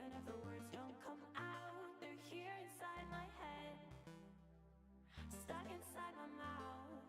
even if the words don't come out. They're here inside my head, stuck inside my mouth.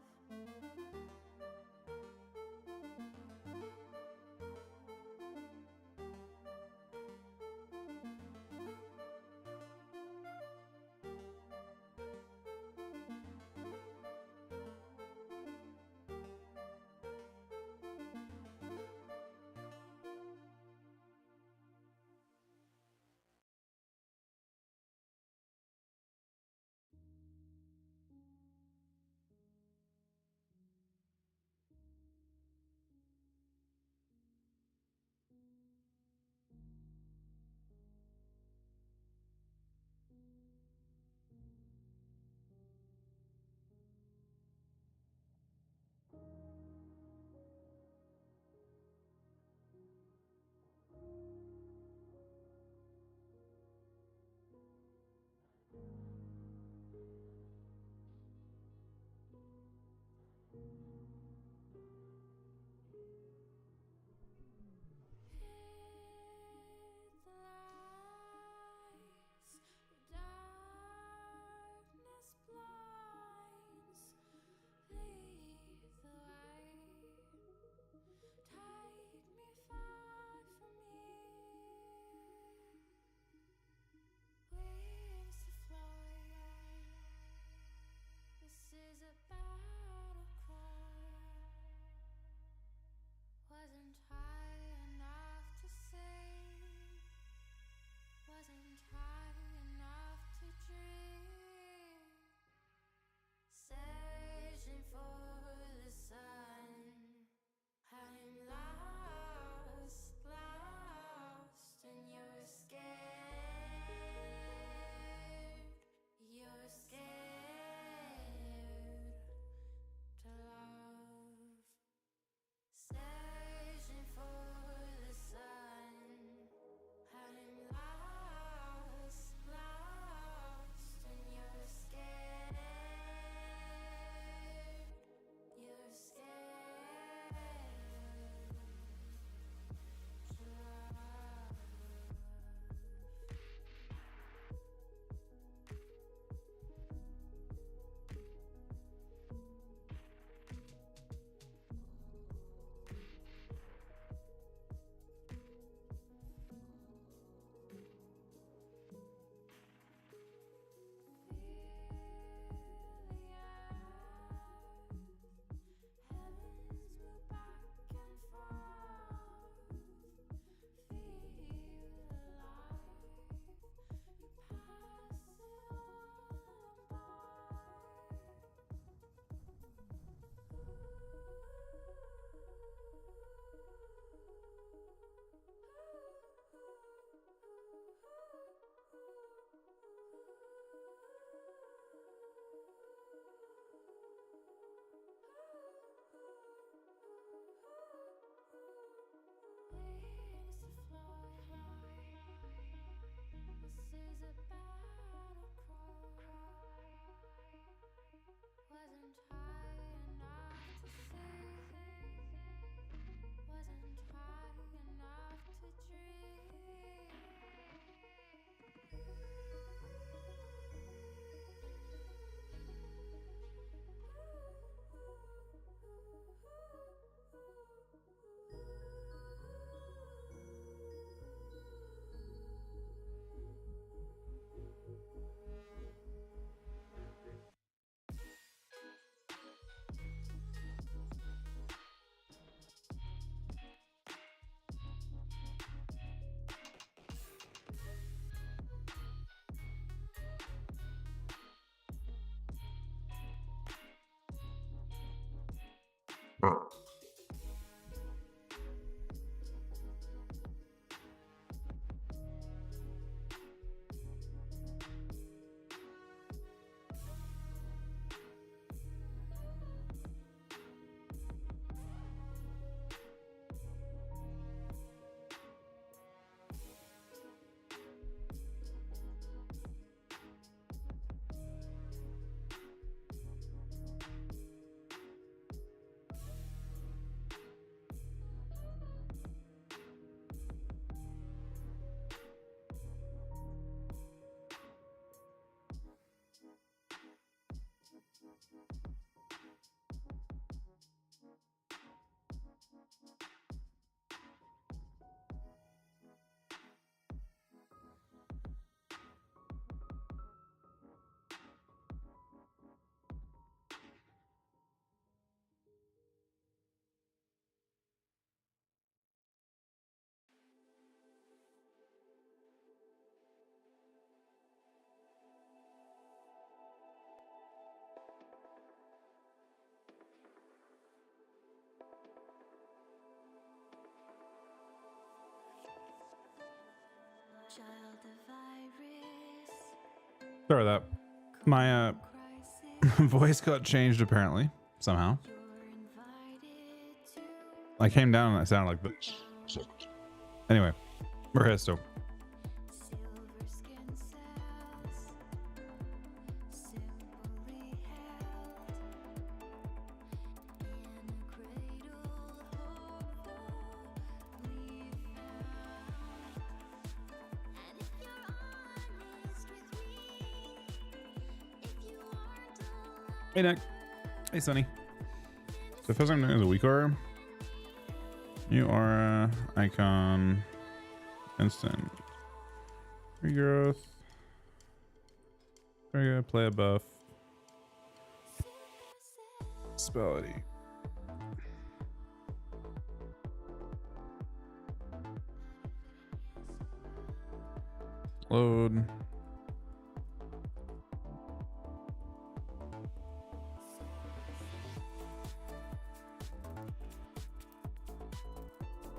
This is a battle cry. Sorry that. My voice got changed apparently, somehow. I came down and I sounded like this. Anyway, we're here still. Hey Nick. Hey Sunny. So first I'm doing is a weak aura. New aura, icon, instant regrowth. There you go, play a buff. Spellity. Load.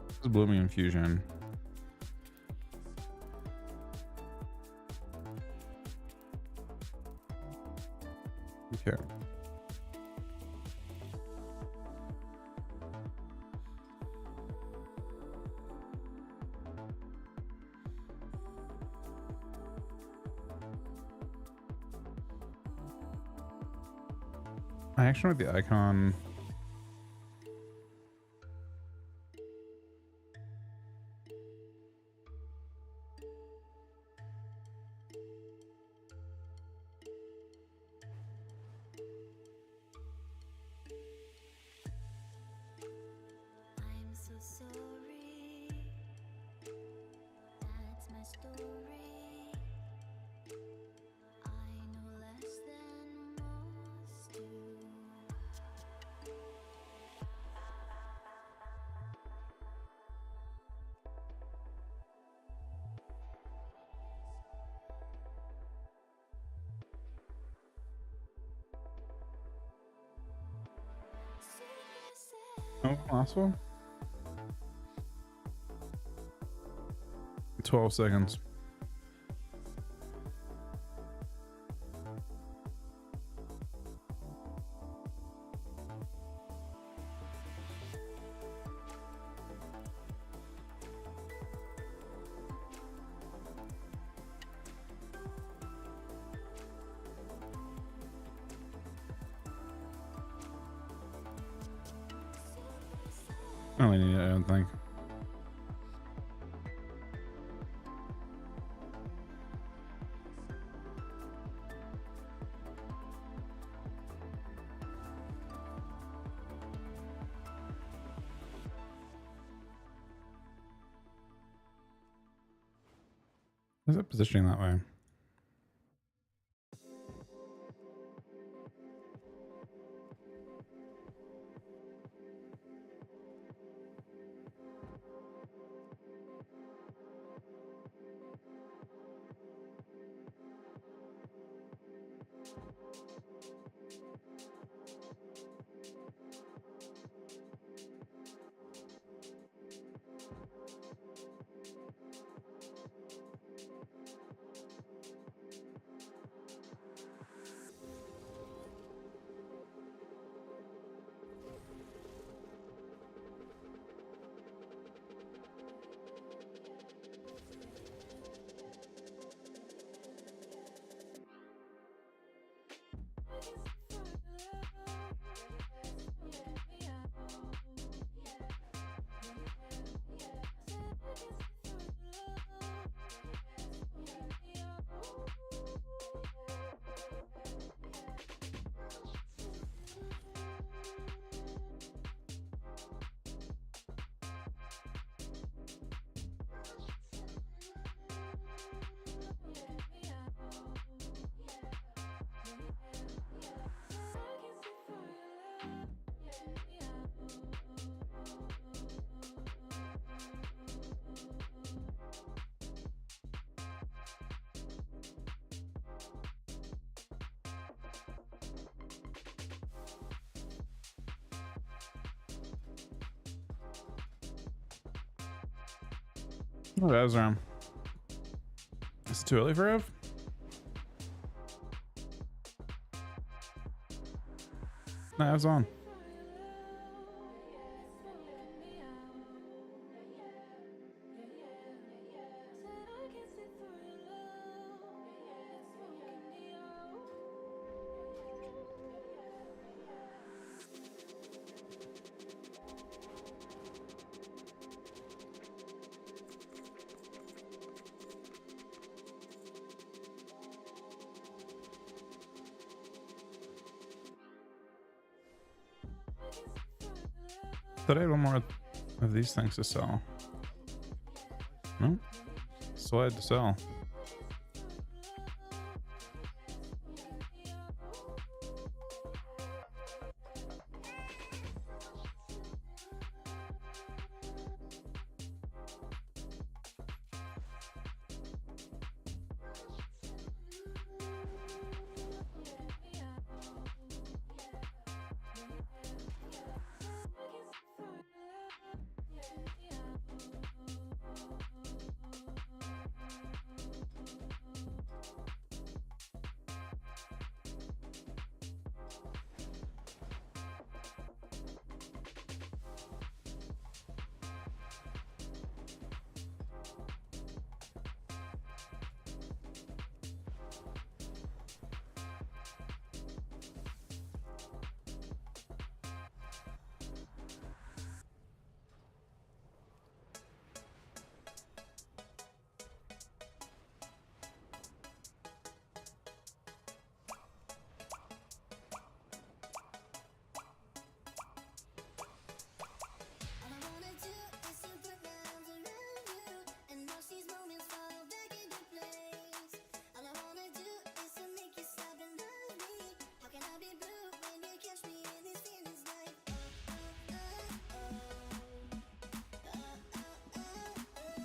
This is Blooming Infusion. Okay. I actually want the icon. Oh, possible. 12 seconds. I don't need it, I don't think. Why is it positioning that way? Oh, that was wrong. Too early for Rev? No, I was on. Thought I had one more of these things to sell. No? Still had to sell.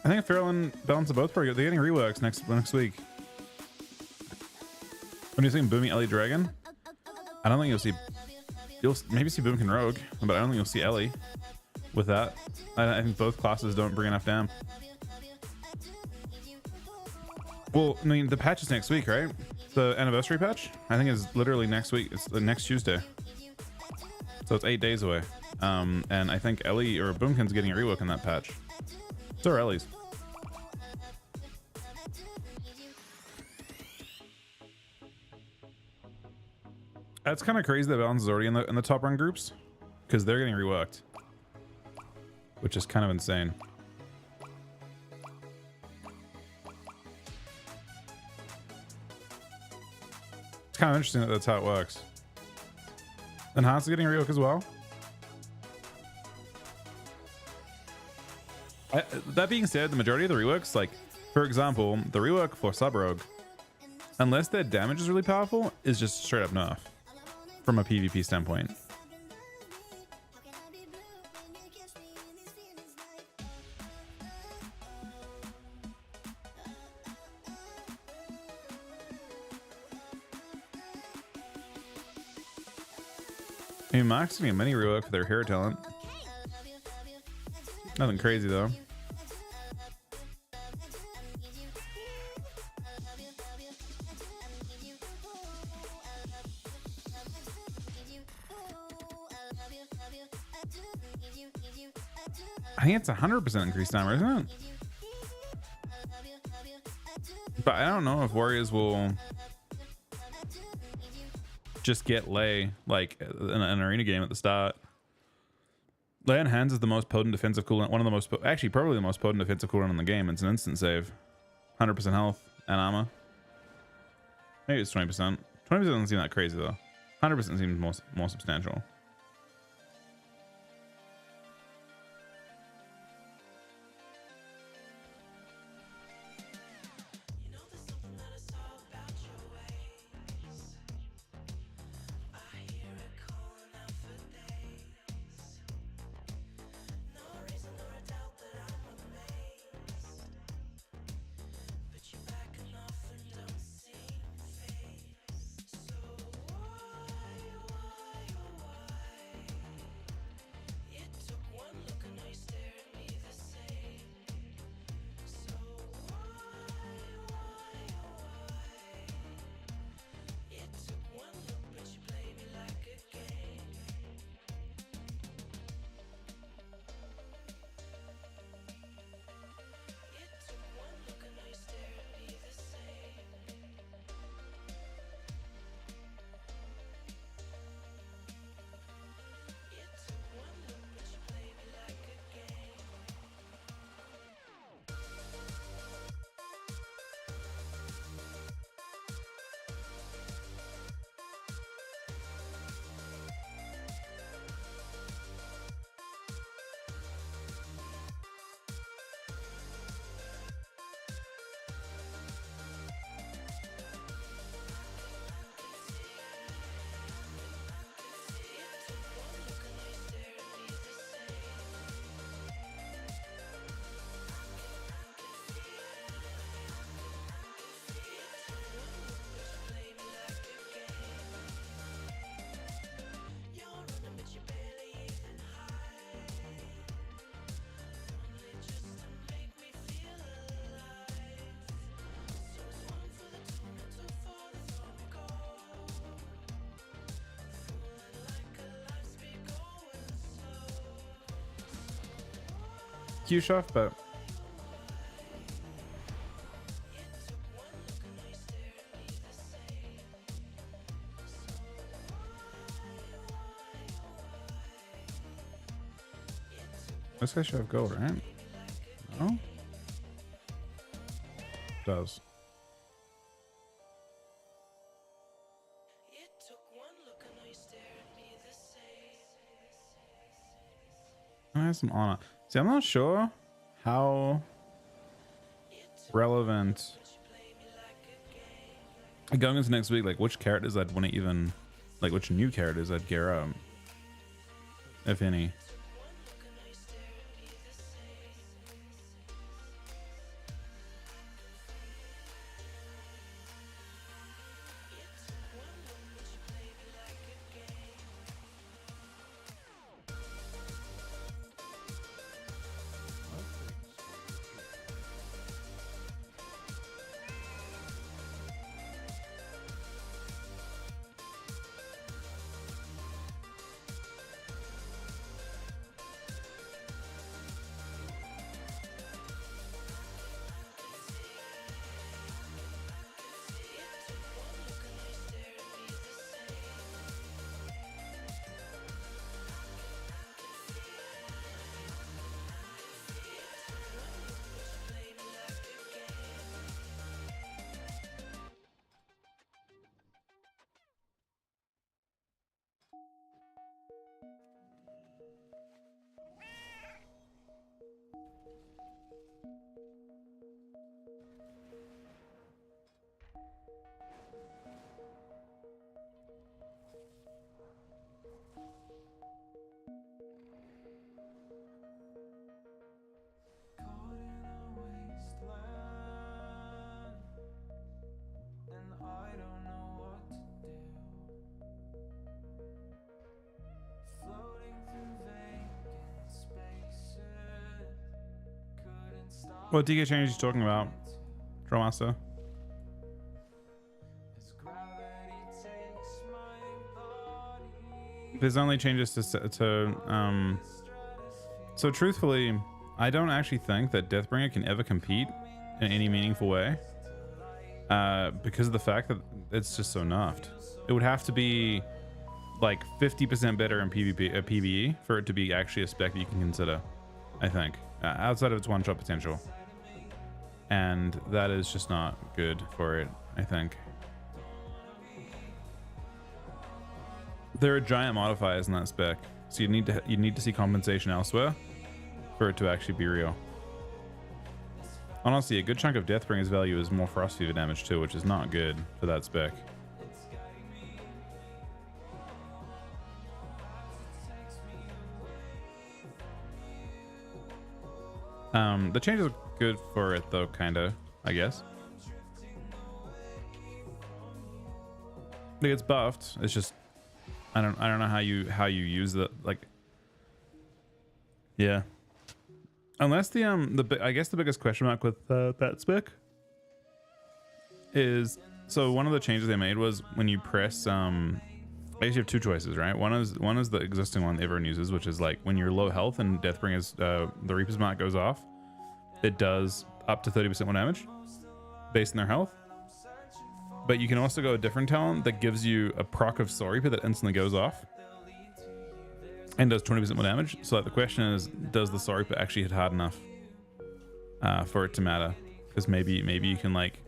I think Fairland balance of both pretty good. They're getting reworks next week. When you see Boomy Ellie Dragon, I don't think you'll maybe see Boomkin Rogue, but I don't think you'll see Ellie with that. I think both classes don't bring enough damn. Well, I mean the patch is next week, right? The anniversary patch I think is literally next week. It's the next Tuesday, so it's 8 days away. And I think Ellie or Boomkin's getting a rework in that patch. So are Ellie's. That's kind of crazy that Balance is already in the top run groups because they're getting reworked, which is kind of insane. It's kind of interesting that that's how it works. And Haas is getting reworked as well. That being said, the majority of the reworks, like for example, the rework for Sub Rogue, unless their damage is really powerful, is just straight up nerf from a PvP standpoint. I mean, Mox getting a mini rework for their hero talent. Nothing crazy though. I think it's 100% increased timer, isn't it? But I don't know if Warriors will just get Lay like in an arena game at the start. Lay on hands is the most potent defensive cooldown, one of the most, actually probably the most potent defensive cooldown in the game. It's an instant save, 100% health and armor. Maybe it's 20%. 20% doesn't seem that crazy though. 100% seems more substantial. Q shuff, but this guy should have gold, right? No? Does. I have some honor. See, I'm not sure how relevant going into next week, like which characters I'd want to even, like which new characters I'd gear up, if any. What DK change you talking about, Trollmaster? There's only changes to so truthfully, I don't actually think that Deathbringer can ever compete in any meaningful way, because of the fact that it's just so nerfed. It would have to be like 50% better in PvE for it to be actually a spec that you can consider, I think, outside of its one-shot potential. And that is just not good for it, I think. There are giant modifiers in that spec, so you need to see compensation elsewhere for it to actually be real. Honestly, a good chunk of Deathbringer's value is more frost fever damage too, which is not good for that spec. The changes are good for it though, kinda, I guess. It gets buffed. It's just I don't know how you use the, like, yeah. Unless I guess the biggest question mark with that spec is, so one of the changes they made was when you press I guess you have two choices, right? One is the existing one everyone uses, which is like when you're low health and Deathbringer's the Reaper's Mark goes off, it does up to 30% more damage based on their health. But you can also go a different talent that gives you a proc of Soul Reaper that instantly goes off and does 20% more damage. So like, the question is, does the Soul Reaper actually hit hard enough for it to matter? Because maybe you can like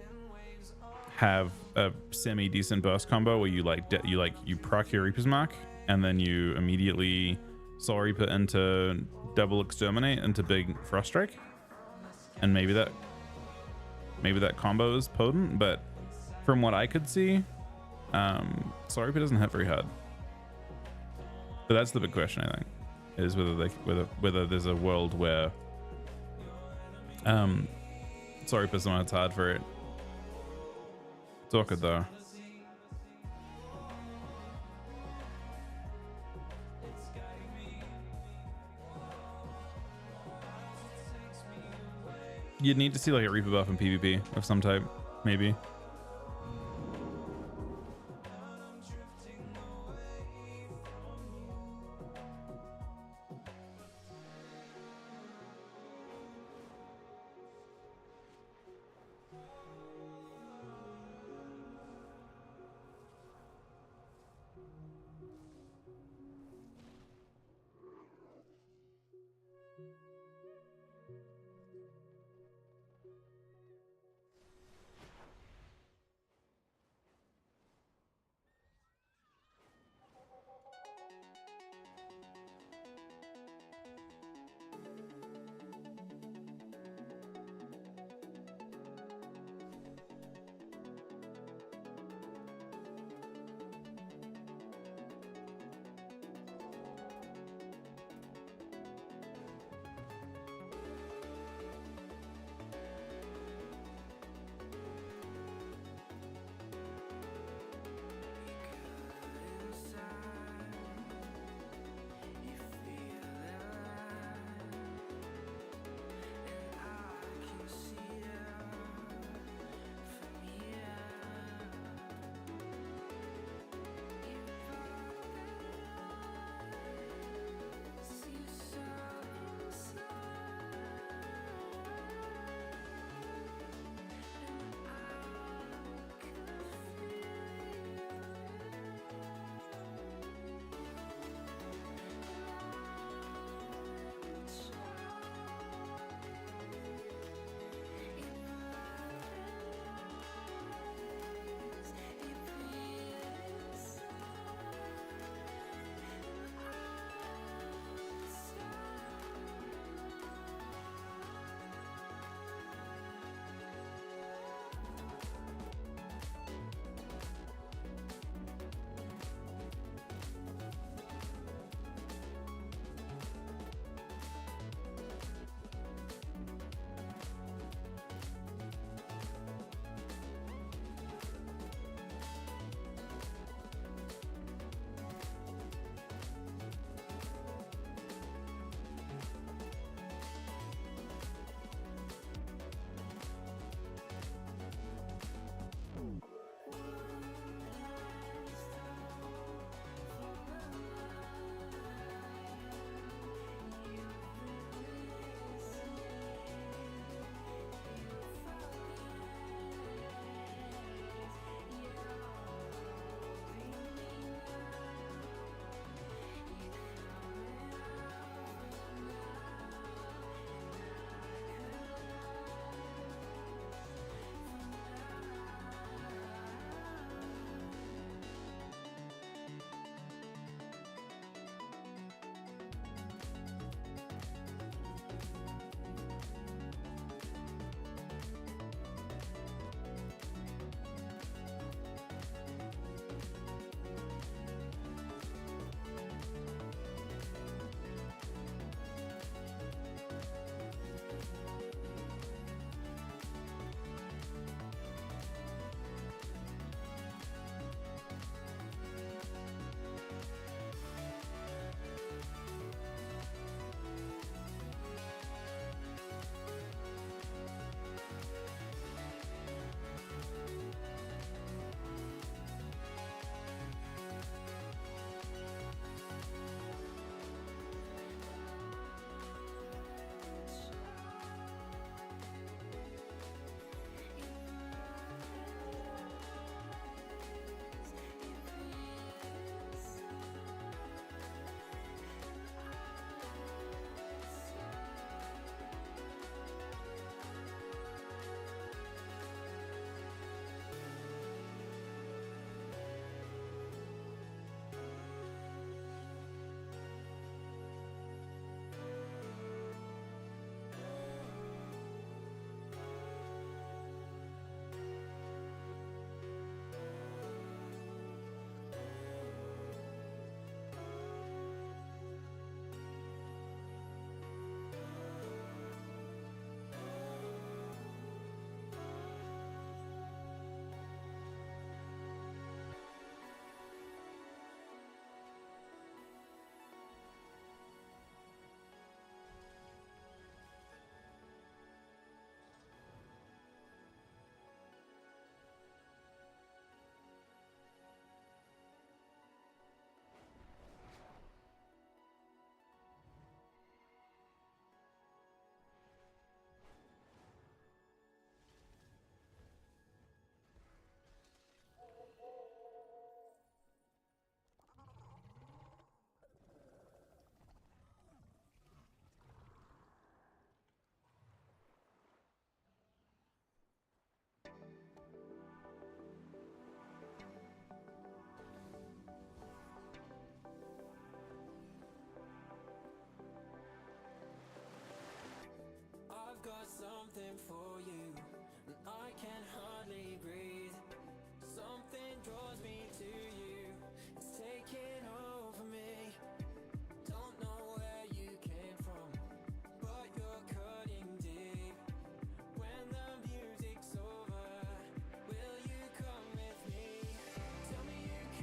have a semi decent burst combo where you proc your Reaper's Mark and then you immediately Soul Reaper into double exterminate into big Frost Strike, and maybe that combo is potent. But from what I could see, Soul Reaper doesn't hit very hard. But that's the big question, I think, is whether there's a world where Soul Reaper's the one that's hard for it. It's awkward though. You'd need to see like a Reaper buff in PvP of some type, maybe.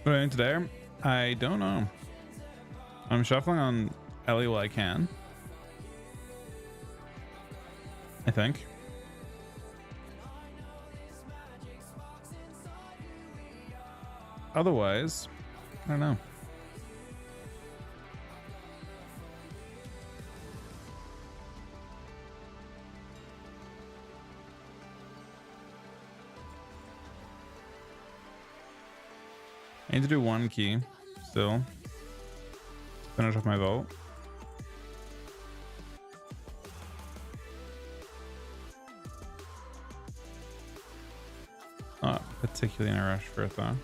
What am I doing today? I don't know. I'm shuffling on Ellie while I can. I think. Otherwise, I don't know. I need to do one key still. Finish off my vault. Not particularly in a rush for it though.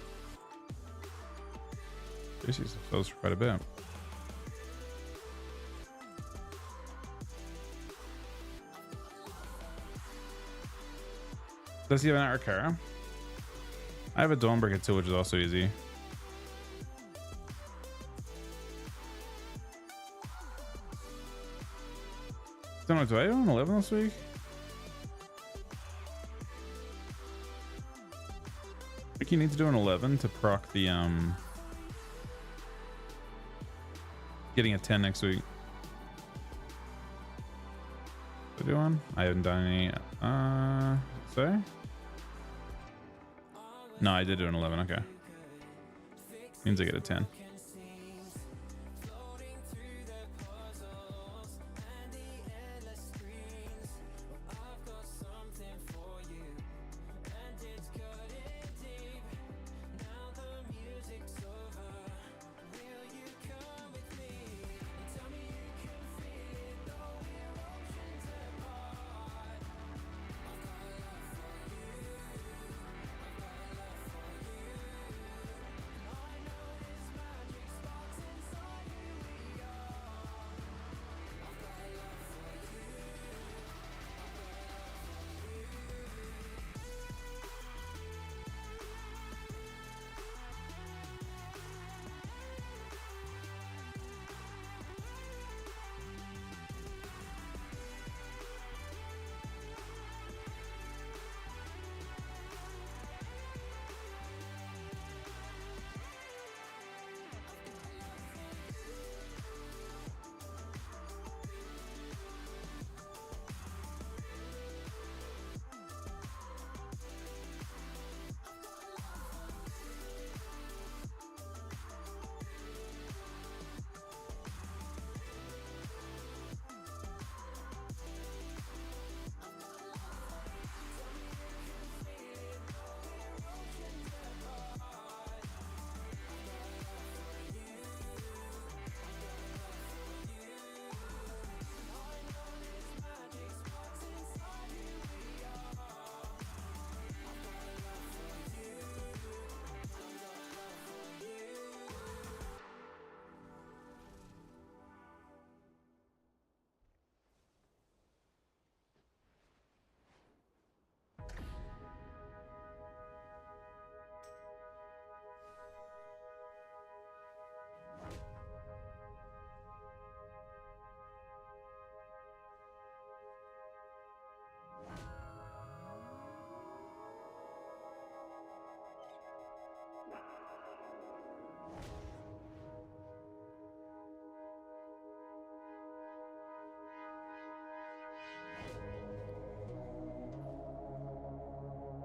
This uses those for quite a bit. Does he have an Arcara? I have a Dawnbreaker too, which is also easy. Don't know, do I own 11 this week? I think you need to do an 11 to proc the getting a 10 next week. What are you doing? I haven't done any sorry? No, I did do an 11, okay. Means I get a 10.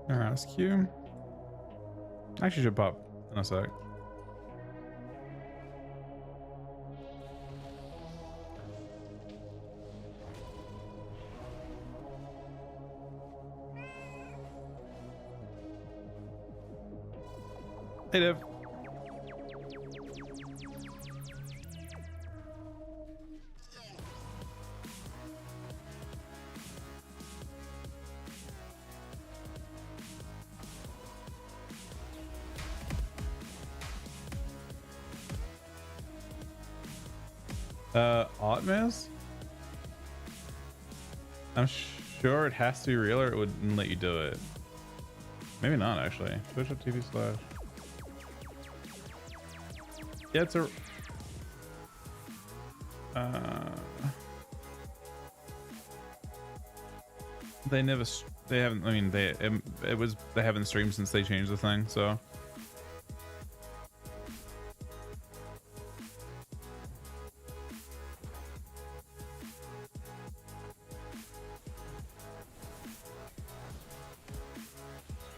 RSQ. Actually should pop in a sec. Hey Dev. Otmiss? I'm sure it has to be real or it wouldn't let you do it. Maybe not actually. Twitch.tv/. Yeah, it's a they haven't, I mean, they haven't streamed since they changed the thing, so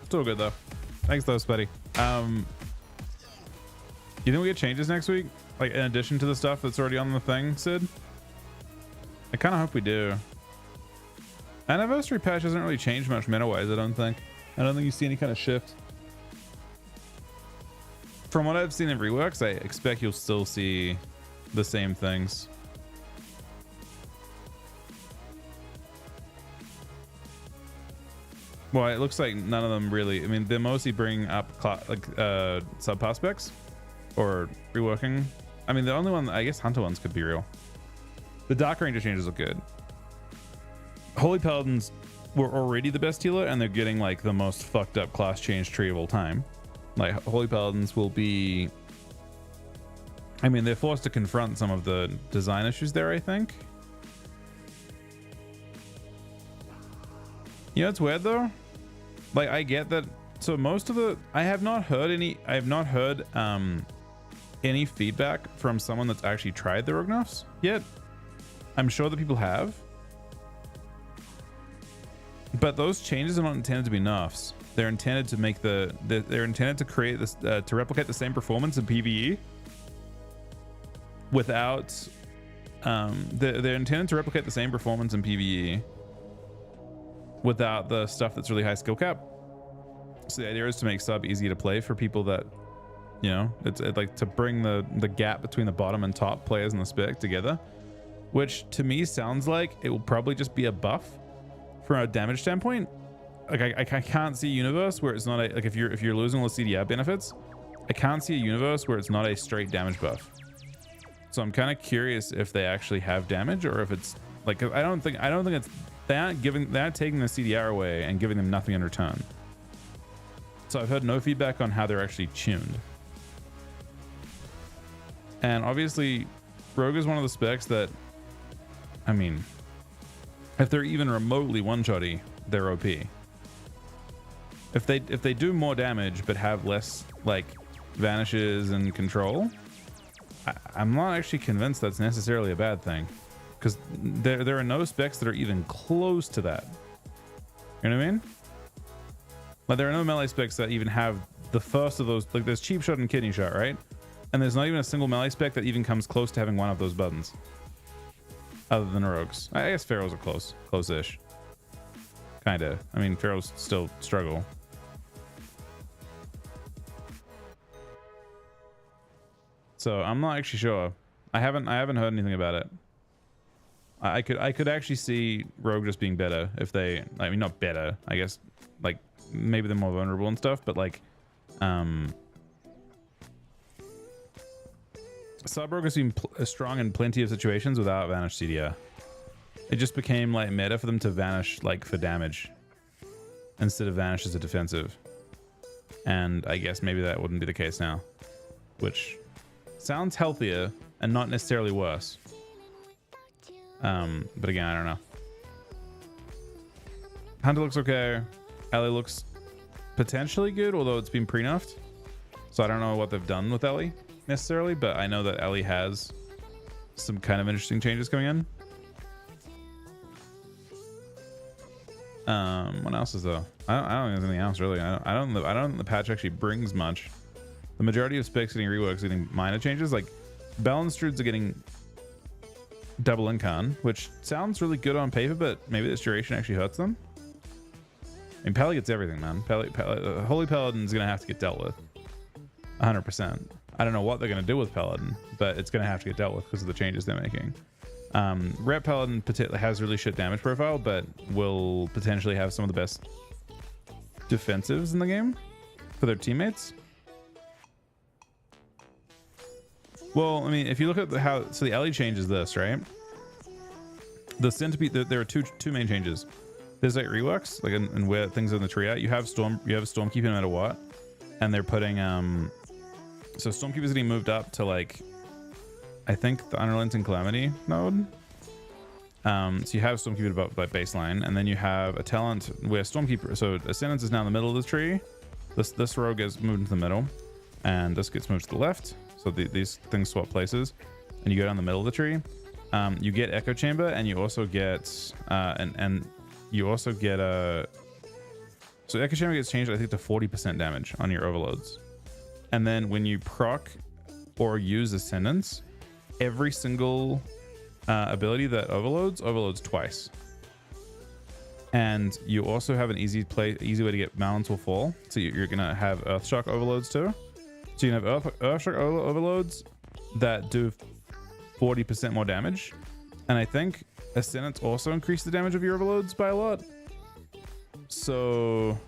It's all good though. Thanks though, Spuddy. You think we get changes next week? Like in addition to the stuff that's already on the thing, Sid? I kind of hope we do. Anniversary patch hasn't really changed much meta-wise, I don't think. I don't think you see any kind of shift. From what I've seen in reworks, I expect you'll still see the same things. Well, it looks like none of them really. I mean, they mostly bring up subclass specs or reworking. I mean, the only one, I guess, Hunter ones could be real. The Dark Ranger changes look good. Holy Paladins were already the best healer, and they're getting like the most fucked up class change tree of all time. Like Holy Paladins will be. I mean, they're forced to confront some of the design issues there, I think. You know, it's weird though. Like, I get that. So most of the, I have not heard any feedback from someone that's actually tried the Rognoffs yet. I'm sure that people have, but those changes are not intended to be nerfs. They're intended to make they're intended to create this to replicate the same performance in PvE without they're intended to replicate the same performance in PvE without the stuff that's really high skill cap. So the idea is to make sub easy to play for people that, you know, it's like to bring the gap between the bottom and top players in the spec together, which to me sounds like it will probably just be a buff from a damage standpoint. Like I can't see a universe where it's not a, like if you're losing all the CDR benefits, I can't see a universe where it's not a straight damage buff. So I'm kind of curious if they actually have damage, or if it's like, I don't think it's, they aren't taking the CDR away and giving them nothing in return. So I've heard no feedback on how they're actually tuned. And obviously Rogue is one of the specs that, I mean, if they're even remotely one-shotty, they're OP. If they do more damage but have less like vanishes and control, I'm not actually convinced that's necessarily a bad thing, because there are no specs that are even close to that. You know what I mean? Like, there are no melee specs that even have the first of those. Like, there's cheap shot and kidney shot, right? And there's not even a single melee spec that even comes close to having one of those buttons, other than Rogues. I guess Pharaohs are close-ish. Kinda. I mean, Pharaohs still struggle. So I'm not actually sure. I haven't heard anything about it. I could actually see Rogue just being better if they, I mean, not better, I guess, like maybe they're more vulnerable and stuff, but like Sub Rogue has been strong in plenty of situations without Vanish CDR. It just became like meta for them to vanish like for damage instead of vanish as a defensive. And I guess maybe that wouldn't be the case now, which sounds healthier and not necessarily worse. But again, I don't know. Hunter looks okay. Ellie looks potentially good, although it's been pre-nuffed. So I don't know what they've done with Ellie necessarily, but I know that Ellie has some kind of interesting changes coming in. What else is though? I don't think there's anything else really. I don't think the patch actually brings much. The majority of specs getting reworks, getting minor changes. Like Balanstrudes are getting double incarn, which sounds really good on paper, but maybe this duration actually hurts them. I mean, Pally gets everything, man. Holy Paladin's gonna have to get dealt with 100%. I don't know what they're gonna do with Paladin, but it's gonna have to get dealt with because of the changes they're making. Rep Paladin has really shit damage profile, but will potentially have some of the best defensives in the game for their teammates. Well, I mean, if you look at so the Ellie change is this, right? The Centipede, there are two main changes. There's like reworks, like and where things are in the tree at. You have Stormkeeper no matter what, and they're putting so Stormkeeper's getting moved up to like, I think the Unrelenting Calamity node. So you have Stormkeeper above by baseline, and then you have a talent where Stormkeeper. So Ascendance is now in the middle of the tree. This rogue gets moved into the middle, and this gets moved to the left. So these things swap places, and you go down the middle of the tree. You get Echo Chamber, and you also get and you also get a So Echo Shaman gets changed, I think, to 40% damage on your overloads. And then when you proc or use Ascendance, every single ability that overloads twice. And you also have an easy way to get Balance will Fall. So you're gonna have Earthshock overloads too. So you can have Earthshock overloads that do 40% more damage. And I think Ascendance also increased the damage of your overloads by a lot. So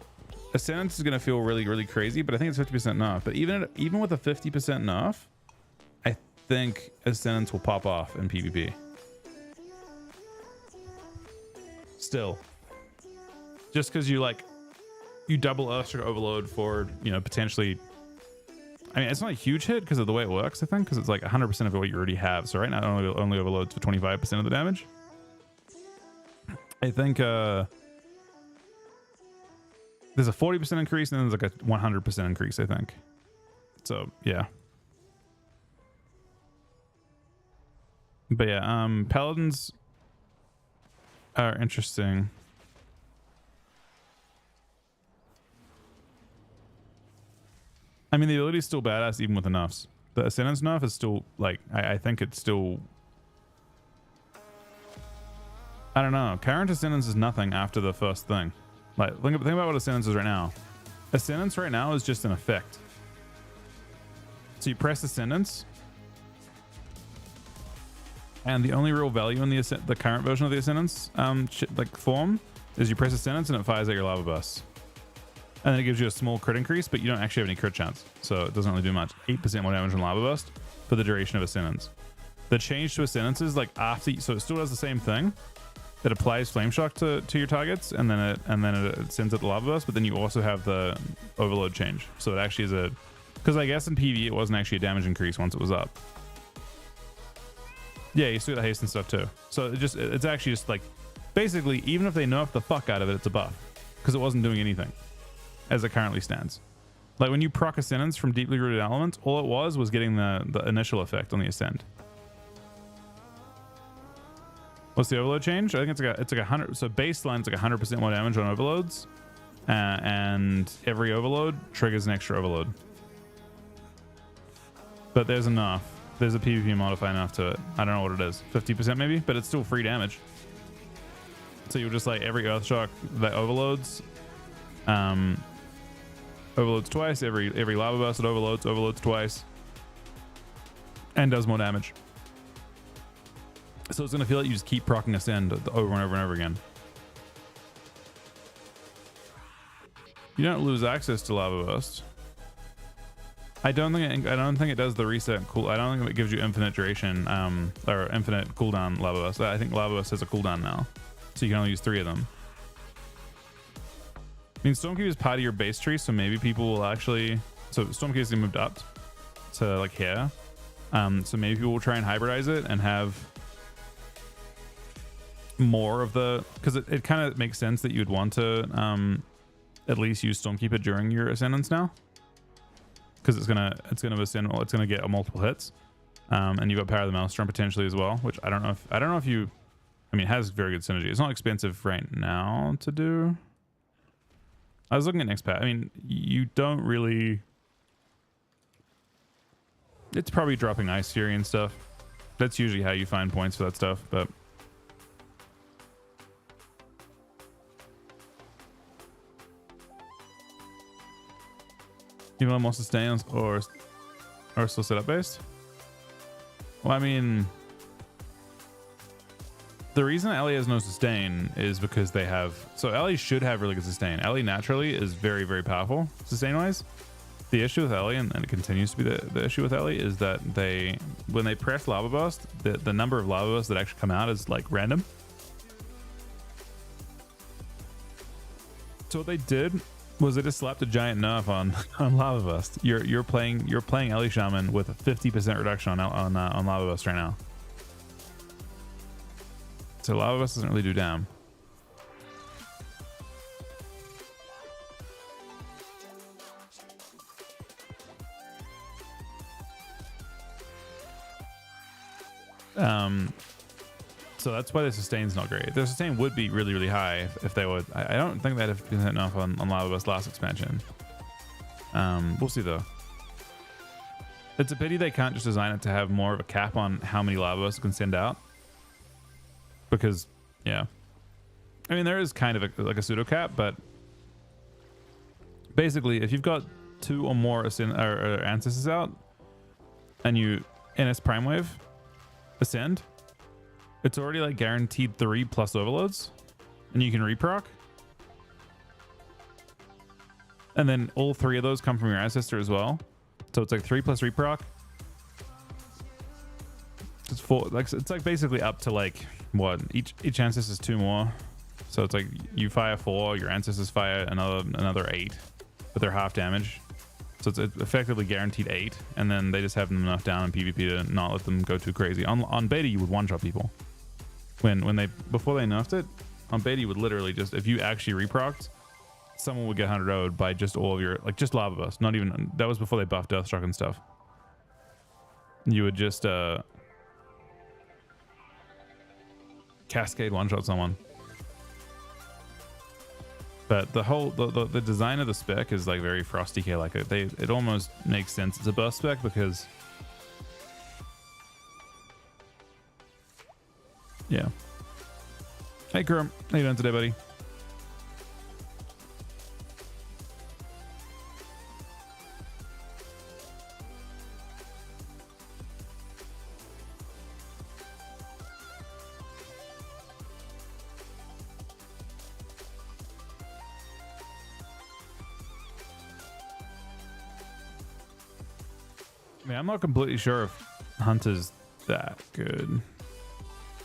Ascendance is gonna feel really, really crazy, but I think it's 50% nerf. But even with a 50% nerf, I think Ascendance will pop off in PvP. Still. Just because you double Earthshock overload for, you know, potentially, I mean, it's not a huge hit because of the way it works, I think, because it's like 100% of what you already have. So right now it only overloads for 25% of the damage. I think there's a 40% increase and then there's like a 100% increase, I think. So yeah. But yeah, Paladins are interesting. I mean, the ability is still badass even with the nerfs. The Ascendance nerf is still, like, I think it's still... I don't know. Current Ascendance is nothing after the first thing. Like, think about what Ascendance is right now. Ascendance right now is just an effect. So you press Ascendance, and the only real value in the current version of the Ascendance form is you press Ascendance and it fires at your lava bursts. And then it gives you a small crit increase, but you don't actually have any crit chance. So it doesn't really do much. 8% more damage on Lava Burst for the duration of Ascendance. The change to Ascendance is like after, so it still does the same thing. It applies Flame Shock to your targets, and then it sends out the Lava Burst, but then you also have the Overload change. So it actually is because I guess in PvE it wasn't actually a damage increase once it was up. Yeah, you still get the haste and stuff too. So it's actually just like, basically, even if they nerf the fuck out of it, it's a buff. Because it wasn't doing anything. As it currently stands. Like when you proc Ascendance from Deeply Rooted Elements, all it was getting the initial effect on the Ascend. What's the overload change? I think it's like 100. So baseline, it's like 100% more damage on overloads, and every overload triggers an extra overload. But there's enough. There's a PvP modifier enough to it. I don't know what it is. 50% maybe, but it's still free damage. So you'll just like every Earthshock that overloads. Overloads twice. Every lava burst it overloads twice, and does more damage. So it's gonna feel like you just keep proccing Ascend over and over and over again. You don't lose access to lava burst. I don't think it does the reset cool. I don't think it gives you infinite duration or infinite cooldown lava burst. I think lava burst has a cooldown now, so you can only use 3 of them. I mean, Stormkeep is part of your base tree, so maybe people will actually... So Stormkeep is moved up to like here. So maybe people will try and hybridize it and have more of the... Because it kind of makes sense that you'd want to at least use Stormkeeper during your Ascendance now. Because it's gonna get multiple hits. And you've got Power of the Maelstrom potentially as well, which I don't know if you... I mean, it has very good synergy. It's not expensive right now to do. I was looking at next patch. I mean, you don't really... It's probably dropping Ice Fury and stuff. That's usually how you find points for that stuff, but... You want more sustain or still setup based? Well, I mean... The reason Ellie has no sustain is because they have... So Ellie should have really good sustain. Ellie naturally is very, very powerful sustain-wise. The issue with Ellie, and it continues to be the issue with Ellie, is that when they press Lava Burst, the number of Lava Bursts that actually come out is like random. So what they did was they just slapped a giant nerf on Lava Burst. You're playing Ellie Shaman with a 50% reduction on Lava Burst right now. So Lava Burst doesn't really do damn. So that's why the sustain's not great. The sustain would be really, really high if they would. I don't think they'd have been enough on Lava Bus last expansion. We'll see though. It's a pity they can't just design it to have more of a cap on how many Lava Buses can send out. Because, yeah. I mean, there is kind of like a pseudo cap, but basically, if you've got 2 or more ancestors out, and you NS Prime Wave ascend, it's already like guaranteed 3 plus overloads, and you can reproc. And then all 3 of those come from your ancestor as well. So it's like 3 plus reproc. It's 4. Like it's like basically up to like what each ancestor is 2 more. So it's like you fire 4, your ancestors fire another 8, but they're half damage. So it's effectively guaranteed 8, and then they just have them enough down in PvP to not let them go too crazy. On beta, you would one-shot people. Before they nerfed it, on beta you would literally just, if you actually reprocced, someone would get 100 0'd by just all of your, like just Lava Bus. Not even, that was before they buffed Deathstruck and stuff. You would just cascade one-shot someone. But the whole the design of the spec is like very Frosty K like. It almost makes sense it's a burst spec because, yeah. Hey Kurum, how you doing today, buddy? I mean, I'm not completely sure if Hunter's that good.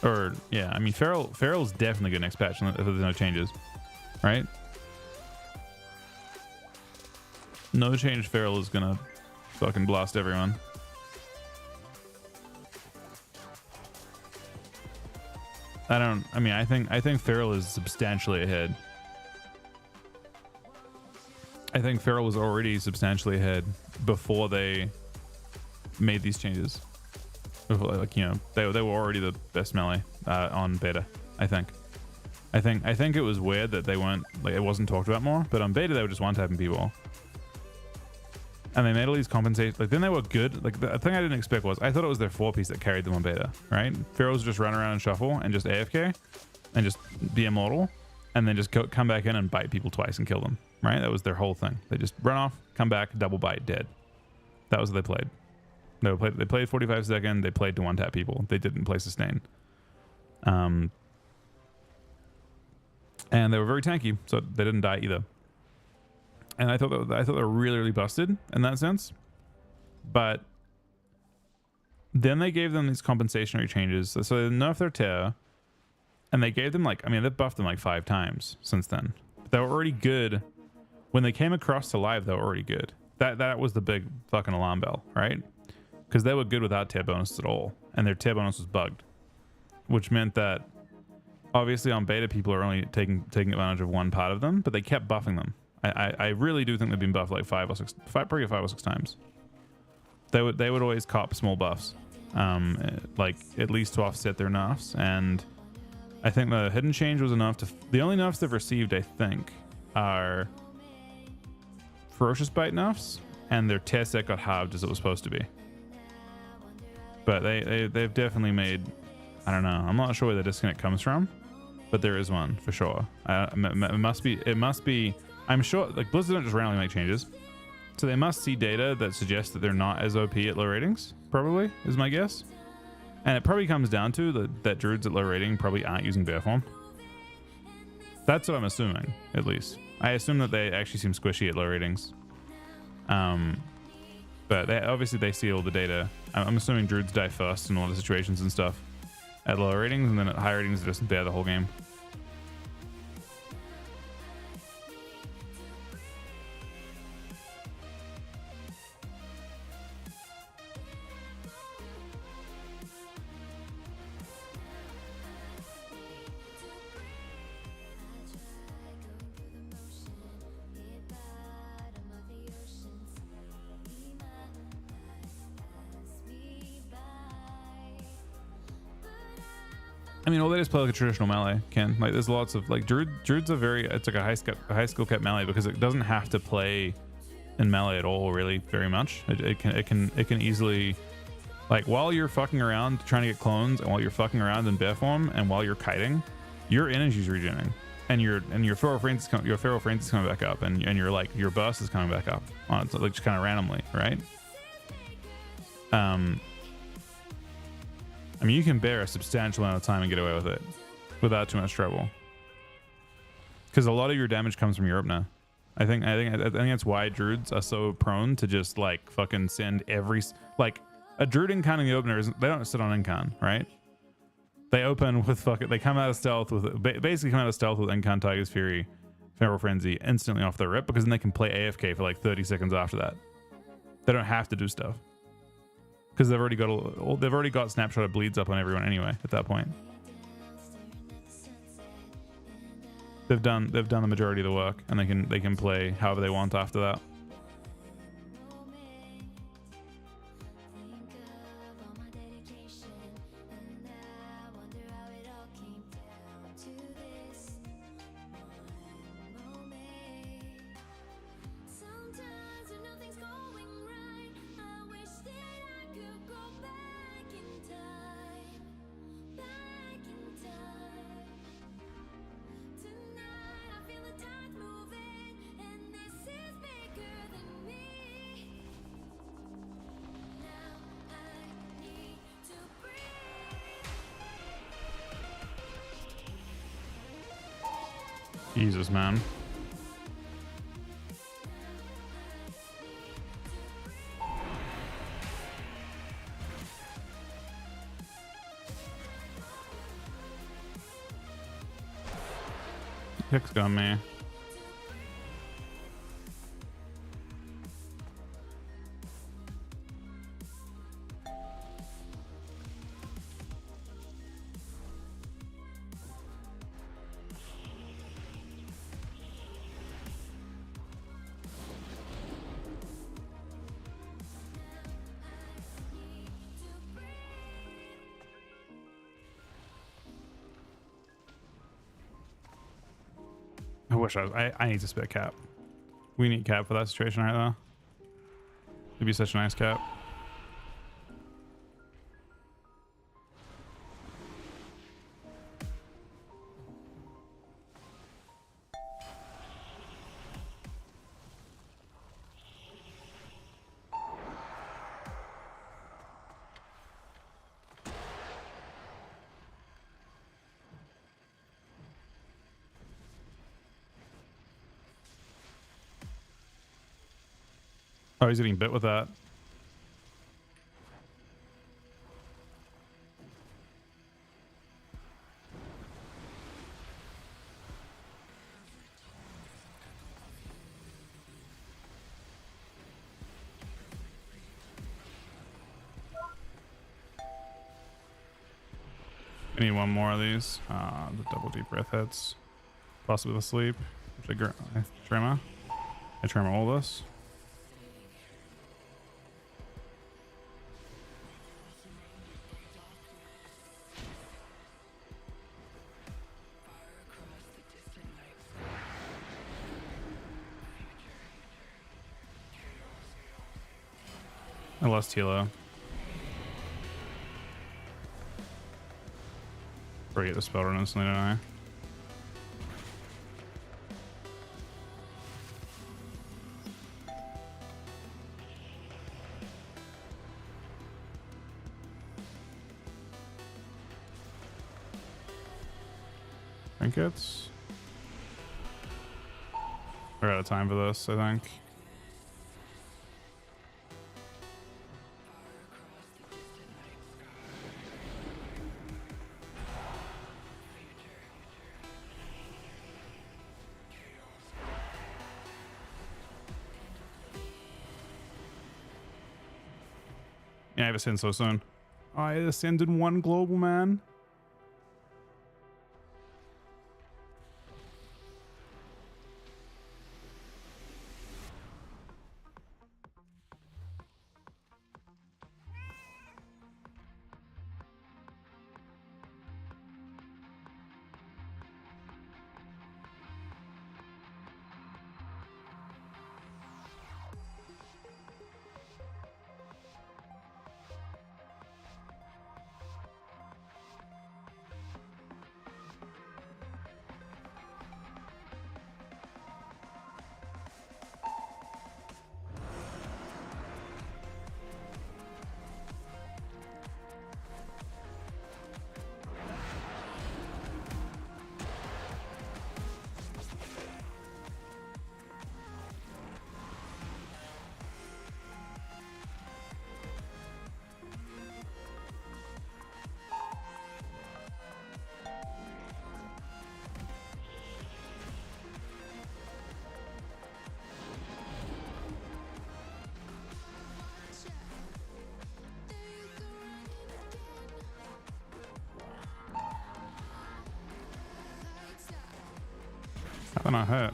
Or, yeah, I mean, Feral's definitely good next patch if there's no changes, right? No change Feral is gonna fucking blast everyone. I think Feral is substantially ahead. I think Feral was already substantially ahead before they made these changes. Like, you know, they were already the best melee on beta. I think it was weird that they weren't, like, it wasn't talked about more, but on beta they were just one-tapping people, and they made all these compensations. Like, then they were good. Like, the thing I didn't expect was, I thought it was their 4-piece that carried them on beta, right? Pharaohs just run around and shuffle and just AFK and just be immortal, and then just come back in and bite people twice and kill them, right? That was their whole thing. They just run off, come back, double bite, dead. That was what they played. They played 45 second. They played to one-tap people. They didn't play sustain. And they were very tanky, so they didn't die either. And I thought they were really, really busted in that sense. But then they gave them these compensationary changes. So they nerfed their tear, and they gave them, like, I mean, they've buffed them like 5 times since then. But they were already good. When they came across to live, they were already good. That was the big fucking alarm bell, right? Because they were good without tear bonuses at all, and their tear bonus was bugged, which meant that obviously on beta people are only taking advantage of one part of them, but they kept buffing them. I really do think they've been buffed like 5 or 6 times. They would always cop small buffs, like at least to offset their nerfs, and I think the hidden change was enough to. The only nerfs they've received, I think, are ferocious bite nerfs, and their tear set got halved as it was supposed to be. But they've definitely made, I don't know, I'm not sure where the disconnect comes from, but there is one for sure. It must be, I'm sure, like, Blizzard don't just randomly make changes, so they must see data that suggests that they're not as OP at low ratings, probably, is my guess. And it probably comes down to that druids at low rating probably aren't using bear form. That's what I'm assuming, at least. I assume that they actually seem squishy at low ratings. But obviously they see all the data. I'm assuming druids die first in a lot of situations and stuff at lower ratings, and then at high ratings they just bear the whole game. I mean, well, they just play like a traditional melee, Ken. Like, there's lots of like Druid's a very, it's like a high skill cap melee because it doesn't have to play in melee at all, really, very much. It can easily, like, while you're fucking around trying to get clones, and while you're fucking around in bear form, and while you're kiting, your energy's regening, and your feral frenzy is coming back up, and your like your burst is coming back up on it, like just kind of randomly, right? I mean, you can bear a substantial amount of time and get away with it without too much trouble. Because a lot of your damage comes from Europe now. I think that's why druids are so prone to just like fucking send like a druid incan in the opener. They don't sit on incan, right? They open with they come out of stealth with basically come out of stealth with incan, Tiger's Fury, Feral Frenzy instantly off the rip, because then they can play AFK for like 30 seconds after that. They don't have to do stuff. Because they've already got snapshot of bleeds up on everyone anyway at that point. They've done the majority of the work, and they can play however they want after that. Jesus, man. Hick's got me. I wish I need to spit cap. We need cap for that situation right now. It'd be such a nice cap. Oh, he's getting bit with that. I need one more of these. The double deep breath hits. Possibly the sleep. I tremor all this. I lost Tilo. Forget the spell run instantly, don't I? Trinkets. We're out of time for this, I think. Yeah, I have ascend so soon. Oh, I ascended one global, man. Then I hurt.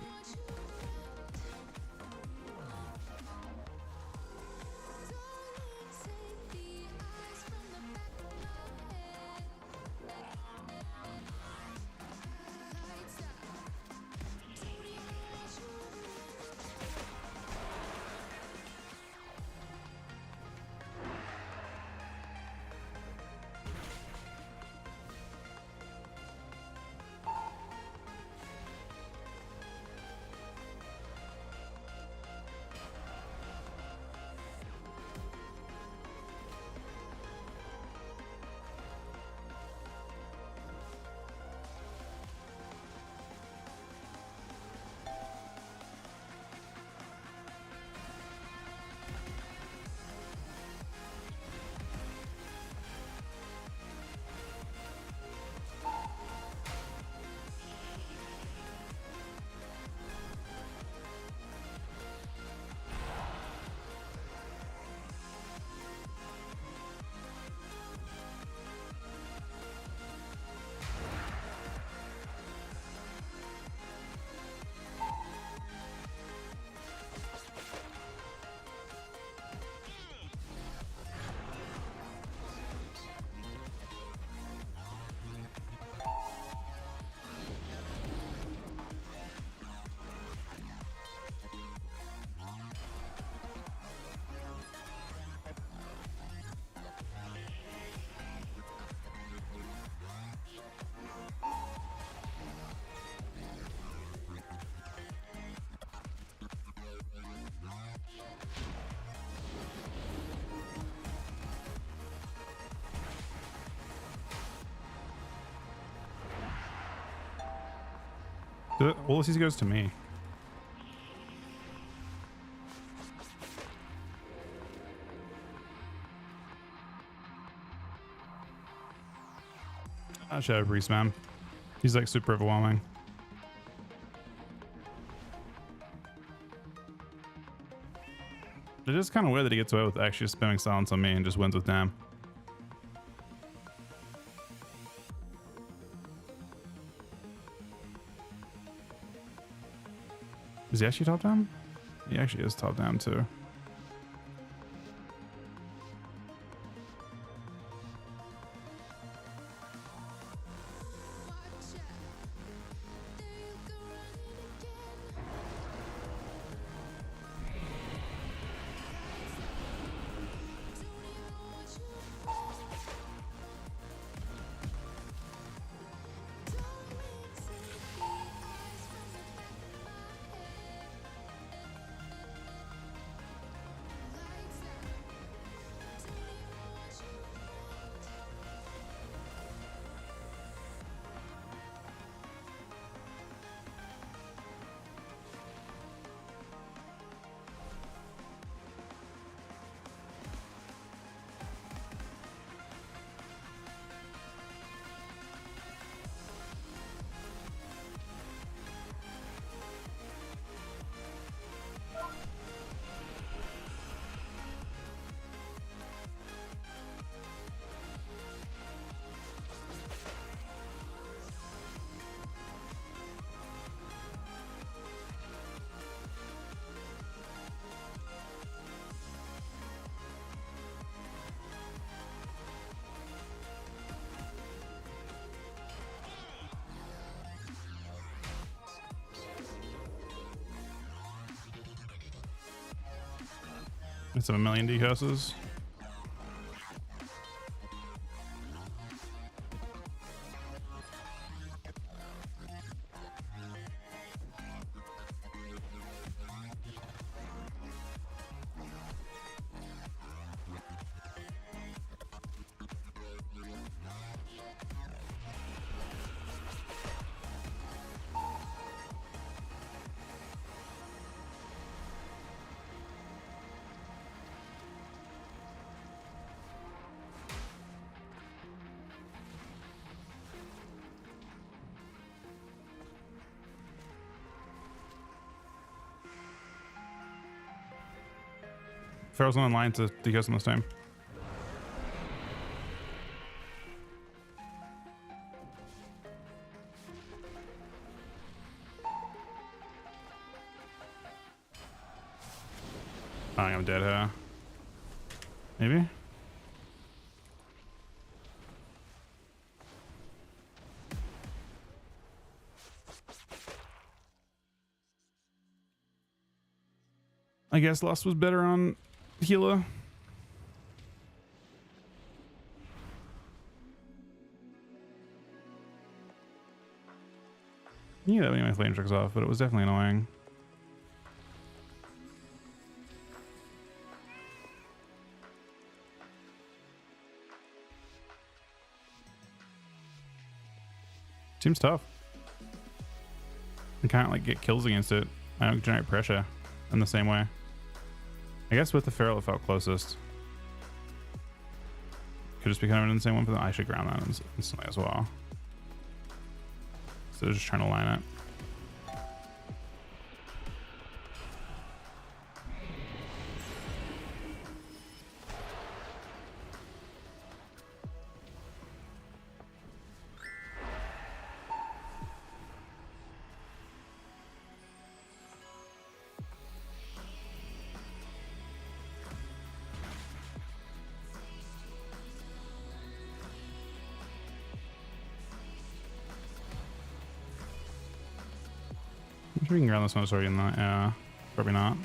All this goes to me. I should have Reese, man. He's like super overwhelming. It is kind of weird that he gets away with actually spamming silence on me and just wins with damn. Is he actually top down? He actually is top down too. It's a million decurses. Pharaoh's on line to decurse on this time. Oh, I'm dead here. Maybe? I guess Lust was better on healer. Yeah, that made my flame tricks off, but it was definitely annoying. Seems tough. I can't like get kills against it. I don't generate pressure in the same way. I guess with the feral it felt closest. Could just be kind of an insane one for them. I should ground that instantly as well. So they're just trying to line it. I'm sure we can ground this one already in that. Yeah, probably not.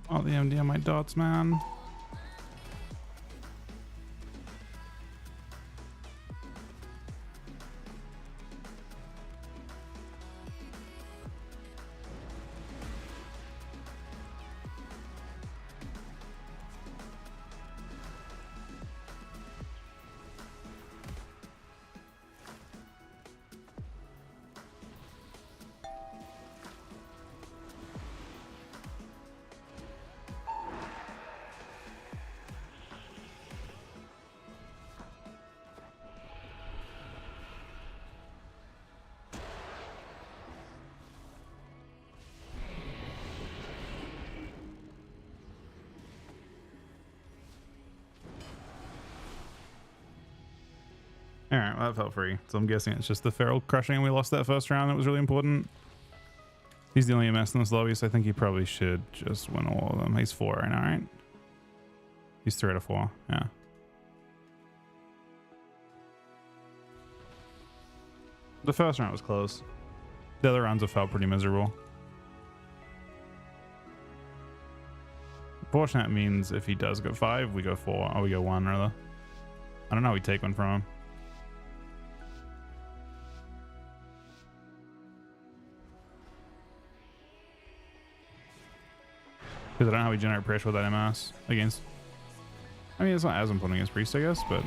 Oh, the MD on my dots, man. Alright, well, that felt free. So I'm guessing it's just the feral crushing and we lost that first round. That was really important. He's the only MS in this lobby, so I think he probably should just win all of them. He's 4 right now, right? He's 3 out of 4, yeah. The first round was close. The other rounds have felt pretty miserable. Unfortunately, that means if he does go 5, we go 4. Or we go 1, rather. I don't know how we take one from him. Because I don't know how we generate pressure with that MS against... I mean, it's not as important against Priest, I guess, but...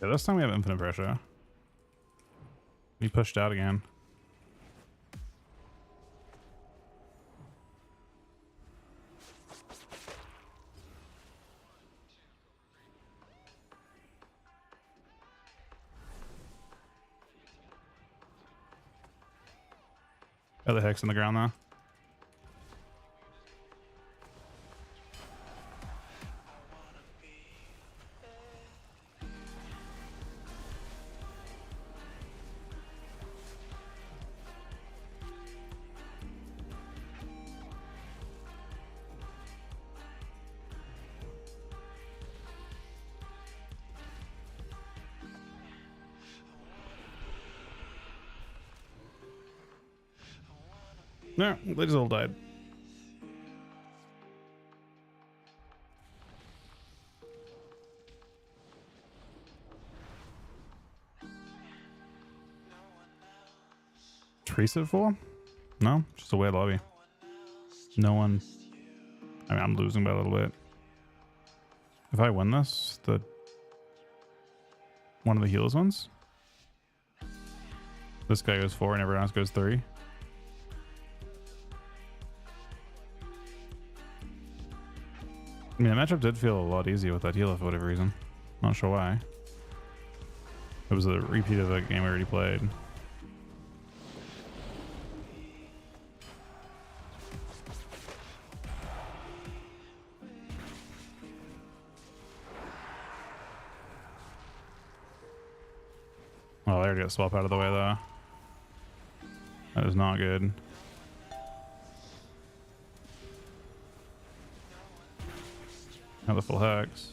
Yeah, this time we have infinite pressure. He pushed out again. Got the hex in the ground though. No, they just all died. Trace it for? No, just a weird lobby. No one. I mean, I'm losing by a little bit. If I win this, one of the healers wins. This guy goes 4 and everyone else goes 3. I mean, the matchup did feel a lot easier with that healer for whatever reason. Not sure why. It was a repeat of a game we already played. Oh, I already got a swap out of the way though. That is not good. Another full hex.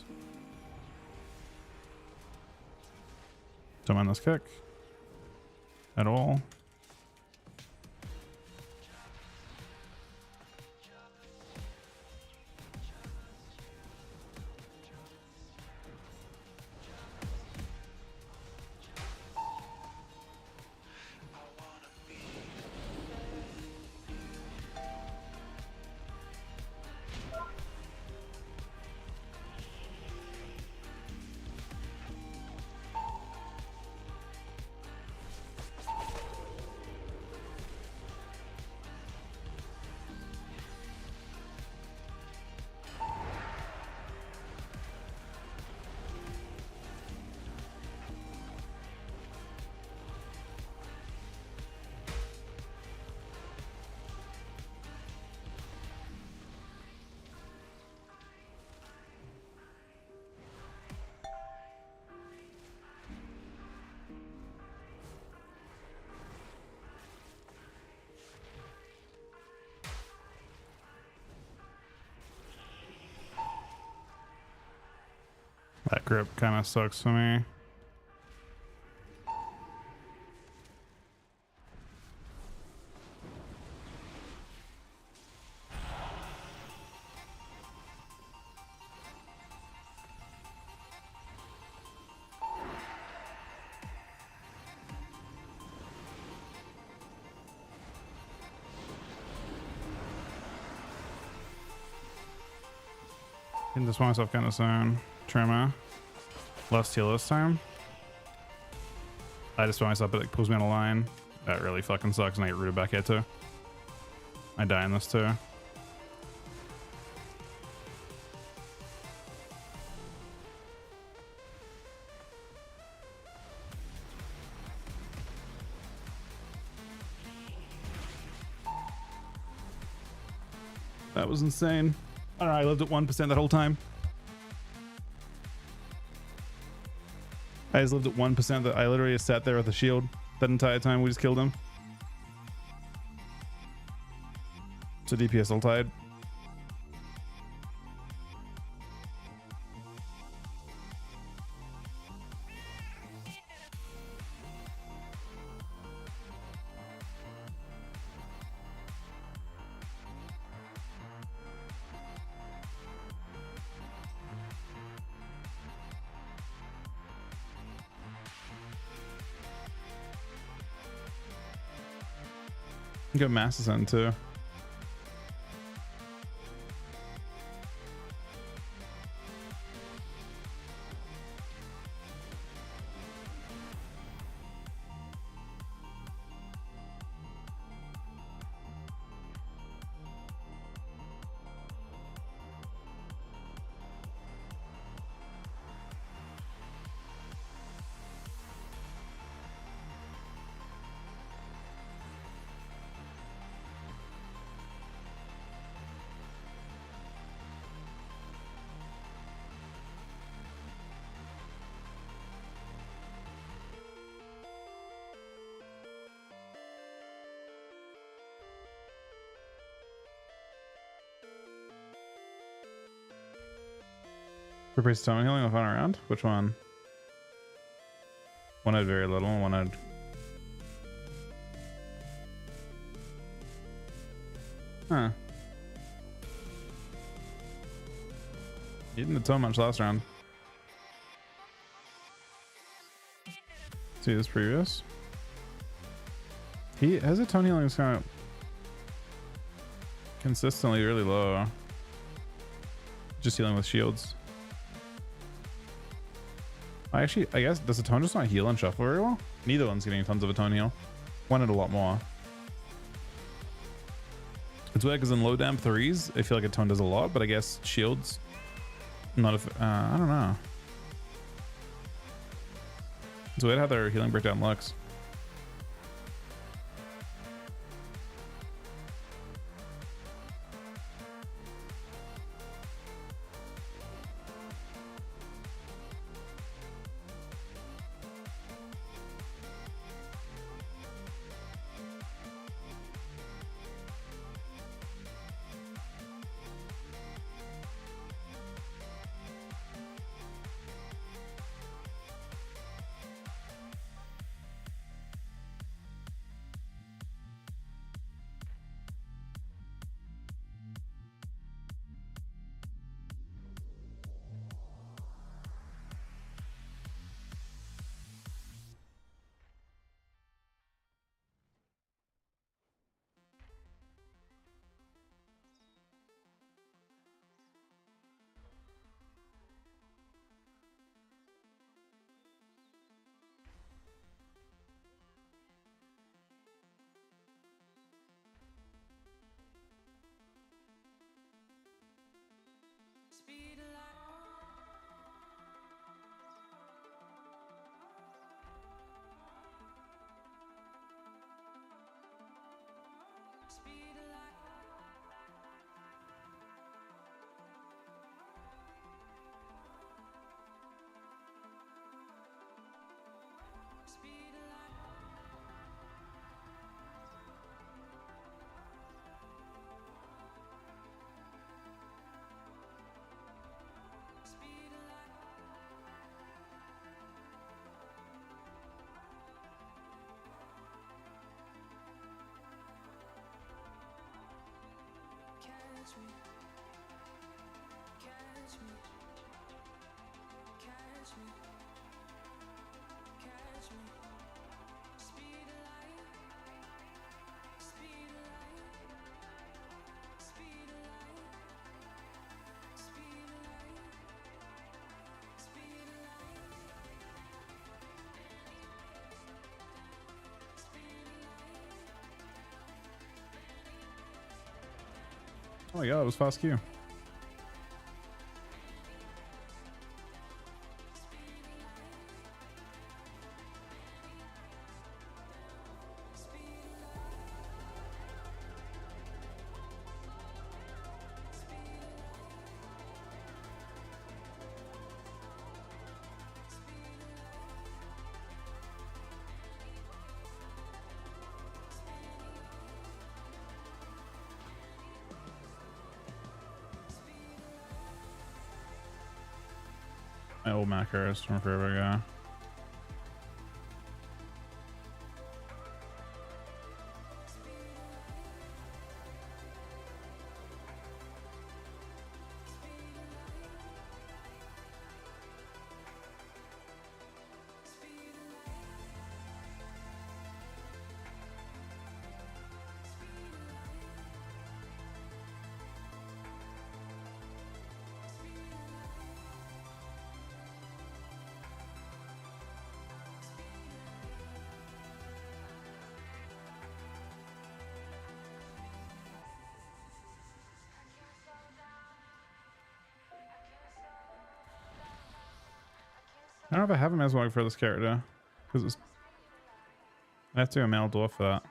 Don't mind this kick at all. That grip kind of sucks for me. Didn't just want myself kind of soon. Tremor. Less heal this time. I just find myself, but it pulls me on a line. That really fucking sucks, and I get rooted back here too. I die in this too. That was insane. I don't know, I lived at 1% that whole time. I just lived at 1% that I literally just sat there with a shield that entire time. We just killed him. So DPS ultied. You got masses in too. Priest Tome healing the final round? Which one? One had very little, one had... Huh. He didn't tome much last round. See this previous? He has a tone healing is kind of consistently really low. Just healing with shields. I guess, does a tone just not heal and shuffle very well? Neither one's getting tons of a tone heal. One had a lot more. It's weird because in low damp 3s, I feel like a tone does a lot, but I guess shields, not if, I don't know. It's weird how their healing breakdown looks. Oh my god, it was fast Q. My old macros from forever ago. I don't know if I have a mesmeric for this character because I have to do a male dwarf for that.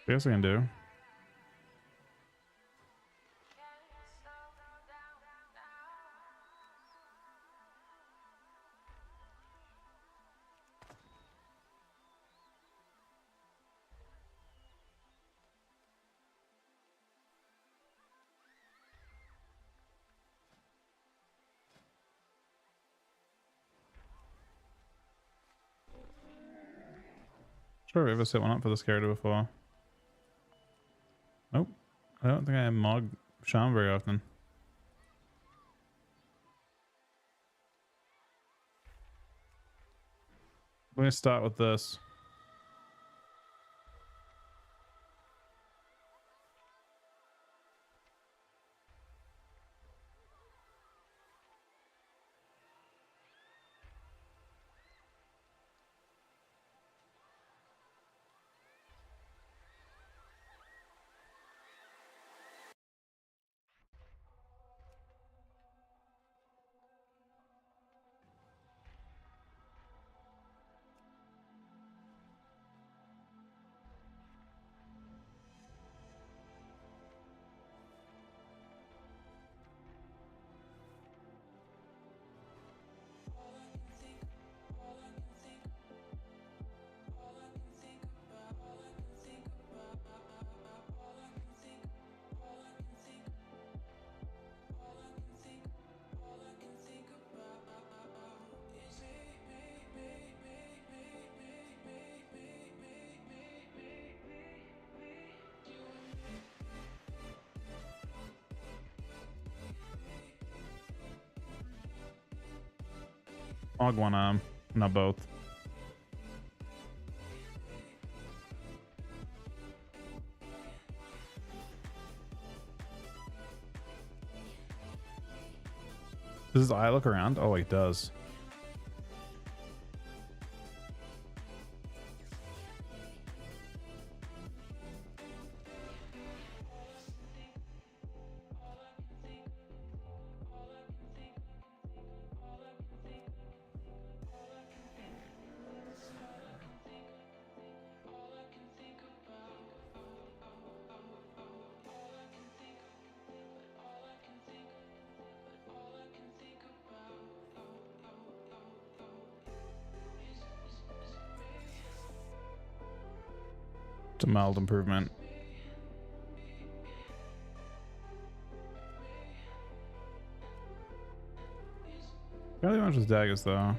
I guess I can do. Sure, I've ever set one up for this character before. Nope. I don't think I mod Shaman very often. We're going to start with this. Mog one arm, not both. Does his eye look around? Oh, it does. It's a mild improvement. Fairly much with daggers though.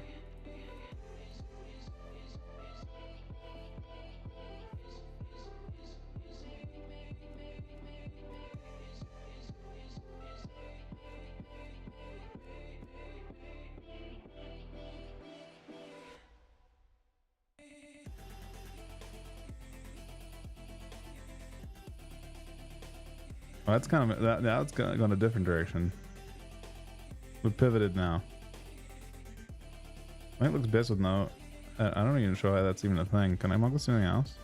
Well, that's kind of that's gone a different direction. We've pivoted now. I think it looks best with no. I don't even show how that's even a thing. Can I mark this anything else?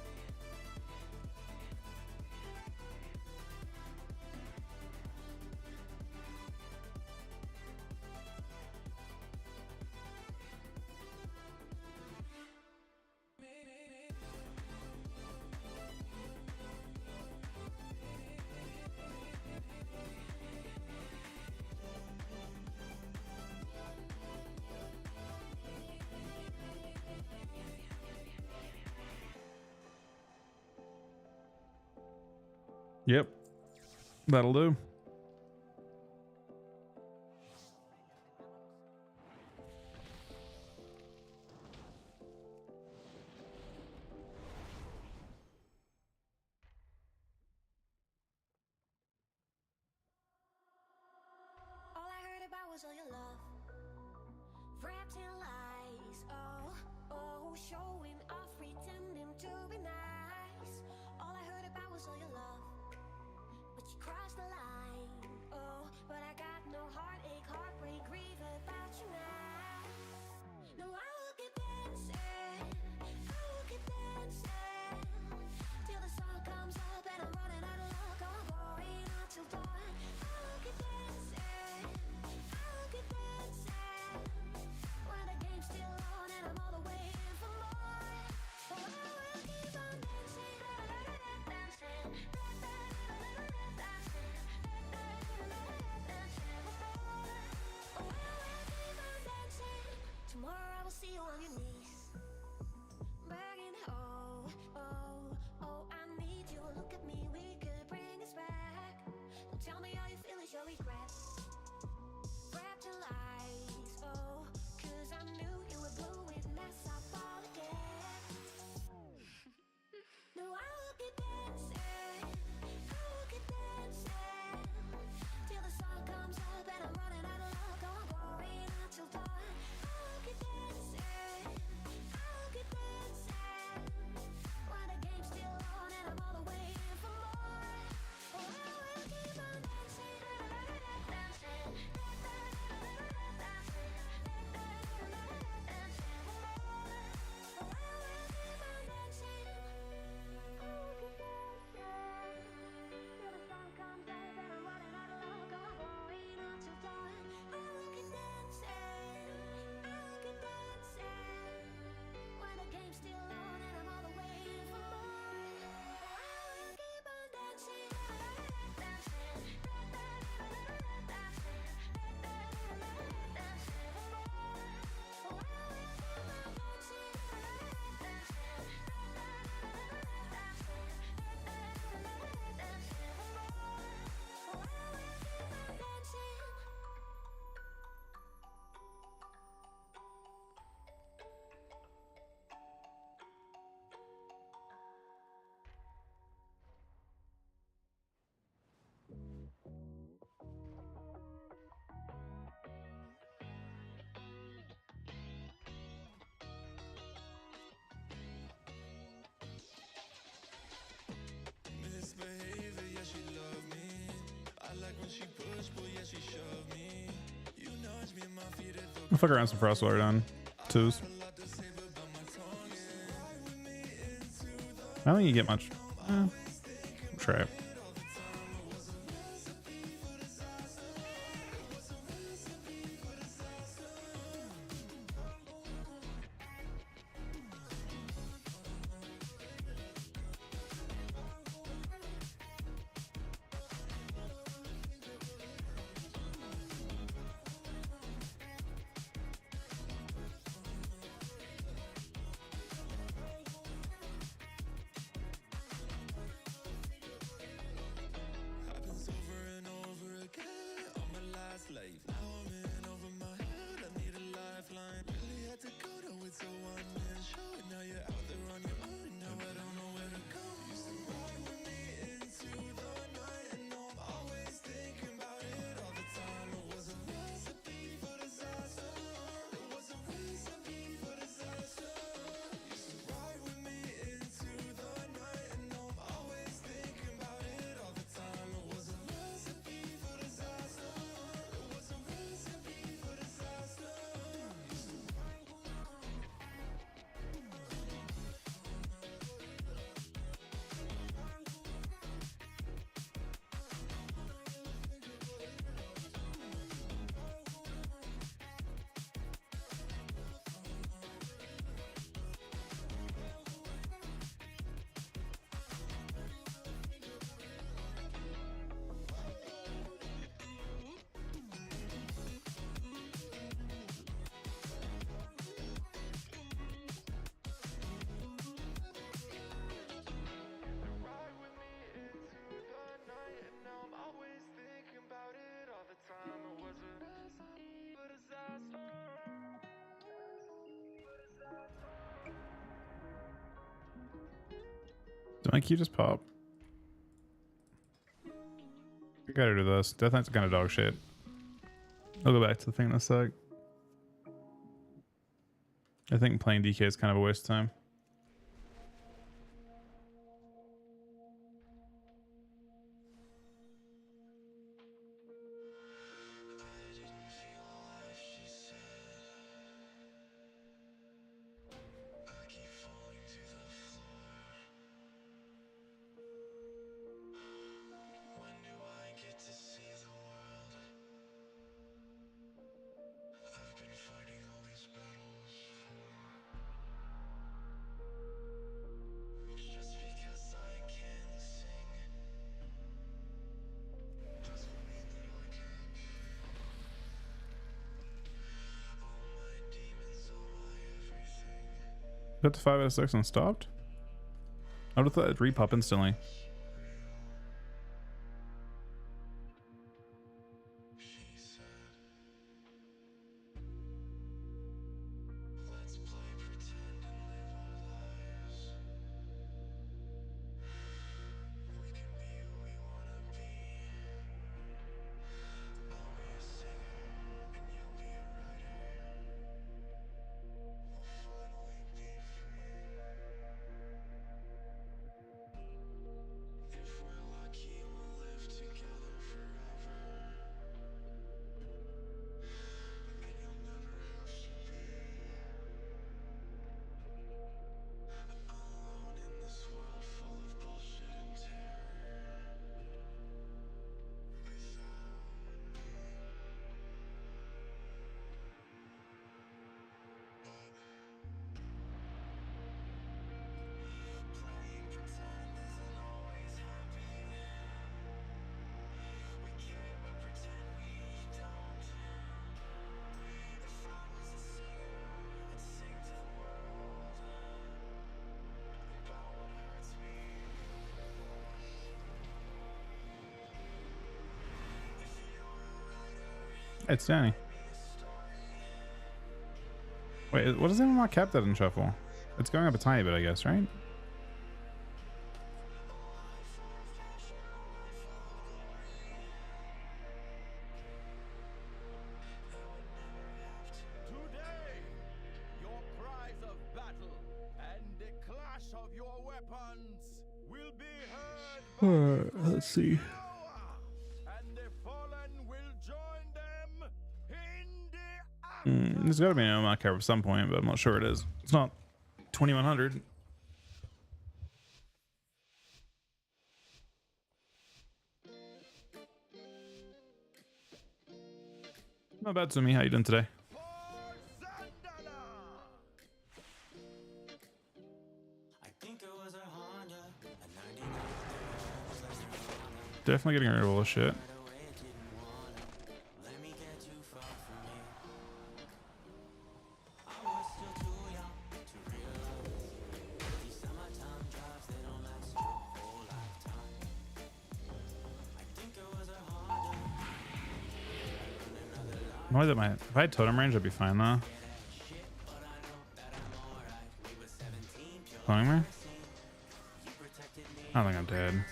Yep, that'll do. All I heard about was all your love, wrapped in lies. Oh, showing off, pretending to be nice. All I heard about was all your love, but you crossed the line. Oh, but I got no heartache, heartbreak, grief about you now. No, I will keep dancing, I will keep dancing till the sun comes up and I'm running out of luck. I'm going until dawn. I will keep dancing, I will keep dancing when the game's still on and I'm all the way in for more. Oh, I will keep on dancing, dancing, dancing. I'll fuck around some Frostwater on 2s. I don't think you get much. Try it. Did my key just pop? I gotta do this. Death Knight's kind of dog shit. I'll go back to the thing in a sec. I think playing DK is kind of a waste of time. Got to 5 out of 6 and stopped? I would have thought it'd repop instantly. It's Danny. Wait, what does anyone want capped at in shuffle? It's going up a tiny bit, I guess, right? Today, your cries of battle and the clash of your weapons will be heard Let's see. and the fallen will join them in the There's got to be an ammo cap at some point, but I'm not sure it is. It's not 2100. Not bad, Sumi. How you doing today? Definitely getting rid of all this shit. More that if I had totem range, I'd be fine though. Cloning me? I don't think I'm dead.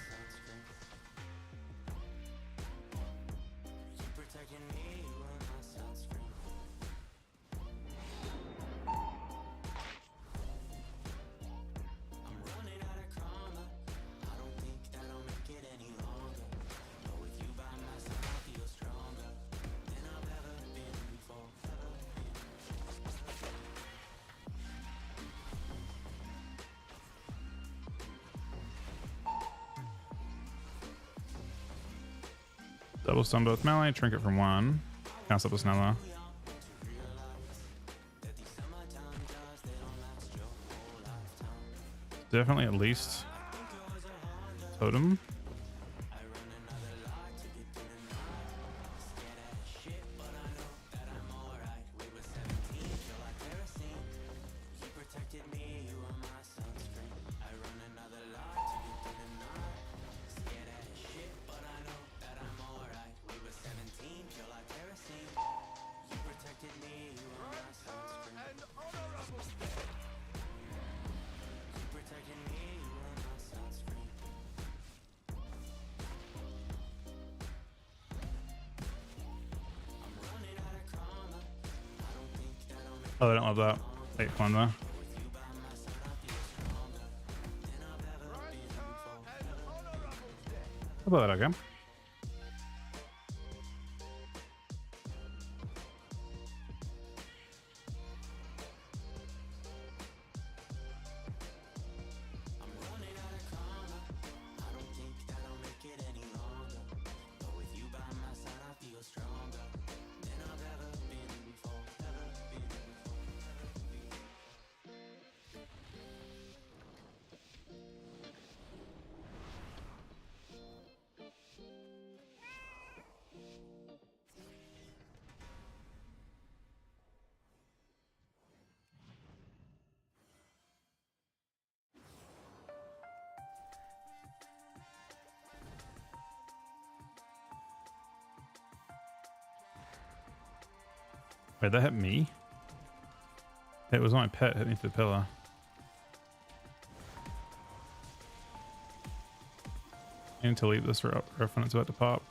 Double stun both melee, trinket from one. Can't stop us now though. Definitely at least totem. Oh, I don't love that. Wait, fun though. How about that again? Wait, that hit me? It was my pet, hit me through the pillar. I need to leave this rough when it's about to pop.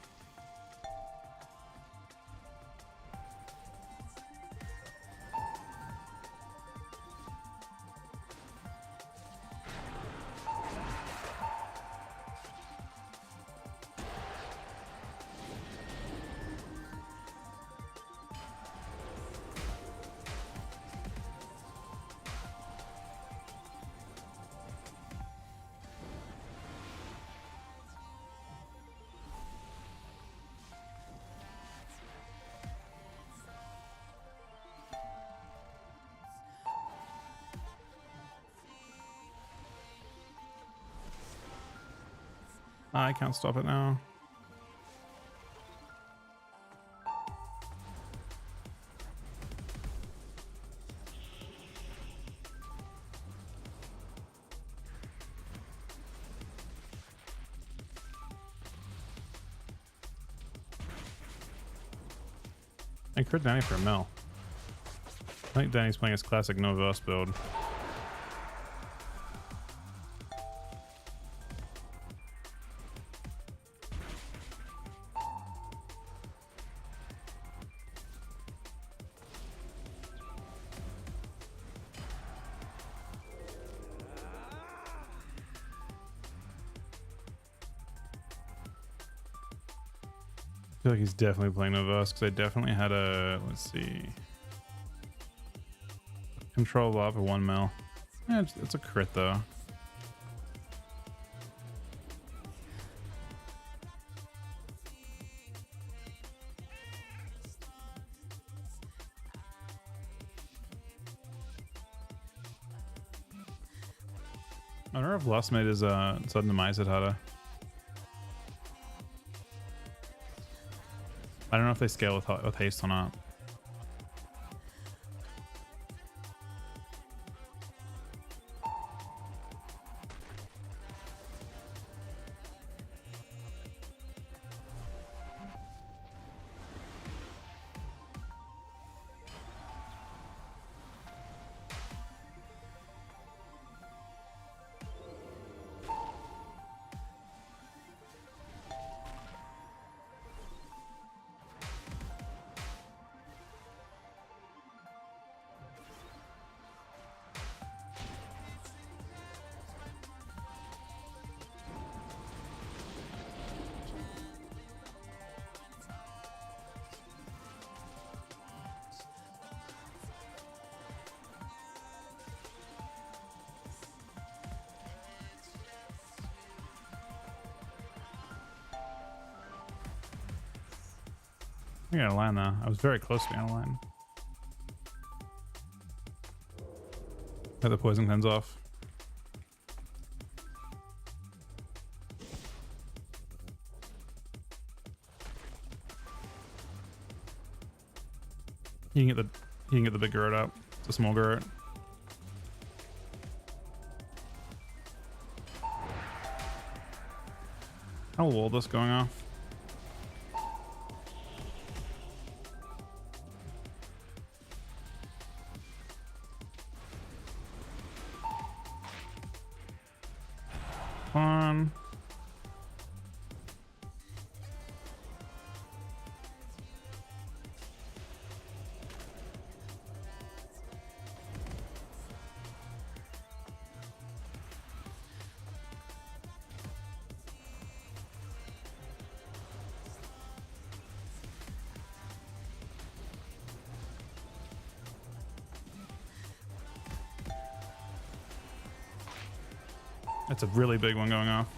I can't stop it now. I crit Danny for a mill. I think Danny's playing his classic no verse build. I feel like he's definitely playing the verse because I definitely had a, let's see, control up for 1 mil. Yeah, it's a crit though. I wonder if Lost made his sudden demise at harder. I don't know if they scale with haste or not. I got a line though. I was very close to being a line. Got the poison cleanse off. You can get the big Garrot out. It's a small Garrot. How will this going off? On. That's a really big one going off.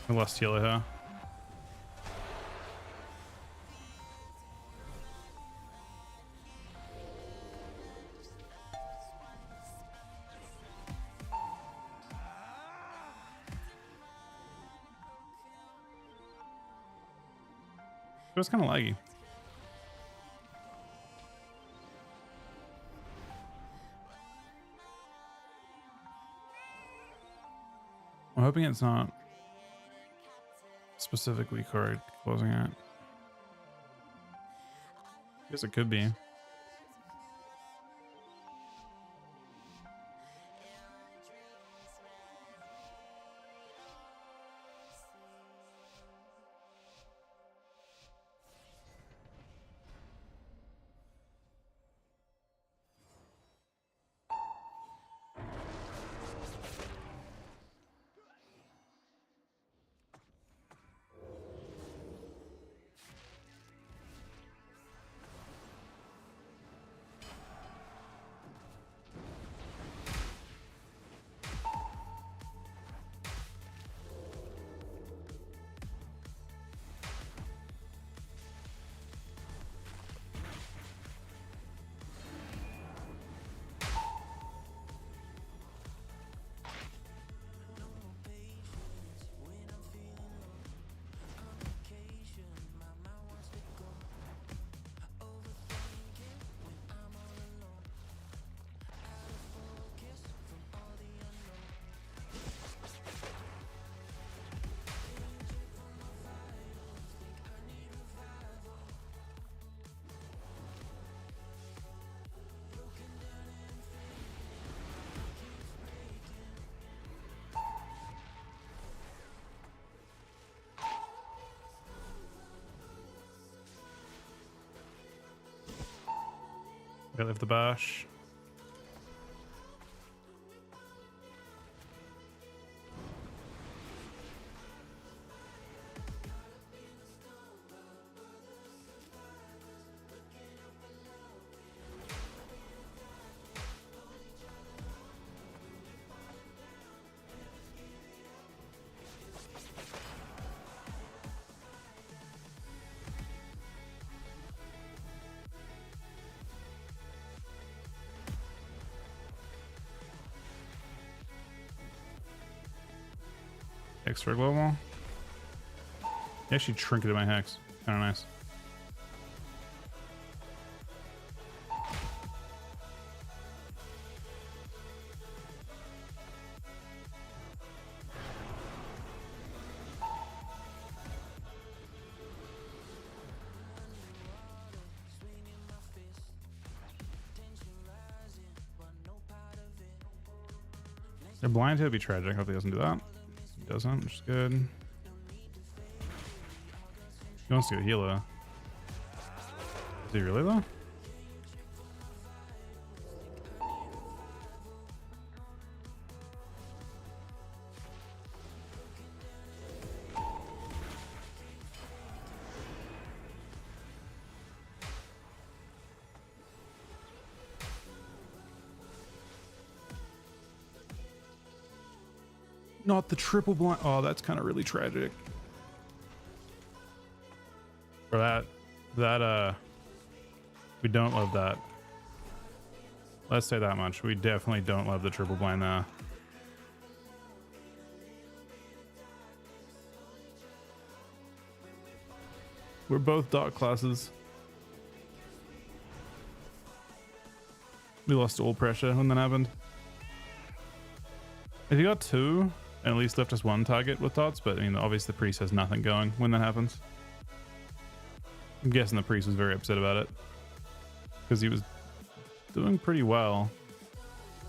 I lost healer here. It was kind of laggy. I'm hoping it's not specifically card closing it. I guess it could be. They live the bash. Hex for global. He actually trinketed my hex. Kind of nice. They're blind to it, be tragic. Hope he doesn't do that. He doesn't, which is good. He wants to go healer. Is he really though? Not the triple blind. Oh, that's kind of really tragic. For that, we don't love that. Let's say that much. We definitely don't love the triple blind there. We're both dark classes. We lost all pressure when that happened. If you got two, and at least left us one target with dots, but I mean, obviously the priest has nothing going when that happens. I'm guessing the priest was very upset about it because he was doing pretty well.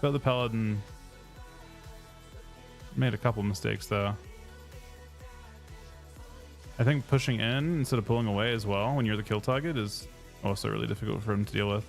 But the paladin made a couple mistakes though. I think pushing in instead of pulling away as well when you're the kill target is also really difficult for him to deal with.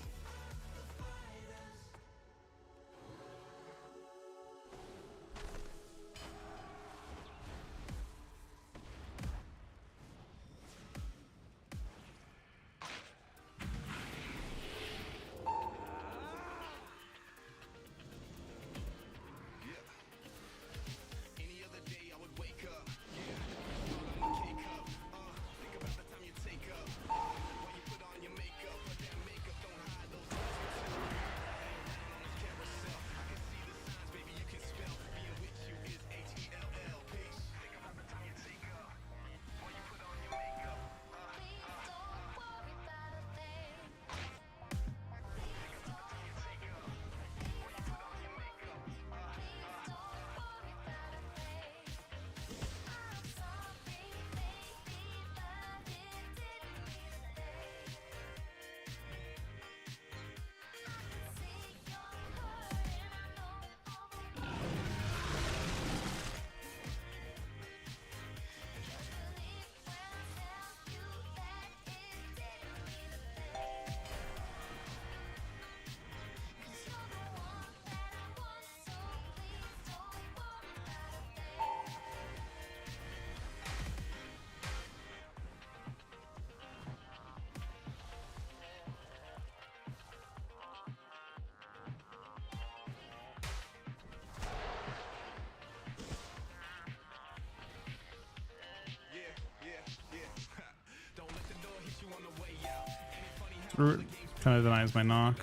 Kind of denies my knock.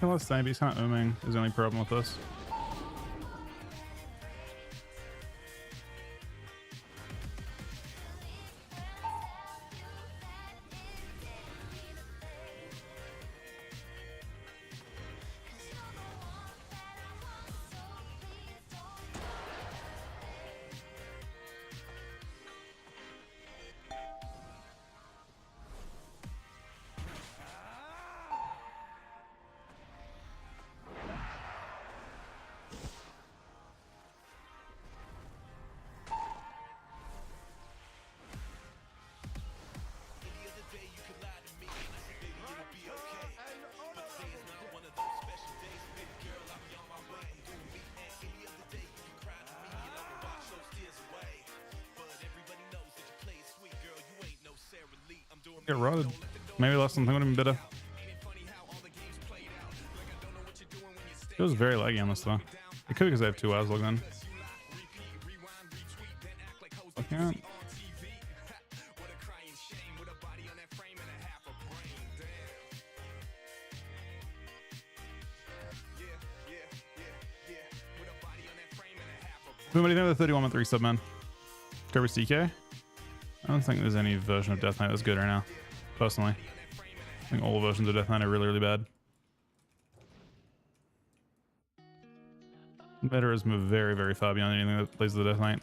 Let's say he's kind of ooming is the only problem with this. Get rotted. Maybe lost something would have been better. It was very laggy on this though. It could because I have 2 hours logged in. Looking at. What do you think of the 31 month resub, man? Kirby CK? I don't think there's any version of Death Knight that's good right now, personally. I think all versions of Death Knight are really, really bad. Meta has moved very, very far beyond anything that plays the Death Knight.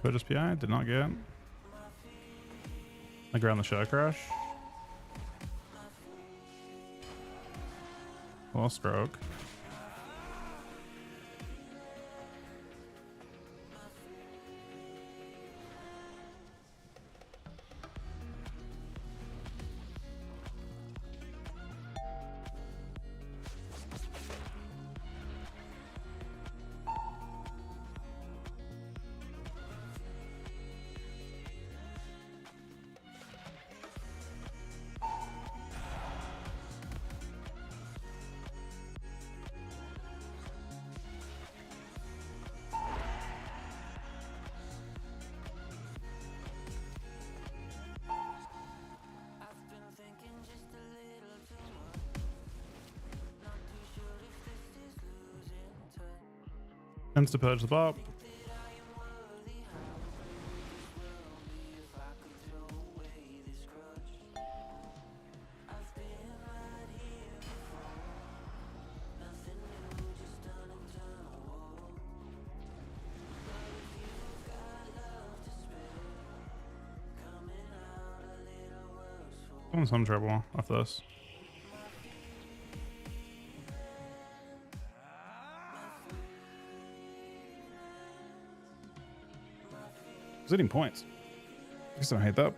Purchase PI, did not get. I ground the Shadow Crash. Lost stroke. Tends to purge the bot. I'm in some trouble off this. Hitting points. I just don't hate that.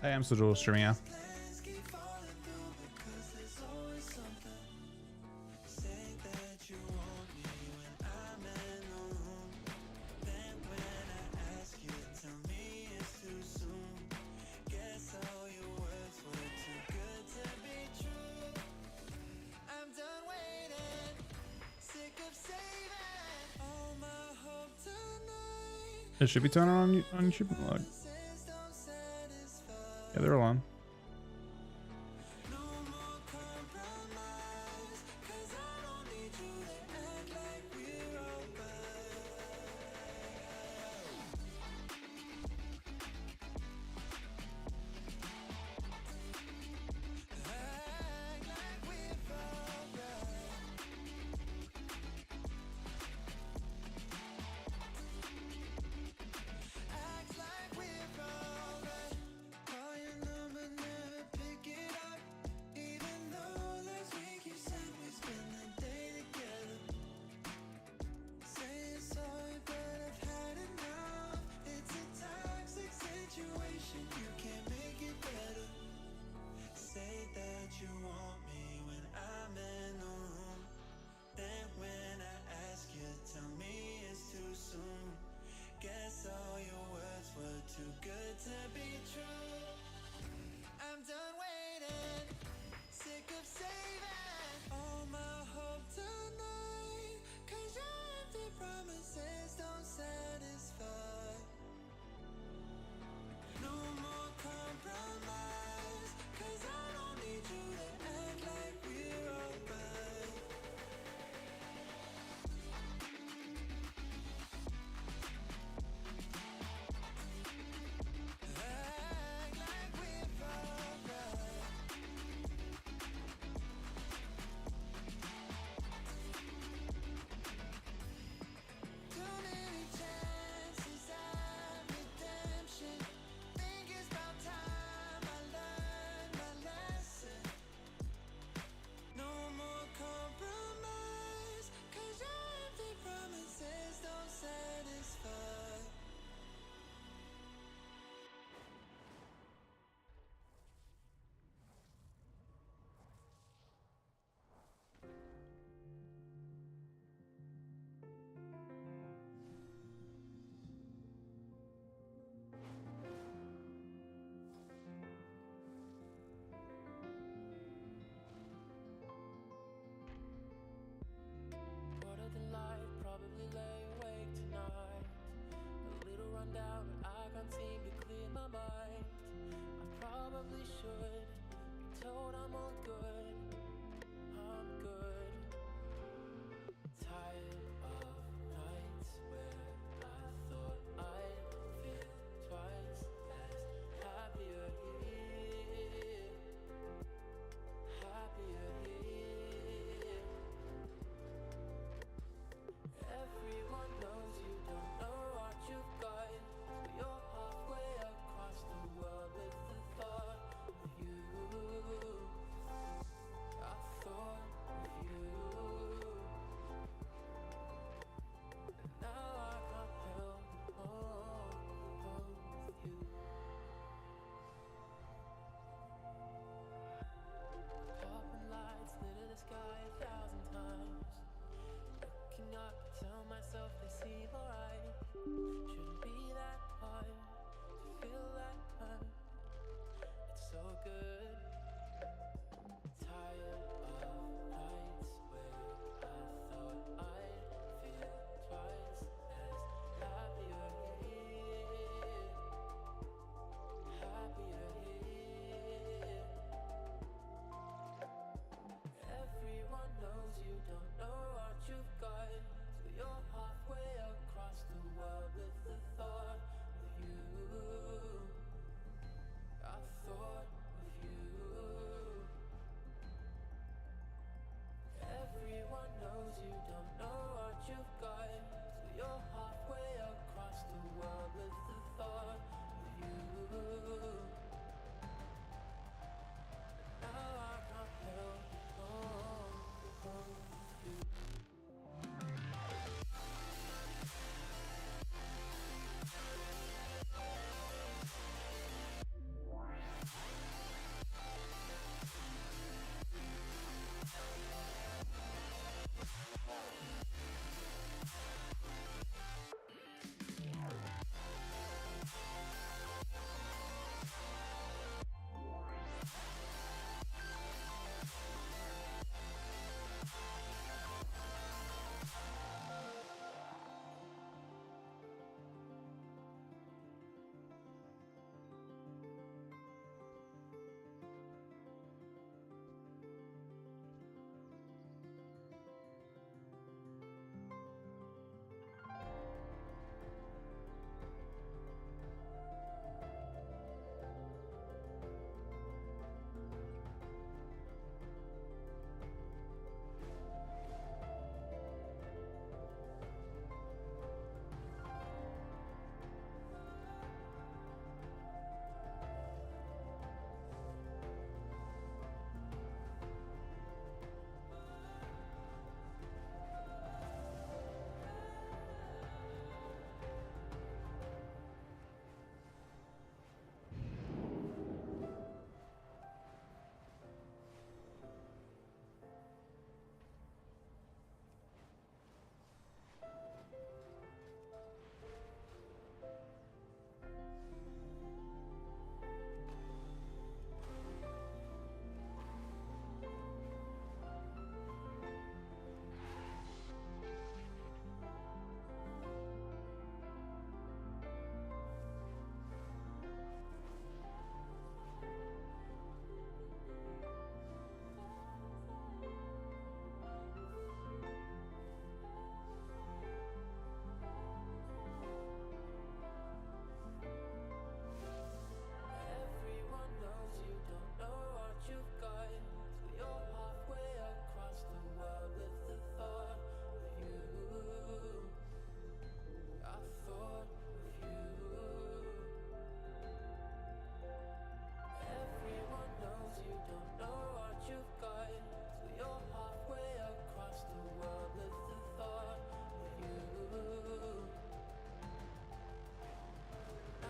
I am still streaming, yeah. It should be turning on YouTube. Like, yeah, they're all on.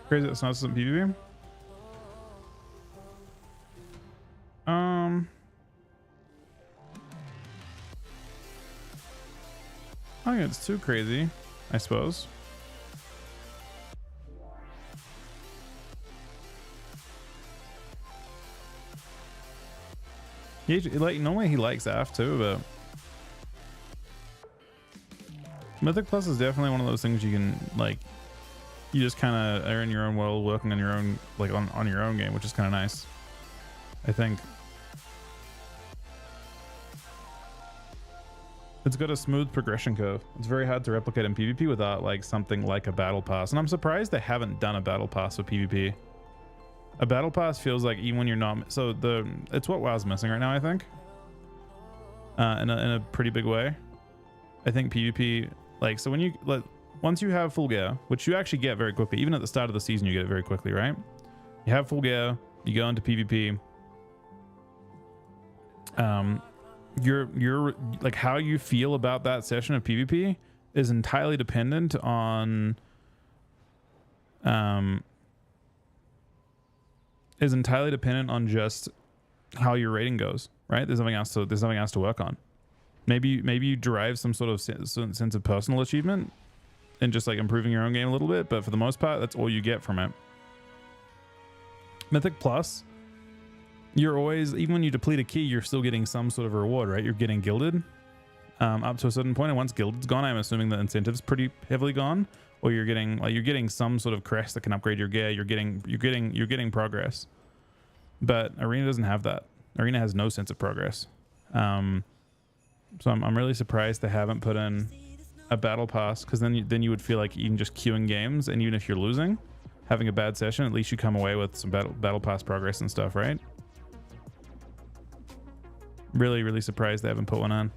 Crazy that's not some PvP. I don't think it's too crazy, I suppose. Normally he likes AF too, but Mythic Plus is definitely one of those things you can like. You just kind of are in your own world, working on your own, like on your own game, which is kind of nice, I think. It's got a smooth progression curve. It's very hard to replicate in PvP without like something like a battle pass. And I'm surprised they haven't done a battle pass for PvP. A battle pass feels like even when you're not, it's what WoW's missing right now, I think. In a pretty big way. I think PvP, like, so when you once you have full gear, which you actually get very quickly, even at the start of the season, you get it very quickly, right? You have full gear, you go into PvP. You're like, how you feel about that session of PvP is entirely dependent on just how your rating goes, right? There's nothing else to work on. Maybe you derive some sort of sense of personal achievement and just like improving your own game a little bit, but for the most part, that's all you get from it. Mythic Plus, you're always, even when you deplete a key, you're still getting some sort of reward, right? You're getting gilded up to a certain point, and once gilded's gone, I'm assuming the incentive's pretty heavily gone, or you're getting some sort of crest that can upgrade your gear. You're getting progress, but Arena doesn't have that. Arena has no sense of progress. So I'm really surprised they haven't put in a battle pass, because then you would feel like even just queuing games, and even if you're losing, having a bad session, at least you come away with some battle pass progress and stuff, right? Really surprised they haven't put one on.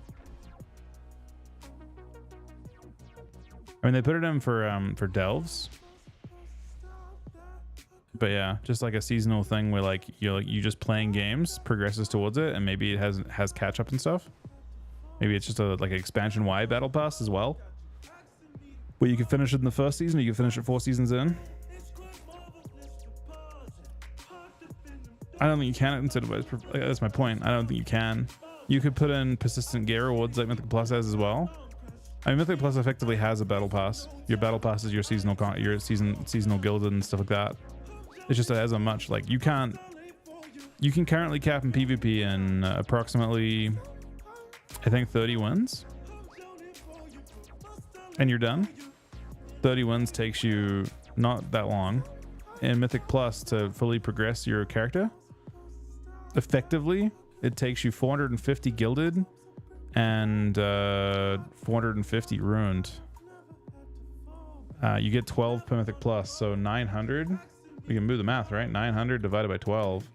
I mean, they put it in for delves, but yeah, just like a seasonal thing where like you just playing games progresses towards it, and maybe it has catch up and stuff. Maybe it's just a like expansion Y battle pass as well, where you can finish it in the first season, or you can finish it 4 seasons in. I don't think you can incentivize. That's my point. I don't think you can. You could put in persistent gear rewards like Mythic Plus has as well. I mean, Mythic Plus effectively has a battle pass. Your battle pass is your seasonal gilded and stuff like that. It's just it has a much like you can currently cap in PvP in approximately, I think, 30 wins, and you're done. 30 wins takes you not that long. In Mythic Plus, to fully progress your character effectively, it takes you 450 gilded and 450 ruined. You get 12 per Mythic Plus, so 900. We can move the math, right? 900 divided by 12,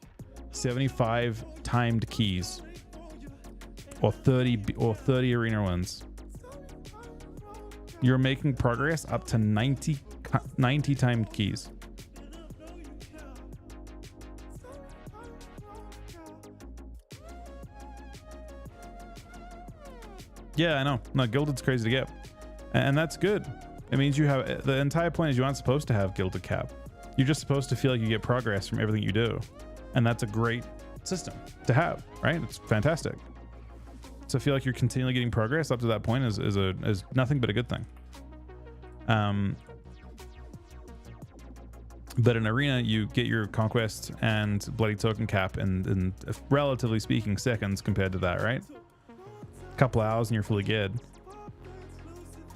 75 timed keys, or 30 arena wins. You're making progress up to 90 timed keys. Yeah, I know. No, gilded's crazy to get, and that's good. It means you have, the entire point is you aren't supposed to have gilded cap. You're just supposed to feel like you get progress from everything you do, and that's a great system to have, right? It's fantastic. So feel like you're continually getting progress up to that point is nothing but a good thing. But in Arena, you get your conquest and bloody token cap in relatively speaking seconds compared to that, right? Couple hours and you're fully geared,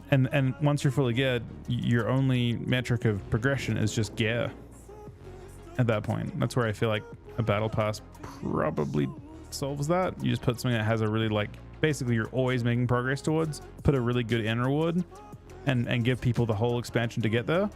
and once you're fully geared, your only metric of progression is just gear at that point. That's where I feel like a battle pass probably solves that. You just put something that has a really, like, basically you're always making progress towards, put a really good end reward, and give people the whole expansion to get there.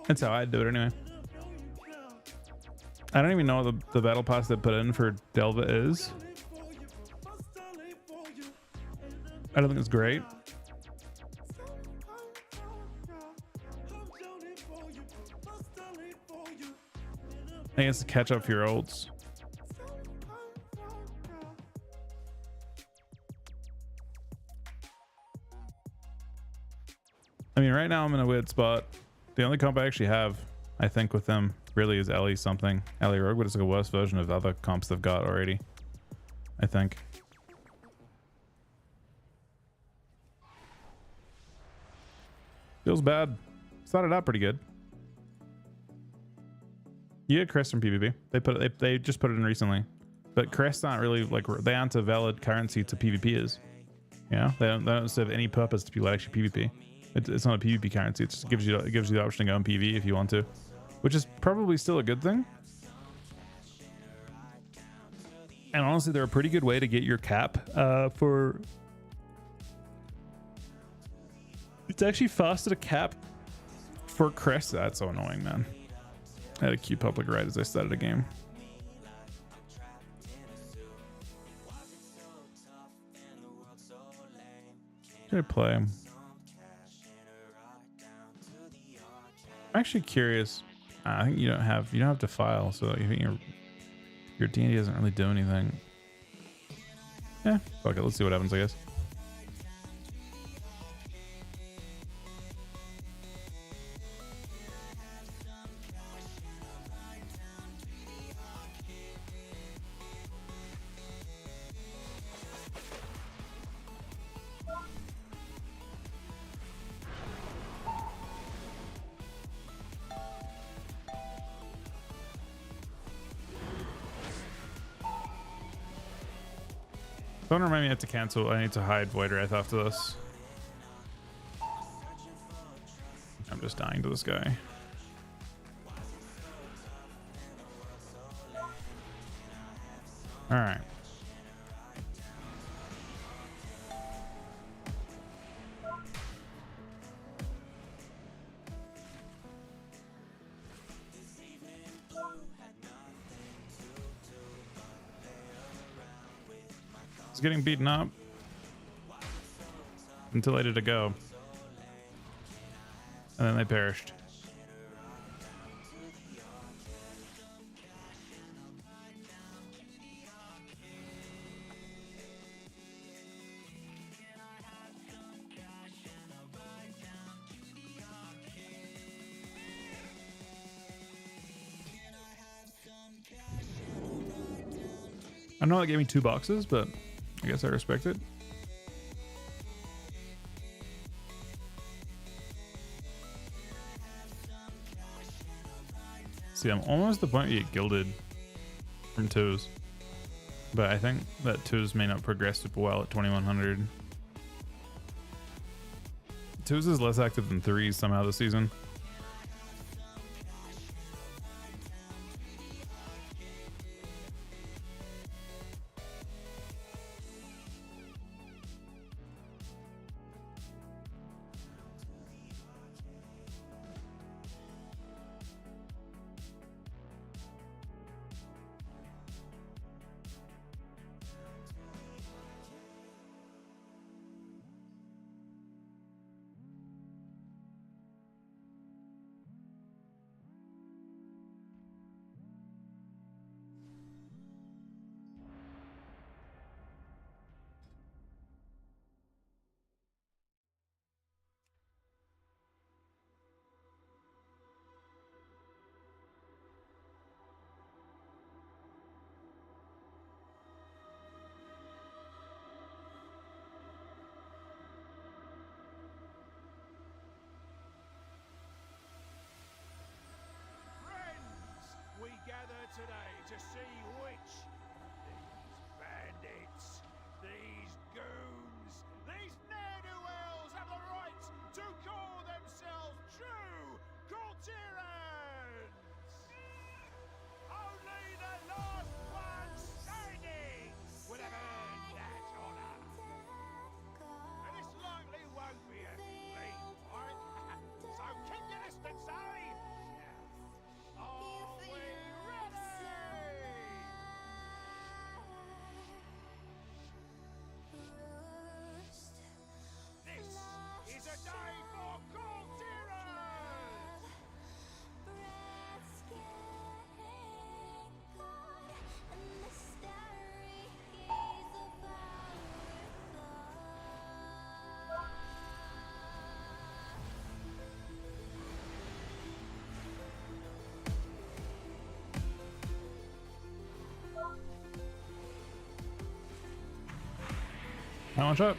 That's how I'd do it anyway. I don't even know what the battle pass they put in for Delva is. I don't think it's great. I think it's to catch up for your ults. I mean, right now I'm in a weird spot. The only comp I actually have, I think, with them really is Ellie something. Ellie Rogue, but it's like a worse version of other comps they've got already, I think. Feels bad. Started out pretty good. You get crests from PvP. They just put it in recently, but crests aren't really like, they aren't a valid currency to PvPers. You know, they don't serve any purpose to people that actually PvP. It's not a PvP currency. It just gives you the option to go in PvE if you want to, which is probably still a good thing. And honestly, they're a pretty good way to get your cap for. It's actually faster to cap for crests. That's so annoying, man. I had a queue public right as I started a game. Should I play him? I'm actually curious. I think you don't have to file, so I think your D&D doesn't really do anything. Yeah, fuck it. Let's see what happens, I guess. Don't remind me I have to cancel. I need to hide Void Wraith after this. I'm just dying to this guy. All right. It's getting beaten up until they did a go, and then they perished. I know it gave me 2 boxes, but I guess I respect it. See, I'm almost the point where you get gilded from 2s, but I think that 2s may not progress super well at 2100. 2s is less active than 3s somehow this season. How much up?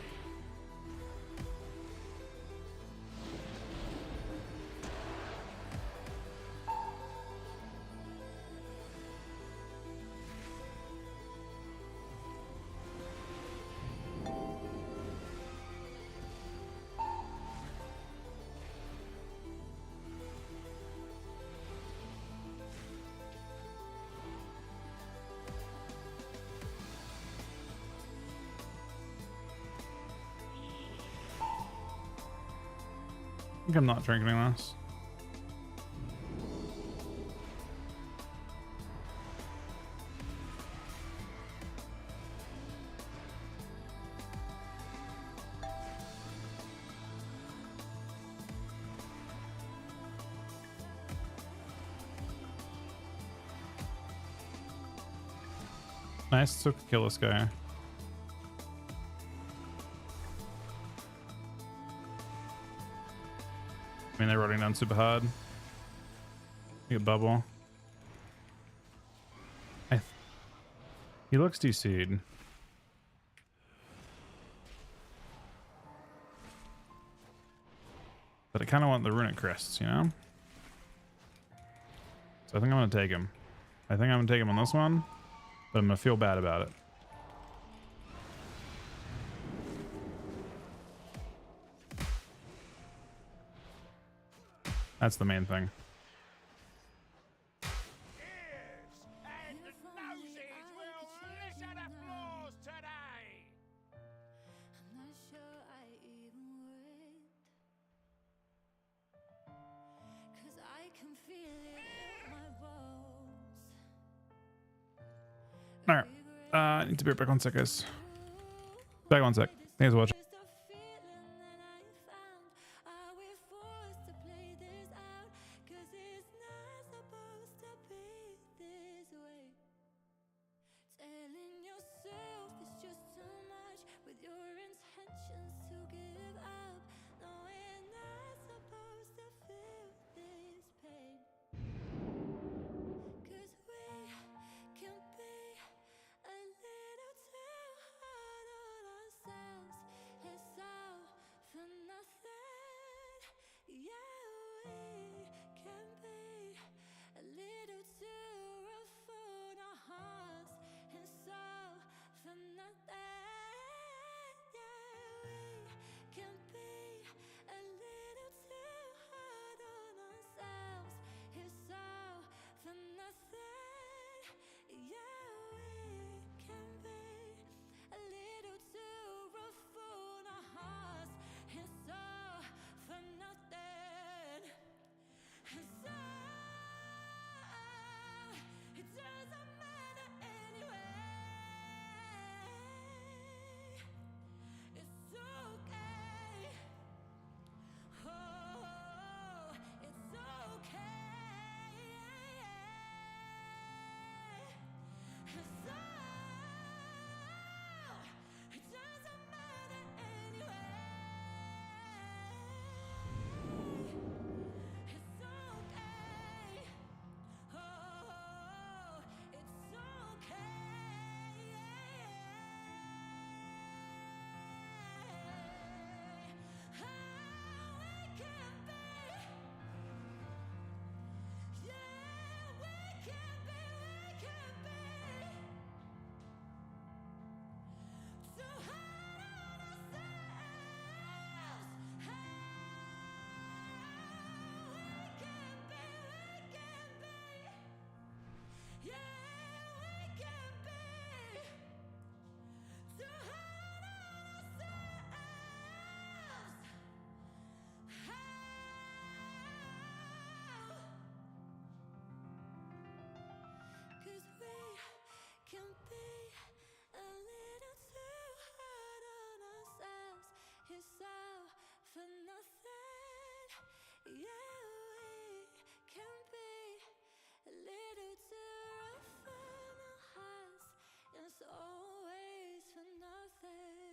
I think I'm not drinking this. Nice to kill this guy. I mean, they're running down super hard. You get bubble. He looks DC'd. But I kind of want the runic crests, you know? So I think I'm going to take him. I think I'm going to take him on this one, but I'm going to feel bad about it. That's the main thing. Ears and noses will listen applause today. I'm not sure I even would, 'cause I can feel it in my bones. Alright. I need to be right back. 1 sec, guys. Back 1 sec. Thanks for watching. Just a feeling that I found. Are we forced to play this out? 'Cause it's not supposed to be this way. Telling yourself it's just too much, with your intentions to give up. No, we're not supposed to feel this pain. 'Cause we can be a little too hard on ourselves. It's all for nothing. Yeah, we can be a little too rough on our hearts. It's all for nothing. Yeah, we can be a little too hard on ourselves. It's all for nothing. Yeah, we can be a little too rough on our hearts. It's all for nothing. It's all, it doesn't matter anyway. It's okay. Oh, it's okay. It's all, it doesn't matter anyway. It's okay. Oh, it's okay. How we can be. Yeah, we can be. Too hard on ourselves. How we can be. Yeah, we can be. Too hard on ourselves. How? 'Cause we can be a little too hard on ourselves. It's all for nothing. Yeah, we can be a little too rough on our hearts. It's always for nothing.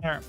Here.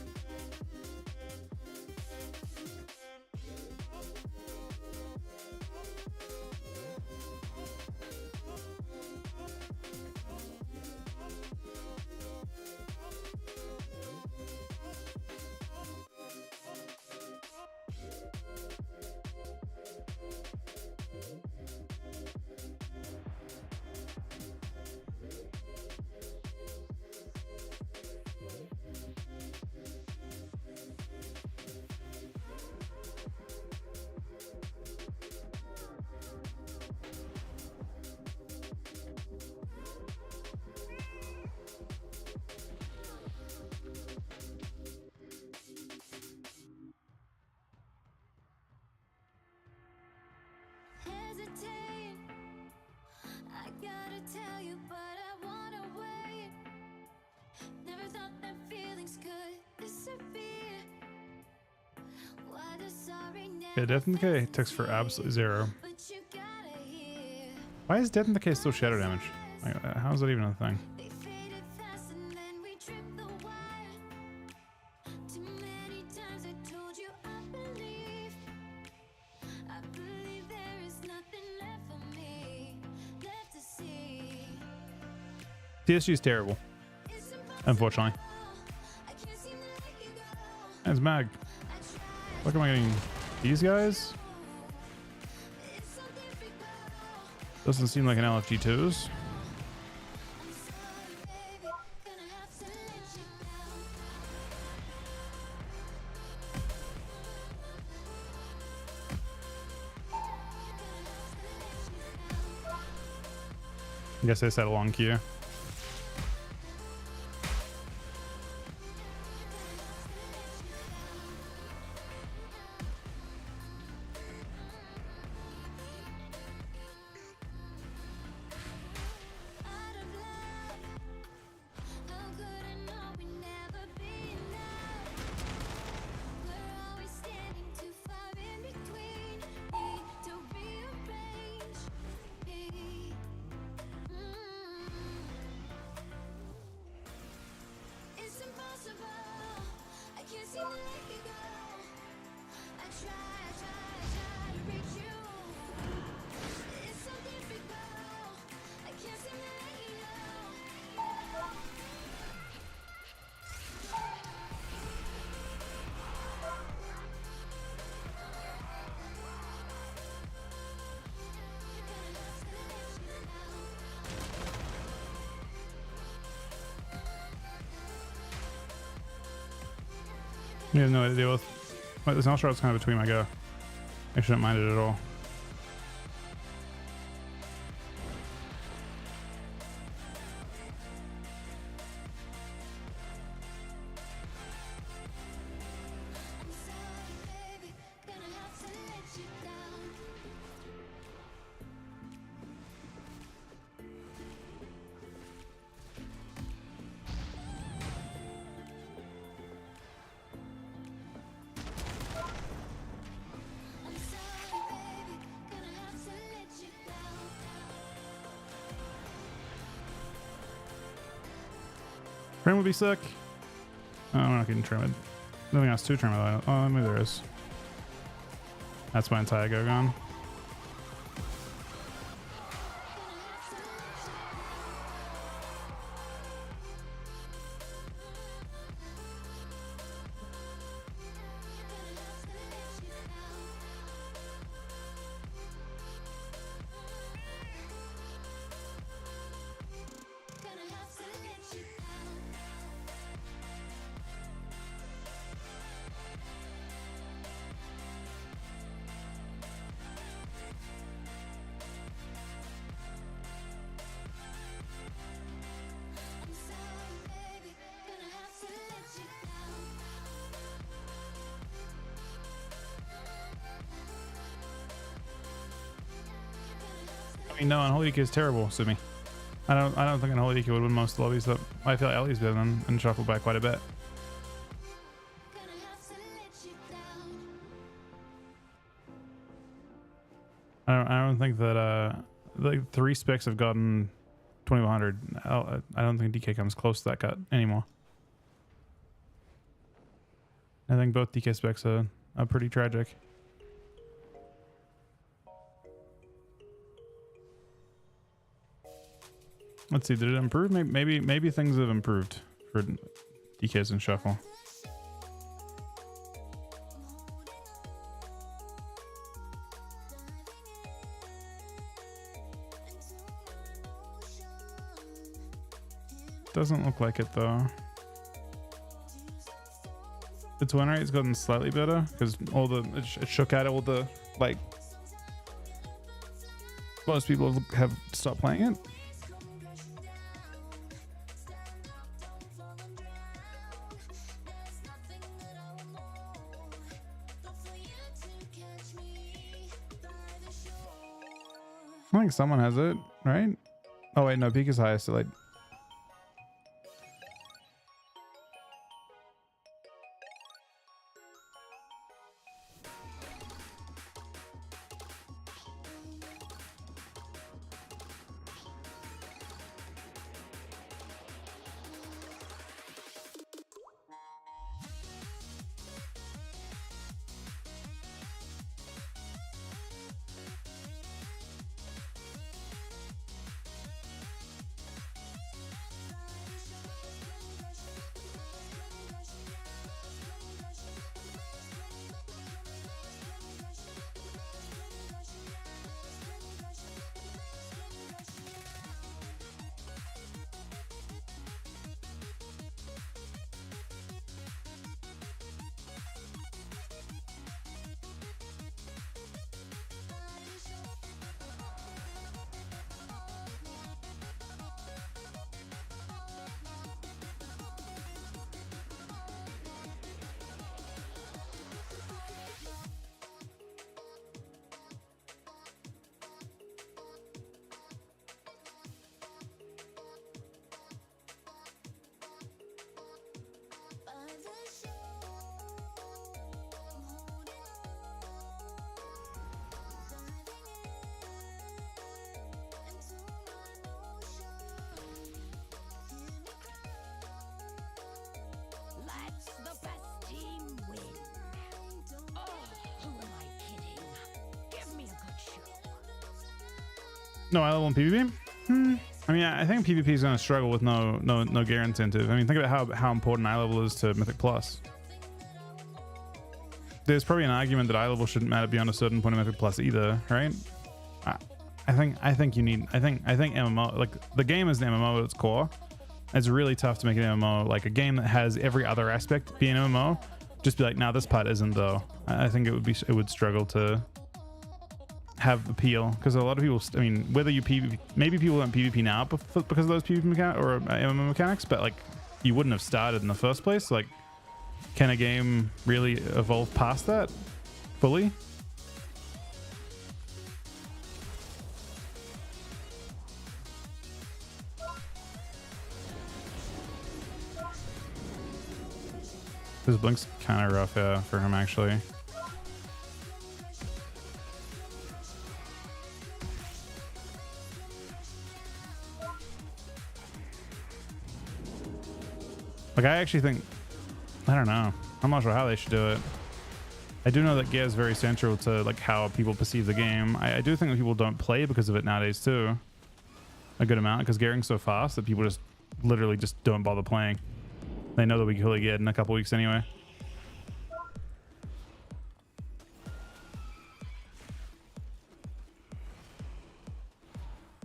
Hesitate. I gotta tell you, but I wanna wait. Never thought that feelings could disappear. Why the sorry Yeah, Death in the K ticks for absolutely 0. but you gotta hear. Why is Death in the K still shadow damage? Like, how is that even a thing? They faded fast and then we tripped the wire. Too many times I told you I believe there is nothing left for me, left to see. TSG is terrible, It's unfortunately. I can't seem to let you go. That's Mag. I tried, Look, am I getting these guys? it's so difficult. Doesn't seem like an LFG2s. I'm sorry, baby, gonna have to let you go. I guess I said a long queue. Out of love, how could I know we'd never be enough? We're always standing too far in between. Need to rearrange. He has no idea to deal with. Wait, this Null Shroud's kind of between my go. I shouldn't mind it at all. Trim would be sick. Oh, I'm not getting trimmed. Nothing else to trim. Oh, maybe there is. That's my entire go gone. I mean, no, Unholy DK is terrible, Sumi. I don't think Unholy DK would win most lobbies, but I feel like Ellie's better than and shuffle back quite a bit. I don't think that like 3 specs have gotten 2100. I don't think DK comes close to that cut anymore. I think both DK specs are pretty tragic. Let's see, did it improve? Maybe things have improved for DKs and shuffle. Doesn't look like it though. Its win rate's gotten slightly better because it shook out all the, like, most people have stopped playing it. I think someone has it, right? Oh wait, no, peak is highest, so like. No, I level in PvP. I mean, I think PvP is going to struggle with no gear incentive. I mean, think about how important eye level is to Mythic Plus. There's probably an argument that eye level shouldn't matter beyond a certain point of Mythic Plus either, right? I think you need. I think MMO, like, the game is an MMO at its core. It's really tough to make an MMO, like a game that has every other aspect be an MMO, just be like, nah, this part isn't though. I think it would struggle to have appeal, because a lot of people, I mean, whether you PvP, maybe people don't PvP now because of those PvP or MMO mechanics, but like you wouldn't have started in the first place. Like, can a game really evolve past that fully? This blink's kind of rough, yeah, for him actually. Like, I actually think, I don't know, I'm not sure how they should do it. I do know that gear is very central to like how people perceive the game. I do think that people don't play because of it nowadays too, a good amount, because gearing's so fast that people just literally just don't bother playing. They know that we kill a gear in a couple weeks anyway.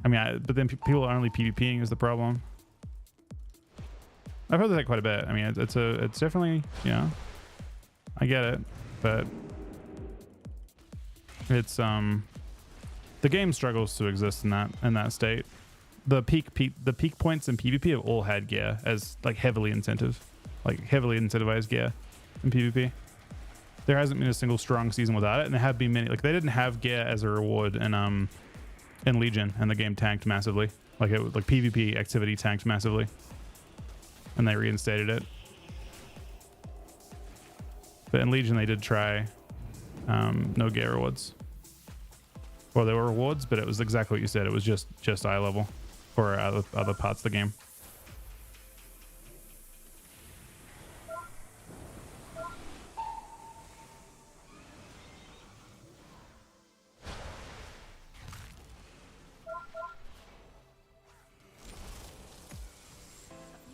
I mean, but then people are only PvPing is the problem. I've heard that quite a bit. I mean, it's definitely, you know, I get it, but it's the game struggles to exist in that state. The peak points in PvP have all had gear as like heavily incentivized gear in PvP. There hasn't been a single strong season without it, and there have been many. Like, they didn't have gear as a reward in Legion, and the game tanked massively. Like, PvP activity tanked massively, and they reinstated it. But in Legion, they did try no gear rewards. Well, there were rewards, but it was exactly what you said. It was just eye level for other parts of the game.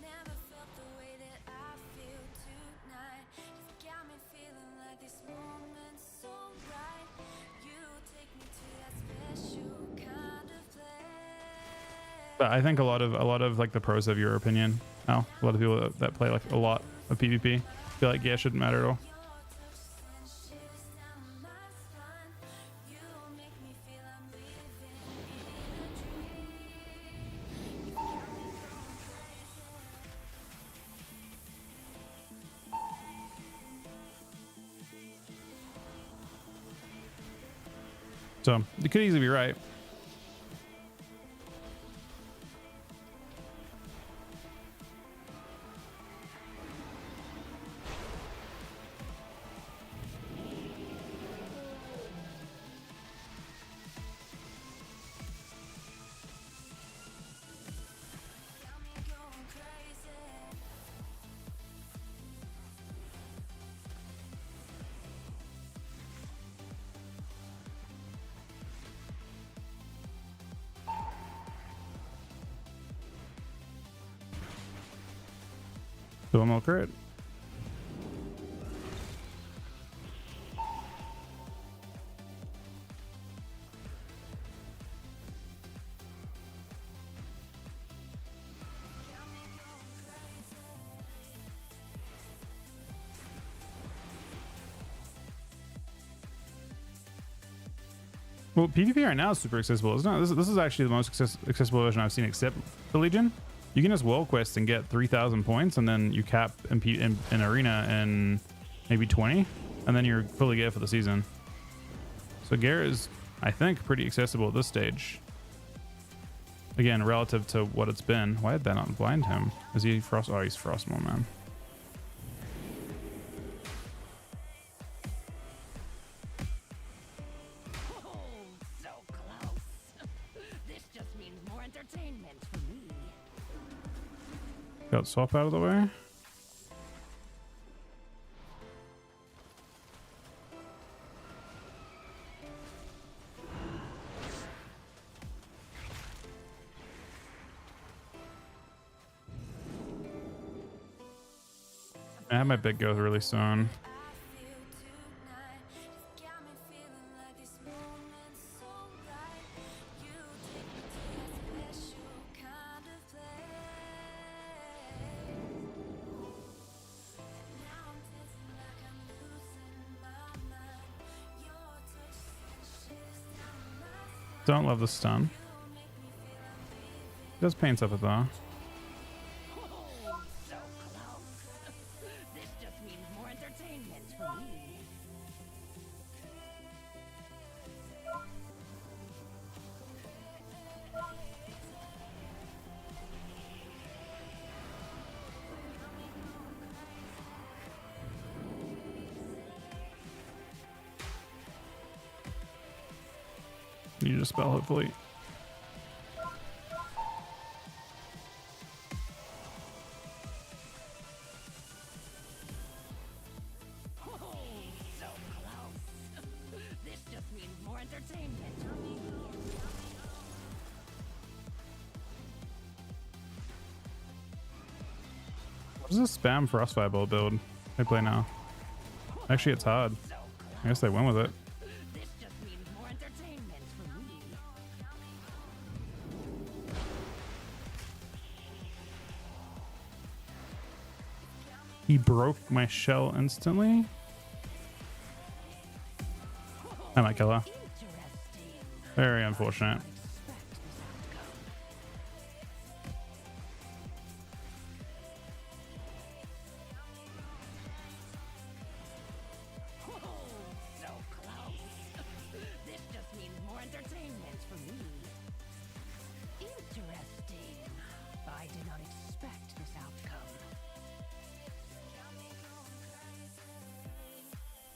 Never felt the way that I feel tonight. You got me feeling like this moment's so right. You take me to that special kind of place. But I think a lot of like the pros have your opinion. Now, a lot of people that play like a lot of PvP feel like gear shouldn't matter at all. Your touch sends chills down my spine. You make me feel I'm living in a dream. You got me going crazy. So you could easily be right. Got me going crazy. So I'm all crit. Well, PvP right now is super accessible, isn't it? This is actually the most accessible version I've seen, except the Legion. You can just world quest and get 3,000 points, and then you cap in arena in maybe 20, and then you're fully gear for the season. So gear is, I think, pretty accessible at this stage. Again, relative to what it's been. Why did that not blind him? Is he frost? Oh, he's Frostmourne, man. Oh, so close. This just means more entertainment for me. Got swap out of the way. I have my big go really soon. I feel tonight. You got me feeling like this moment's so right. You take me to that special kind of place. Now I'm dancing like I'm Don't love the stun. Does paint up it though. Oh, so close. This just means more entertainment for me. You just spell hopefully. Oh, so close. This just means more entertainment for me. What is this spam Frost Fireball build they play now? Actually, it's hard. So I guess they went with it. this just means more entertainment for me. He broke my shell instantly. I might kill her. Interesting. Very unfortunate. Oh, so close. This just means more entertainment for me. Interesting. I did not expect this outcome.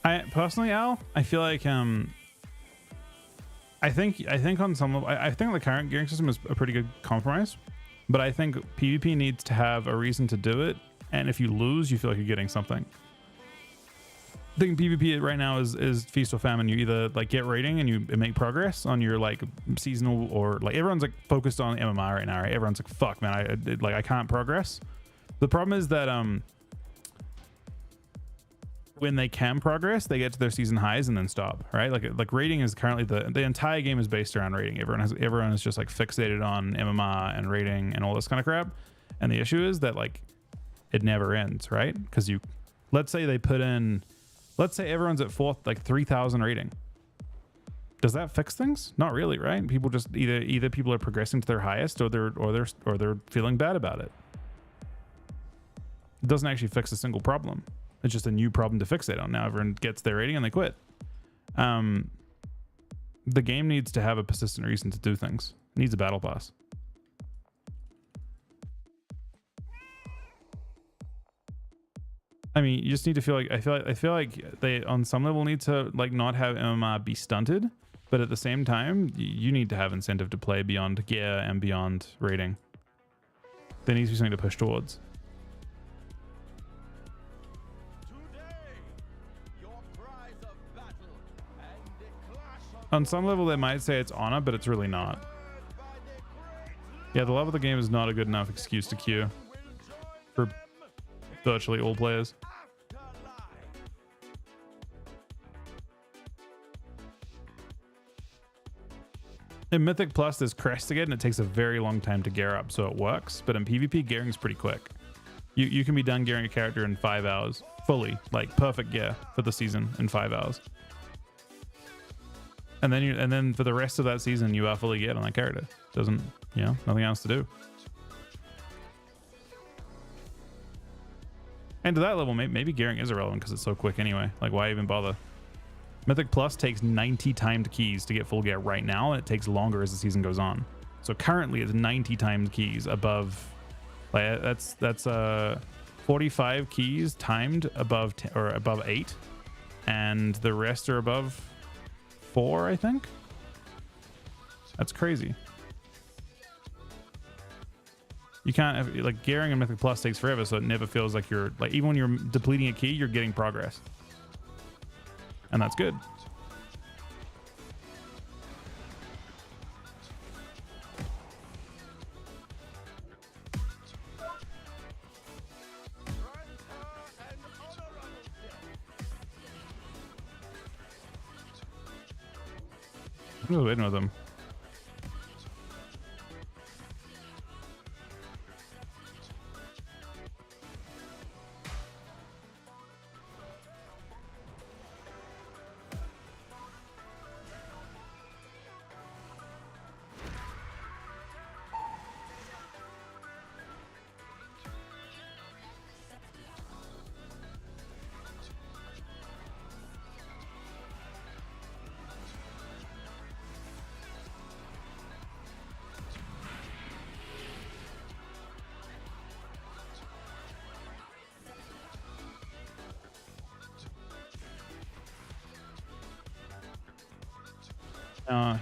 I personally, Al, I feel like I think on some level, I think the current gearing system is a pretty good compromise, but I think PvP needs to have a reason to do it, and if you lose, you feel like you're getting something. I think PvP right now is feast or famine. You either like get rating and you make progress on your like seasonal, or like everyone's like focused on MMR right now, right? Everyone's like, fuck man, I can't progress. The problem is that when they can progress, they get to their season highs and then stop, right? Like rating is currently the entire game is based around rating. Everyone is just like fixated on MMR and rating and all this kind of crap. And the issue is that like it never ends, right? Because let's say everyone's at 3,000 rating. Does that fix things? Not really, right? People just either people are progressing to their highest or they're feeling bad about it. It doesn't actually fix a single problem. It's just a new problem to fixate on. Now everyone gets their rating and they quit. The game needs to have a persistent reason to do things. It needs a battle pass. I mean, you just need to feel like I feel like they on some level need to like not have MMR be stunted, but at the same time, you need to have incentive to play beyond gear and beyond rating. There needs to be something to push towards. On some level, they might say it's honor, but it's really not. Yeah, the love of the game is not a good enough excuse to queue for virtually all players. In Mythic Plus, there's Crest to get, and it takes a very long time to gear up, so it works. But in PvP, gearing is pretty quick. You can be done gearing a character in 5 hours, fully, like perfect gear for the season in 5 hours. And then for the rest of that season, you are fully geared on that character. Doesn't, nothing else to do. And to that level, maybe gearing is irrelevant because it's so quick anyway. Like, why even bother? Mythic Plus takes 90 timed keys to get full gear right now, and it takes longer as the season goes on. So currently, it's 90 timed keys above. Like that's 45 keys timed above above 8, and the rest are above 4, I think. That's crazy. You can't have, like, gearing in Mythic Plus takes forever, so it never feels like you're like, even when you're depleting a key, you're getting progress, and that's good. I'm just waiting with them.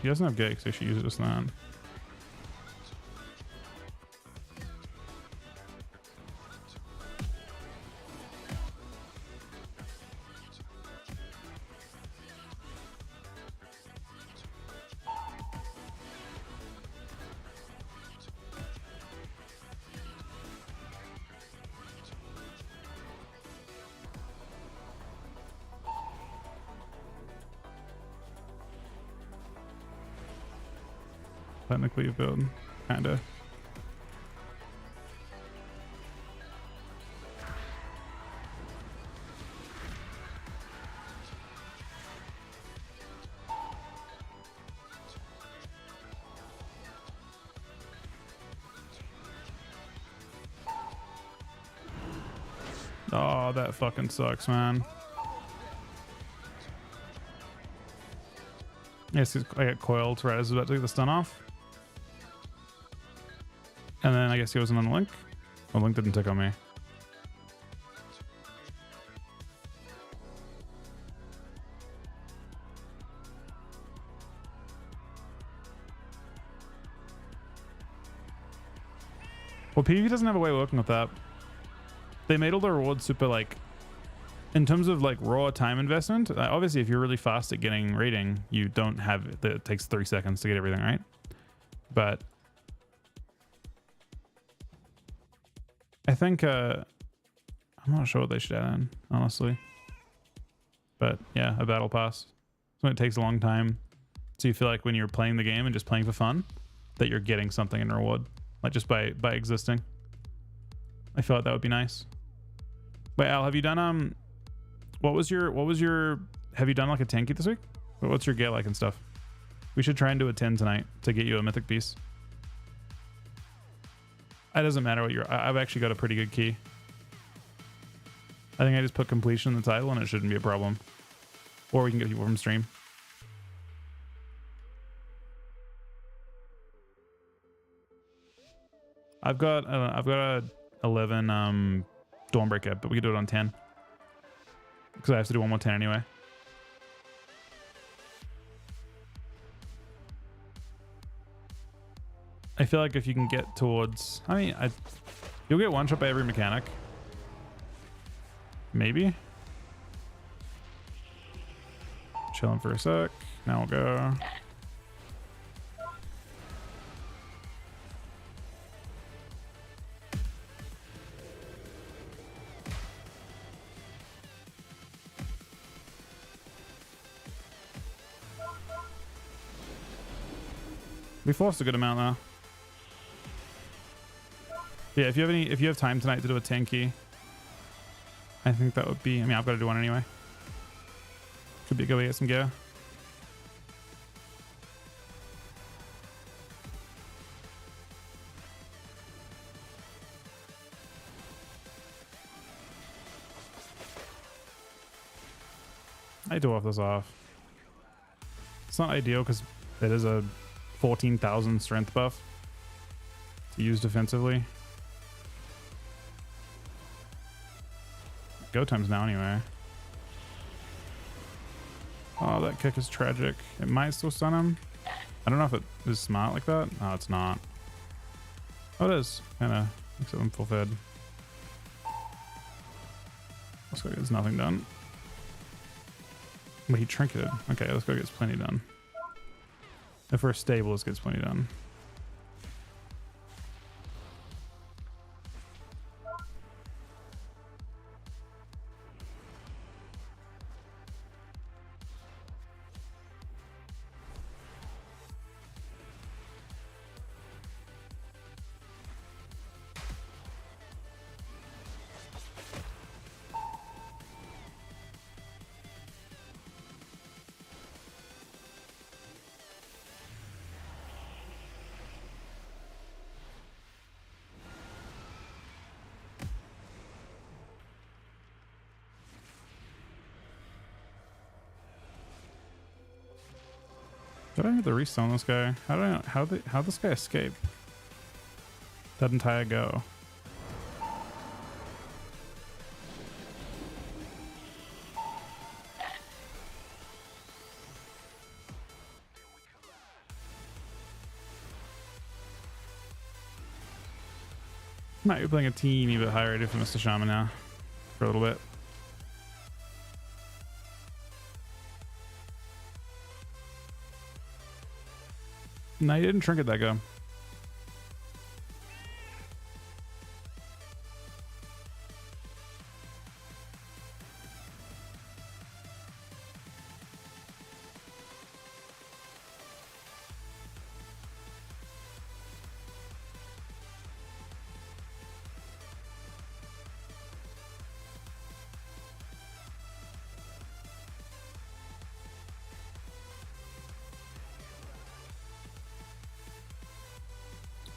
He doesn't have gate, so she uses just that. Technically you build, kinda. Oh, that fucking sucks, man. Yes, I get coiled right as I was about to get the stun off. And then I guess he wasn't on the link. Oh, link didn't tick on me. Well, PvP doesn't have a way of working with that. They made all the rewards super, like, in terms of like raw time investment. Obviously, if you're really fast at getting rating, you don't have it takes 3 seconds to get everything right. But I think I'm not sure what they should add in, honestly. But yeah, a battle pass. So it takes a long time. So you feel like when you're playing the game and just playing for fun, that you're getting something in reward, like just by existing. I feel like that would be nice. Wait, Al, have you done what was your have you done like a tanky this week? What's your get like and stuff? We should try and do a 10 tonight to get you a mythic piece. It doesn't matter what I've actually got a pretty good key. I think I just put completion in the title and it shouldn't be a problem. Or we can get people from stream. I've got a 11 Dawnbreaker, but we can do it on 10. Because I have to do one more 10 anyway. I feel like if you can get towards, I mean, you'll get one shot by every mechanic. Maybe. Chilling for a sec. Now we'll go. We forced a good amount though. Yeah, if you have time tonight to do a tanky, I think that would be, I mean, I've got to do one anyway. Could be a good way to get some gear. I do off this off. It's not ideal because it is a 14,000 strength buff to use defensively. Go time's now anyway. Oh, that kick is tragic. It might still stun him. I don't know if it is smart like that. No, it's not. Oh, it is. Kinda makes him full fed. Let's go get his nothing done. But he trinketed. Okay, let's go get his plenty done. If we're stable, let's get his plenty done. Did I have to restone this guy? How this guy escape? That entire go. Might be playing a teeny bit higher rated for Mr. Shaman now for a little bit. No, you didn't trinket that guy.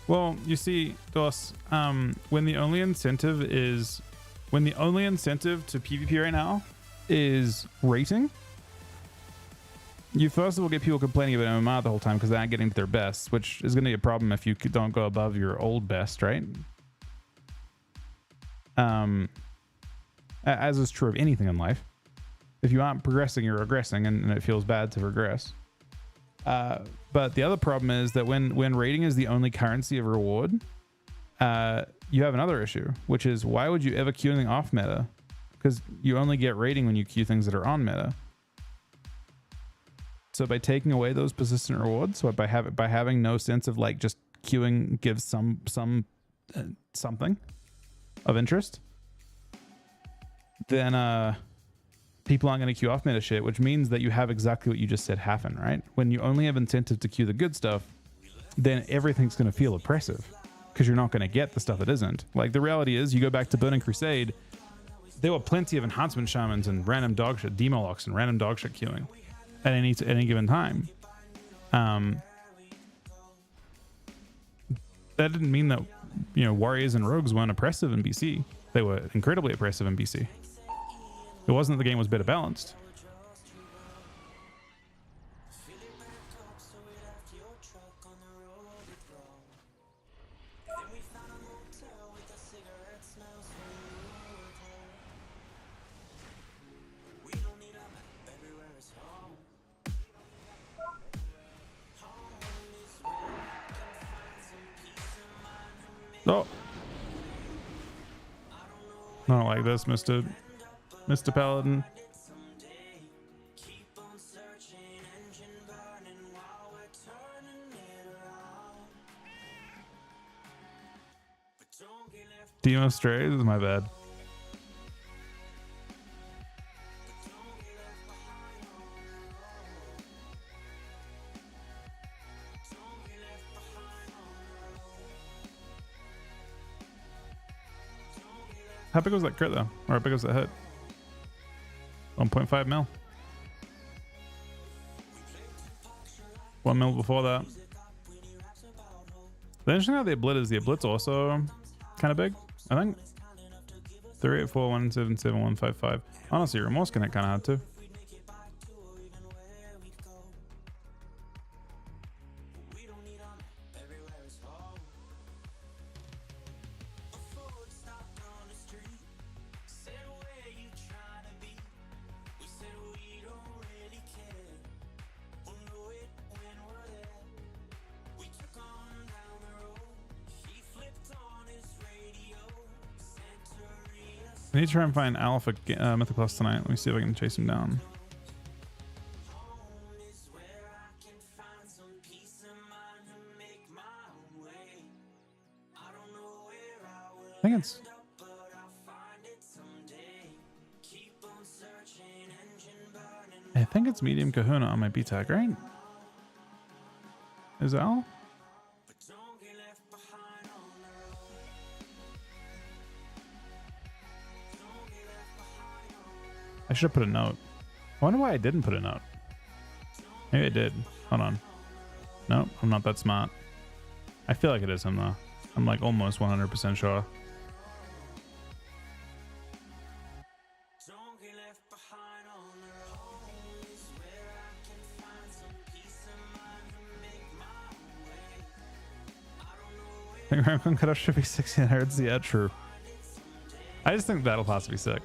Well, you see, Dos, when the only incentive to PvP right now is rating, you first of all get people complaining about MMR the whole time because they aren't getting to their best, which is going to be a problem if you don't go above your old best, right? As is true of anything in life. If you aren't progressing, you're regressing, and it feels bad to regress. But the other problem is that when rating is the only currency of reward, you have another issue, which is why would you ever queue anything off meta? Because you only get rating when you queue things that are on meta. So by taking away those persistent rewards, so by having no sense of like just queuing gives something of interest, then people aren't going to queue off meta shit, which means that you have exactly what you just said happen, right? When you only have incentive to queue the good stuff, then everything's going to feel oppressive because you're not going to get the stuff that isn't. Like the reality is, you go back to Burning Crusade, there were plenty of enhancement shamans and random dog shit, demolocks and random dog shit queuing at any given time. That didn't mean that, you know, warriors and rogues weren't oppressive in BC. They were incredibly oppressive in BC. It wasn't that the game was better balanced. Oh. I don't like this, Mr. Paladin. Demo strays is my bad. How big was that crit though? Or how big was that hit? 1.5 mil. 1 mil before that. The interesting how the Oblit is the Oblit's also kind of big, I think. 384177155. Honestly, Remorse can hit kind of hard too. I need to try and find Alpha Mythic Plus tonight. Let me see if I can chase him down. I think it's medium Kahuna on my B tag, right? Is that all? I should have put a note. I wonder why I didn't put a note. Maybe I did. Hold on. Nope, I'm not that smart. I feel like it is him though. I'm like almost 100% sure. I think Ramcon cutoff should be 16 hertz. Yeah, true. I just think Battle Pass would be sick.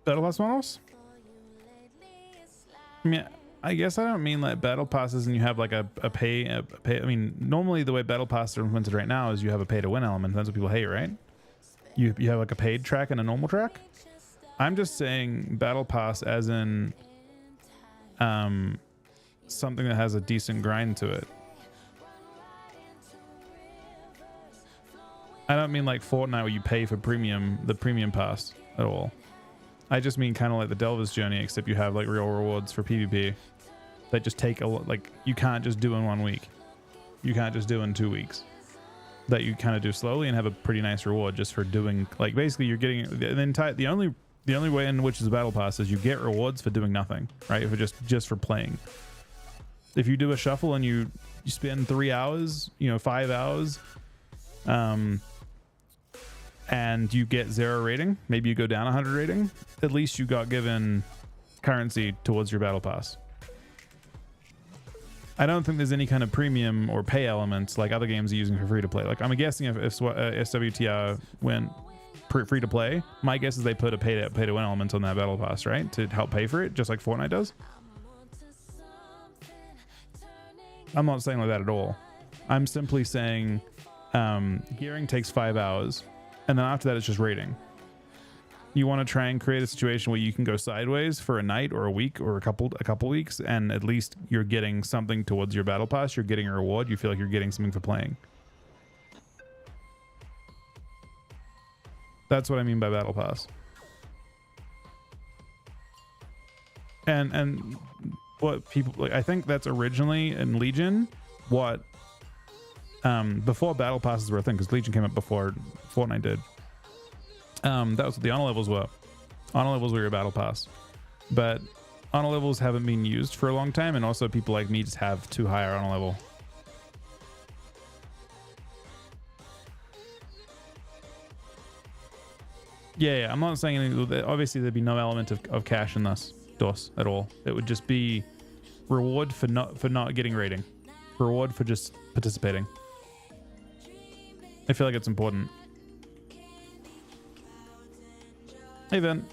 Battle Pass models? I mean, I guess I don't mean like battle passes and you have like a pay. I mean, normally the way battle passes are implemented right now is you have a pay to win element. That's what people hate, right? You have like a paid track and a normal track. I'm just saying battle pass as in something that has a decent grind to it. I don't mean like Fortnite where you pay for the premium pass at all. I just mean kind of like the Delver's Journey, except you have like real rewards for PvP that just take a lot. Like you can't just do in 1 week. You can't just do in 2 weeks. That you kind of do slowly and have a pretty nice reward just for doing, like, basically you're getting the only way in which is a battle pass is you get rewards for doing nothing, right? For just for playing. If you do a shuffle and you spend 3 hours, 5 hours, and you get 0 rating, maybe you go down 100 rating, at least you got given currency towards your battle pass. I don't think there's any kind of premium or pay elements like other games are using for free to play. Like I'm guessing if SWTR went free to play, my guess is they put a pay to win element on that battle pass, right, to help pay for it, just like Fortnite does. I'm not saying like that at all. I'm simply saying gearing takes 5 hours, and then after that it's just rating. You want to try and create a situation where you can go sideways for a night or a week or a couple weeks, and at least you're getting something towards your battle pass. You're getting a reward. You feel like you're getting something for playing. That's what I mean by battle pass. And what people like, I think that's originally in Legion what before battle passes were a thing, because Legion came up before Fortnite did. That was what the honor levels were. Honor levels were your battle pass, but honor levels haven't been used for a long time, and also people like me just have too high honor level. Yeah, I'm not saying anything. Obviously there'd be no element of cash in this DOS at all. It would just be reward for not getting rating, reward for just participating. I feel like it's important. Hey, Vin.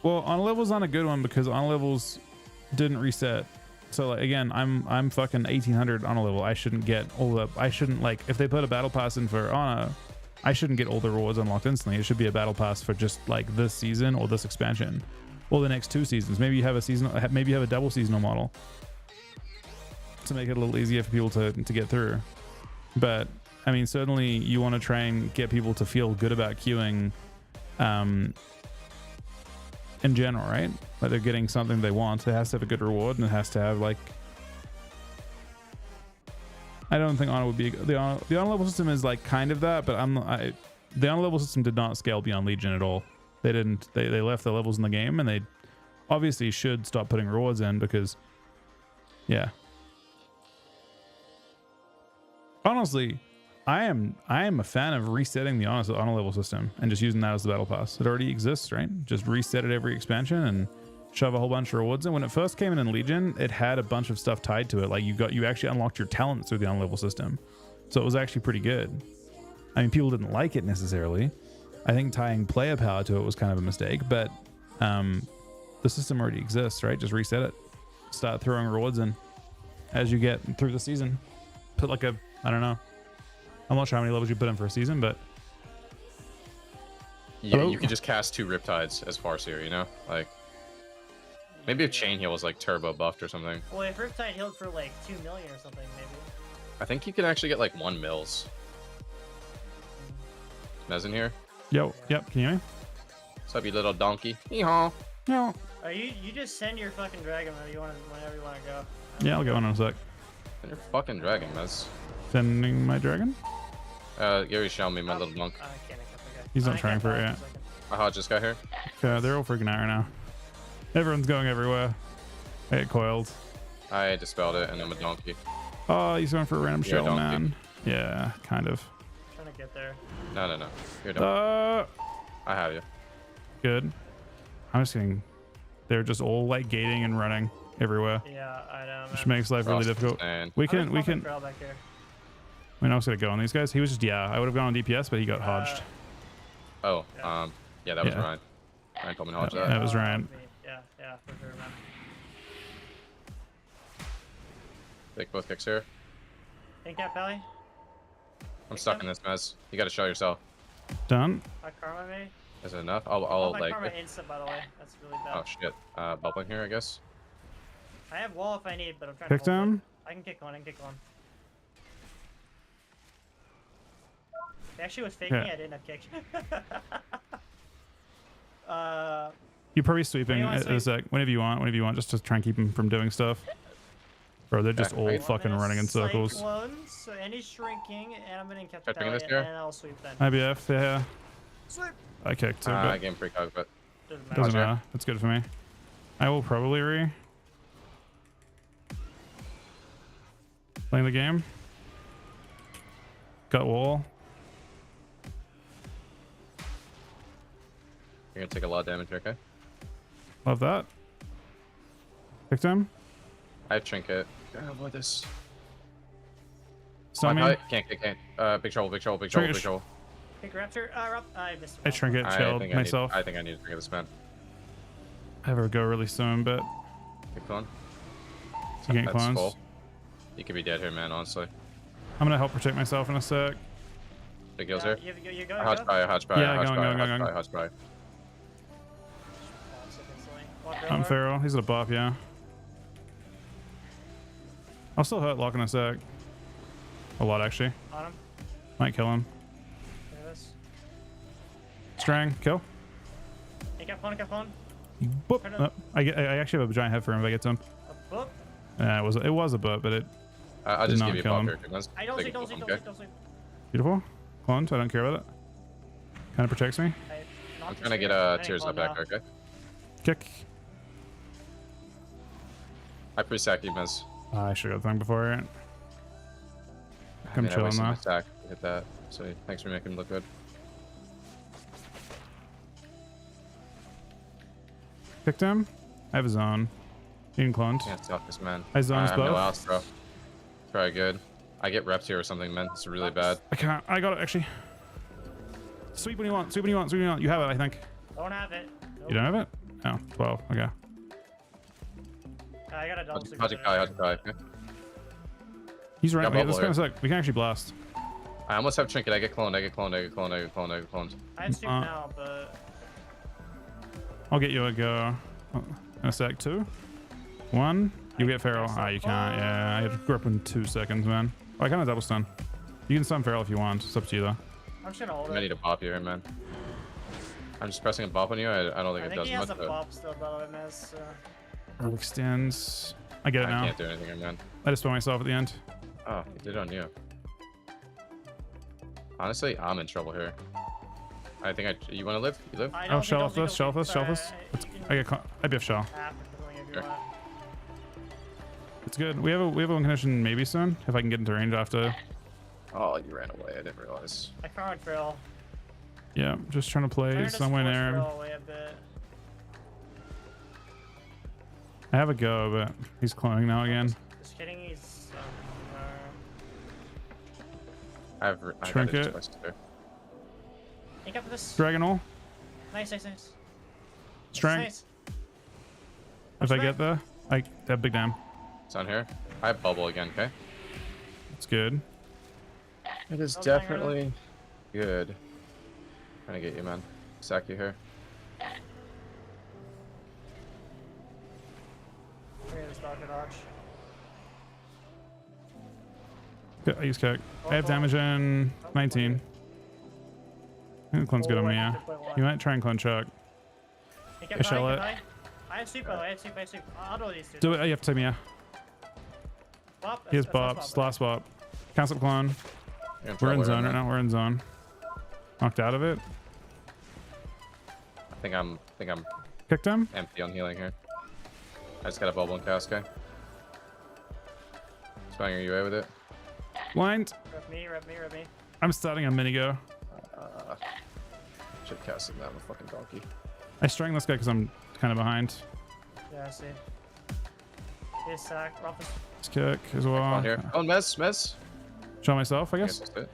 Well, honor levels aren't a good one because honor levels didn't reset. So like, again, I'm fucking 1800 honor level. I shouldn't get all the. I shouldn't, like, if they put a battle pass in for honor, I shouldn't get all the rewards unlocked instantly. It should be a battle pass for just like this season or this expansion. Or the next 2 seasons. Maybe you have a season. Maybe you have a double seasonal model to make it a little easier for people to get through. But I mean, certainly you want to try and get people to feel good about queuing, in general, right? Like they're getting something they want. It has to have a good reward, and it has to have like. I don't think honor would be the honor level system is like kind of that, but the honor level system did not scale beyond Legion at all. They didn't. They left the levels in the game, and they obviously should stop putting rewards in because, yeah. Honestly, I am a fan of resetting the honor level system and just using that as the battle pass. It already exists, right? Just reset it every expansion and shove a whole bunch of rewards in. When it first came in Legion, it had a bunch of stuff tied to it. Like you actually unlocked your talents through the honor level system, so it was actually pretty good. I mean, people didn't like it necessarily. I think tying player power to it was kind of a mistake, but the system already exists, right? Just reset it. Start throwing rewards in as you get through the season. Put like a, I don't know. I'm not sure how many levels you put in for a season, but... Yeah, Hello? you could just cast 2 Riptides as Farseer, you know? Like, maybe if Chain Heal was like turbo buffed or something. Well, if Riptide healed for like 2 million or something, maybe. I think you can actually get like 1 mils Mez in here. Yo, yep, can you hear me? What's up, you little donkey? Hee-haw. No. You just send your fucking dragon whenever you want to go. Yeah, I'll go in a sec. And your fucking dragon, Mez. Sending my dragon? Gary, show me my little monk. I can't accept the guy. He's not I trying can't for it follow yet. for a second. I hodged this guy here. Okay, they're all freaking out right now. Everyone's going everywhere. I get coiled. I dispelled it, and I'm a donkey. Oh, he's going for a random You're a shell, donkey. man. Yeah, kind of. Trying to get there. No. You're done. I have you. Good. I'm just kidding. They're just all like gating and running everywhere, Yeah, I know. which Man. makes life really Frost is difficult. insane. We I'm can. just pumping Trail back here. I mean, I was gonna go on these guys. He was just I would have gone on DPS, but he got hodged. Oh, Yeah. yeah, that was Yeah. Ryan. Ryan told me to hodge Yeah. that. That was Ryan. Yeah, for sure, man. Take both kicks here. Think that, Belly? I'm stuck in this mess. You gotta show yourself. Done. My karma, maybe? Is it enough? I'll Oh, my like. karma instant, by the way. That's really bad. Oh shit. Bubbling here, I guess. I have wall if I need, but I'm trying Kick to hold down. it. I can kick one. They actually was faking Yeah. me. I didn't have kick. You're probably sweeping What do you want, a sec. Whenever you want, just to try and keep him from doing stuff. Bro, they're just Yeah, all right. fucking running in circles. Cyclones, so any shrinking, and I'm gonna bring incapacity, this and here? then I'll sweep then. IBF, yeah. Sweep! I kicked too, I but game precog, but Doesn't matter. doesn't Roger. matter. That's good for me. I will probably playing the game. Got wall. you're gonna take a lot of damage here, okay? Love that. Kicked him. I have trinket. Gotta avoid this. Stun me. Can't. Big trouble. Trinket. Pick Raptor. I missed. I trinket chilled myself. I think I need to drink this man. I have a go really soon, but Big clone. you getting That's clones. full. You could be dead here, man. Honestly. I'm gonna help protect myself in a sec. Big heals here. You go. Hodge by. Yeah, going. Walk I'm over. feral. He's gonna bop, yeah. I'll still hurt Lock in a sec. A lot, actually. On him. Might kill him. Look at this. Strang, kill. He got phone. Boop. Turn it. I actually have a giant head for him if I get to him. A boop. It was a boop, but it I'll Did just not give you a kill pop him. here. Let's I don't take see, a don't clone, see, okay? don't see. beautiful. Clone, so I don't care about it. Kind of protects me. I'm trying to get tears up back, okay? Kick. I pre-sack you, Mez. I should have got the thing before it. I'm I chilling wasted my now. stack to hit that. So thanks for making him look good. Kicked him. I have a zone. Being cloned. Can't stop this man. I zones have no both. outs, bro. Try good. I get reps here or something, man. It's really bad. I can't. I got it actually. Sweep when you want. Sweep when you want. Sweep when you want. You have it, I think. Don't have it. Nope. You don't have it? Oh, 12. Okay. I got a double sweep. How'd you die? Okay. He's right. Got Okay, bubble let's go in a here. sec. We can actually blast. I almost have trinket. I get cloned. I have sweep now, but I'll get you a go. In a sec. 2. 1. You get feral. Ah, you can't. Yeah, I grew up in 2 seconds, man. Oh, I kind of double stun. You can stun feral if you want. It's up to you though. I'm just gonna hold I it. need a bop here, man. I'm just pressing a bop on you. I don't think I it think does he has much. a But bop still, by the way, Miz. Earl extends. I get it I now. can't do anything here, man. I just spun myself at the end. Oh, he did it on you. Honestly, I'm in trouble here. I think you want to live? You live? Oh, shell off this. Shell off this. Shell off this. I get. I be a shell. It's good. We have a win condition maybe soon if I can get into range after. Oh, you ran away. I didn't realize. I can't trail. Yeah, just trying to play somewhere there. Away a bit. I have a go, but he's cloning now again. Just kidding. He's. I have Trinket. Think up this. Dragonol. Nice. Strength. Nice. If I get there, I have big damn. It's on here. I have bubble again, okay? It's good. It is Don't bang definitely good. Trying to get you, man. Sack you here. We're gonna start to dodge. Good, I use kick. I have damage in 19. think the clone's good on me, yeah. You might try and clone chuck. I shall it. I have super, I have super, I have super. I'll do these two. Do it. You have to take me, yeah. Bop, Here's that's Bops. Last Bop. Cancel clone. Gonna We're try in where zone I'm right at. now. We're in zone. Knocked out of it. I think I'm Kicked him. empty on healing here. I just got a bubble and cast guy. Spawning your UA with it. Blind. Rep me. I'm starting a mini go. Should cast him down the fucking donkey. I strang this guy because I'm kind of behind. Yeah, I see. Here's sack. Ruffles. Let's kick as well. On here. Oh, mess. Show myself, I I guess. guess that's it.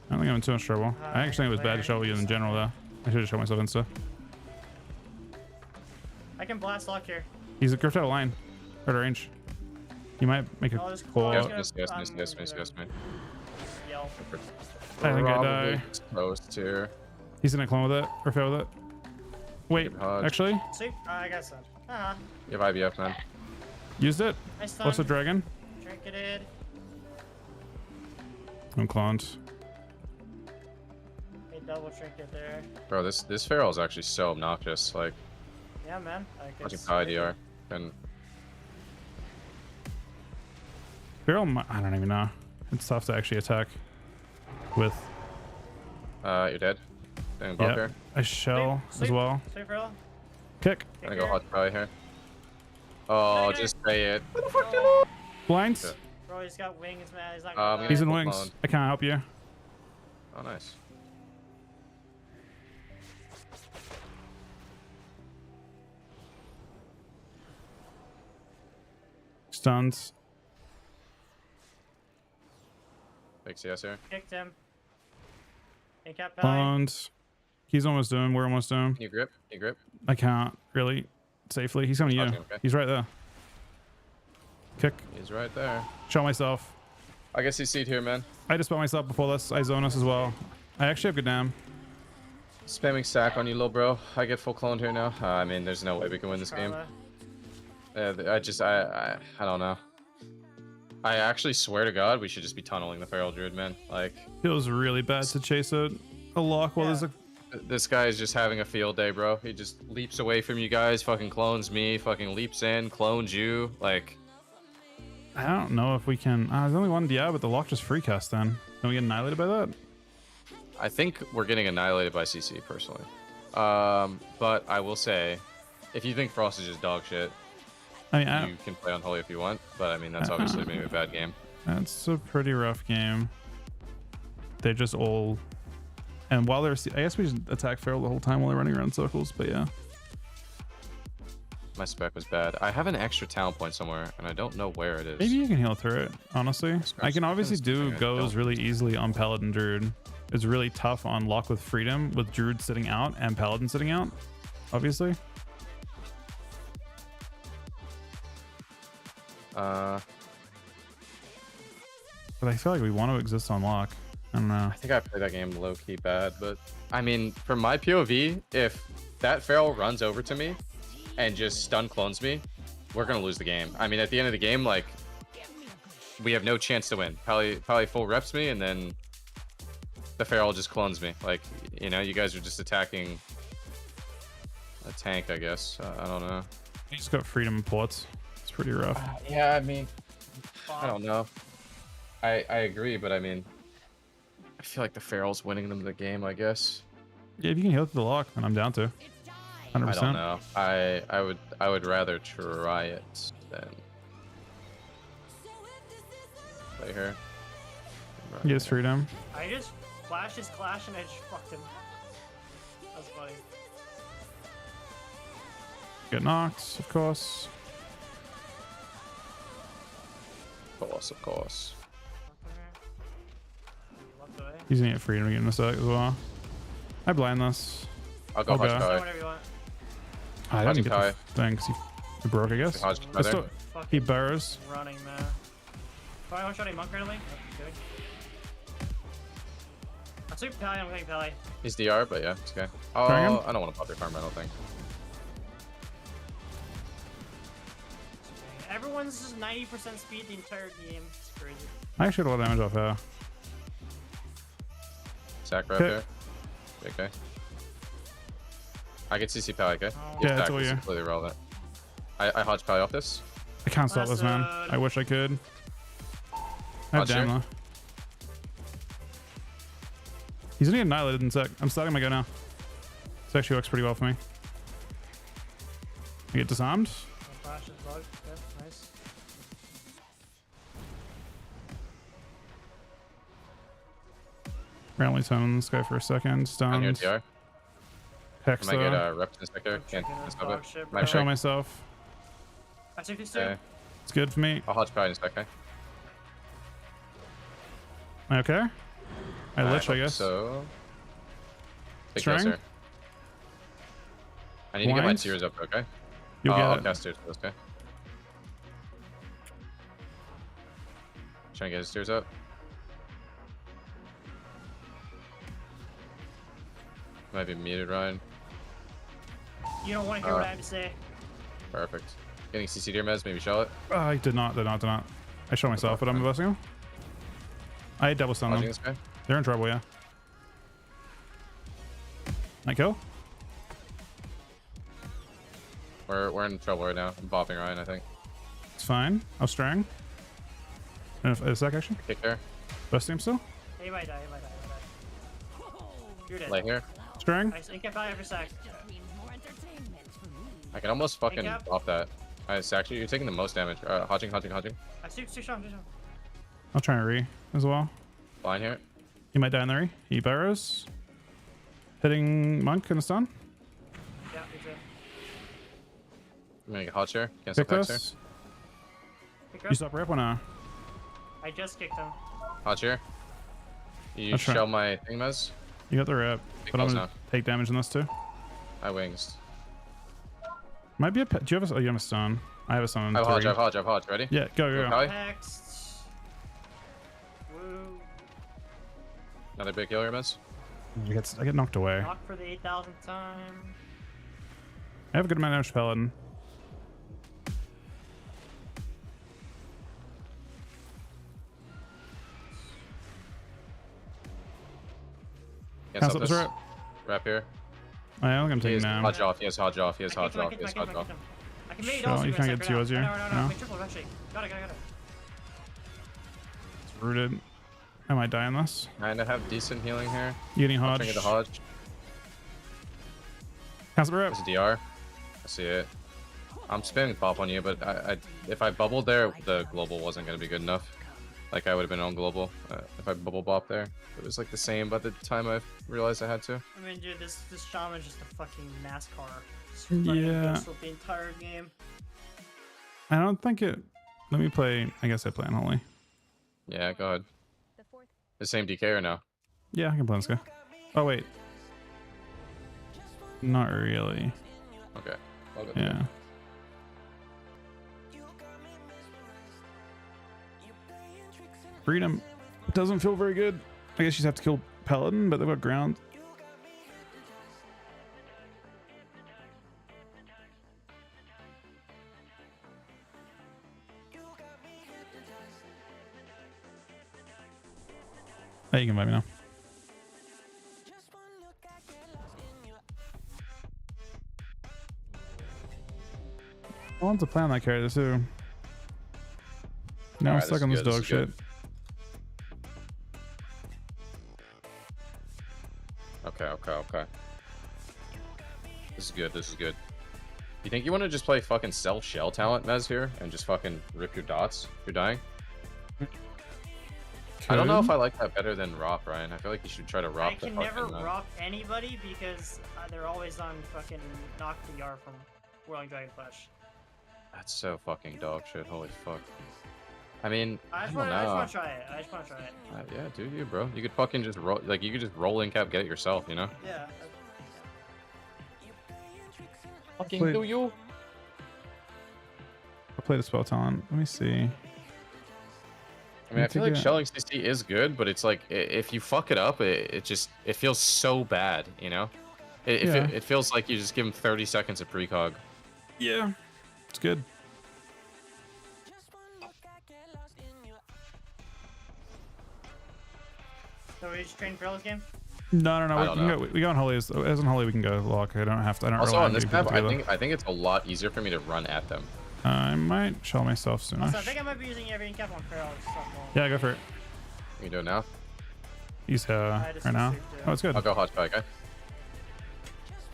I don't think I'm in too much trouble. I actually think it was bad to show you in general, though. I should have shown myself insta. I can blast lock here. He's gripped out of line. Out of range. You might make a I'll just call. close. Yes, I'm miss. gonna Yell. I think I Probably die. Toast here. He's gonna clone with it or fail with it. Wait, Hodge. actually, See? I got stunned. Uh-huh. You have IBF, man. used it. I Plus a stunned. dragon. Trinketed. I'm cloned. A double trinket there. Bro, this feral is actually so obnoxious. Like, Yeah, man. Like, watching it's Pi crazy. DR. And Feral, I don't even know. It's tough to actually attack with. you're dead. Doing buff Yeah, here. I shell as Sleep. well. Sleep, Ferrell. Kick. I'm gonna go hot Pi here. Oh, just say it. Blinds. Good. Bro, he's got wings, man. He's not I'm gonna gonna- He's in Full wings. clone. I can't help you. Oh, nice. Stuns. Big CS here. kicked him. And kept Pelly. Cloned. He's almost doing. We're almost doing. Can you grip? Can you grip? I can't really safely. He's coming to you. Okay, okay. He's right there. Kick. He's right there. Show myself. I guess he's seed here, man. I dispel myself before this. I zone us as well. I actually have good damn. Spamming sack on you, little bro. I get full cloned here now. I mean, there's no way we can win this game. Karma. I don't know. I actually swear to God, we should just be tunneling the feral druid, man. Like, Feels really bad to chase a lock while there's a. this guy is just having a field day, bro. He just leaps away from you guys, fucking clones me, fucking leaps in, clones you. Like, I don't know if we can. There's only one DI, but the lock just free cast then. Don't we get annihilated by that? I think we're getting annihilated by CC, personally. But I will say, if you think Frost is just dog shit, I mean, you can play Unholy if you want. But I mean, that's obviously maybe a bad game. that's a pretty rough game. They're just all. And while they're. I guess we just attack Feral the whole time while they're running around circles, but yeah. My spec was bad. I have an extra talent point somewhere, and I don't know where it is. Maybe you can heal through it, honestly. I can obviously That's do the thing, I goes don't. really easily on Paladin Druid. It's really tough on Lock with Freedom with Druid sitting out and Paladin sitting out, obviously. I But I feel like we want to exist on Lock. I don't know. think I played that game low-key bad, but I mean, from my POV, if that feral runs over to me and just stun clones me, we're gonna lose the game. I mean, at the end of the game, like, we have no chance to win. Probably full reps me, and then the feral just clones me. Like, you know, you guys are just attacking a tank, I guess. I don't know. You just got Freedom and ports. It's pretty rough. Yeah, I mean, I don't know. I agree, but I mean, I feel like the feral's winning them the game, I guess. Yeah, if you can heal through the Lock, then I'm down to. 100%. I don't know. I would rather try it than play her. Yes, Freedom. I just flashed his clash and I just fucked him. That's funny. Get knocked, of course. Of course. Walked away. He's gonna get Freedom again in a sec as well. I blind this. I'll go Okay. Hodge Say Kai. whatever you want. I didn't get Kai. the thing 'cause he broke, I guess. Hodge Kai I there. still, he Fucking burrows. running, man. Oh, I want to shot a monk randomly. Okay. I'll sweep Pally. I'm going Pally. He's DR, but yeah, it's okay. Oh, Dragon? I don't want to bother farm, I don't think. Everyone's just 90% speed the entire game. It's crazy. I actually had a lot of damage off her. Sack rep Okay. here. Okay. I get CC Pally, okay? Oh. Yeah, it's all is you. completely irrelevant. I hodge Pally off this. I can't stop this, man. Bastard. I wish I could. I have Watch damn here. though. He's gonna get annihilated in a sec. I'm starting my go now. This actually works pretty well for me. I get disarmed. Flash is bugged. Yeah, nice. Randomly summon this guy for a second. On your Stunned. TR. Hex I might get though. Reps Inspector. Can't Chicken is stop dog it. shit, I bro. Might show break. myself. I took these two. Okay. It's good for me. I'll hodge Pally Inspect, okay? Okay. I lich, I hope guess. So. Take String? this here. I need to get my Blind? tears up, okay? You'll I'll get it. cast tears for this guy. Trying to get his tears up. Might be muted, Ryan. You don't want to hear what I have to say. Perfect. Getting CC deer mez, maybe Charlotte. I did not. I show myself, but I'm busting him. I double stun Watching them. this guy. They're in trouble, yeah. I kill? We're in trouble right now. I'm bopping Ryan, I think. It's fine. I'll strang. And a sec actually. Kick there. Busting him still. He might die. He might die. He might die. You're dead. Lay here. Strang. I think I buy every sec. Just means more entertainment for me. I can almost fucking Cap. bop that. Nice, actually, you're taking the most damage. Hodging. I see Shaman. I'll try and re as well. Fine here. He might die in the re. He burrows. Hitting monk in the stun. Yeah, me too. I'm gonna get hot share. Cancel Pick Hex here. this. Pick You up. stop rep or no? I just kicked him. Hot share. You I'll try. shell my thing mez. You got the rep. Pick But I'm those gonna now. take damage in this too. I wings. Might be a do you have a you have a stun? I have a stun. I have hodge. Ready? Yeah, go. Pally. Next. Woo. Another big healer mez. I get knocked away. Knock for the 8,000th time. I have a good amount of damage paladin. Cancel Cancel this. this Wrap here. I am He taking has now. hodge off. He has hodge off. I kicked him. I can make it Sure, also. you can't get two, Ozzy. No. No? Make triple eventually. Got it. It's rooted. I might die in this. Kinda have decent healing here. You getting Trying hodge? to get the hodge. Cancel the rep. There's a DR. I see it. I'm spamming pop on you, but if I bubbled there, the global wasn't gonna be good enough. Like I would have been on global if I bubble bop there. It was like the same by the time I realized I had to. I mean, dude, this Shaman's just a fucking NASCAR. Just running Yeah. this with the entire game. I don't think it. Let me play. I guess I play unholy. Yeah, go ahead. The same DK or no? Yeah, I can play this guy. Oh wait. Not really. Okay. I'll go Yeah. Freedom doesn't feel very good. I guess you just have to kill Paladin, but they've got ground. Hey, you can buy me now. I want to play on that character too. Now I'm Alright, stuck on this this dog is shit. good. Okay. This is good. You think you want to just play fucking self shell talent Mez here and just fucking rip your dots if you're dying? I don't know if I like that better than Rop, Ryan. I feel like you should try to I Rop the can fucking... never rock anybody because they're always on fucking knock the Yar from Whirling Dragon Flash. That's so fucking dog shit. Holy fuck. I mean, I I just don't know. want to try it. I just want to try it. Yeah, do you, bro? You could fucking just roll, like, you could just roll in cap, get it yourself, you know? Yeah. Fucking Wait. do you? I'll play the spell talent. Let me see. I mean, I feel like Take it. shelling CC is good, but it's like, if you fuck it up, it feels so bad, you know? Yeah. It feels like you just give him 30 seconds of precog. Yeah, it's good. So we just train for this game? No, I don't know. We go on holy. As on holy, we can go lock. I don't have to. I don't Also rely on this getting map, people together. I think it's a lot easier for me to run at them. I might shell myself soon. Also, I think I might be using every cap on Feral. Yeah, go for it. You can do it now. He's I just right now. received, Oh, it's good. I'll go hot spike, okay?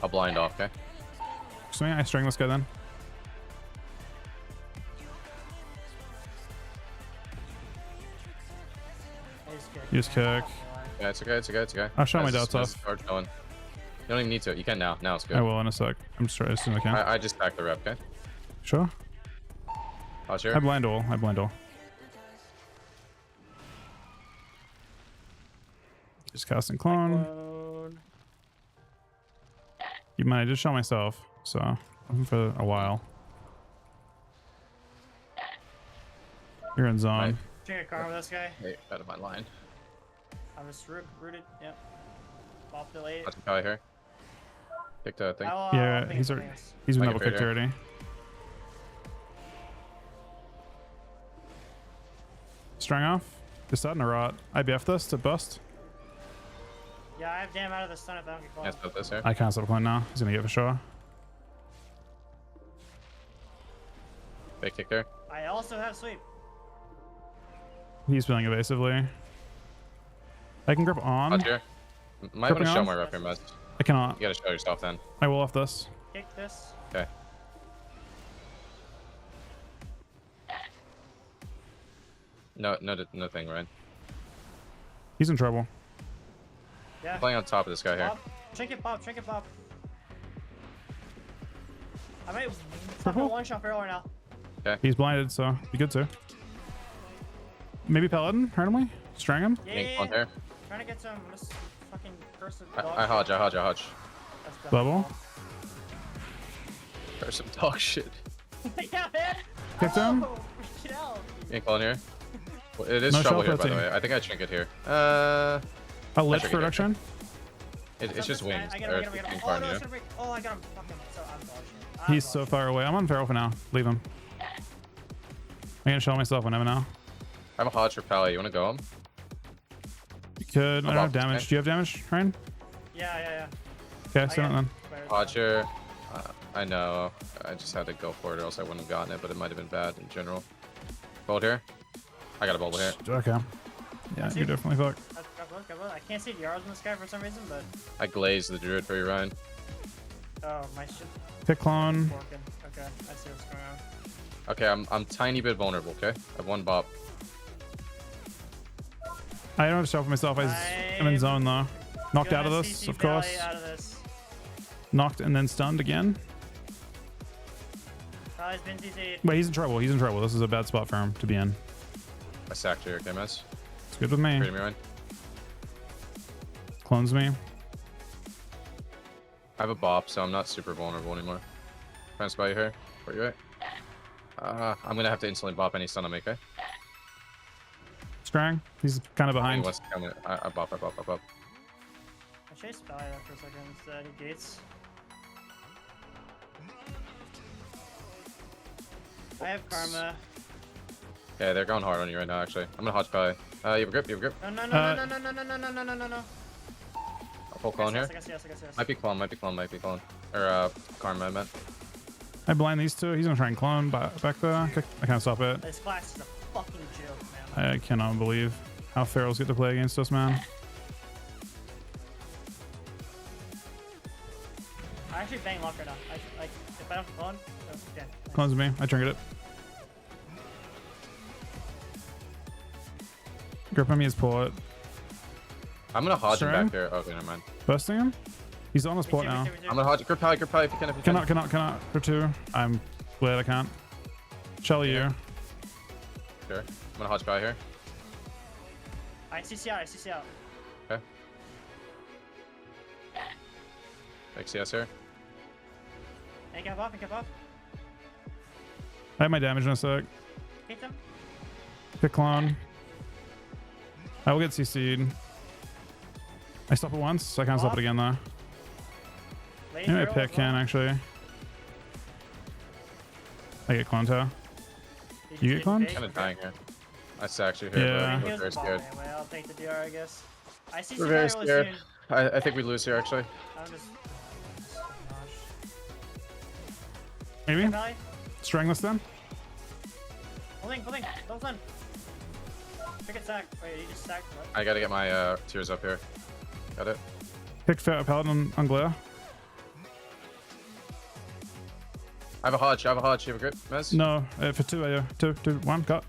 I'll blind off, okay? Swing. I string this guy then. You just kick. Yeah, it's okay, it's okay, it's okay. I'll shut my Let's dots just off. start going. You don't even need to. You can now. Now it's good. I will in a sec. I'm just trying as soon as I can. I just back the rep, okay? Sure. How's your? I blind all. I blind all. Just casting clone. You might just show myself, so I'm for a while. You're in zone. Right. Drink a car with this guy. Hey, out of my line. I'm just rooted. Yep. Bop delayed. How's Pally here? Picked a thing. Yeah, he's been Like a double kicked trader. already. Strung off. Just starting to rot. IBF this to bust. Yeah, I have damn out of the stun if I don't get close. Can't stop this here. I can't stop playing now. He's gonna get for sure. Big kick there. I also have sweep. He's feeling evasively. I can grip on. How's your? Might want to Gripping show off? my rep here, Mez. I cannot. You gotta show yourself then. I will off this. Kick this. Okay. No thing, right? He's in trouble. Yeah. Playing on top of this guy here. Pop. Trinket pop. Trinket pop. I might Purple? fucking one shot Feral right now. He's blinded, so be good too. Maybe Paladin randomly? String him? Yeah, Pink yeah, on yeah. here. Trying to get some just fucking cursive I hodge. That's Bubble? There's some dog shit. Yeah, man. Kicked him? Oh, freak it out. Pink on here. Well, it is No trouble shelf here, by the routine. way. I think I trinket here. A lich check for it out. reduction? It's just wings. I get or him. pink Oh, barn, no, yeah? it's gonna break. Oh, I got him. Fucking. So I'm dodging. He's so far away. I'm on Feral for now. Leave him. I'm gonna shell myself whenever now. I have a hodge for Pally. You wanna go him? You could. I don't have off this damage. guy. Do you have damage, Ryan? Yeah. Okay, send it then. Hodge here. I know. I just had to go for it or else I wouldn't have gotten it, but it might have been bad in general. Bolt here. I got a bolt here. Okay. Yeah, you're definitely fucked. I can't see the yards in this guy for some reason, but I glazed the druid for you, Ryan. oh my shit. Pick clone. Working. Okay, I see what's going on. Okay, I'm tiny bit vulnerable, okay? I have one bop. I don't have to shell for myself. I'm in zone though. Knocked out of Gonna this, CC of course. Valley out of this. Knocked and then stunned again. Valley's been CC'd. Wait, he's in trouble. He's in trouble. This is a bad spot for him to be in. I sacked here, okay, Mez? It's good with me. Ready me, Ryan? Clones me. I have a bop, so I'm not super vulnerable anymore. Trying to spy you here. Where you at? I'm gonna have to instantly bop any stun on me, okay? Strang. He's kind of He behind. wants to come in. I bop. I chased Valley there for a second instead. He gates. I have Karma. Okay, they're going hard on you right now, actually. I'm gonna hodge Pally. You have a grip, No. I'll pull clone here. I guess, yes. Might be clone. Or, Karma, I meant. I blind these two. He's gonna try and clone back there. I can't stop it. This class is a fucking joke, man. I cannot believe how Ferals get to play against us, man. I actually bang lock right now. Like, if I don't clone, that's okay. Clones me. I trinket it. Grip on me is pull it. I'm gonna hodge him Strang? back here. Okay, never mind. Bursting him. He's on the spot now. I'm gonna hodge. Grip Pally if you can. If you can. Cannot. For two. I'm glad I can't. Shell you. Sure. I'm gonna hodge Pally here. I CC out. Okay. XCS here. And cap off. I have my damage in a sec. Hit them. Pick clone. I will get CC'd. I stop it once. I can't stop it again though. Lady Maybe I Feral pick as well. can actually. I get clone toe. Did You get cloned? Kind of dying here. I sacked you here, Yeah. but I'm very scared. Anyway, I'll take the DR, I guess. I CC We're very Valley really scared. soon. I think we lose here actually. I'm just. Maybe. Valley. String this then. Holding. Don't stun. Pick it sack. Wait, you just sacked. What? I gotta get my tears up here. Got it. Pick Paladin on Glare. I have a Hodge. You have a grip, Mez? No, for 2 AO. 2, 1, cut.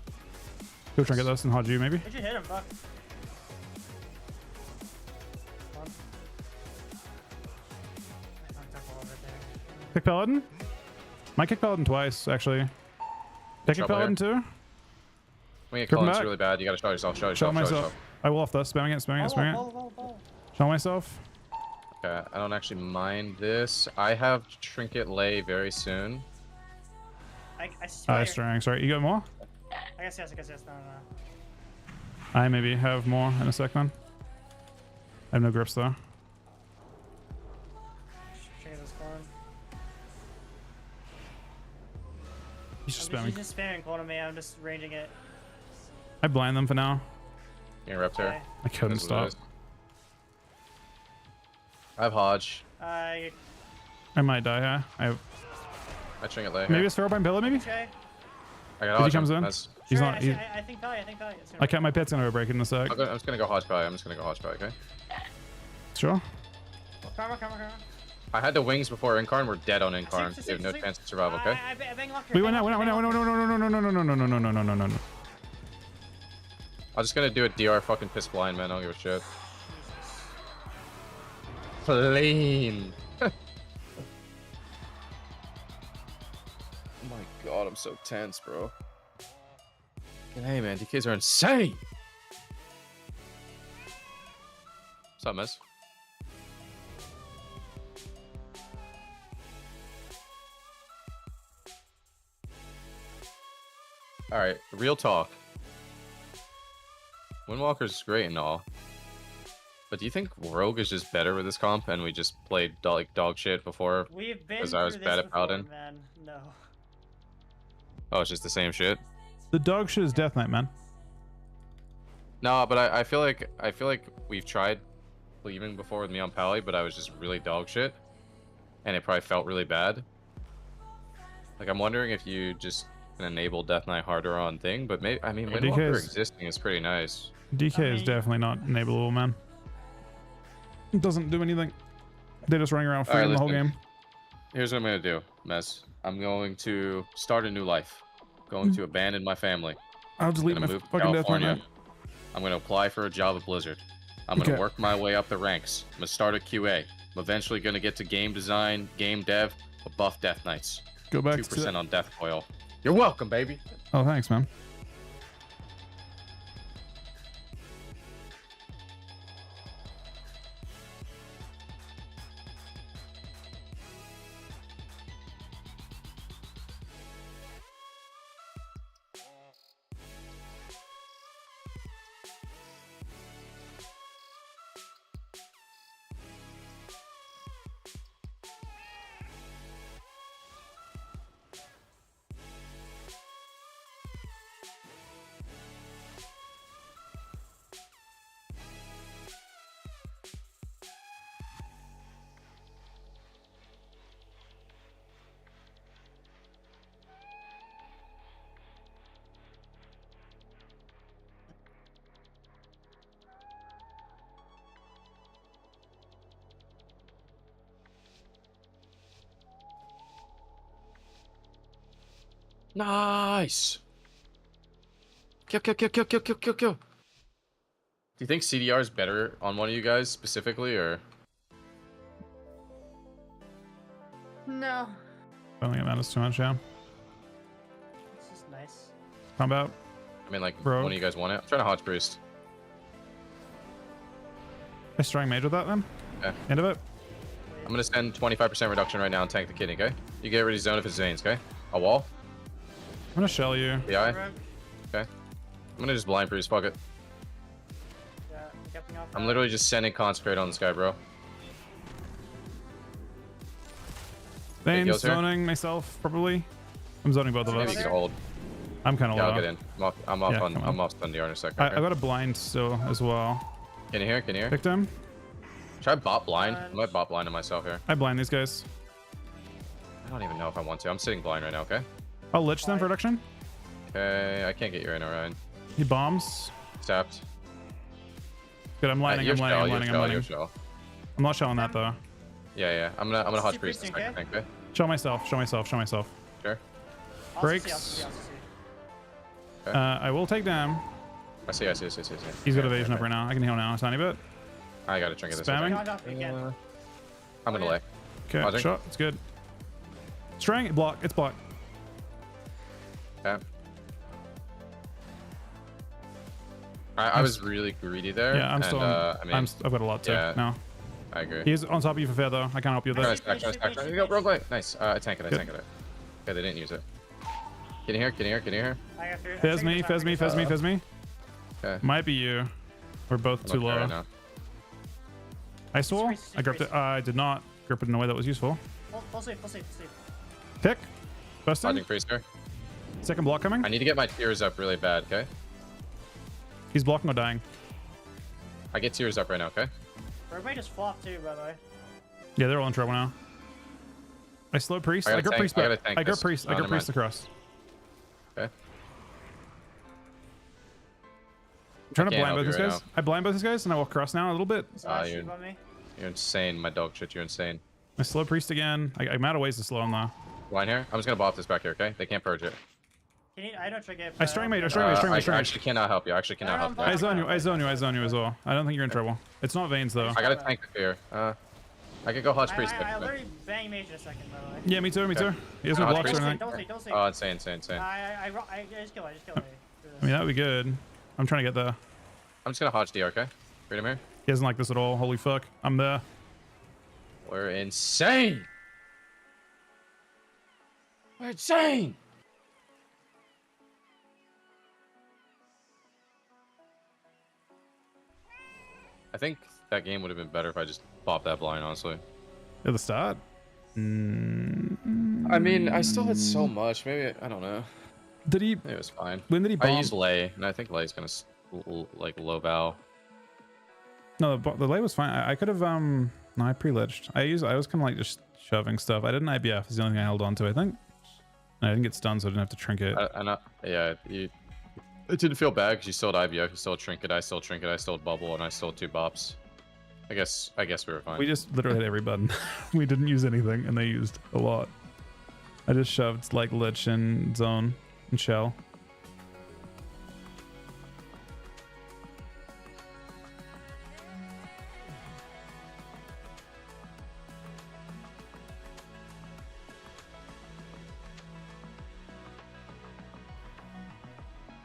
Go try and get this and Hodge you maybe. Did you hit him? Fuck. Kick Paladin. Might kick Paladin twice, actually. Taking Trouble Paladin here. too. When you Grip him clone, it's back. really bad. You gotta show yourself. Show Shot yourself. Show myself. yourself. I will off this. Spamming it. Ball. Shot myself. Okay, I don't actually mind this. I have Trinket Lay very soon. I swear. String. Sorry, you got more? I guess yes. No. I maybe have more in a second. I have no grips though. Change this clone. He's just He's spamming. just spamming clone on me. I'm just ranging it. I blind them for now. Getting repped here. Okay. I couldn't That's what it stop. is. I have Hodge. Okay. I might die here. I have I Trinket Lay. maybe Here. a Spherobine Pillar maybe? I got If he Hodge. comes in. Mez. He's Sure, not. He's, I think Valley. It's gonna I can't. My pet's gonna break in a sec. I'm just gonna go Hodge Pally. Okay. Sure. Karma. I had the wings before Incarn. We're dead on Incarn. Six, They have no six. chance to survive. Okay. I bang locker. We went out. No. I'm just gonna do a DR fucking piss blind, man. I don't give a shit. Clean. Oh my god, I'm so tense, bro. Hey man, DKs are insane. What's up, Miss? Alright, real talk. Windwalker's great and all. But do you think Rogue is just better with this comp and we just played dog shit before? We've been Because I was through bad this at Paladin? before, man. No. Oh, it's just the same shit? The dog shit is Death Knight, man. No, but I feel like we've tried leaving before with me on Pally, but I was just really dog shit. And it probably felt really bad. Like I'm wondering if you just can enable Death Knight harder on thing, but maybe Windwalker DK's existing is pretty nice. DK is definitely not enableable, man. It doesn't do anything. They're just running around All right, freeing the whole listen. game. Here's what I'm gonna do, Mess. I'm going to start a new life. Going to abandon my family. I'll delete I'm my gonna move to fucking Death Knight, California. man. I'm gonna apply for a job at Blizzard. I'm gonna Okay. work my way up the ranks. I'm gonna start at QA. I'm eventually gonna get to game design, game dev, but buff Death Knights. Go back 2% to. on Death Coil. You're welcome, baby. Oh, thanks, man. Nice. Kill. Do you think CDR is better on one of you guys specifically, or? No. I don't think it matters too much, yeah. This is nice. Combat. I mean, like, Bro. one of you guys want it? I'm trying to Hodge Priest. I strong mage with that then. Okay. End of it. I'm gonna send 25% reduction right now and tank the kidney, okay? You get ready to zone if it's Zane's, okay? A wall? I'm gonna shell you. Yeah. Rogue. Okay. I'm gonna just blind priest, fuck it. Yeah, capping off. I'm literally just sending consecrate on this guy, bro. Thane heals here. zoning myself, probably. I'm zoning both of Maybe us. you can hold. I'm kind of Yeah, low. I'll get in. I'm off Yeah, on come on. I'm off stun DR in a second. I Okay? got a blind still as well. Can you hear? Victim. Try bot blind. I might bot blind to myself here. I blind these guys. I don't even know if I want to. I'm sitting blind right now, okay? I'll lich them for reduction. Okay, I can't get you right now, Ryan. He bombs. Tapped. Good, I'm lining, I'm lining, I'm lining, I'm lining. Shell. I'm not showing that though. Yeah. I'm gonna hot priest this okay? second, I think, okay? Show myself, show myself, show myself. Sure. Breaks. I will take them. I see. He's got evasion up right now. I can heal now a tiny bit. I gotta trinket this. Spamming. I'm gonna lay. Okay, Pausing. shot. It's good. String. Block. It's blocked. Okay. I was really greedy there. Yeah, I'm still. I mean, I've got a lot too. yeah. No. I agree. He's on top of you for fair though. I can't help you with Trying this. to stack. There you go, rogue light. Nice. I tank it. Okay, they didn't use it. Get in here. Fez me. Okay. Might be you. We're both too low. Right now. I saw. I gripped it. I did not grip it in a way that was useful. Full save. Pick. Busting. Dodging priest here. Second block coming. I need to get my tears up really bad, okay? He's blocking or dying. I get tears up right now, okay? Everybody just flopped too, by the way. Yeah, they're all in trouble now. I slow priest. I grip priest back. I grip priest. I grip priest across. Okay. I'm trying to can't blind both help these you right guys. I blind both these guys and I walk across now a little bit. You're insane, my dog shit. You're insane. I slow priest again. I'm out of ways to slow him though. Line here. I'm just gonna bop this back here, okay? They can't purge it. I don't trigger. I string mate. I actually cannot help you. I actually cannot help you. I zone you as well. I don't think you're in trouble. It's not veins though. I gotta tank the fear. I could go Hodge Priest. I'll literally bang mage in a second, by the way. Yeah, me too. He has no blocks or anything. Don't say. Oh, insane. I just kill it. I mean, that'd be good. I'm trying to get there. I'm just gonna Hodge DR, okay? Read him here. He doesn't like this at all. Holy fuck. I'm there. We're insane. We're insane. I think that game would have been better if I just popped that blind, honestly. At the start? I mean, I still had so much. Maybe, I don't know. Did he? It was fine. When did he bomb? I used lay, and I think lay's gonna like low bow. No, the lay was fine. I could have no, I pre-ledged. I was kind of like just shoving stuff. I didn't IBF. Is the only thing I held on to, I think. And I didn't get stunned, so I didn't have to trinket. It didn't feel bad because you still had IBF, you still had trinket, I still had bubble, and I still had 2 bops. I guess we were fine. We just literally hit every button. We didn't use anything, and they used a lot. I just shoved like lich and zone and shell.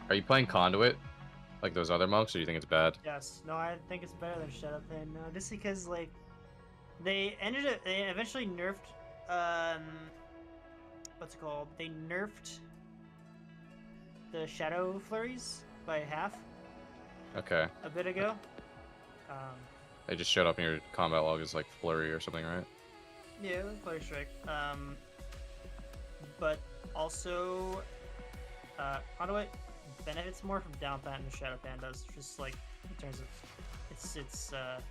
Are you playing Conduit like those other monks, or do you think it's bad? Yes. No, I think it's better than Shut Up and just because like they eventually nerfed what's it called? They nerfed the shadow flurries by half. Okay. A bit ago. They just showed up in your combat log as like flurry or something, right? Yeah, it was flurry strike. But also Conduit benefits more from down pan than Shadow Pan does, just like in terms of it's a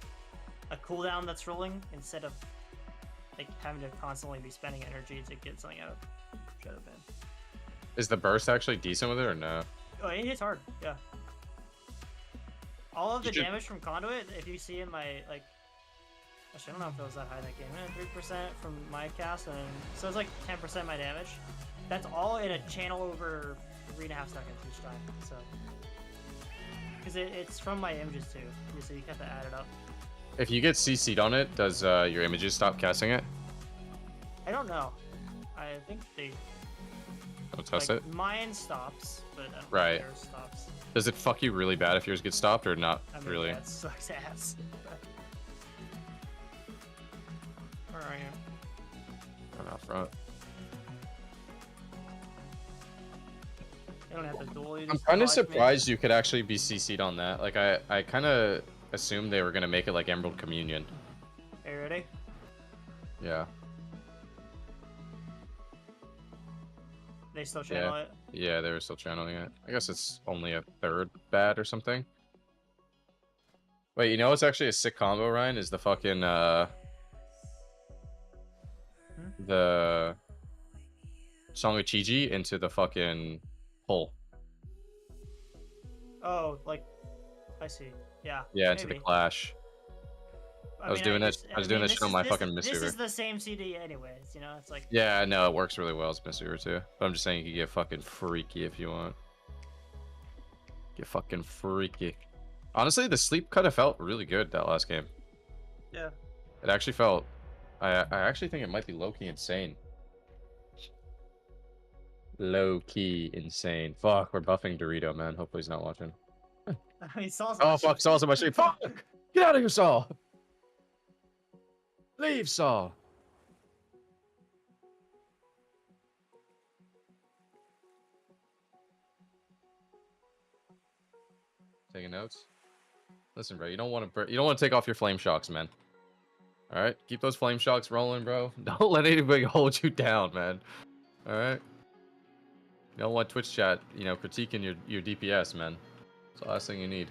cooldown that's rolling instead of like having to constantly be spending energy to get something out of Shadow Pan. Is the burst actually decent with it or no? Oh, it hits hard, yeah. All of the damage from Conduit, if you see in my like, actually I don't know if it was that high that game. 3% from my cast, and so it's like 10% my damage. That's all in a channel over 3.5 seconds each time, so because it's from my images too, so you have to add it up. If you get CC'd on it, does your images stop casting it? I don't know. I think they Don't test like, it. Mine stops, but I don't Right. think theirs stops. Does it fuck you really bad if yours gets stopped or not? I mean, Really? yeah, it sucks ass. Where are you? I'm out front. You don't have to duel. You I'm just kind of dodge me. surprised you could actually be CC'd on that. Like I kind of assumed they were gonna make it like Emerald Communion. Are you ready? Yeah. They still channel it. Yeah, they were still channeling it. I guess it's only a third bad or something. Wait, you know what's actually a sick combo, Ryan? Is the fucking the Song of Chi into the fucking hole. Oh, like, I see. Yeah. Yeah, into the maybe. clash. I was doing that. I was doing that this shit on is- my this- fucking This Missouri. is the same CD, anyways. You know, it's like. Yeah, I know it works really well as Missouri too. But I'm just saying you can get fucking freaky if you want. Get fucking freaky. Honestly, the sleep cut have felt really good that last game. Yeah. It actually felt. I actually think it might be low key insane. Low key insane. Fuck, we're buffing Dorito, man. Hopefully he's not watching. I mean, Saul's Oh fuck, Saul's on my stream. Fuck! Get out of here, Saul! Leave, Saul! Taking notes. Listen, bro, you don't want to take off your flame shocks, man. All right, keep those flame shocks rolling, bro. Don't let anybody hold you down, man. All right. You don't want Twitch chat, you know, critiquing your DPS, man. It's the last thing you need.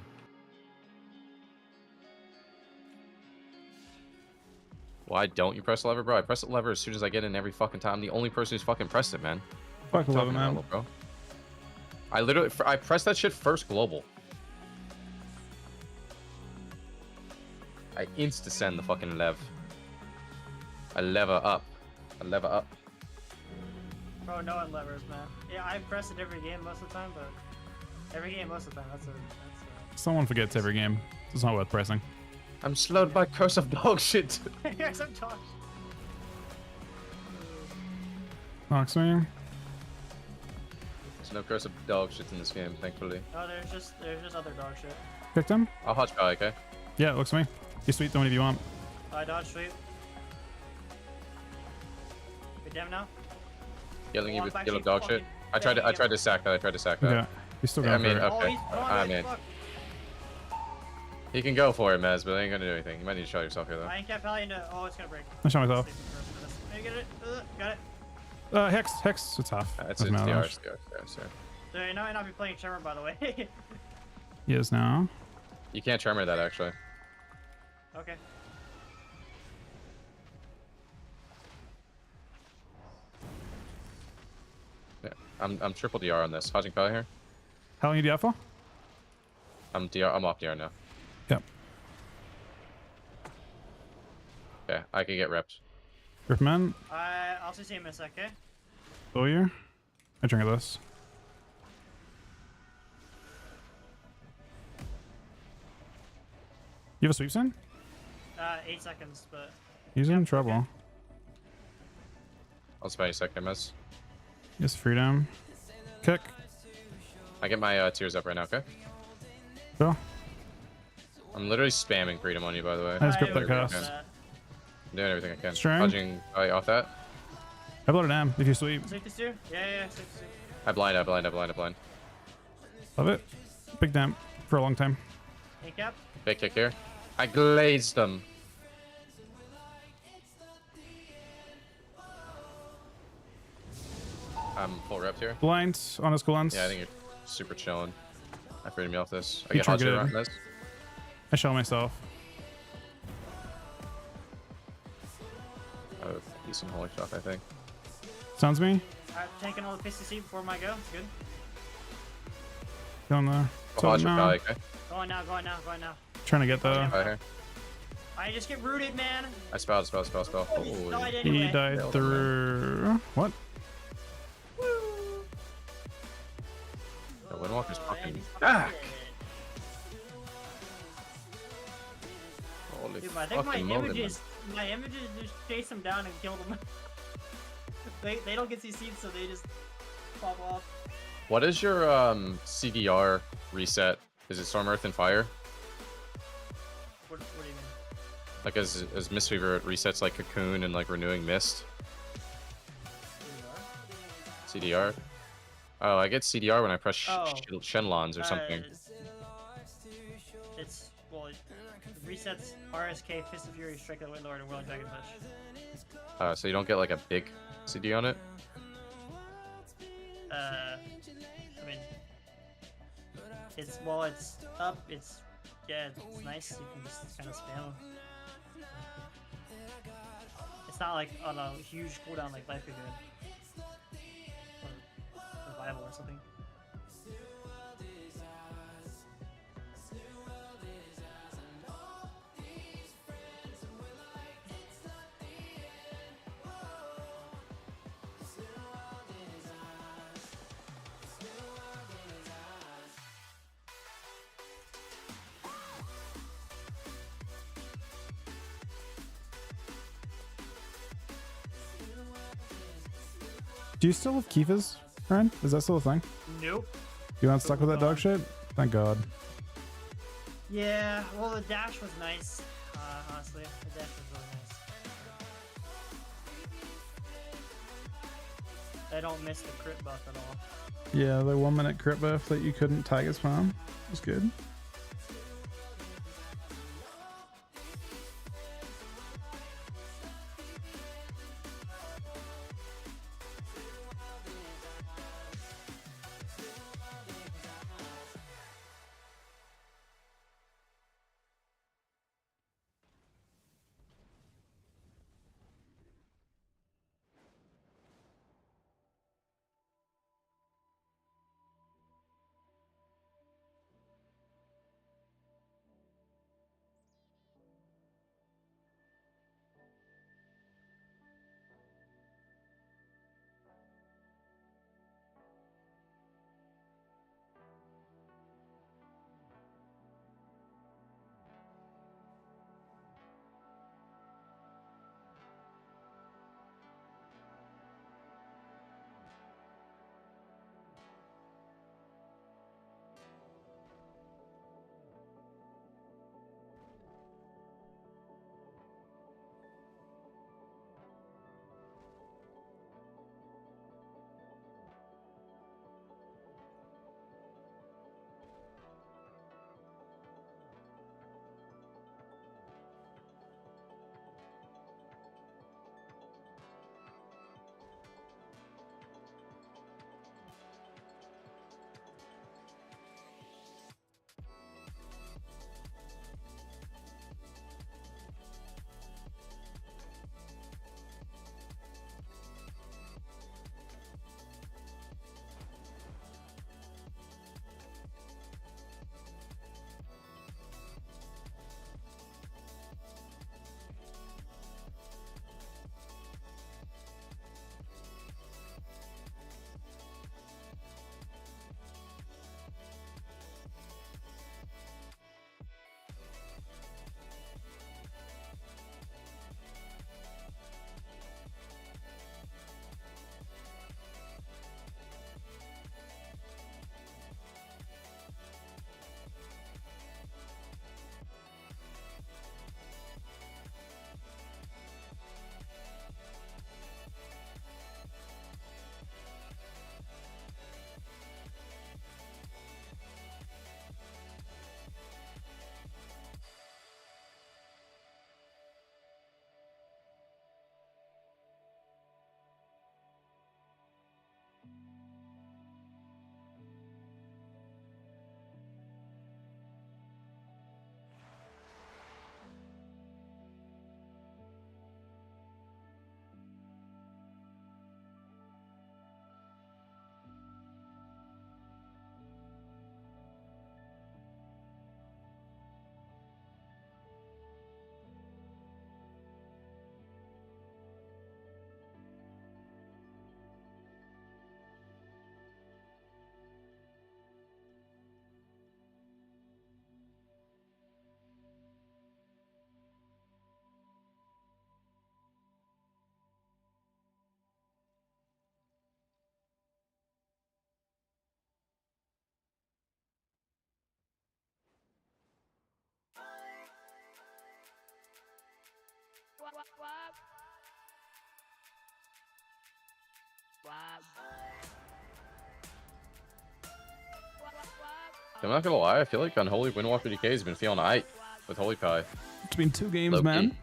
Why don't you press the lever, bro? I press the lever as soon as I get in every fucking time. I'm the only person who's fucking pressed it, man. Fuck the lever, Talking man. normal, bro. I pressed that shit first global. I insta-send the fucking lev. I lever up. I lever up. Bro, no one levers, man. Yeah, I press it every game most of the time, but every game most of the time. That's Someone forgets every game. It's not worth pressing. I'm slowed by curse of dog shit. Yes, I'm talking. Knock swing. There's no curse of dog shit in this game, thankfully. No, there's just other dog shit. Picked him? I'll hotch guy, okay? Yeah, it looks to me. You sweep them if you want. I dodge sweep. You're damn now. Yelling you Oh, with I'm yellow actually dog shit. I tried to sack that. I tried to sack that. Yeah. He's still Yeah, going I mean, for it. Oh, okay. he's on I it, mean, fuck. he can go for it, Mez, but it ain't gonna do anything. You might need to show yourself here, though. I ain't kept Paladin to. Oh, it's gonna break. I shot myself. Maybe get it. Got it. Hex. It's off. It's Doesn't matter DR, much. So you might not be playing Shaman, by the way. He is now. You can't tremor that, actually. Okay. Yeah, I'm triple DR on this. Hodging Pally here. How long you do that for? I'm off DR now. Yep. Okay, I can get repped. Griffman. I'll see you in a sec, okay? Oh, you? I drink this. You have a sweep in? 8 seconds, but He's in trouble. I'll spare you a second, Mez. Yes, freedom. Kick. I get my tears up right now, okay? Go. I'm literally spamming freedom on you, by the way. I just grip would that agree cast. with that. I'm doing everything I can. String. Hodging off that. I bloated him if you sweep. Sweep this too? Yeah, sweep. I blind. Love it. Big damp for a long time. Hey, cap. Big kick here. I glazed them. I'm full rep here. Blind on his coolants. Yeah, I think you're super chilling. I freed me off this. I You get hot triggered on it. this. I shell myself. Oh, decent holy shot, I think. Sounds me. I've taken all the PCC before my go. It's good. Going there. Oh, So Hodge now, Pally, okay? Going now. trying to get the. Right here. I just get rooted, man. I spell. No, I Holy. didn't. He Anyway. died Nailed him, through. What? The Windwalker's And fucking he's back. dead. Holy Dude, I think fucking moly, man. my images just chase them down and kill them. they don't get CC'd, so they just pop off. What is your CDR reset? Is it Storm, Earth, and Fire? What do you mean? Like as Mistweaver, it resets like Cocoon and like Renewing Mist. CDR. Oh, I get CDR when I press Oh. Shenlons or something. It resets RSK, Fist of Fury, Strike of the Windlord, and Whirling Dragon Push. So you don't get like a big CD on it? I mean, it's up, Yeah, it's nice. You can just kind of spam them. It's not like on a huge cooldown like Life Brigade or Revival or something. Do you still have Kiefer's, Ryan? Is that still a thing? Nope. You aren't stuck with that dog shit? Thank God. Yeah, well, the dash was nice. Honestly, the dash was really nice. I don't miss the crit buff at all. Yeah, the 1 minute crit buff that you couldn't Tiger's farm was good. I'm not gonna lie, I feel like Unholy Windwalker DK has been feeling aight with Holy Kai. It's been 2 games, Low-key. man.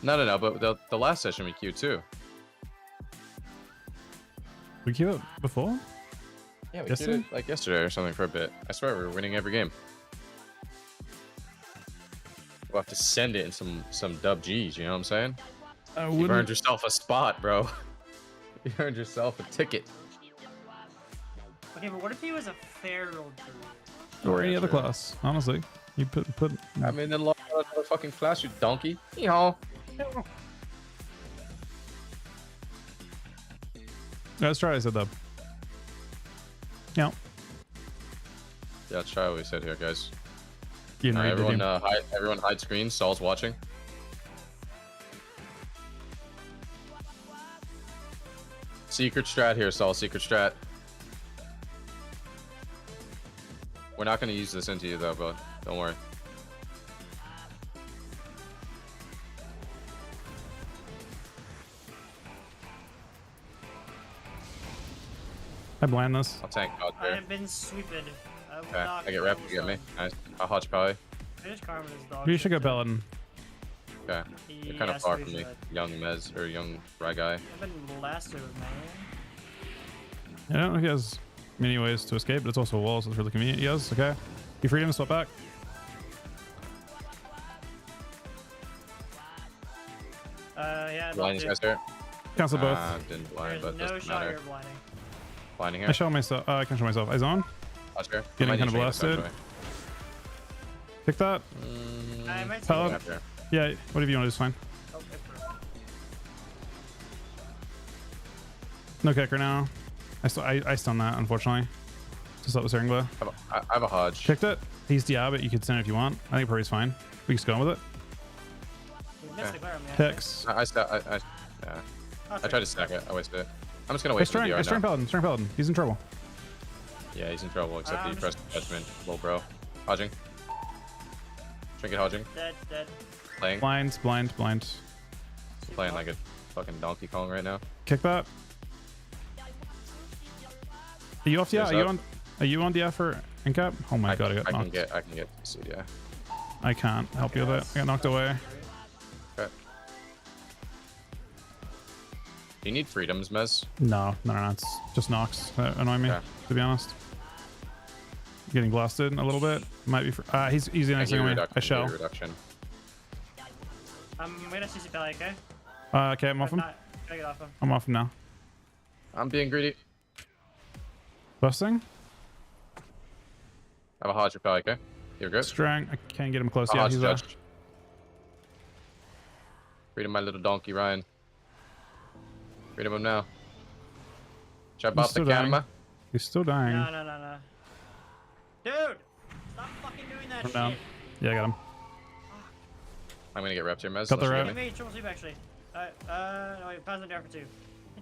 No, but the last session we queued too. We queued it before? Yeah, we Yesterday? queued it like yesterday or something for a bit. I swear we were winning every game. We'll have to send it in some dub G's, you know what I'm saying? I You wouldn't. earned yourself a spot, bro. You earned yourself a ticket. Okay, but what if he was a feral druid? Or any Yeah, other true. class, honestly. You put. I mean, then log on another fucking class, you donkey. Yeehaw. Let's try. I said that. Yeah. Yeah, let's try what we said here, guys. You know, Everyone hide screen. Saul's watching. Secret strat here, Saul. Secret strat. We're not going to use this into you, though, but don't worry. I blind this. I'll tank God I there. have been sweeped. I will Okay, not I get rep. You get me. Nice. I'll hodge probably. I just karma this dog. You should go Paladin. Okay. You're kind of Yes, far we from me, should. young Mez or young Rye guy. I've been blasted with man. I don't know if he has many ways to escape, but it's also a wall, so it's really convenient. He has. Okay. You free him to swap back. Yeah. I'd love Blind these to. guys there. Cancel both. Didn't blind, There's but no doesn't shot matter. you're blinding. Blinding I here. show myself. I can show myself. I zone. Hodge here. Getting Might need kinda to change this, blasted. Pick that. I might Paladin. take actually. Yeah. Whatever you want to do is fine. Oh, okay, perfect. No kicker now. I stun that, unfortunately. To stop the Searing Glare. I have a hodge. Kicked it. He's Diab it. You could send it if you want. I think probably fine. We can just go on with it. We missed the glare on me. Picks. Yeah. I tried to stack it. I wasted it. I'm just gonna wait for the I DR strain now. Paladin. Strain Paladin. He's in trouble. Yeah, he's in trouble, except that you I'm pressed judgment. Low bro. Hodging. Trinket hodging. Dead. Playing. Blind. Playing like a fucking Donkey Kong right now. Kick that. Are you off? Yeah. Here's up. Are you on DF or Incap? Oh my god, I got knocked. I can get see, yeah. I can't help you with it. I got knocked away. Okay. Do you need freedoms, Mez? No. It's just knocks that annoy me, Okay. to be honest. Getting blasted a little bit. Might be. He's easy next thing. I shall. Reduction. I'm gonna CC Pally, okay? Okay, I'm off him. Gotta get off him. I'm off him now. I'm being greedy. Busting. I have a hodge repel, okay? You're good? Strang. I can't get him close. A Yeah, hodge he's judge. Freedom my little donkey, Ryan. Freedom him now. Should I bop the still dying. camera? He's still dying. No. Dude! Stop fucking doing that I'm shit! down. Yeah, I got him. I'm gonna get reps here, Mez. Got the Unless rep. you Give get me. me triple sleep actually. No wait, pass on down for 2.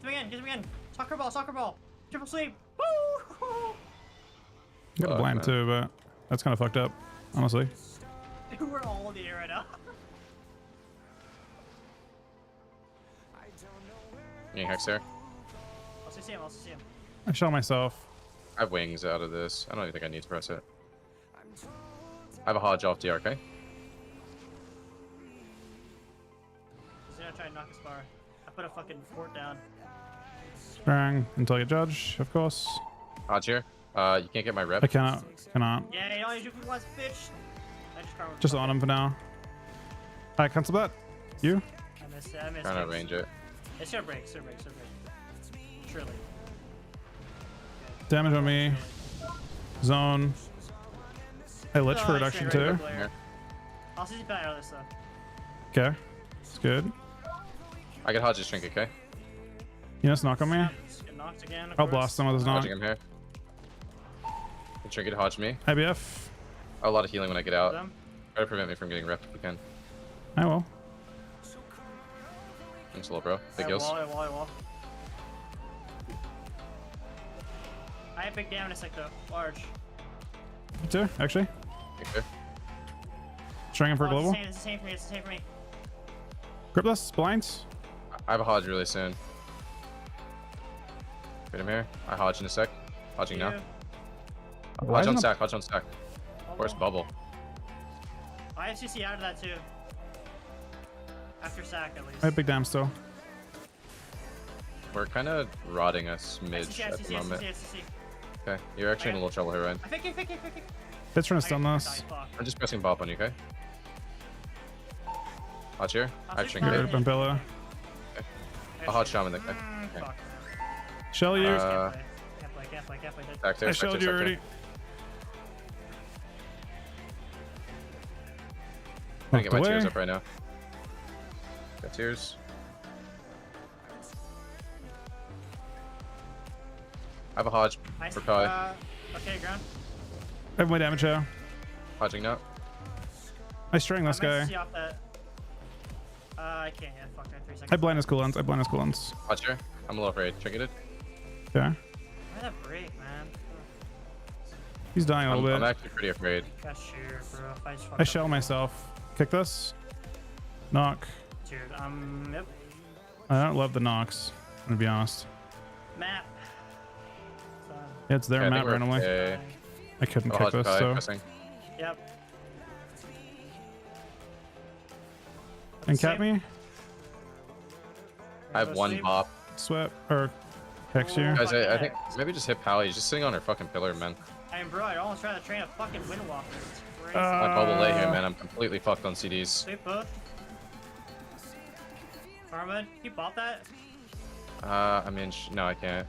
Get me in! Soccer ball! Triple sleep! Woo! Got a Fuck, blind man. too, but that's kind of fucked up, honestly. We're all in the air right now. Any hex there? I'll see him. I shell myself. I have wings out of this. I don't even think I need to press it. I have a hodge off DR, okay? He's gonna try and knock his bar. I put a fucking fort down. Strang until I get judge, of course. Hodge here. You can't get my rep. I cannot. Yeah, you only do once, bitch! I just karma. Just on him for now. I cancel that. You? I missed it. Trying to range it. It's gonna break. Surely. Damage on me. Zone. I lich for reduction too. I'll see you back out of this though. Okay. It's good. I get hodge's trinket, okay? You just knock on me. Just get knocked again. I'll blast him with his knock. Hodging him here. The trinket hodge me. IBF. A lot of healing when I get out. Them. Try to prevent me from getting rep if you can. I will. Thanks a lot, bro. Big I heals. wall. I have big damage like though. Large. Me too, actually. Take care. String him for global. It's the same for me. Gripless, blinds. I have a hodge really soon. Get him here. I hodge in a sec. Hodging now. Why Hodge on isn't stack. Hodge on stack. Where's bubble? I have CC out of that too. After sack at least. I have big damn still. We're kind of rotting a smidge at the moment. Okay, you're actually in a little trouble here, Ryan. I think. It's trying to stun this. I'm just pressing bop on you, okay? Hodge here. I have see Get rid of trinket. Bumbella. I'll Hodge Shaman the guy. Fuck, man. Shell you. Can't play. Back there. I back shelled there, you back there. already. I'm gonna get my Walked tears away. up right now. Got tears. I have a Hodge Nice. for Kai. Okay, ground. I have my damage out. Hodging now. I string this I might guy. see off that. I can't. Yeah, fuck. I have 3 seconds. I blind his coolants. I blind his coolants. Hodge here. I'm a little afraid. Trinketed. Okay. Why that break, man? He's dying a I'm little bit. actually pretty afraid. Got sheer, bro. If I just fucked I up shell again. myself. Kick this. Knock. Dude, yep. I don't love the knocks. I'm gonna be honest. Map. So, Yeah, it's their Okay, I map think we're randomly. okay. I couldn't I'll kick Hodge this, Kai. so. Pressing. yep. And cap me. I have one bop. Sweat. Or hex here. Guys, I Fucking think X. maybe just hit Pally. He's just sitting on her fucking pillar, man. I mean, bro, I almost tried to train a fucking Windwalker. It's crazy. My bubble lay here, man. I'm completely fucked on CDs. Sweep both. Farmwood, you bought that? I mean, no, I can't.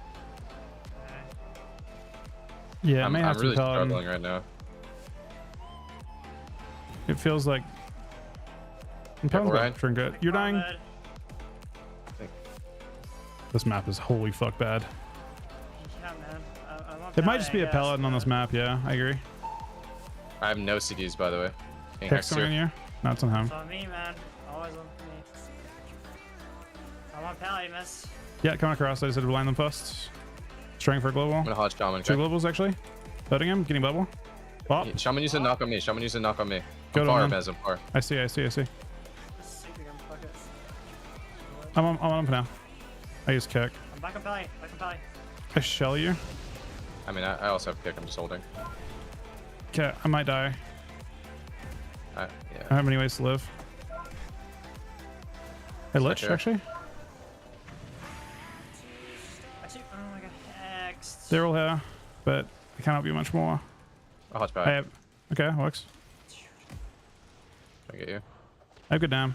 Yeah, I I'm may have really to tell him. struggling right now. It feels like. I'm Careful, probably Ryan. trinket. You're dying. Farmwood. This map is holy fuck bad. Yeah, man. I'm on It might Pally, just be I a guess, paladin on but- this map. Yeah, I agree. I have no CDs, by the way. Getting Hex hexed coming in here. here. No, it's on him. It's on me, man. Always on me. I'm on Pally, miss. Yeah, come across. I just had to blind them first. String for global. I'm gonna Hodge Shaman. Two Okay? globals actually. Voting him. Getting bubble. Bop. Shaman used to knock on me. Shaman used to knock on me. Go I'm to far, him. Mez. I'm far. I see. Just super gun, fuck it. I'm on him for now. I use kick. I'm back on Pally. I shell you. I mean, I also have kick. I'm just holding. Okay, I might die. I Yeah. don't have many ways to live. I lich here. actually. Actually, oh my god, hexed. They're all here, but I cannot be much more. I'll Hodge I back. have. Okay, works. I get you. I have good damn.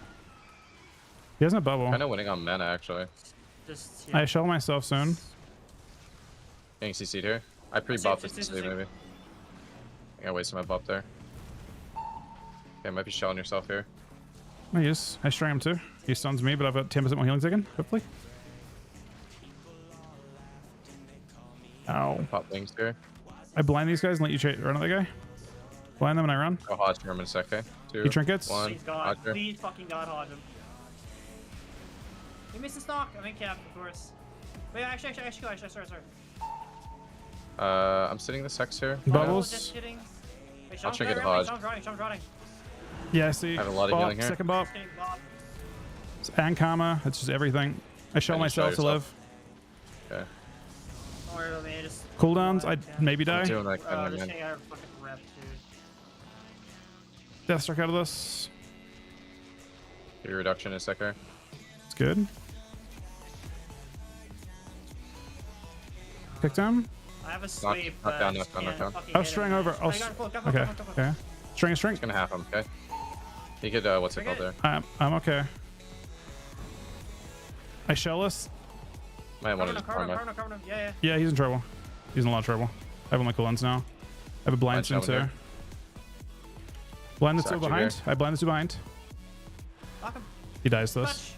He has no bubble. Kind of winning on mana, actually. Just, I shell myself soon. Getting CC'd here. I pre-buffed this to sleep, maybe. I think I wasted my buff there. Okay, might be shelling yourself here. I use. I string him too. He stuns me, but I've got 10% more healing taken. Hopefully. Ow. Pop wings here. I blind these guys and let you run at the guy. Blind them and I run. I'll Hodge him in a sec, okay? Two, He trinkets. one. Please God, Hodge here. please fucking God, Hodge him. He missed his knock. I'm in cap, of course. Wait, actually, sorry. I'm sitting this hex here. Bubbles. Just kidding. Wait, I'll Shaman's trinket running, Hodge. Shaman's running. Yeah, I see. I have a lot of Bop, healing here. Second bop. Just kidding, Bob. And karma. It's just everything. I shell And you shell myself to live. yourself. Okay. Don't worry about me, just... Cooldowns. I'd maybe die. I'm doing like that, just man. getting out of fucking rep, dude. Deathstruck out of this. Get your reduction in a sec here. It's good. Picked him. I have a sweep, knock but down, I just knock down, can't knock down. fucking I'll hit string him. over. I'll. Go, go, go, Okay. go, go, go. Okay. String. Just gonna half him, okay? He could, what's it called there? I'm okay. I shell this. Might want to just Carve farm him, it. carve him. Yeah. Yeah, he's in trouble. He's in a lot of trouble. I have all my cooldowns now. I have a blind soon Blind Shaman too. Blind the two Sacked you behind. here. I blind the two behind. Knock him. He dies this. Touch.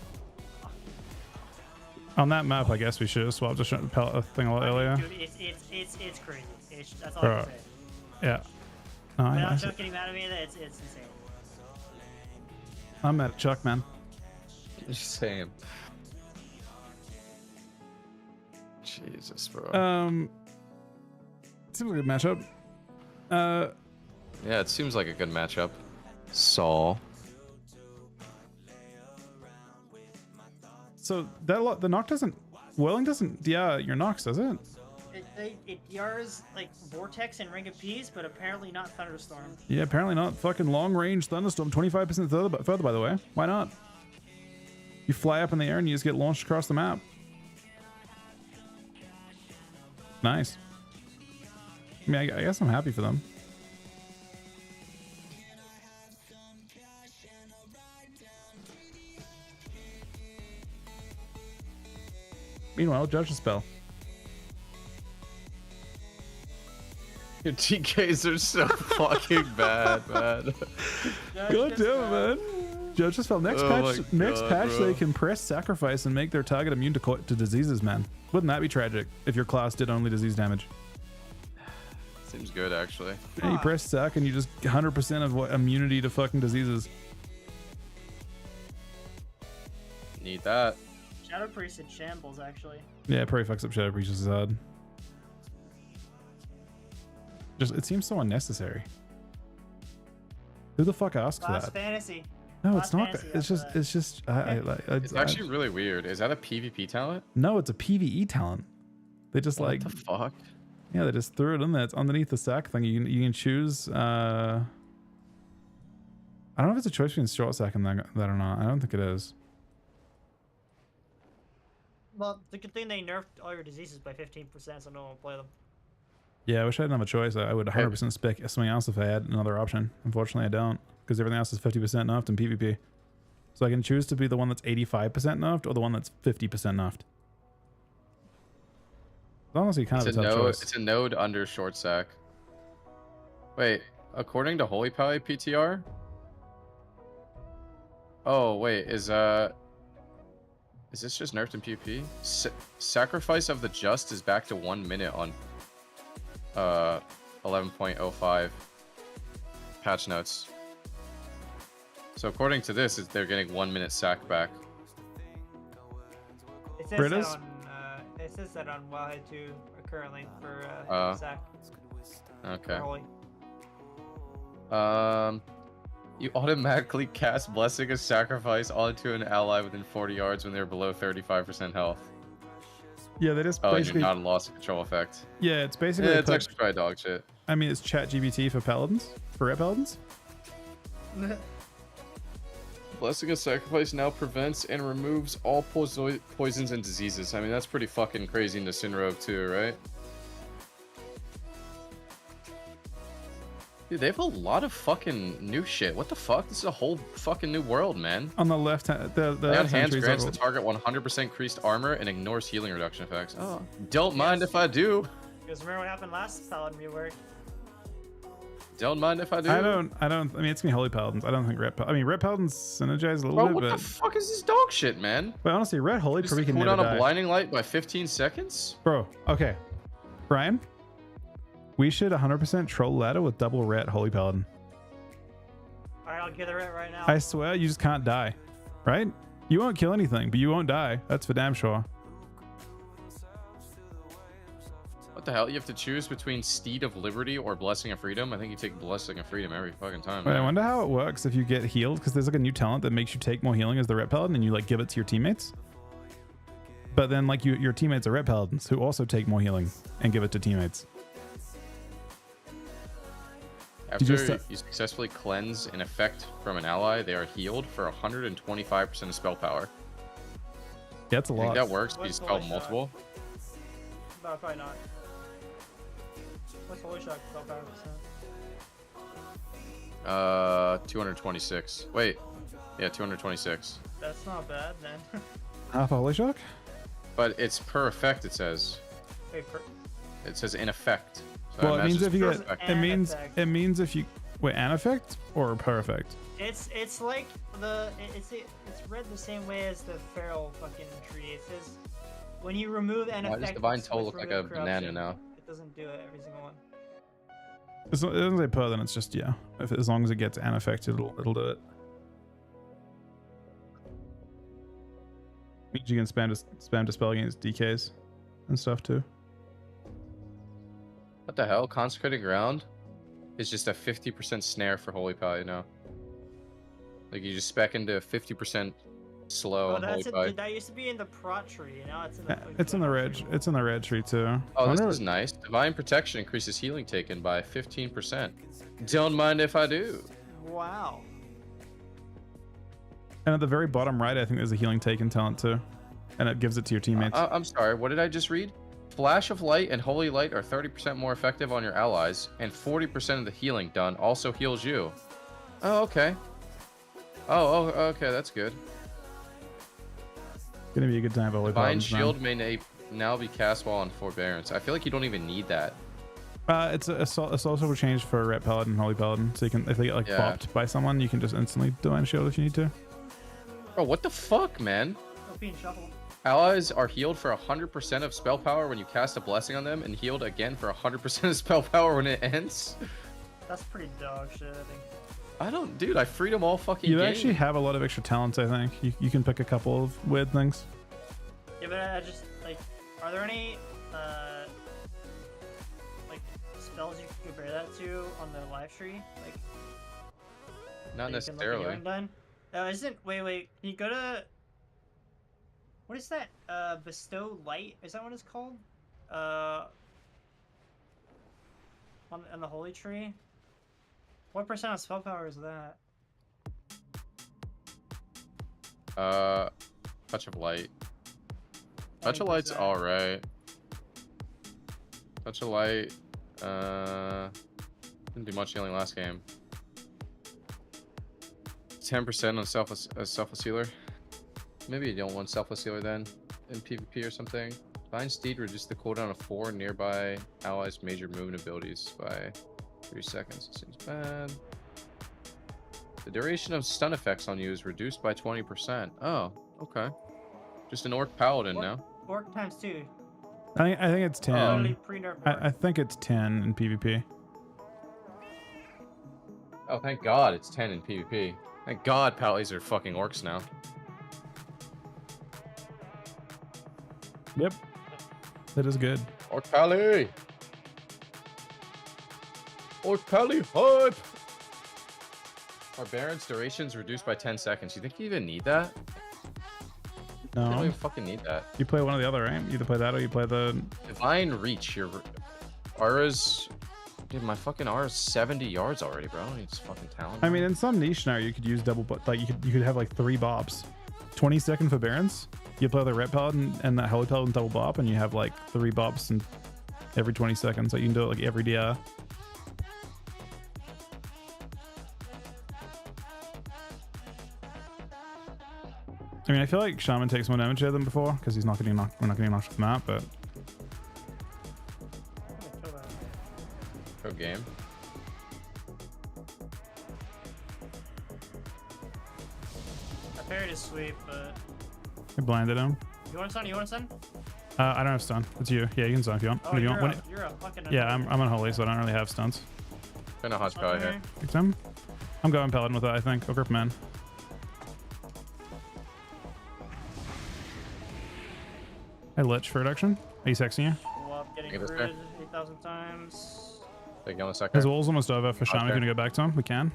On that map, I guess we should have swapped a thing a lot earlier. Dude, it's crazy. That's all Bro. I can say. Yeah. No, Without I, Chuck getting mad at me, it's insane. I'm mad at Chuck, man. Same. Jesus, bro. Seems like a good matchup. Yeah, it seems like a good matchup. Saul. So that the knock doesn't. Whirling doesn't. Yeah, your knocks does it? It DRs like Vortex and Ring of Peace, but apparently not Thunderstorm. Yeah, apparently not. Fucking long range thunderstorm, 25% further, by the way. Why not? You fly up in the air and you just get launched across the map. Nice. I mean, I guess I'm happy for them. Meanwhile, judge the spell. Your TKs are so fucking bad, man. God damn it, man. Judge the spell. Next Oh patch, my next God, patch, bro. they can press sacrifice and make their target immune to diseases, man. Wouldn't that be tragic if your class did only disease damage? Seems good, actually. Yeah, you press sac and you just 100% of what immunity to fucking diseases. Need that. Shadow Priest in shambles, actually. Yeah, it probably fucks up Shadow Breach as hard. Just, it seems so unnecessary. Who the fuck asks Last that? fantasy. No, Last it's not. fantasy It's just, after it's just. It's actually really weird. Is that a PvP talent? No, it's a PVE talent. They just What like, the fuck? yeah, they just threw it in there. It's underneath the sack thing. You can choose. I don't know if it's a choice between short sack and that or not. I don't think it is. Well, the good thing they nerfed all your diseases by 15%, so no one will play them. Yeah, I wish I didn't have a choice. I would 100% spec something else if I had another option. Unfortunately, I don't, because everything else is 50% nerfed in PvP. So I can choose to be the one that's 85% nerfed or the one that's 50% nerfed. It's honestly kind It's of a a tough node. choice. It's a node under short sack. Wait, according to Holy Pally PTR. Oh wait, is this just nerfed in PvP? Sacrifice of the Just is back to 1 minute on 11.05 patch notes. So according to this, they're getting 1 minute sack back. It says Britas? that on, it says that on Wildhead 2 currently for Sack. Okay. Holy. You automatically cast Blessing of Sacrifice onto an ally within 40 yards when they're below 35% health. Yeah, they just Oh, and you're basically. not in loss of control effect. Yeah, it's basically. Yeah, it's put- actually probably dog shit. I mean, it's Chat GBT for paladins, for ret paladins. Blessing of Sacrifice now prevents and removes all poisons and diseases. I mean, that's pretty fucking crazy in the Sin Rogue too, right? Dude, they have a lot of fucking new shit. What the fuck? This is a whole fucking new world, man. On the left hand, the Lay on left hand hands tree's grants the level. target 100% increased armor and ignores healing reduction effects. Oh, don't mind if I do. Because remember what happened last Paladin rework? Don't mind if I do. I don't. I mean, it's gonna be holy paladins. I don't think ret. I mean, ret paladins synergize a little Bro, bit, what but the fuck is this dog shit, man? honestly, ret holy Just probably can cool never down die. a blinding light by 15 seconds? Bro, okay, Brian, we should 100% troll ladder with double ret holy paladin. Alright, I'll get it right now. I swear, you just can't die, right? You won't kill anything, but you won't die. That's for damn sure. What the hell? You have to choose between Steed of Liberty or Blessing of Freedom? I think you take Blessing of Freedom every fucking time. Wait, I man. wonder how it works if you get healed, because there's like a new talent that makes you take more healing as the ret paladin, and you like give it to your teammates. But then like your teammates are ret paladins who also take more healing and give it to teammates. After just- you successfully cleanse an effect from an ally, they are healed for 125% of spell power. Yeah, it's a You think lot. that works if you What's spell Holy Shot? multiple? No, probably not. What's Holy Shock? 12%. 226. Wait. Yeah, 226. That's not bad then. Half a holy shock? But it's per effect, it says. Wait, It says in effect. So I Well, it imagine means it's if you per get effect. An it effect. means if you wait, an effect or per effect? it's like it's read the same way as the feral fucking tree. It says when you remove an Why does effect. Divine with Toe look like a remove banana corruption, now? It doesn't do it every single one. It doesn't say per, then it's just yeah. As long as it gets an effect, it'll do it. Means you can spam dispel against DKs and stuff too. What the hell? Consecrated Ground is just a 50% snare for Holy Pie now. Like you just spec into 50% slow Oh, on Holy that's Pie. that used to be in the prot tree. Now it's in the. It's in the red. It's in the red tree too. Oh, I this wonder- is nice. Divine Protection increases healing taken by 15%. Don't mind if I do. Wow. And at the very bottom right, I think there's a healing taken talent too, and it gives it to your teammates. I'm sorry, what did I just read? Flash of Light and Holy Light are 30% more effective on your allies, and 40% of the healing done also heals you. Oh, okay. Oh, okay, that's good. Gonna be a good time for Holy Divine Paladins, man. Shield may now be cast while on forbearance. I feel like you don't even need that. It's a social change for Ret Paladin and Holy Paladin. So you can, if they get like bopped by someone, you can just instantly Divine Shield if you need to. Bro, what the fuck, man? We're being shuffled. Allies are healed for 100% of spell power when you cast a blessing on them, and healed again for 100% of spell power when it ends. That's pretty dog shit, I think. I don't, dude. I freed them all fucking. You game. actually have a lot of extra talents. I think you can pick a couple of weird things. Yeah, but I just like, are there any like spells you can compare that to on the live tree? Like, Not that you can look at necessarily. your done? Isn't wait? Can you go to what is that? Bestow light? Is that what it's called? On the holy tree. What percent of spell power is that? Touch of light. Touch of light's 20%. alright. Touch of light. Didn't do much healing last game. 10% on selfless healer. Maybe you don't want selfless healer then in PvP or something. Divine Steed reduced the cooldown of 4 nearby allies' major movement abilities by 3 seconds. Seems bad. The duration of stun effects on you is reduced by 20%. Oh, okay. Just an orc paladin now. Orc times 2. I think it's 10. Totally pre-nerf orc. I think it's 10 in PvP. Oh, thank God it's 10 in PvP. Thank God pallies are fucking orcs now. Yep, that is good. Orc pally! Orc pally hype! Barbarian's duration's reduced by 10 seconds. You think you even need that? You don't No, even fucking need that. you play one or the other, right? You either play that or you play the. Divine Reach, your Aura's... Dude, my fucking Aura's 70 yards already, bro. It's fucking talent. I mean, in some niche scenario, you could use double, but like you could have like 3 bobs. 20-second for Barons. You play the Ret Paladin and that Holy Paladin double bop, and you have like 3 bobs and every 20 seconds. Like you can do it like every DR. I mean, I feel like Shaman takes more damage here than before because he's not getting knocked. We're not getting knocked off the map, but Go game. I parried his sweep, but I blinded him. you want to stun? You want to stun? I don't have stun. It's you. Yeah, you can stun if you want. Oh, If you you're, want. a, you're a fucking. Yeah, I'm unholy, so I don't really have stuns. Gonna hodge pally here. Fix him. I'm going Paladin with that, I think. I'll grip man. Hey, Lich for reduction. Are you sexing you? Getting Give us critted back. 8,000 times. Take on a second. His wall's almost over for Shaman. If Okay. you want to go back to him, we can.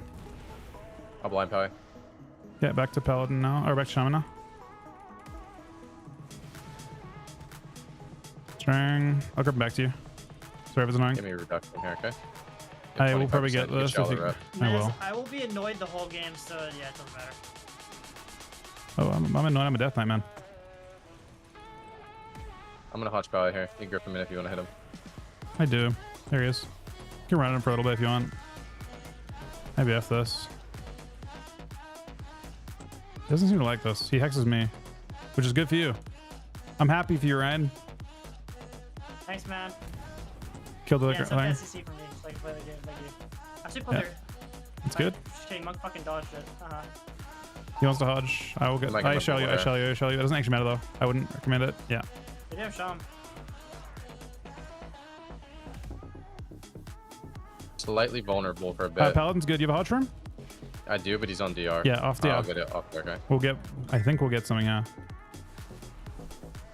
I'll blind pally. Yeah, back to Paladin now. Or back to Shaman now. String. I'll grip him back to you. Sorry if it's annoying. Give me a reduction here, okay? I will probably get 25%, you this if shallow you. rep. I will. I will be annoyed the whole game, so yeah, it doesn't matter. Oh, I'm annoyed. I'm a Death Knight, man. I'm gonna hodge pally here. You can grip him in if you want to hit him. I do. There he is. You can run him for a little bit if you want. Maybe F this. Doesn't seem to like this. He hexes me, which is good for you. I'm happy for you, Ryan. Thanks, man. Killed the Yeah, it's thing. like SEC for me. Just like play the game. Thank you. Actually, play Yeah. there. It's good. Just kidding. Monk fucking dodged it. He wants to hodge. I will get. Like I him shall you. I before. shall you. I shall you. It doesn't actually matter though. I wouldn't recommend it. Yeah. They do have Shaman. Slightly vulnerable for a bit. Paladin's good. You have a hodge for him? I do, but he's on DR. Yeah, off Oh, DR. I'll get it off. Okay. We'll get. I think we'll get something.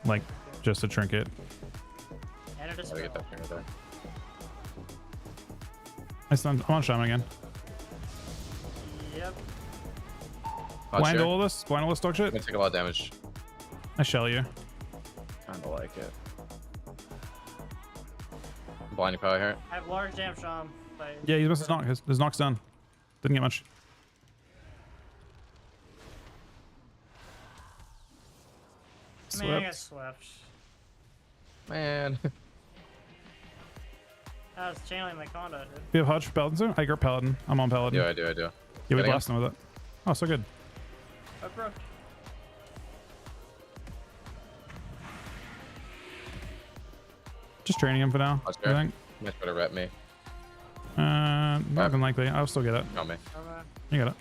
Like just a trinket. And it is I'll get that finger there. I'm on Shaman again. Yep. Hodge Blind here. all this. Blind all this dog I'm shit. gonna take a lot of damage. I shall you. Kinda like it. Blinding pally here. I have large damn Shaman. Yeah, he's missed his knock. His knock's done. Didn't get much. Man, I got Swept. swept. Man. I was channeling my conduit, dude. We have hodge for Paladin soon. I grip Paladin. I'm on Paladin. Yeah, I do. Yeah, we Getting blasted him with it. Oh, so good. I broke. Just training him for now. Watch I there. think. Much better rep me. Not even likely. I'll still get it. Got me. Okay. You got it.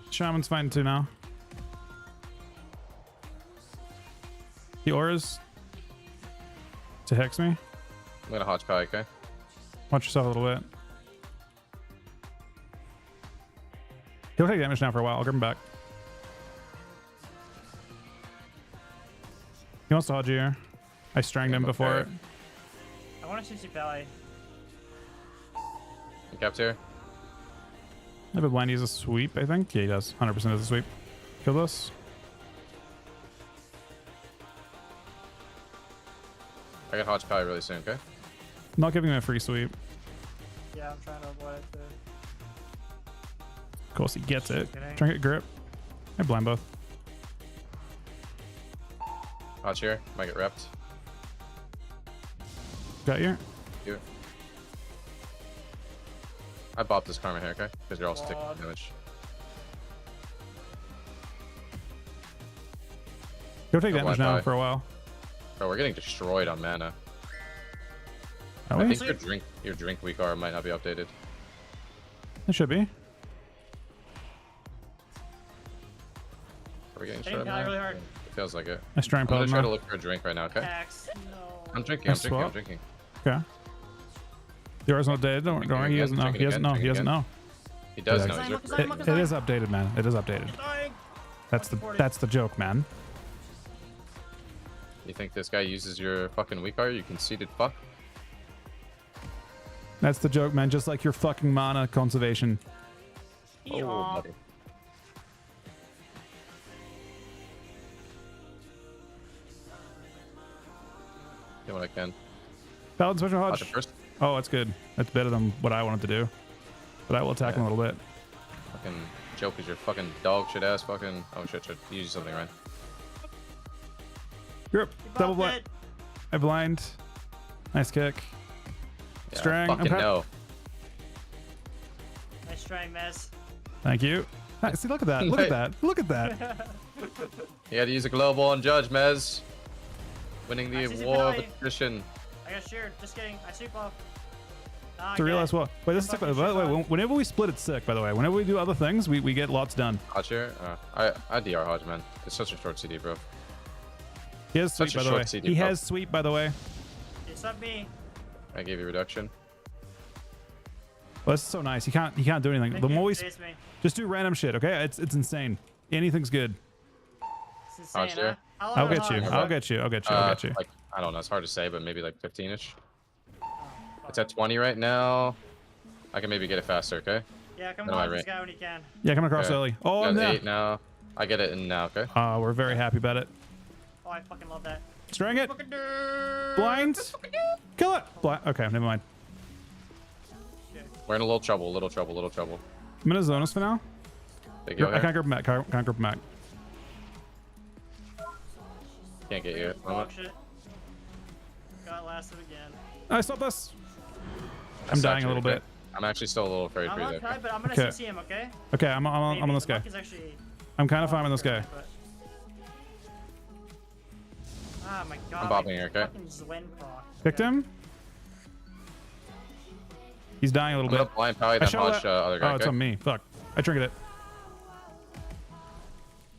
Dude, Shaman's fine too now. The auras to hex me. I'm gonna hodgepodge, okay? Watch yourself a little bit. He'll take damage now for a while. I'll grab him back. He wants to hodge you here. I stranged him before it. I want to see Belly. You capped here. I have a blind. He's a sweep, I think. Yeah, he does. 100% is a sweep. Kill this. I got hodgepodge really soon, okay? Not giving him a free sweep. Yeah, I'm trying to avoid it too. Of course, he gets it. Kidding. Try and get grip. I blind both. Hodge here. Might get repped. Got you. You. I bopped this karma here, okay? Because you're also taking God. damage. Go take Go damage blind now pie. for a while. Bro, we're getting destroyed on mana. Are I we? think your drink weak R might not be updated. It should be. Are we getting Hitting shredded? Pally now? really hard. It feels like it. I strang I'm gonna pod try to now. look for a drink right now, okay? Axe. No. I'm drinking, I I'm drinking, I'm swap. drinking. Okay. The aura's not dead. Don't worry. He doesn't know. He doesn't know. He doesn't know. He does Yeah. know. He's Look, ripped. look, It is updated, man. It is updated. Dying. That's the joke, man. You think this guy uses your fucking weak R, you conceited fuck? That's the joke, man. Just like your fucking mana conservation. Yeehaw. buddy. Do what I can. Paladin special Watch hodge. it first. Oh, that's good. That's better than what I wanted to do. But I will attack him a little bit. Fucking joke is your fucking dog shit ass fucking. Oh shit, use something, right? Grip. Double Bopped blind. it. I blind. Nice kick. Yeah, Strang, Fucking okay. no. Nice try, Mez. Thank you. Nice. See, look at that. Look at that. Look at that. You had to use a global on Judge, Mez. Winning the I see war of Penalty. attrition. I got sheared. Just kidding. I sweep off. Nah, It's a real ass wall. Wait, this is sick. By the way, whenever we split, it's sick. By the way, whenever we do other things, we get lots done. Hodge here? I DR Hodge, man. It's such a short CD, bro. He has Such sweep, a by the way. short CD, He bro. has sweep, by the way. It's not me. I gave you reduction. Well, this is so nice. He can't do anything. Thank The you. more we Chase me. just do random shit, okay? It's insane. Anything's good. It's insane, Hodge huh? there. How long I'll was get you. Hodge? I'll get you. I'll get you. I'll get you. Like, I don't know. It's hard to say, but maybe like 15-ish. Oh, It's at 20 right now. I can maybe get it faster, okay? Yeah, come What am I on, this rate? guy when he can. Yeah, come across Okay. early. Oh, Got no. 8 now. I get it in now, okay? We're very happy about it. Oh, I fucking love that. Strang it. Fucking dude. Blind. Kill it. Okay, never mind. We're in a little trouble, little trouble, little trouble. I'm in a zonus for now. Big I yo can't here. grab him back. Can't grab him back. Can't get you at the moment. Dog shit. Got lasted again. I stop this. I'm That's dying a actually little okay. bit. I'm actually still a little afraid I'm for you on there. cut, but I'm gonna Okay. CC him, okay? Okay, I'm on Maybe. this The guy. monk is actually I'm kind of fine with this guy. but- Ah, my god. I'm my bopping here, okay? Fucking Zwin proc. Picked Okay. him. He's dying a little I'm gonna bit. blind Pally, I then shall Hodge let- other guy, Oh, it's okay? on me. Fuck. I triggered it.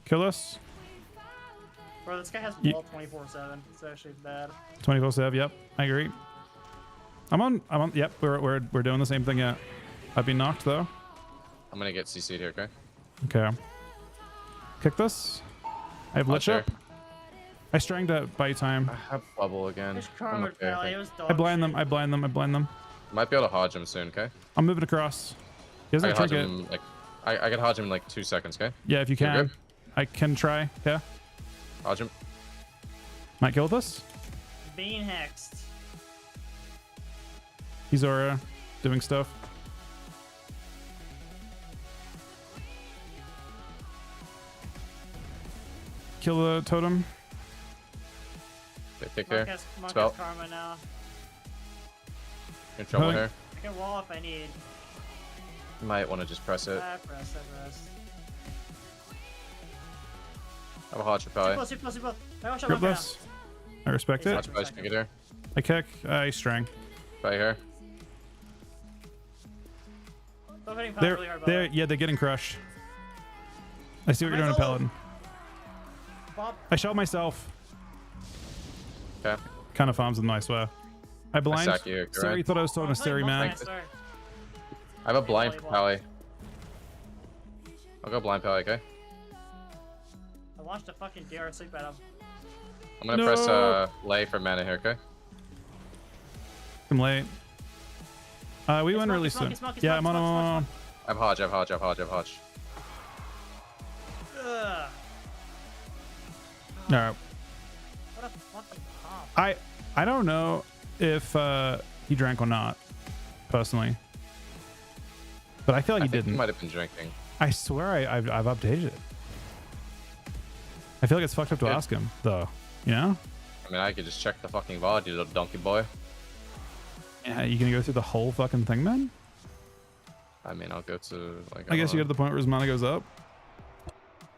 Kill us. Bro, this guy has Ye- wall 24/7. It's actually bad. 24/7. Yep, I agree. I'm on. Yep, we're doing the same thing. Yeah, I've been knocked though. I'm gonna get CC'd here, okay? Okay. Kick this. I have lich Hodge up. I strang to buy time. I have bubble again. There's I'm Karma okay, I Valley. It think. was dog I blind them. shit. I blind them. I blind them. Might be able to Hodge him soon, okay? I'm moving across. He I doesn't can Hodge trinket. him like I can Hodge him in like 2 seconds, okay? Yeah, if you You're can. good? I can try. Yeah. Hodge him. Might kill this. Being hexed. He's Aura doing stuff. Kill the totem. Okay, take Monk care. has Spell. Karma now. You're in trouble Monk. here. I can wall if I need. Might want to just press it. Press. I have a hot Super probably. close, super close, super close. I want shot Grip one right this. I respect it. Hot probably should get there. I kick. I string. Right here. now. Stop hitting They're, really hard, by the way. yeah, they're getting crushed. I see what you're doing, Nice Paladin. Bob. I shot myself. Okay. Kind of farms with my swear. I blind. sack you, Siri correct. thought I was talking to Siri, man. Sorry. I have a blind Volleyball. pally. I'll go blind pally, okay? I launched a fucking DR sleep at him. I'm gonna No. press lay for mana here, okay? I'm late. We went smoke, really it's smoke, soon. it's smoke, it's Yeah, smoke, I'm it's on. smoke, I have Hodge, I have Hodge, I have Hodge, I have Hodge. Ugh. All right. What a fucking comp. I don't know if he drank or not, personally. But I feel like I he think didn't. he might have been drinking. I swear I've updated it. I feel like it's fucked up to Good. ask him, though. You know? I mean, I could just check the fucking VOD, you little donkey boy. Yeah, you gonna go through the whole fucking thing, man? I mean, I'll go to, like, I guess you don't get to the point where his mana goes up.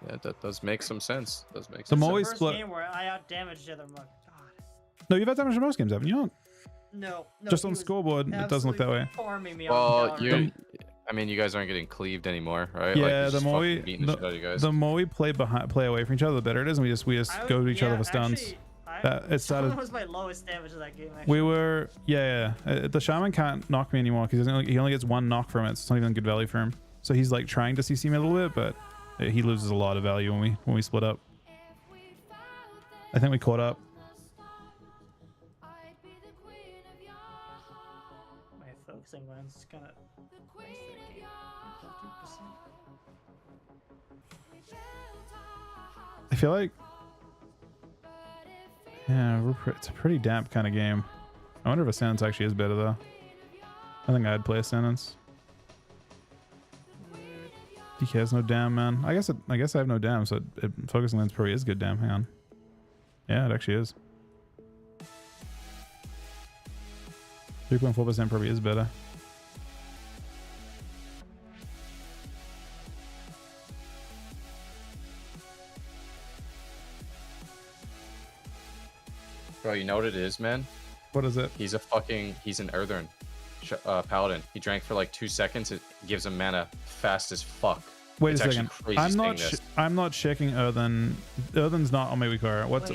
know. Yeah, that does make some sense. Does make The sense. more we First split. game where I out damaged the other mug. God. No, you've had damage in most games, haven't you? No. Just he on the was scoreboard, it doesn't look that way. absolutely Farming me on Well, Valorant. I mean, you guys aren't getting cleaved anymore, right? Yeah, like, you're the just more fucking we beating the shit out of you guys. the more we play away from each other, the better it is, and we just I go would- to each other yeah, for stuns. actually, It started. That was my lowest damage of that game. Actually. We were yeah. The Shaman can't knock me anymore because he only gets one knock from it. So it's not even good value for him. So he's like trying to CC me a little bit, but he loses a lot of value when we split up. I think we caught up. My focusing lens kind of. I feel like yeah, it's a pretty damp kind of game. I wonder if Ascendance actually is better though. I think I'd play Ascendance. DK has no dam, man. I guess I have no dam, so focusing lens probably is good dam. Hang on. Yeah, it actually is. 3.4% probably is better. Bro, you know what it is, man? What is it? He's an Earthern Paladin. He drank for like 2 seconds. It gives him mana fast as fuck. Wait It's a actually second. crazy seeing this. I'm not checking Earthen. Earthen's not on my weak aura. What's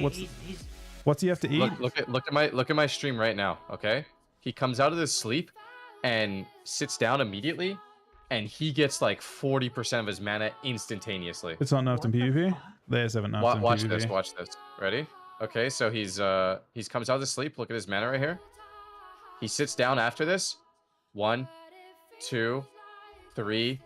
he have to eat? Look at my stream right now, okay? He comes out of this sleep and sits down immediately, and he gets like 40% of his mana instantaneously. It's not nerfed in PvP. There's haven't nerfed in Watch PvP. this, watch this. Ready? Okay, so he's comes out of the sleep. Look at his mana right here. He sits down after this. 1, 2, 3,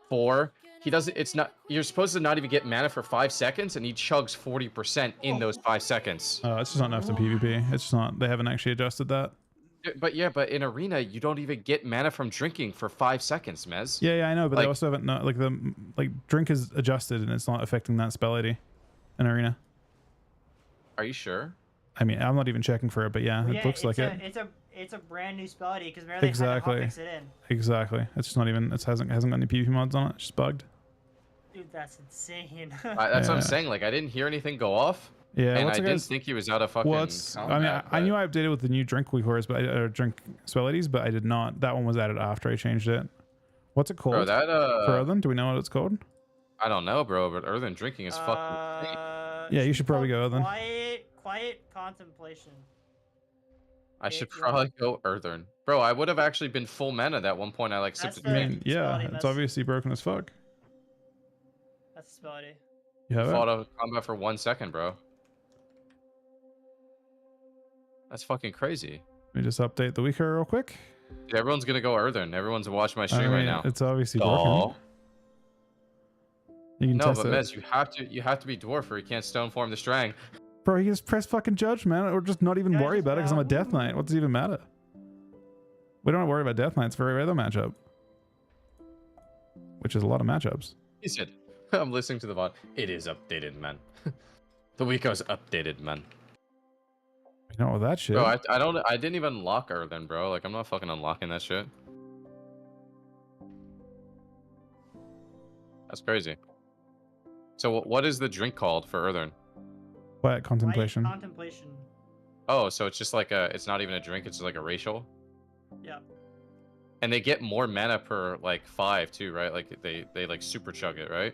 4. He doesn't. It's not. You're supposed to not even get mana for 5 seconds, and he chugs 40% in those 5 seconds. It's just not nerfed in PvP. It's just not. They haven't actually adjusted that. But yeah, but in arena, you don't even get mana from drinking for 5 seconds, Mez. Yeah, I know, but they Like- also haven't drink is adjusted and it's not affecting that spell ID in arena. Are you sure? I mean, I'm not even checking for it, but yeah, it looks like it. It's a brand new spell ID because remember they Exactly. had to hotfix it in. Exactly. It's just not even. It hasn't got any PvP mods on it. It's just bugged. Dude, that's insane. That's what I'm Yeah. saying. Like, I didn't hear anything go off, Yeah. and what's I the didn't guy's- think he was out of fucking. What's? I mean, combat, I knew but- I updated with the new drink weakors, but drink spell IDs, but I did not. That one was added after I changed it. What's it called? Bro, that For Earthen? Do we know what it's called? I don't know, bro. But Earthen drinking is fucking. insane. Yeah, you should probably go then. Quiet contemplation. I should yeah. probably go Earthern, bro. I would have actually been full mana at one point. I like sipped That's a I drink. mean, Spell yeah, ID, it's that's- obviously broken as fuck. That's the spell ID. You have Fought it? a combat for 1 second, bro. That's fucking crazy. Let me just update the weaker real quick. Dude, everyone's gonna go Earthern. Everyone's watching my I stream right mean, now. It's obviously Oh. broken. You can No, test but it. Mez, you have to be dwarf or you can't stone form the Strang. Bro, you just press fucking judge, man, or just not even Yeah, worry just about it because I'm a now. Death Knight. What does it even matter? We don't worry about Death Knight. It's a very rare matchup, which is a lot of matchups. He said, I'm listening to the VOD. It is updated, man. The Wico's updated, man. You know that shit. Bro, I didn't even unlock Earthen, bro. Like, I'm not fucking unlocking that shit. That's crazy. So what is the drink called for Earthern? Quiet contemplation. Contemplation. Oh, so it's just like it's not even a drink, it's just like a racial. Yeah. And they get more mana per like 5 too, right? Like they like super chug it, right?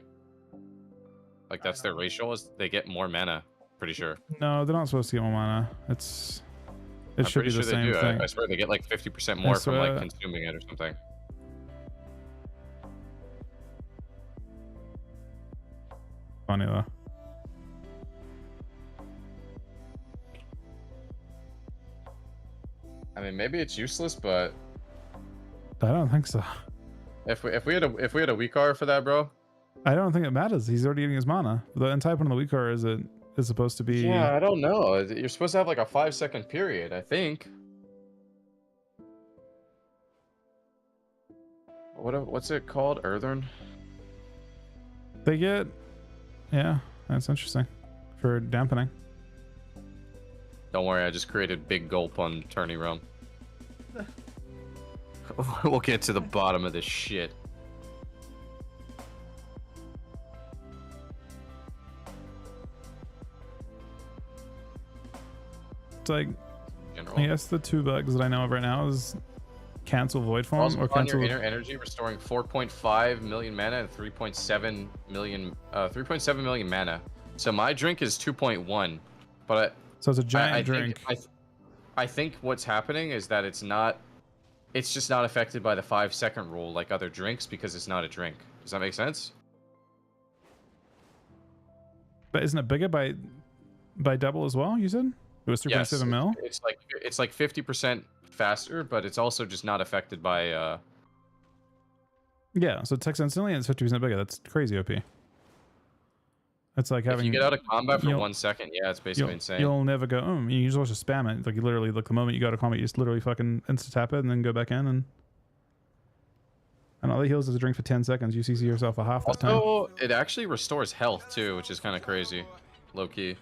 Like that's their racial, is they get more mana, pretty sure. No, they're not supposed to get more mana. It I'm should be pretty the sure they same do. thing. I swear they get like 50% more from swear. like consuming it or something. Funny though. I mean, maybe it's useless, but I don't think so. if we had a weak card for that, bro. I don't think it matters. He's already getting his mana. The entire point of the weak card is supposed to be. Yeah, I don't know. You're supposed to have like a 5-second period, I think. What's it called? Earthern? They get. Yeah, that's interesting. For dampening. Don't worry, I just created big gulp on Tourney Realm. We'll get to the bottom of this shit. It's like, General. I guess the two bugs that I know of right now is cancel void form Also, or on cancel. your inner energy, restoring 4.5 million mana and 3.7 million mana. So my drink is 2.1, but So it's a giant drink. I think what's happening is that it's just not affected by the 5-second rule like other drinks because it's not a drink. Does that make sense? But isn't it bigger by double as well? You said it was 3.7 mil. It's like 50% faster, but it's also just not affected by. Yeah, so it attacks instantly and it's 50% bigger. That's crazy OP. That's like having. If you get out of combat for you'll- 1 second, yeah, it's basically insane. You'll never go. You just watch to spam it. Like you literally, like the moment you go to combat, you just literally fucking insta tap it and then go back in and. And all the heals is a drink for 10 seconds. You CC yourself for half that time. Also, it actually restores health too, which is kind of crazy, low key.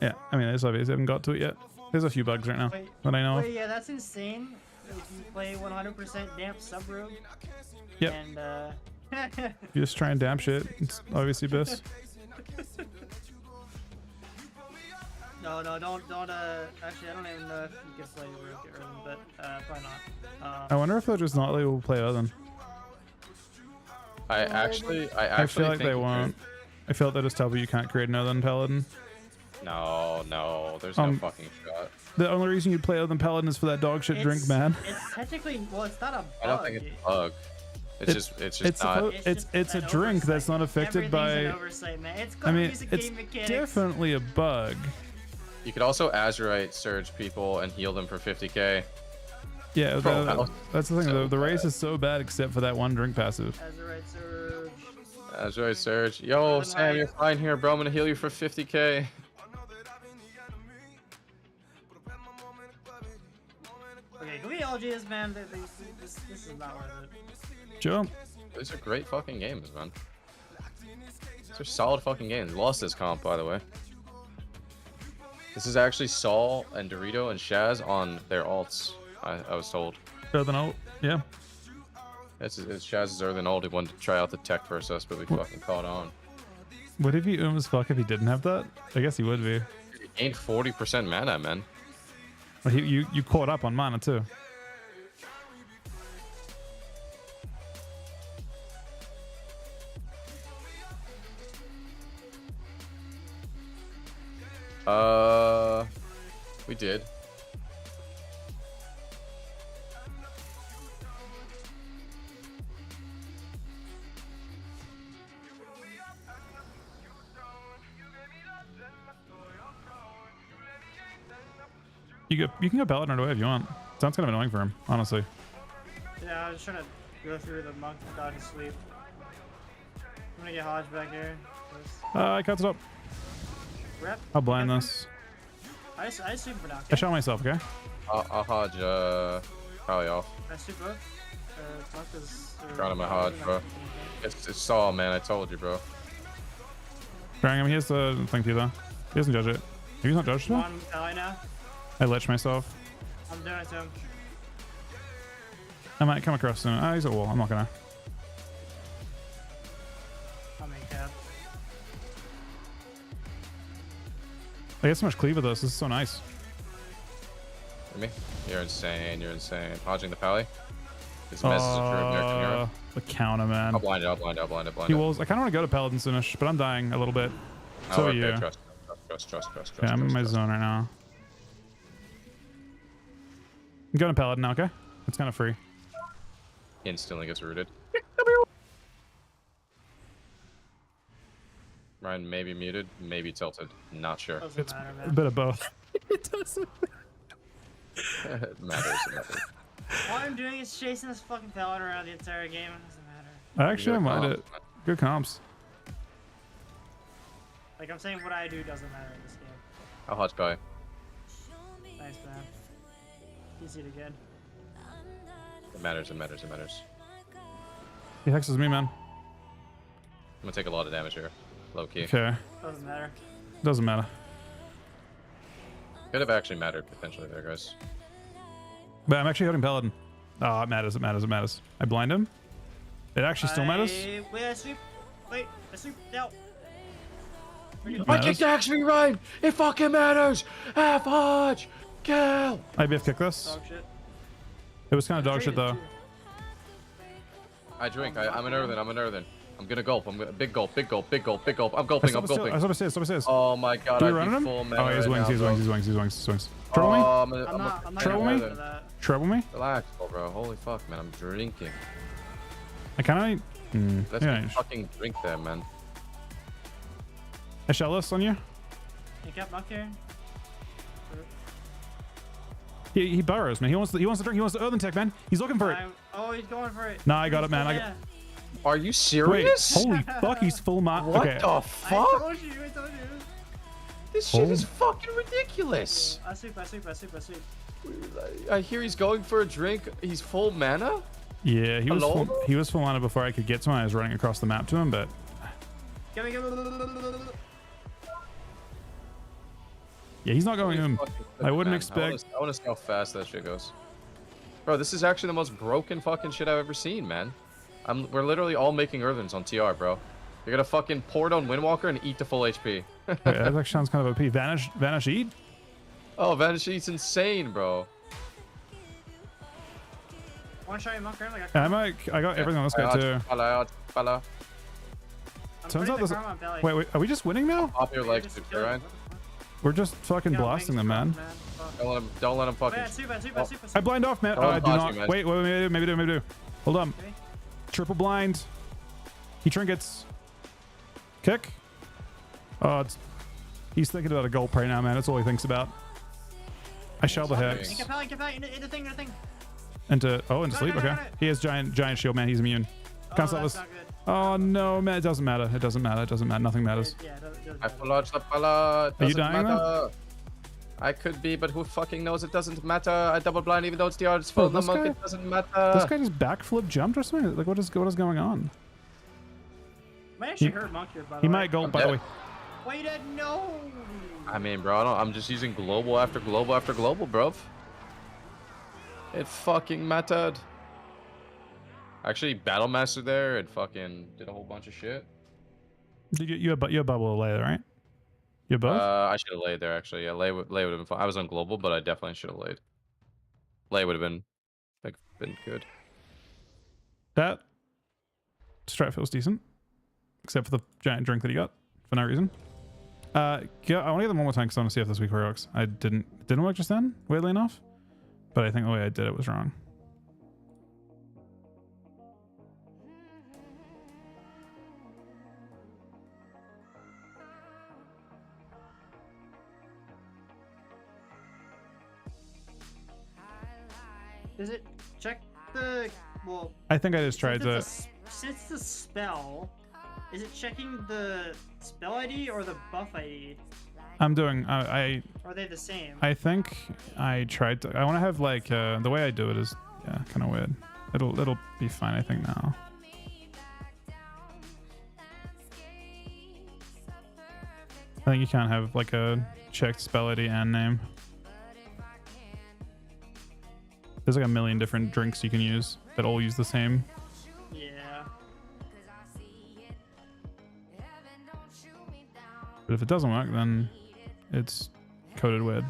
Yeah, I mean it's obvious. I haven't got to it yet. There's a few bugs right now that I know of. Wait, yeah, that's insane. If you play 100% damp sub-rogue. Yep. And You just try and damn shit. It's obviously best. No, don't, actually, I don't even know if you can play Rogue Earth, but, probably not. I wonder if they're just not able to play Earthen. I actually I feel like think they won't. I feel like they'll just tell you you can't create an Earthen Paladin. No, there's no fucking shot. The only reason you'd play Earthen Paladin is for that dog shit drink, man. It's technically, well, it's not a bug. I don't think it's a bug. It's just not. It's a drink that's not affected by. Everything's an oversight, man. It's I mean, game it's mechanics. definitely a bug. You could also Azurite surge people and heal them for 50k. Yeah, Bro, that's the thing. so The race bad. is so bad except for that one drink passive. Azurite Surge. Azurite surge. Yo, Sam, you're fine here, bro. I'm gonna heal you for 50k. Okay, can we LG this, man? This is not worth it. Sure. These are great fucking games, man. These are solid fucking games. Lost this comp, by the way. This is actually Saul and Dorito and Shaz on their alts, I was told. Earthen ult. Yeah. It's Shaz's Earthen ult. He wanted to try out the tech versus us, but we fucking caught on. Would he be as fuck if he didn't have that? I guess he would be. He gained 40% mana, man. But you caught up on mana too. We did. You can go Paladin right away if you want. Sounds kind of annoying for him, honestly. Yeah, I was trying to go through the monk dodge and sleep. I'm gonna get Hodge back here. I cut it up. Rep. I'll blind this. I sleep for now. I Okay? shot myself, okay? I'll Hodge, Kali off. I sleep both. Monk is. Got him a Hodge, bro. It's Saul, man. I told you, bro. Bring him. He has the thing to you, though. He doesn't judge it. If he's not judged, I'm on Kali now. I lich myself. I'm doing it to him. I might come across soon. Ah, he's at wall. I'm not gonna. I'm in cap. I get so much cleave with this. This is so nice. Hear me? You're insane. You're insane. Dodging the pally. His message is through American hero. The counter, man. I'll blind it. I'll blind it. I'll blind it. Blind He it. wills. I kind of want to go to Paladin soonish, but I'm dying a little bit. So Oh, are okay. you. Trust. Okay, I'm in my zone right now. I'm going to Paladin now, okay? It's kind of free. Instantly gets rooted. Ryan may be muted, maybe tilted. Not sure. Doesn't It's matter, a man. bit of both. It doesn't. It matters. It matters. All I'm doing is chasing this fucking paladin around the entire game. It doesn't matter. I actually don't mind it. Good comps. Like I'm saying, what I do doesn't matter in this game. I'll hotch guy. Thanks, man. Easy to get. It matters. It matters. It matters. He hexes me, man. I'm gonna take a lot of damage here. Low key. Okay. Doesn't matter. Doesn't matter. Could have actually mattered potentially there, guys. But I'm actually holding Paladin. Oh, it matters. It matters. It matters. I blind him. It actually still matters. Wait, I sweep. Wait, I sweep. No. I kicked actually right. It fucking matters. Half hodge. Kill. I BF kick this. Dog shit. It was kind of dog shit though. I drink. I'm an earthen. I'm an earthen. I'm gonna gulp. I'm gonna big gulp. Big gulp. Big gulp. Big gulp. I'm I gulping. saw I'm the gulping. stairs. Stop stairs. Oh my god. Do we I'd run be him? full mana Oh, he's right wings. now, He's bro. wings. He's wings. He's wings. He's wings. Trouble me. I'm I'm not Trouble gonna me? go for that. Trouble me. Relax, bro. Holy fuck, man. I'm drinking. I kind of. Let's Yeah. fucking drink there, man. I shell this on you. You kept knock here. He burrows, man. He wants to drink. He wants the earthen tech, man. He's looking for it. Oh, he's going for it. Nah, I got it, man. I got. Yeah. Are you Wait, serious? holy fuck, he's full mat. What Okay. the I fuck? told you. I told you. This shit Oh. is fucking ridiculous. I sweep. I hear he's going for a drink. He's full mana? Yeah, he was Hello? full, he was full mana before I could get to him. I was running across the map to him, but Give me. yeah, he's not going in. I wouldn't expect. I want to see how fast that shit goes. Bro, this is actually the most broken fucking shit I've ever seen, man. We're literally all making earthens on TR, bro. You're gonna fucking pour it on Windwalker and eat the full HP. Wait, that actually sounds kind of OP. Vanish, eat. Oh, Vanish Eat's insane, bro. One shot monk currently. I got everything on this guy too. Pala. Turns out this. Wait, are we just winning now? Pop your legs, dude, Ryan. We're just fucking blasting them, man. Don't let him fucking. I blind off, man. Oh, Oh, I do dodgy, not. man. Wait, maybe do. Hold on. Okay. Triple blind. He trinkets. Kick. Oh, he's thinking about a gulp right now, man. That's all he thinks about. I shell the hex. Get in the thing. Into sleep. no, Okay. no. He has giant shield, man. He's immune. Can't stop this. Oh no, man. It doesn't matter. It doesn't matter. Nothing matters. Yeah, it doesn't I matter. followed the Pala. Are you Doesn't dying, matter. I could be, but who fucking knows? It doesn't matter. I double blind even though it's the artist's Oh, fault. The this monk, guy- it doesn't matter. This guy just backflip jumped or something. Like what is going on? Might actually hurt monk here, by the He way. might gulp, by the way. Wait, no. I mean, bro, I'm just using global after global after global, bro. It fucking mattered. Actually, Battle Master there and fucking did a whole bunch of shit. Did you have bubble lay, right? You both? I should have laid there actually. Yeah, lay would have been fine. I was on global, but I definitely should have laid. Lay would have been good. That strat feels decent, except for the giant drink that he got for no reason. Yeah, I want to get them one more time because I want to see if this week works. It didn't work just then, weirdly enough, but I think the way I did it was wrong. Is it check the I think I just tried to. Since the spell, is it checking the spell ID or the buff ID? I'm doing. Or are they the same? I think I tried to. I want to have like the way I do it is kind of weird. It'll be fine I think now. I think you can't have like a checked spell ID and name. There's like a million different drinks you can use that all use the same. Yeah. But if it doesn't work, then It's coated weird.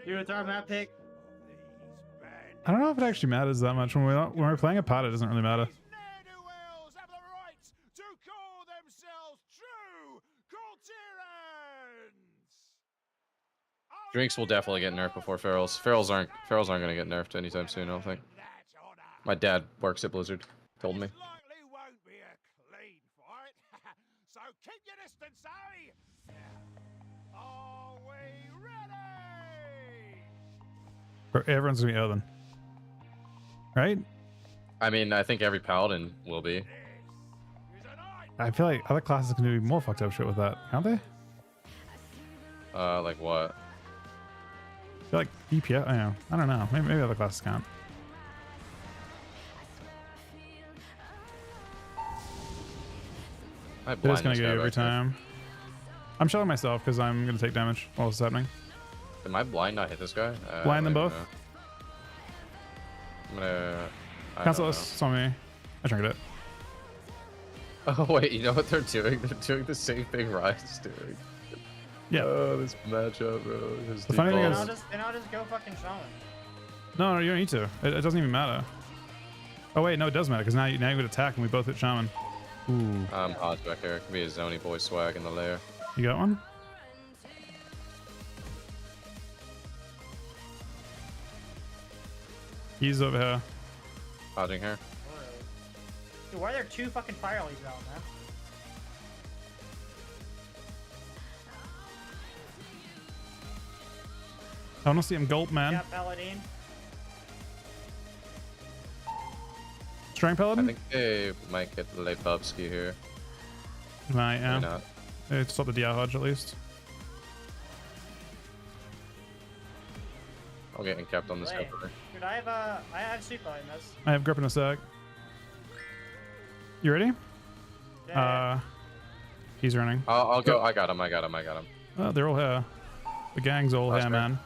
You with our map pick? I don't know if it actually matters that much when we're playing a part. It doesn't really matter. Ne'er-do-wells have the right to call themselves true Coulterans. Drinks will definitely get nerfed before ferals. Ferals aren't gonna get nerfed anytime soon, I don't think. My dad works at Blizzard. Told me. Likely won't be a clean fight. So keep your distance, eh? Are we ready? Bro, everyone's gonna be Earthen. Right? I mean, I think every paladin will be. I feel like other classes can do more fucked up shit with that, can't they? Like what? I feel like DPS, I don't know. Maybe other classes can't. I They're just blind gonna this get guy you every back there. time. I'm showing myself because I'm gonna take damage while this is happening. Did my blind not hit this guy? Blind them I don't both. know. I'm gonna. I Cancel don't this. It's on me. I trinket it. know. Oh wait, you know what they're doing? They're doing the same thing Ryan's doing. Yeah. Oh, this matchup, bro. His The funny thing defaults. is- Then I'll just go fucking Shaman. No, you don't need to. It doesn't even matter. Oh wait, no, it does matter because now you would attack and we both hit Shaman. Ooh, Odds back here. It could be a Zony boy swag in the lair. you got one? He's over here. Dodging her. Dude, why are there two fucking fire leads out, man? I want to see him gulp, man. Yeah, Paladin. Strength I Paladin? think they might get the late Bubsky here. Might, yeah. Maybe not. It's stop the DR Hodge at least. I'm getting kept on this Wait. cover. Dude, I have sweep in this. I have grip in a sec. You ready? Yeah. He's running. I'll go. I got him. Oh, they're all here. The gang's all That's here, fair. man.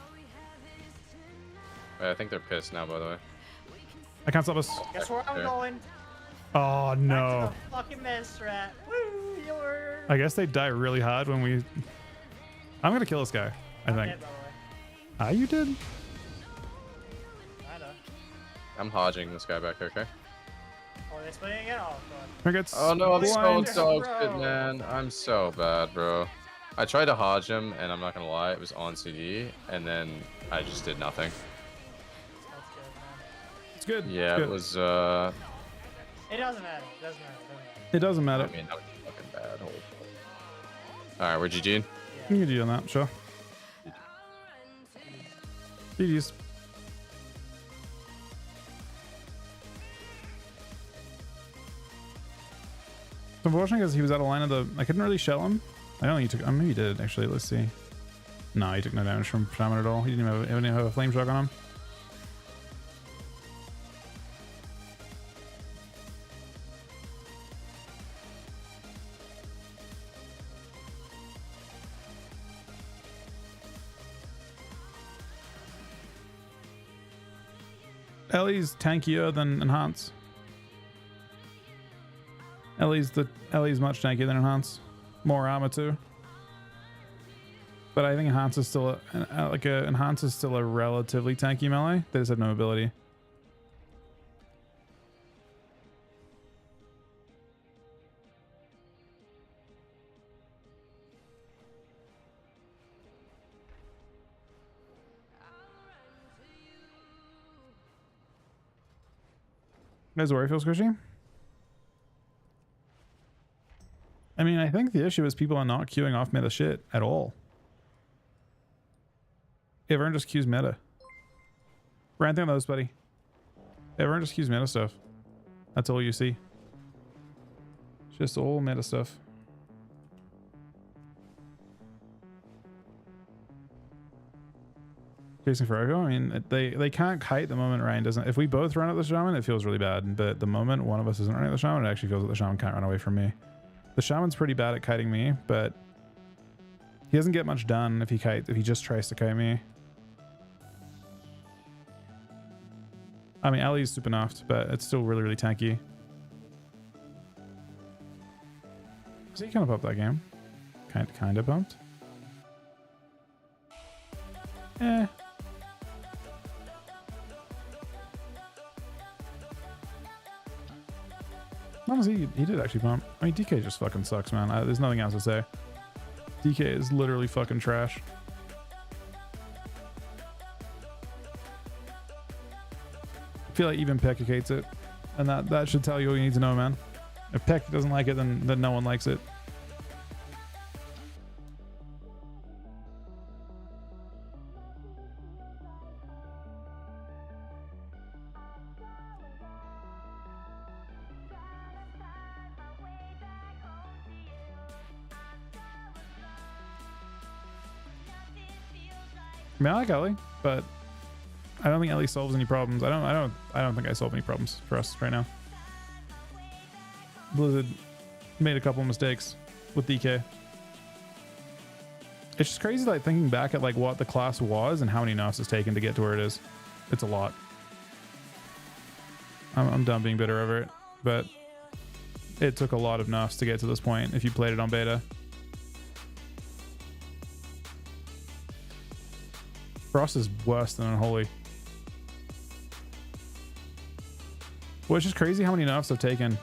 Wait, I think they're pissed now, by the way. I can't stop us. Guess where I'm There. going? Oh, Back no. to the fucking mess rat. Woo, you're... I guess they die really hard when we... I'm going to kill this guy, I I'm think. dead, by the way. Ah, you did? Kinda. I'm hodging this guy back here, okay? Oh, they're splitting again? Oh, God. Here gets Oh no, this phone blind. sucks, Bro. good man. I'm so bad, bro. I tried to hodge him, and I'm not gonna lie, it was on CD, and then I just did nothing. That's good, man. It's good. Yeah, it's it good. was, It doesn't matter. It doesn't matter. It doesn't I matter. mean, that was fucking bad. Holy fuck. Alright, we're GG'ing. You can do on that, sure. GG's. It's unfortunate because he was out of line of the. I couldn't really shell him. I don't think he took. Maybe he did actually. Let's see. No, he took no damage from Shaman at all. He didn't even have a flame shock on him. Ellie's tankier than Enhance. Ellie's much tankier than Enhance. More armor too. But I think Enhance is still Enhance is still a relatively tanky melee. They just have no ability. Guys, Ori feels squishy. I mean, I think the issue is people are not queuing off meta shit at all. Everyone just queues meta. Ranting on those, buddy. Everyone just queues meta stuff. That's all you see. It's just all meta stuff. Chasing for Echo. I mean, they can't kite the moment Ryan doesn't. If we both run at the Shaman, it feels really bad. But the moment one of us isn't running at the Shaman, it actually feels like the Shaman can't run away from me. The Shaman's pretty bad at kiting me, but he doesn't get much done if he just tries to kite me. I mean, Ellie's super nuffed, but it's still really, really tanky. So he kind of pumped that game. Kind of pumped. Eh. Honestly, he did actually pump. I mean, DK just fucking sucks, man. There's nothing else to say. DK is literally fucking trash. I feel like even Peck hates it. And that should tell you all you need to know, man. If Peck doesn't like it, then no one likes it. I mean, I like Ellie, but I don't think Ellie solves any problems. I don't think I solve any problems for us right now. Blizzard made a couple of mistakes with DK. It's just crazy, like thinking back at like what the class was and how many nerfs it's taken to get to where it is. It's a lot. I'm done being bitter over it, but it took a lot of nerfs to get to this point if you played it on beta. Frost is worse than Unholy. Well, it's just crazy how many nerfs they've taken.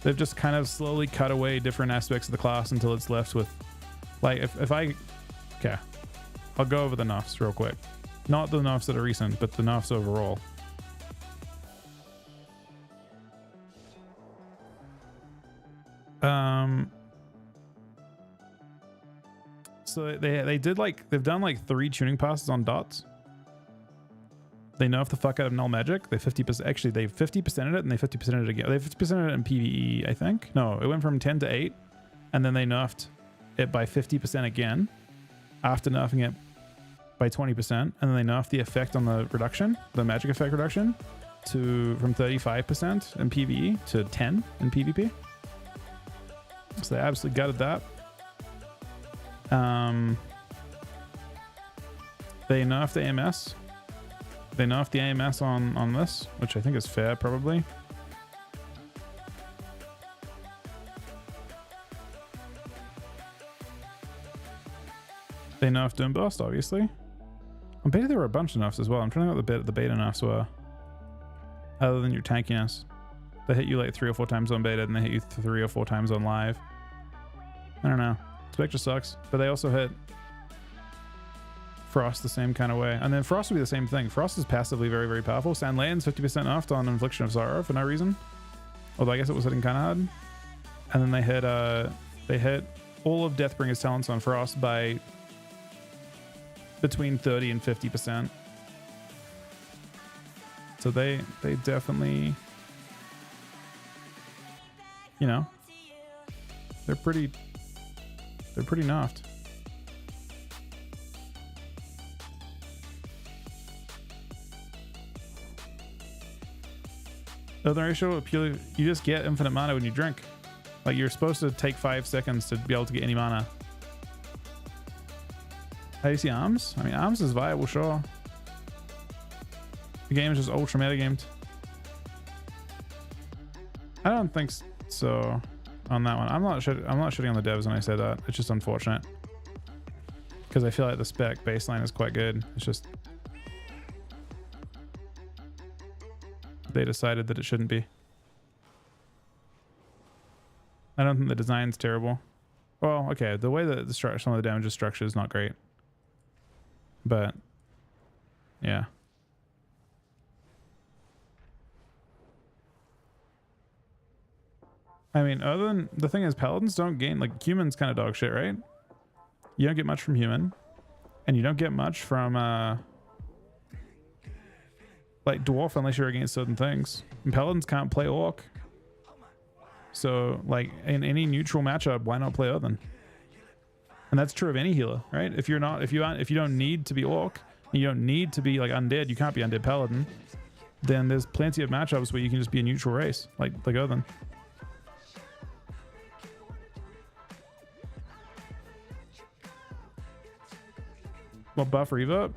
They've just kind of slowly cut away different aspects of the class until it's left with, like, if I, okay, I'll go over the nerfs real quick. Not the nerfs that are recent, but the nerfs overall. So they've done like 3 tuning passes on dots. They nerfed the fuck out of null magic. They 50%, actually they 50%ed it and they 50%ed it again. They 50%ed it in PvE, I think. No, it went from 10 to 8 and then they nerfed it by 50% again after nerfing it by 20%, and then they nerfed the effect on the reduction, the magic effect reduction, from 35% in PvE to 10 in PvP. So they absolutely gutted that. They nerfed the AMS. They nerfed the AMS on this, which I think is fair, probably. They nerfed Doom Burst, obviously. On beta, there were a bunch of nerfs as well. I'm trying to think what the beta nerfs were, other than your tankiness. They hit you like 3 or 4 times on beta, and they hit you 3 or 4 times on live. I don't know. Spec just sucks. But they also hit Frost the same kind of way. And then Frost would be the same thing. Frost is passively very, very powerful. Sandlands 50% off on Infliction of Sorrow for no reason. Although I guess it was hitting kind of hard. And then they hit all of Deathbringer's talents on Frost by between 30 and 50%. So they definitely, you know, they're pretty nerfed. Other ratio, purely, you just get infinite mana when you drink. Like, you're supposed to take 5 seconds to be able to get any mana. How do you see Arms? I mean, Arms is viable, sure. The game is just ultra metagamed. I don't think so on that one. I'm not shitting on the devs when I say that. It's just unfortunate. Because I feel like the spec baseline is quite good. It's just they decided that it shouldn't be. I don't think the design's terrible. Well, okay, the way that some of the damage is structured is not great. But yeah. I mean, other than the thing is, paladins don't gain, like, human's kind of dog shit, right? You don't get much from human, and you don't get much from like dwarf unless you're against certain things. And paladins can't play orc, so like in any neutral matchup, why not play Earthen? And that's true of any healer, right? If you don't need to be orc, and you don't need to be like undead, you can't be undead paladin. Then there's plenty of matchups where you can just be a neutral race, like Earthen. Well, buff reverb?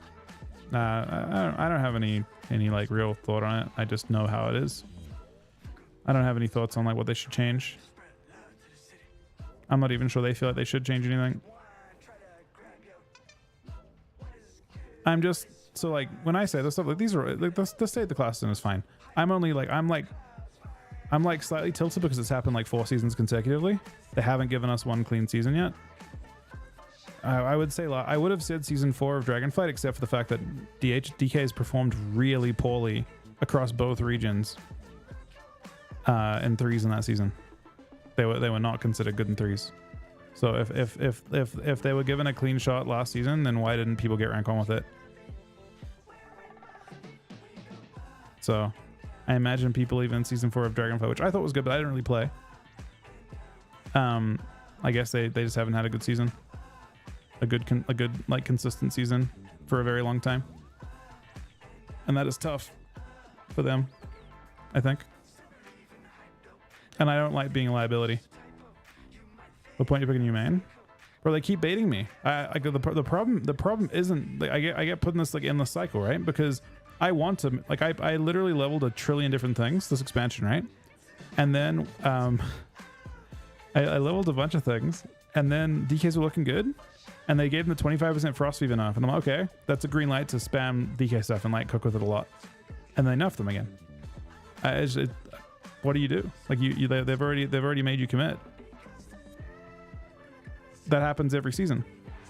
I don't have any like real thought on it. I just know how it is. I don't have any thoughts on like what they should change. I'm not even sure they feel like they should change anything. I'm just so like when I say this stuff, like these are like the state of the class is fine. I'm like slightly tilted because it's happened like 4 seasons consecutively. They haven't given us one clean season yet. I would say I would have said season 4 of Dragonflight, except for the fact that DK has performed really poorly across both regions in 3s in that season. They were not considered good in 3s. So if they were given a clean shot last season, then why didn't people get rank on with it? So I imagine people even in season 4 of Dragonflight, which I thought was good, but I didn't really play. I guess they just haven't had a good season. A good like consistent season for a very long time, and that is tough for them, I think. And I don't like being a liability. What point you picking you main? Bro, they keep baiting me. The problem isn't like, I get put in this like endless cycle, right? Because I want to like I literally leveled a trillion different things this expansion, right? And then I leveled a bunch of things, and then DKs were looking good. And they gave them the 25% Frost Fever nerf. And I'm like, okay, that's a green light to spam DK stuff and like cook with it a lot. And they nerfed them again. What do you do? Like they've already made you commit. That happens every season.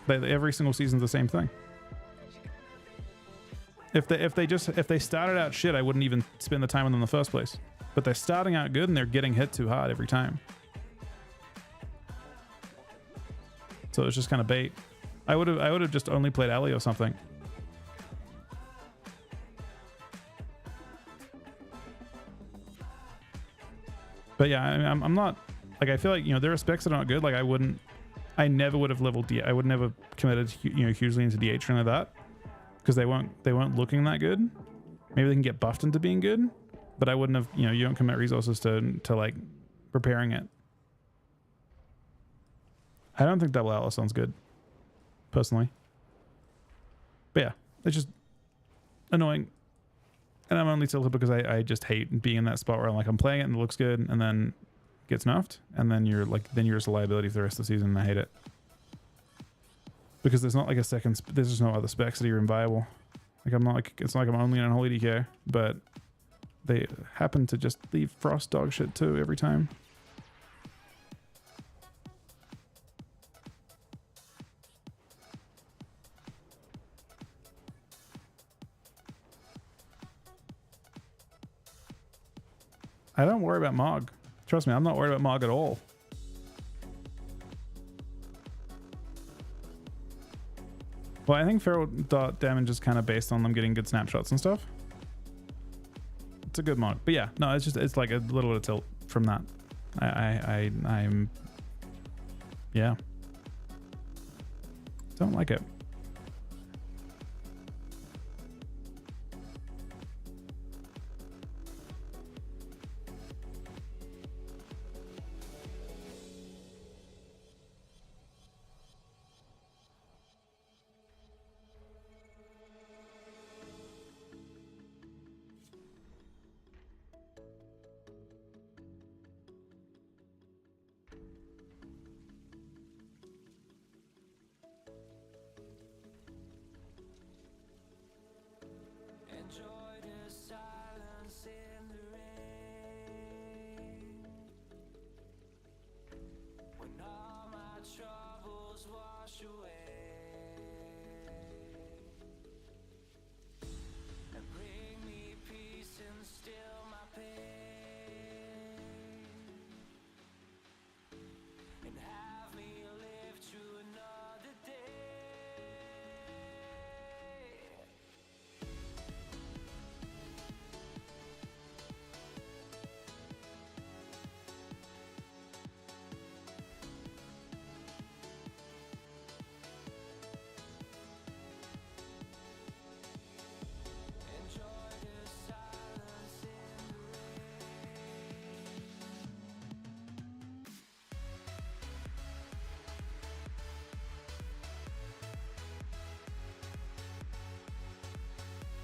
Every single season's the same thing. If they started out shit, I wouldn't even spend the time on them in the first place. But they're starting out good and they're getting hit too hard every time. So it's just kind of bait. I would have just only played Ellie or something. But yeah, I mean, I'm not like, I feel like, you know, there are specs that are not good. Like I never would have leveled I would never committed, you know, hugely into DH or anything like that, because they weren't looking that good. Maybe they can get buffed into being good, but I wouldn't have, you know, you don't commit resources to like preparing it. I don't think Double Atlas sounds good, personally. But yeah, it's just annoying. And I'm only tilted because I just hate being in that spot where I'm playing it and it looks good and then gets nerfed. And then you're just a liability for the rest of the season, and I hate it. Because there's not like there's just no other specs that are even viable. Like I'm not like, it's not like I'm only on Holy DK, but they happen to just leave Frost dog shit too every time. I don't worry about Mog. Trust me, I'm not worried about Mog at all. Well, I think feral dot damage is kind of based on them getting good snapshots and stuff. It's a good mod, but yeah, no, it's like a little bit of tilt from that. I'm yeah, don't like it.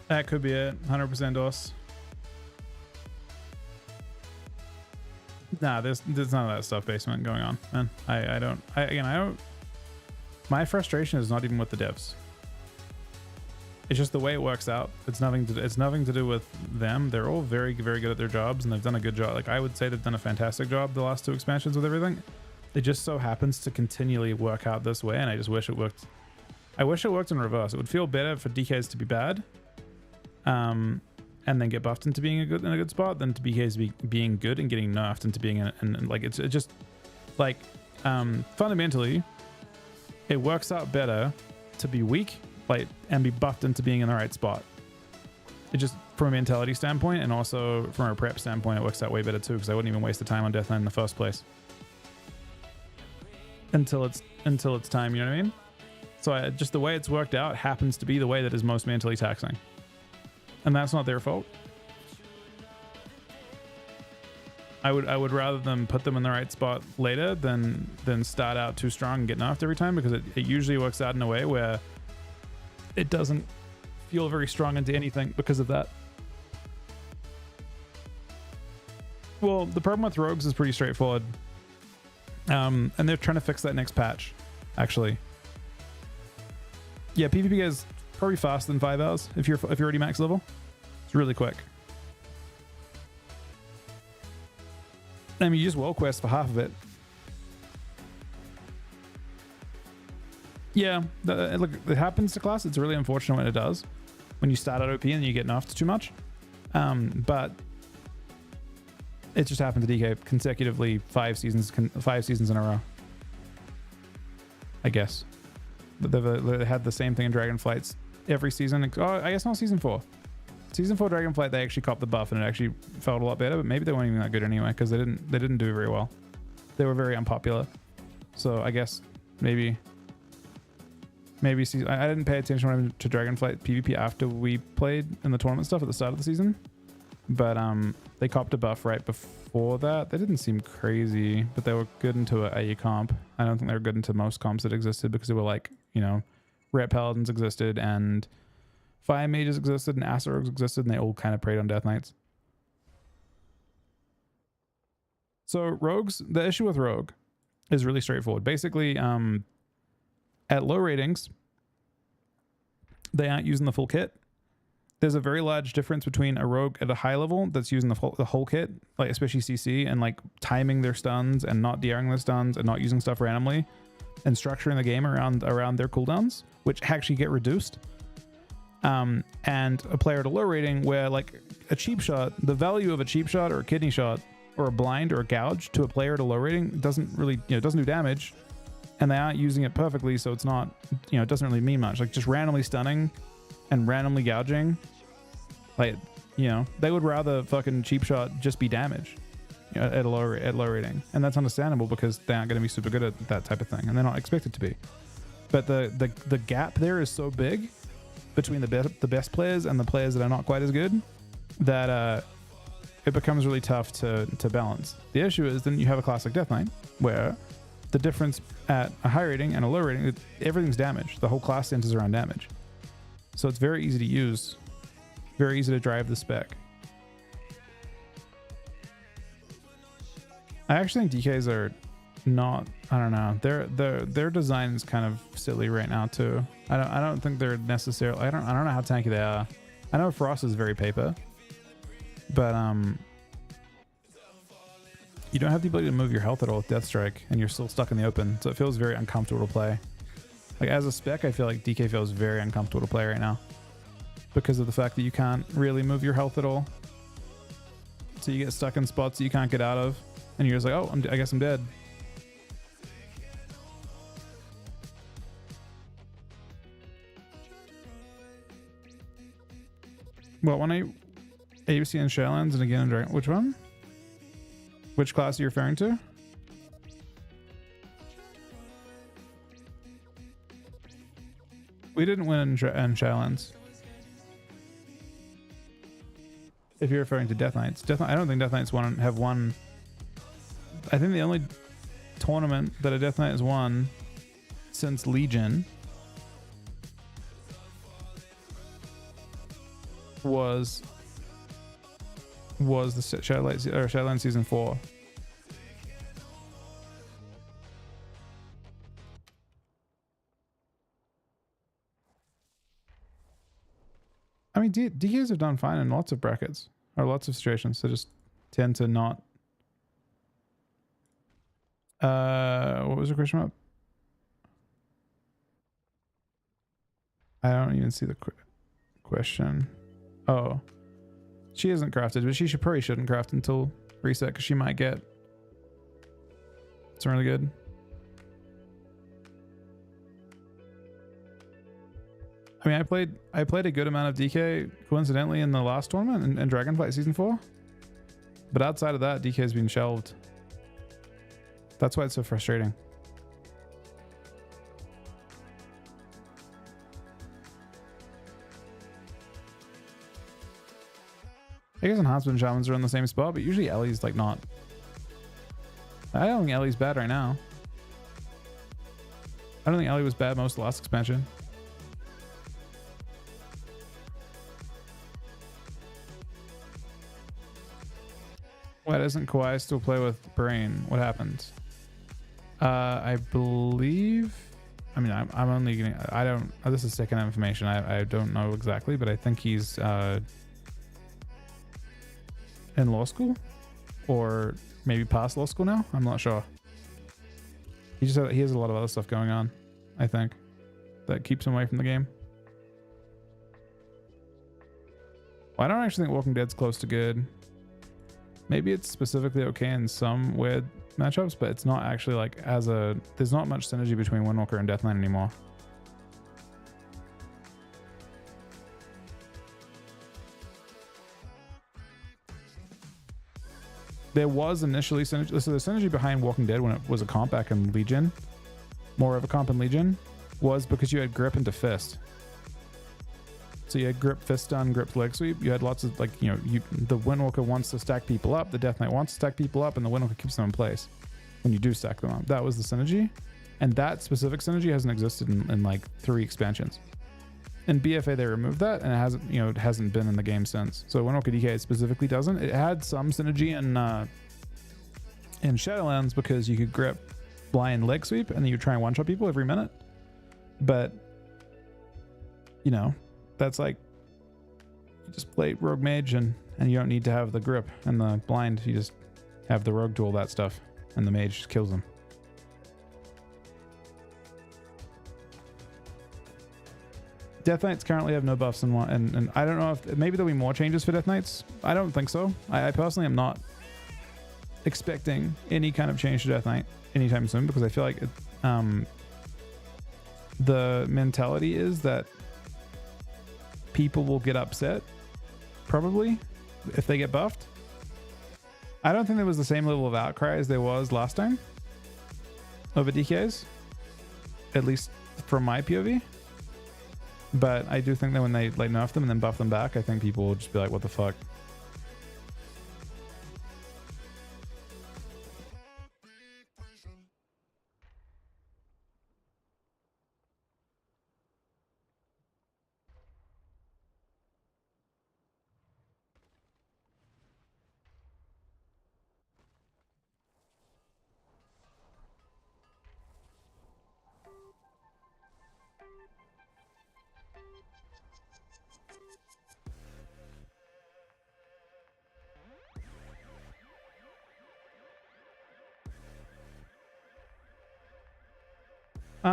That could be it. 100% DOS. Nah, there's none of that stuff basement going on, man. I don't. My frustration is not even with the devs. It's just the way it works out. It's nothing to do with them. They're all very, very good at their jobs, and they've done a good job. Like, I would say they've done a fantastic job the last 2 expansions with everything. It just so happens to continually work out this way, and I just wish it worked. I wish it worked in reverse. It would feel better for DKs to be bad, and then get buffed into being in a good spot, than to BKs being good and getting nerfed into being in like it just like fundamentally it works out better to be weak, like, and be buffed into being in the right spot. It just, from a mentality standpoint, and also from a prep standpoint, it works out way better too, because I wouldn't even waste the time on Deathland in the first place until it's time, you know what I mean? So just the way it's worked out happens to be the way that is most mentally taxing. And that's not their fault. I would rather them put them in the right spot later than start out too strong and get nerfed every time, because it usually works out in a way where it doesn't feel very strong into anything because of that. Well, the problem with rogues is pretty straightforward. And they're trying to fix that next patch, actually. Yeah, PvP is probably faster than 5 hours if you're already max level. It's really quick. I mean, you just world quest for half of it. Yeah, look, it happens to class. It's really unfortunate when it does. When you start out OP and you get nerfed too much. But it just happened to DK consecutively 5 seasons in a row, I guess. They had the same thing in Dragonflights every season. Oh, I guess not season 4. Season 4 Dragonflight, they actually copped the buff and it actually felt a lot better, but maybe they weren't even that good anyway, because they didn't do very well. They were very unpopular. So I guess maybe season, I didn't pay attention to Dragonflight PvP after we played in the tournament stuff at the start of the season, but they copped a buff right before that. They didn't seem crazy, but they were good into a comp. I don't think they were good into most comps that existed, because they were like, you know, Ret Paladins existed and Fire Mages existed and Acid Rogues existed, and they all kind of preyed on Death Knights. So Rogues, the issue with Rogue is really straightforward. Basically, at low ratings, they aren't using the full kit. there's a very large difference between a rogue at a high level that's using the whole kit, like especially CC, and like timing their stuns and not DRing their stuns and not using stuff randomly, and structuring the game around their cooldowns, which actually get reduced. And a player at a low rating where like a cheap shot, the value of a cheap shot or a kidney shot or a blind or a gouge to a player at a low rating doesn't really, it doesn't do damage, and they aren't using it perfectly, so it's not, it doesn't really mean much. Like just randomly stunning and randomly gouging, like, they would rather fucking cheap shot just be damage, at low rating, and that's understandable because they aren't going to be super good at that type of thing, and they're not expected to be. But the gap there is so big between the best players and the players that are not quite as good that it becomes really tough to balance. The issue is then you have a class like Death Knight where the difference at a high rating and a low rating, everything's damage. The whole class centers around damage. So it's very easy to use, very easy to drive the spec. I actually think DKs are not, I don't know, their design is kind of silly right now too. I don't think they're necessarily, I don't know how tanky they are. I know Frost is very paper, but you don't have the ability to move your health at all with Deathstrike, and you're still stuck in the open, so it feels very uncomfortable to play. Like as a spec, I feel like DK feels very uncomfortable to play right now because of the fact that you can't really move your health at all. So you get stuck in spots that you can't get out of, and you're just like, oh, I guess I'm dead. Well, when I AWC and Shadowlands and again in Dragon, which one? Which class are you referring to? We didn't win in Shadowlands. If you're referring to Death Knights. I don't think Death Knights have won. I think the only tournament that a Death Knight has won since Legion was the Shadowlands Season 4. I mean, DKs have done fine in lots of brackets or lots of situations. They just tend to not. What was the question about? I don't even see the question. Oh, she isn't crafted, but she probably shouldn't craft until reset because she might get some really good. I mean, I played a good amount of DK coincidentally in the last tournament in Dragonflight Season 4, but outside of that, DK has been shelved. That's why it's so frustrating. I guess Enhancement Shamans are in the same spot, but usually Ellie's like not. I don't think Ellie's bad right now. I don't think Ellie was bad most of the last expansion. Why doesn't Kawhi still play with Brain? What happened? I believe. I mean, I'm only getting. I don't. This is second information. I don't know exactly, but I think he's in law school, or maybe past law school now. I'm not sure. He has a lot of other stuff going on, I think, that keeps him away from the game. Well, I don't actually think Walking Dead's close to good. Maybe it's specifically okay in some weird matchups, but it's not actually like there's not much synergy between Windwalker and Death Knight anymore. There was initially synergy. So the synergy behind Walking Dead when it was a comp back in Legion, more of a comp in Legion, was because you had grip into fist. So you had grip fist stun, grip leg sweep. You had lots of the Windwalker wants to stack people up, the Death Knight wants to stack people up, and the Windwalker keeps them in place when you do stack them up. That was the synergy, and that specific synergy hasn't existed in like 3 expansions. In BFA they removed that, and it hasn't been in the game since. So Windwalker DK specifically doesn't. It had some synergy in Shadowlands because you could grip blind leg sweep and then you try and one shot people every minute, but that's like just play rogue mage and you don't need to have the grip and the blind. You just have the rogue do all that stuff and the mage just kills them. Death Knights currently have no buffs and I don't know if maybe there'll be more changes for Death Knights. I don't think so. I personally am not expecting any kind of change to Death Knight anytime soon because I feel like the mentality is that people will get upset probably if they get buffed. I don't think there was the same level of outcry as there was last time over DKs, at least from my POV. But I do think that when they like nerf them and then buff them back, I think people will just be like, what the fuck?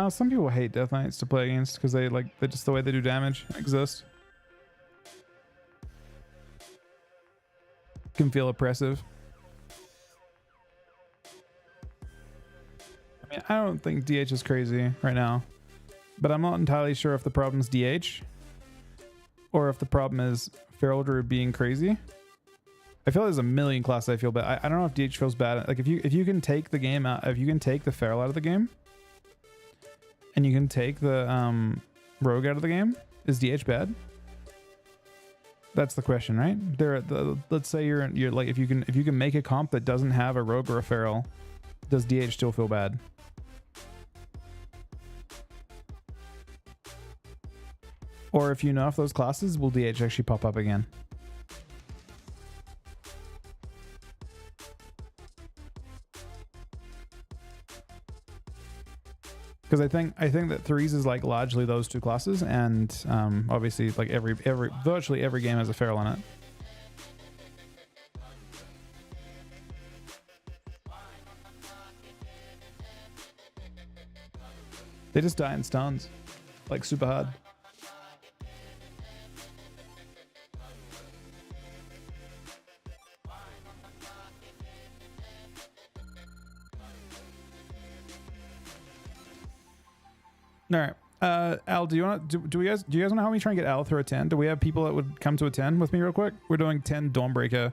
Some people hate Death Knights to play against because they just the way they do damage exist. Can feel oppressive. I mean, I don't think DH is crazy right now, but I'm not entirely sure if the problem is DH or if the problem is Feral Druid being crazy. I feel there's a million classes I feel bad. I don't know if DH feels bad. Like if you can take the game out, if you can take the Feral out of the game, and you can take the Rogue out of the game, is DH bad? That's the question, right? Let's say you're like if you can make a comp that doesn't have a Rogue or a Feral, does DH still feel bad? Or if you nerf those classes, will DH actually pop up again? Because I think that threes is like largely those two classes, and obviously like virtually every game has a Feral in it. They just die in stuns, like super hard. All right, Al, do you guys want to help me try and get Al through a 10? Do we have people that would come to a 10 with me real quick? We're doing 10 Dawnbreaker,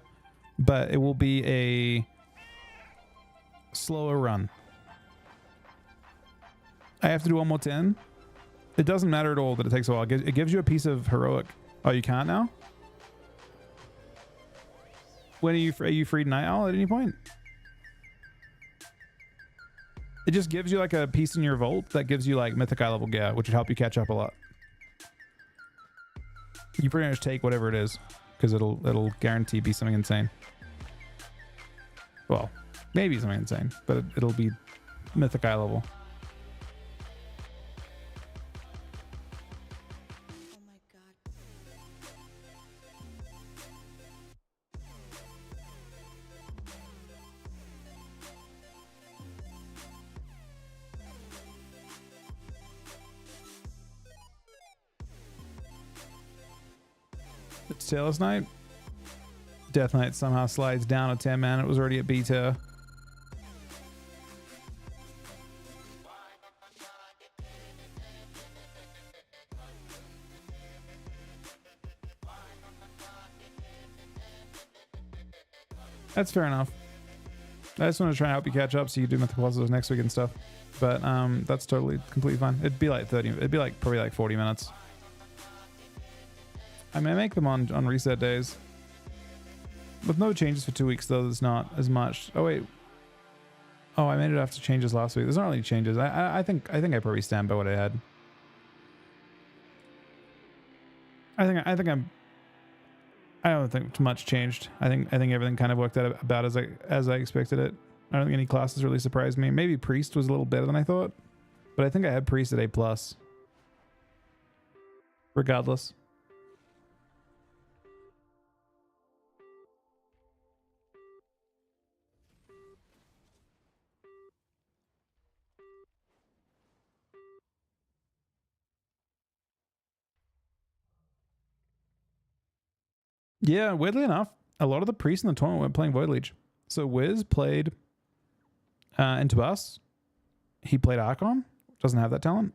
but it will be a slower run. I have to do one more 10. It doesn't matter at all that it takes a while. It gives you a piece of heroic. Oh, you can't now? When are you free tonight, Al, at any point? It just gives you like a piece in your vault that gives you like Mythic eye level gear, which would help you catch up a lot. You pretty much take whatever it is, because it'll guarantee be something insane. Well, maybe something insane, but it'll be Mythic eye level. It's Tailless Knight. Death Knight somehow slides down a 10 man. It was already at B tier. That's fair enough. I just want to try and help you catch up so you do Mythic Puzzles next week and stuff. But that's totally completely fine. It'd be like 30. It'd be like probably like 40 minutes. I may make them on reset days. With no changes for 2 weeks though, there's not as much. Oh wait. Oh, I made it after changes last week. There's not really changes. I think I probably stand by what I had. I don't think much changed. I think everything kind of worked out about as I expected it. I don't think any classes really surprised me. Maybe Priest was a little better than I thought, but I think I had Priest at A+. Regardless. Yeah, weirdly enough, a lot of the priests in the tournament were playing Void Leech. So Wiz played into us. He played Archon, doesn't have that talent.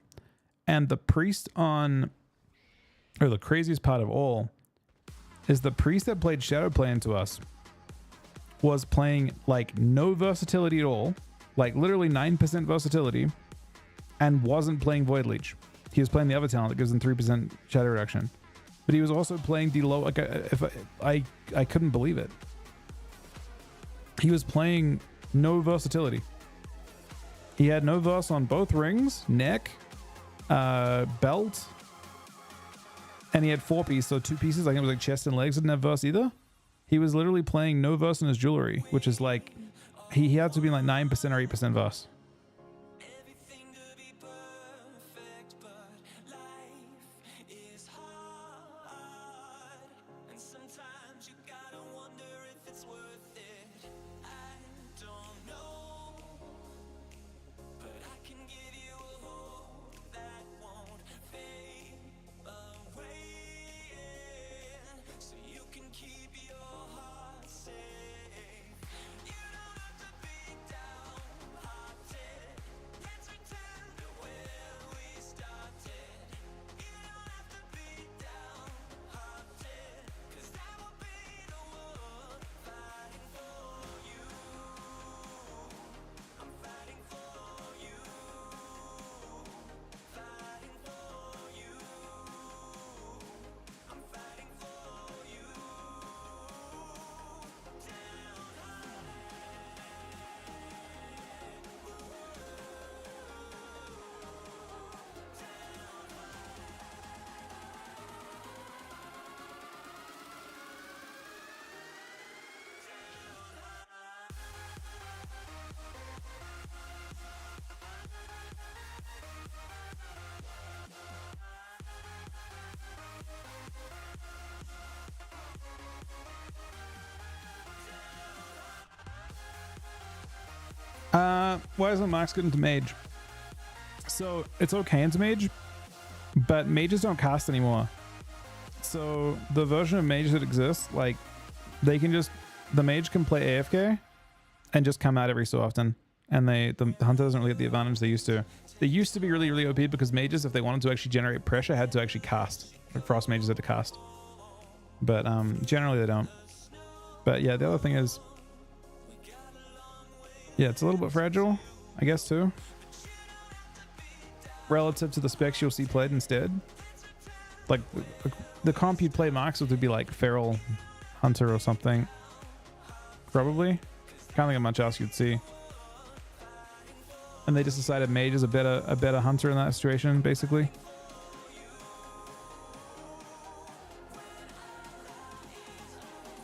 And the priest on, or the craziest part of all, is the priest that played Shadowplay into us was playing like no versatility at all, like literally 9% versatility, and wasn't playing Void Leech. He was playing the other talent that gives him 3% shadow reduction. But he was also playing the low, like I couldn't believe it. He was playing no versatility. He had no verse on both rings, neck, belt, and he had 4 pieces, so 2 pieces. I think it was like chest and legs didn't have verse either. He was literally playing no verse in his jewelry, which is like, he had to be like 9% or 8% verse. Why isn't Max good into Mage? So it's okay into Mage, but mages don't cast anymore. So the version of Mage that exists, like they can just, the Mage can play AFK and just come out every so often. And the Hunter doesn't really get the advantage they used to. They used to be really, really OP because mages, if they wanted to actually generate pressure, had to actually cast. Like Frost mages had to cast. But generally they don't. But yeah, the other thing is, yeah, it's a little bit fragile, I guess, too. Relative to the specs you'll see played instead. Like, the comp you'd play Max with would be like Feral Hunter or something. Probably. Can't think of much else you'd see. And they just decided Mage is a better Hunter in that situation, basically.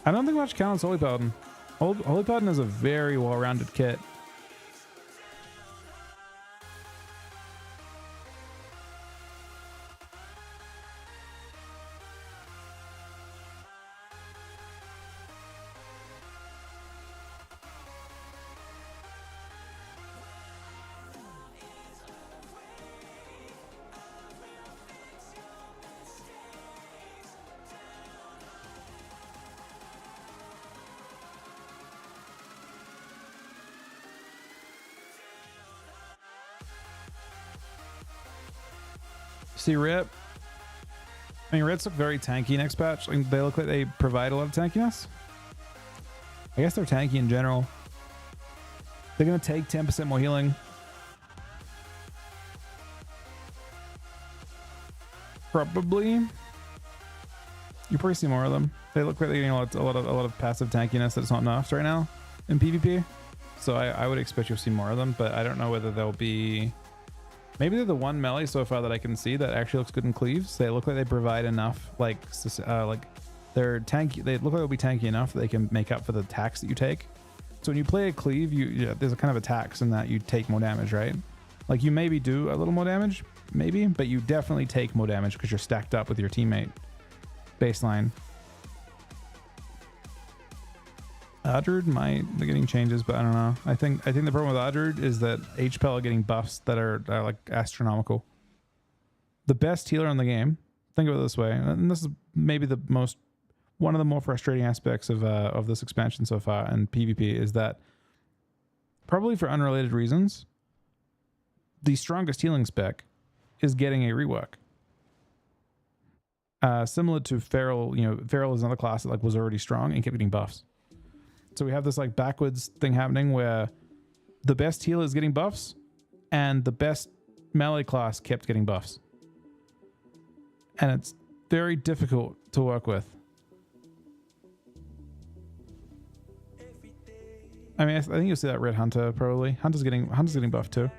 I don't think much counts Holy Paladin. Holy Paladin is a very well-rounded kit. See Rip. I mean, Reds look very tanky next patch. Like, they look like they provide a lot of tankiness. I guess they're tanky in general. They're going to take 10% more healing. Probably. You probably see more of them. They look like they're getting a lot of passive tankiness that's not nerfed right now in PvP. So I would expect you'll see more of them, but I don't know whether they'll be... Maybe they're the one melee so far that I can see that actually looks good in cleaves. They look like they provide enough, like they're tanky. They look like they'll be tanky enough that they can make up for the attacks that you take. So when you play a cleave, there's a kind of attacks in that you take more damage, right? Like you maybe do a little more damage, maybe, but you definitely take more damage because you're stacked up with your teammate. Baseline. Adruid they're getting changes, but I don't know. I think the problem with Adruid is that HPL are getting buffs that are like astronomical. The best healer in the game, think of it this way, and this is maybe the most one of the more frustrating aspects of this expansion so far and PvP is that, probably for unrelated reasons, the strongest healing spec is getting a rework. Similar to Feral, Feral is another class that like was already strong and kept getting buffs. So we have this like backwards thing happening where the best healer is getting buffs and the best melee class kept getting buffs. And it's very difficult to work with. I mean, I think you'll see that Red Hunter probably. Hunter's getting buffed too.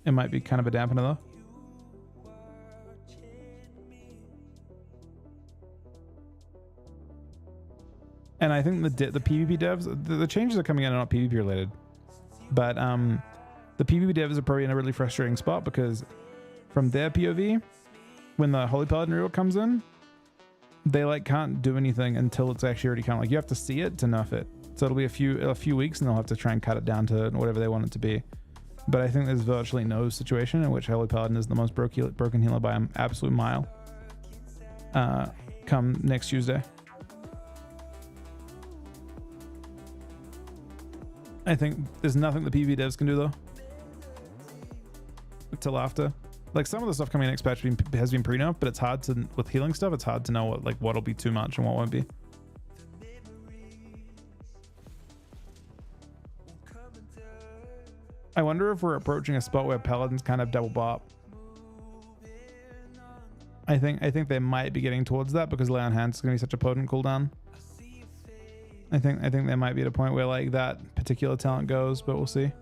It might be kind of a dampener though. And I think the PvP devs, the changes are coming in are not PvP related, but the PvP devs are probably in a really frustrating spot because from their POV, when the Holy Paladin rework comes in, they like can't do anything until it's actually already kind of like you have to see it to nerf it. So it'll be a few weeks and they'll have to try and cut it down to whatever they want it to be. But I think there's virtually no situation in which Holy Paladin is the most broken healer by an absolute mile. Come next Tuesday. I think there's nothing the PvP devs can do though. Till after. Like some of the stuff coming in next patch has been pre-nerfed, but it's hard to, with healing stuff, it's hard to know what'll be too much and what won't be. I wonder if we're approaching a spot where Paladins kind of double bop. I think they might be getting towards that because Lay on Hands is going to be such a potent cooldown. I think they might be at a point where like that particular talent goes, but we'll see.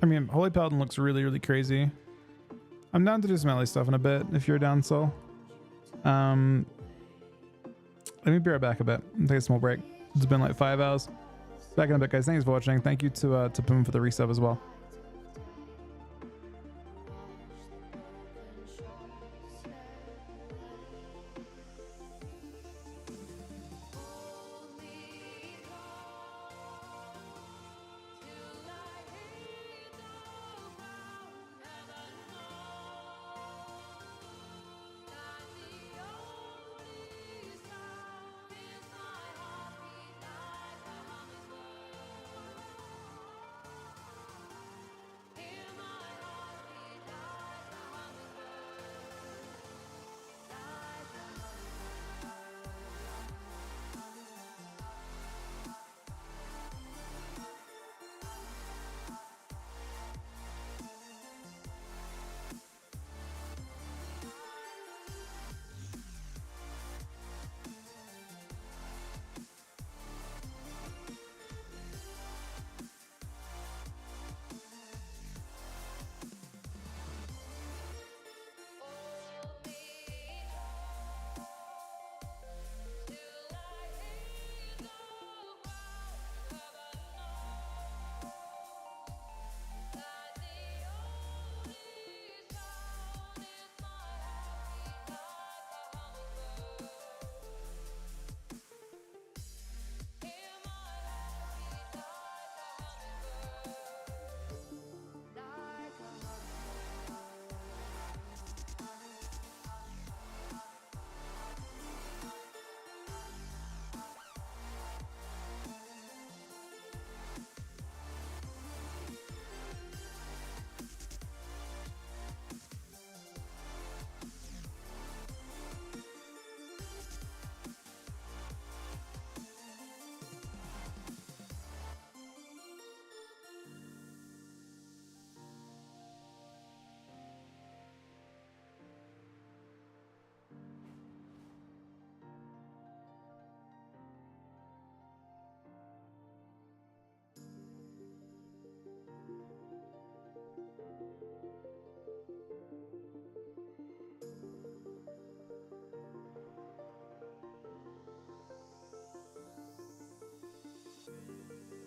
I mean, Holy Paladin looks really, really crazy. I'm down to do some melee stuff in a bit if you're down, Soul. Let me be right back a bit and take a small break. It's been like 5 hours. Back in a bit, guys. Thanks for watching. Thank you to Poom for the resub as well.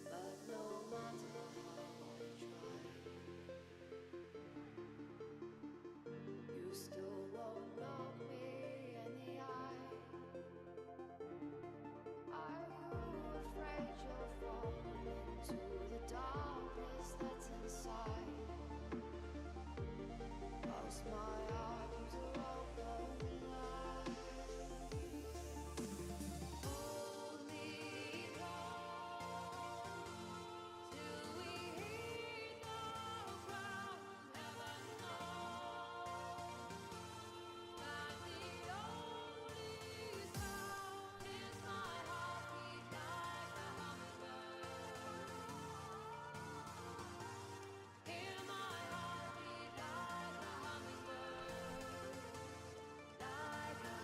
But no matter how I try, you still won't look me in the eye. Are you afraid you'll fall into the darkness that's inside? Whilst my arms are open wide, hold me close till we hit the ground. Never know that the only sound is my heartbeat like a hummingbird. Hear my heartbeat like a hummingbird, like a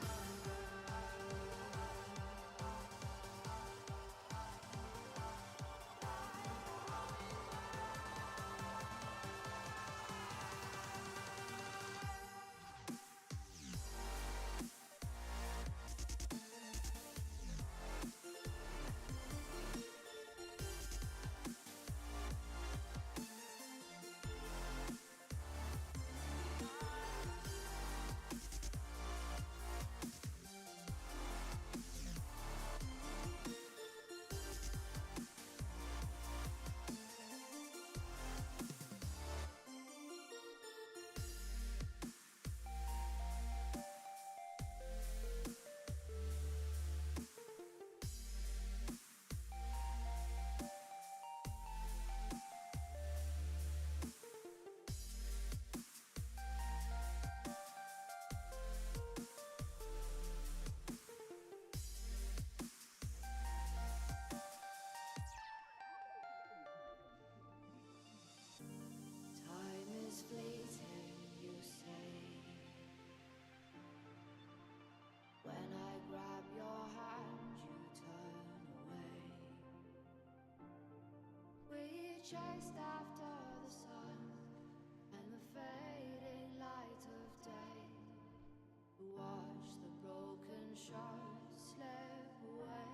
time is fleeting, you say. When I grab your hand, you turn away. We chased after the sun and the fading light of day. Watch the broken shards slip away.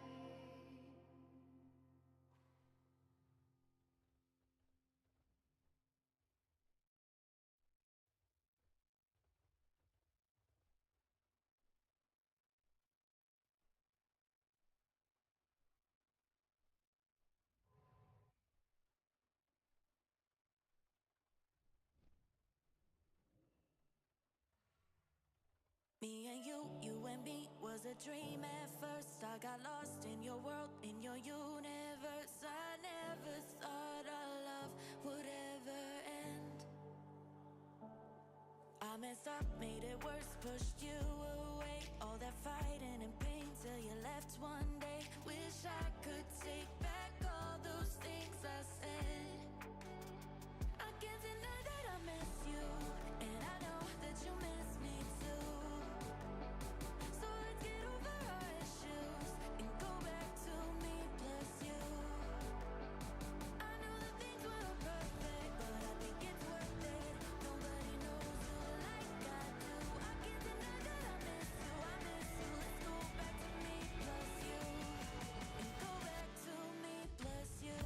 Me and you and me was a dream at first. I got lost in your world, in your universe. I never thought our love would ever end. I messed up, made it worse, pushed you away. All that fighting and pain till you left one day. Wish I could take back all those things I said. I can't deny that I miss you, and I know that you miss me too. So let's get over our issues and go back to me plus you. I know that things weren't perfect, but I think it's worth it. Nobody knows you like I do. I can't deny that I miss you, I miss you. Let's go back to me plus you and go back to me plus you.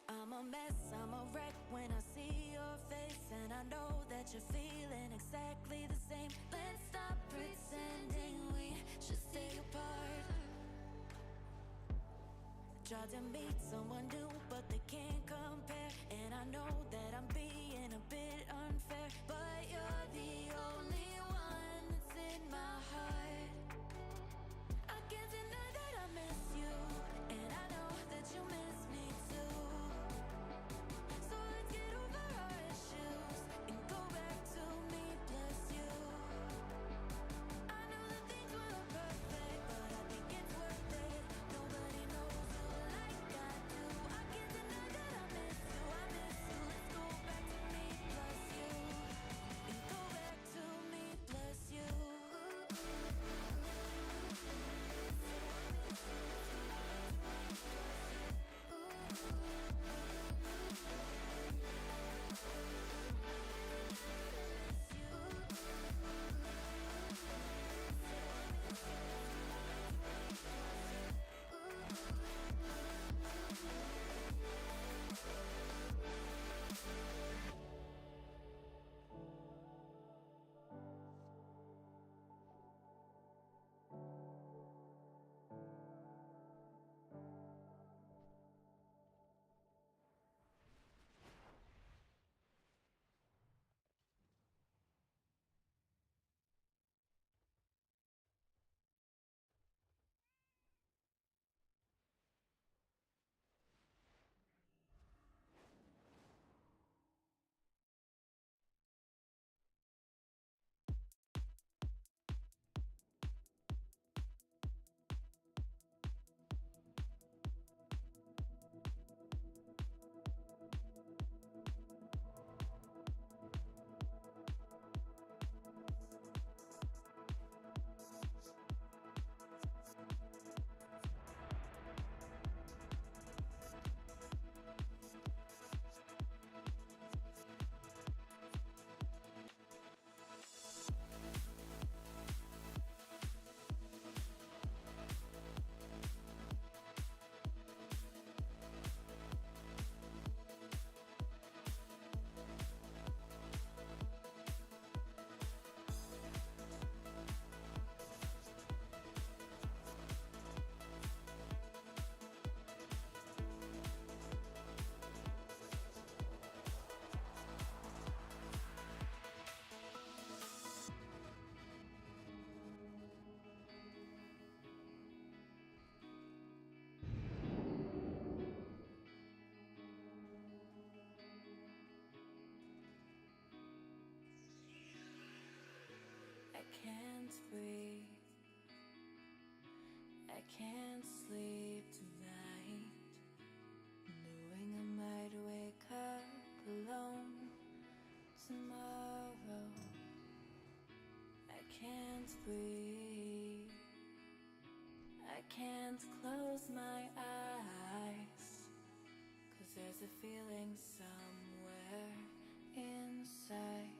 I'm a mess, I'm a wreck when I see your face, and I know that you're feeling exactly the same. Let's stop pretending we should stay apart. Tried to meet someone new, but they can't compare. And I know that I'm being a bit unfair, but you're the only one that's in my heart. I can't deny that I miss you, and I know that you miss me too. So let's get over our issues can't sleep tonight, knowing I might wake up alone tomorrow. I can't breathe, I can't close my eyes, 'cause there's a feeling somewhere inside.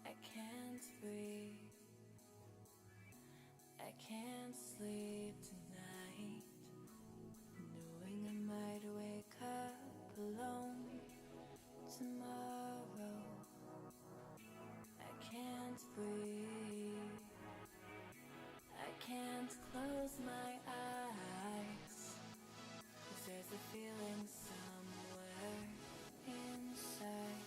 I can't breathe, I can't sleep tonight, knowing I might wake up alone tomorrow. I can't breathe, I can't close my eyes, 'cause there's a feeling somewhere inside.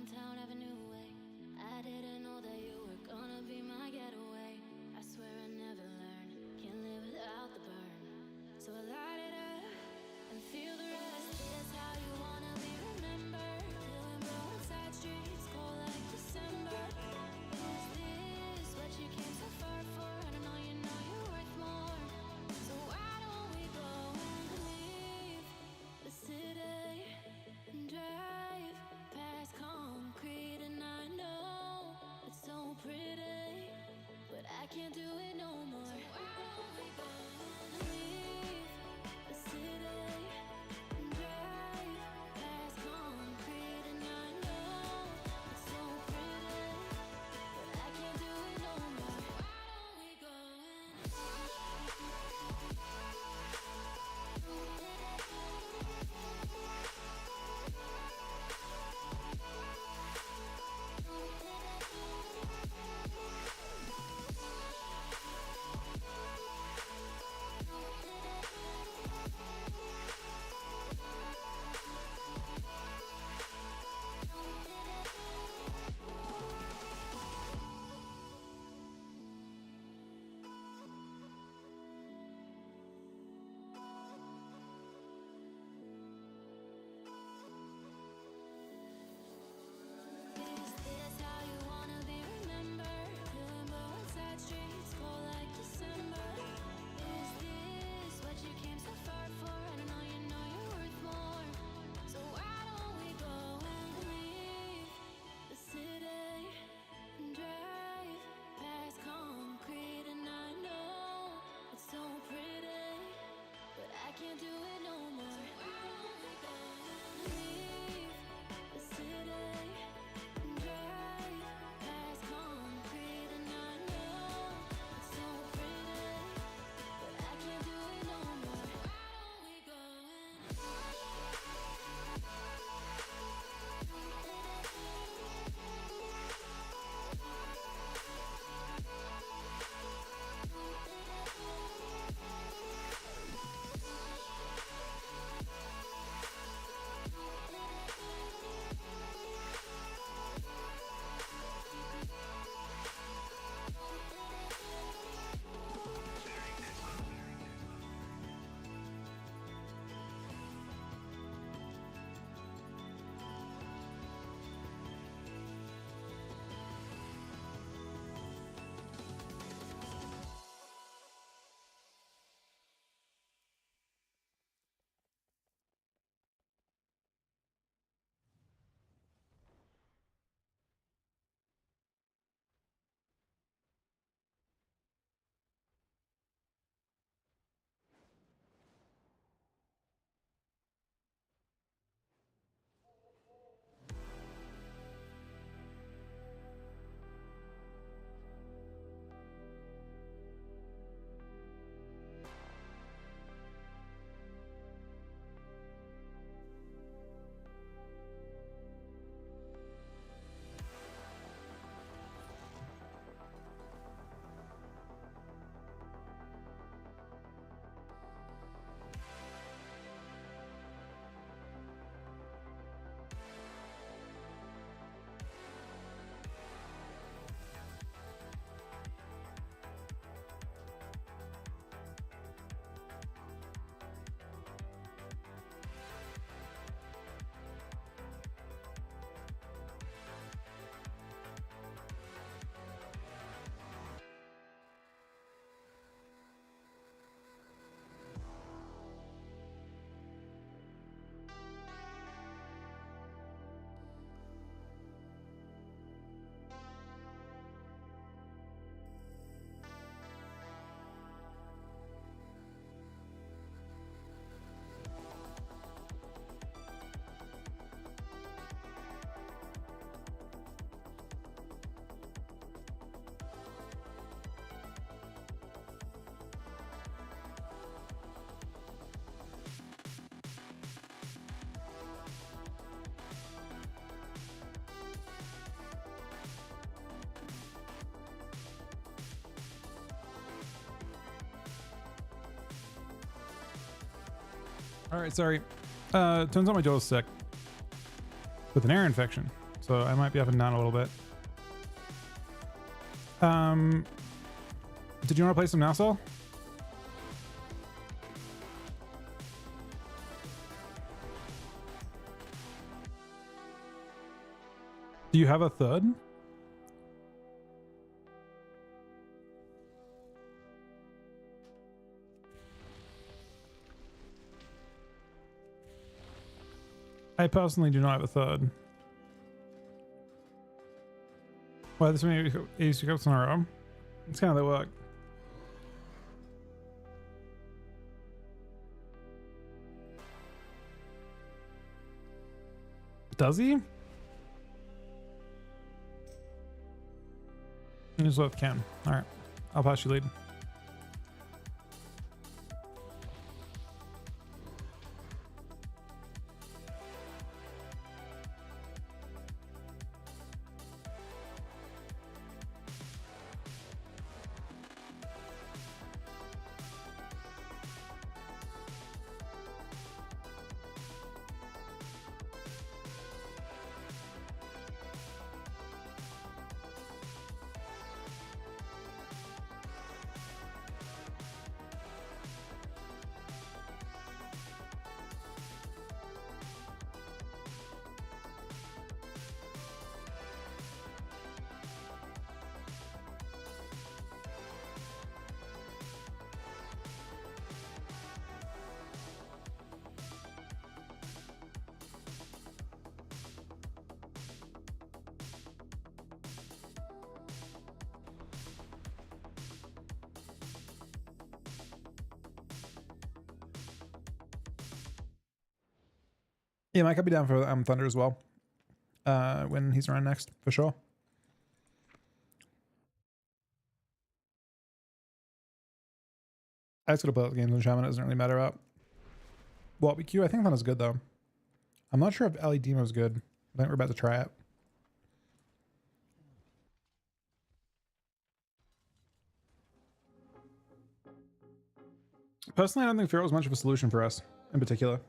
town have a new way. I didn't know that you were gonna be my getaway. I swear I never learned, can't live without the burn. So I light it up and feel the rest. Is how you wanna be remembered. Killing blowing side streets, cold like December. Is this what you came so far for? I don't know you're worth more. So why don't we go and leave the city and drive past concrete? And I know it's so pretty, but I can't do it no more. So why don't we go and leave the city and drive past concrete? And I know it's so pretty, but I can't do it no more. Why don't we go and is this how you wanna be remembered? Killing blowing side streets, cold like December. Is this what you came so far for? I don't know you're worth more. So why don't we go and leave the city and drive past concrete? And I know it's so pretty, but I can't do it no more. So why don't we go and leave the city and drive past concrete? And I know it's so pretty, but I can't do it no more. Why don't we go and All right, sorry. Turns out my jaw is sick with an air infection. so I might be up and down a little bit. Did you want to play some Nassau? Do you have a third? I personally do not have a third. Why this many AWC cups in a row? It's kind of the work. Does he? He's with Ken. Alright. I'll pass you lead. Yeah, Mike, I'll be down for Thunder as well. When he's around next, for sure. I just gotta play the games on Shaman. It doesn't really matter about what we queue. I think Thunder's good though. I'm not sure if LED Demo's good. I think we're about to try it. Personally, I don't think Feral was much of a solution for us in particular.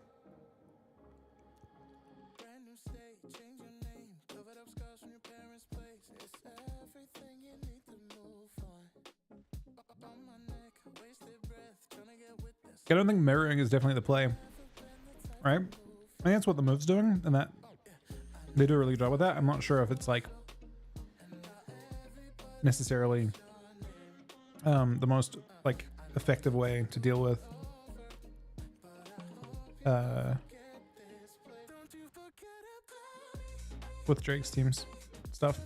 I don't think mirroring is definitely the play, right? I think that's what the move's doing, and that they do a really good job with that. I'm not sure if it's like necessarily the most like effective way to deal with Drake's team's stuff.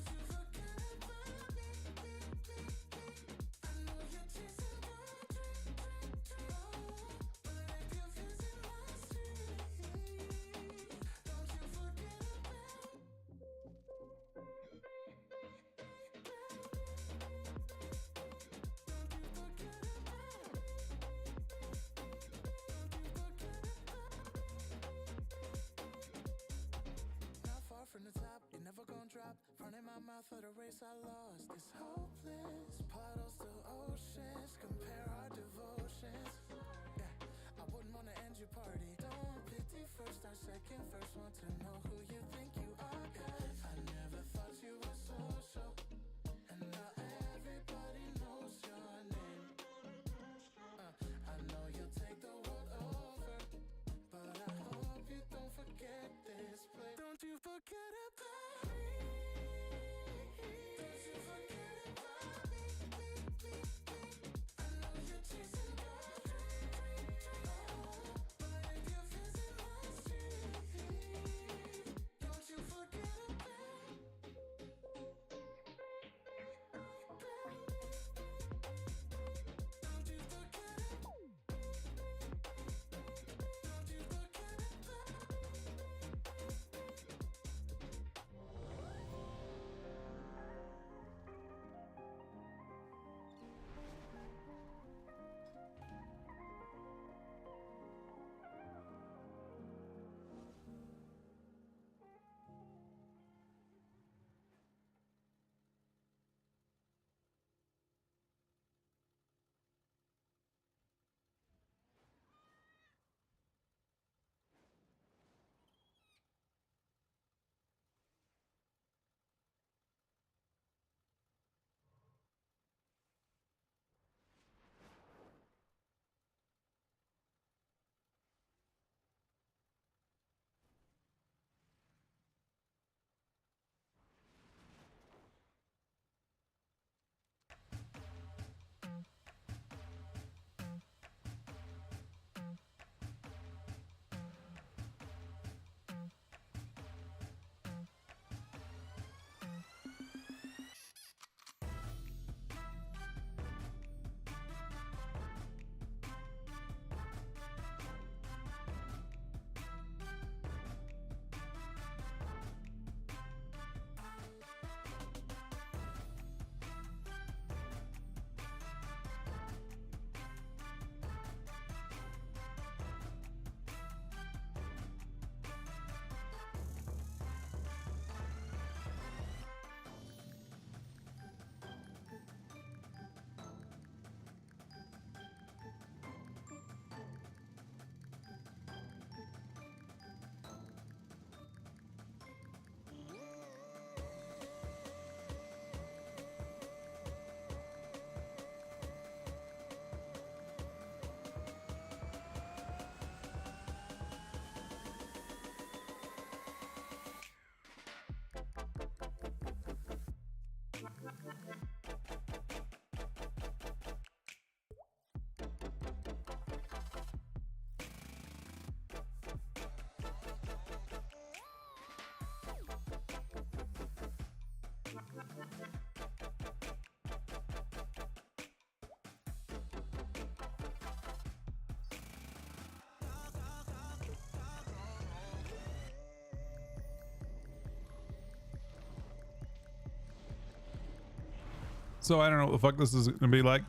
So I don't know what the fuck this is gonna be like.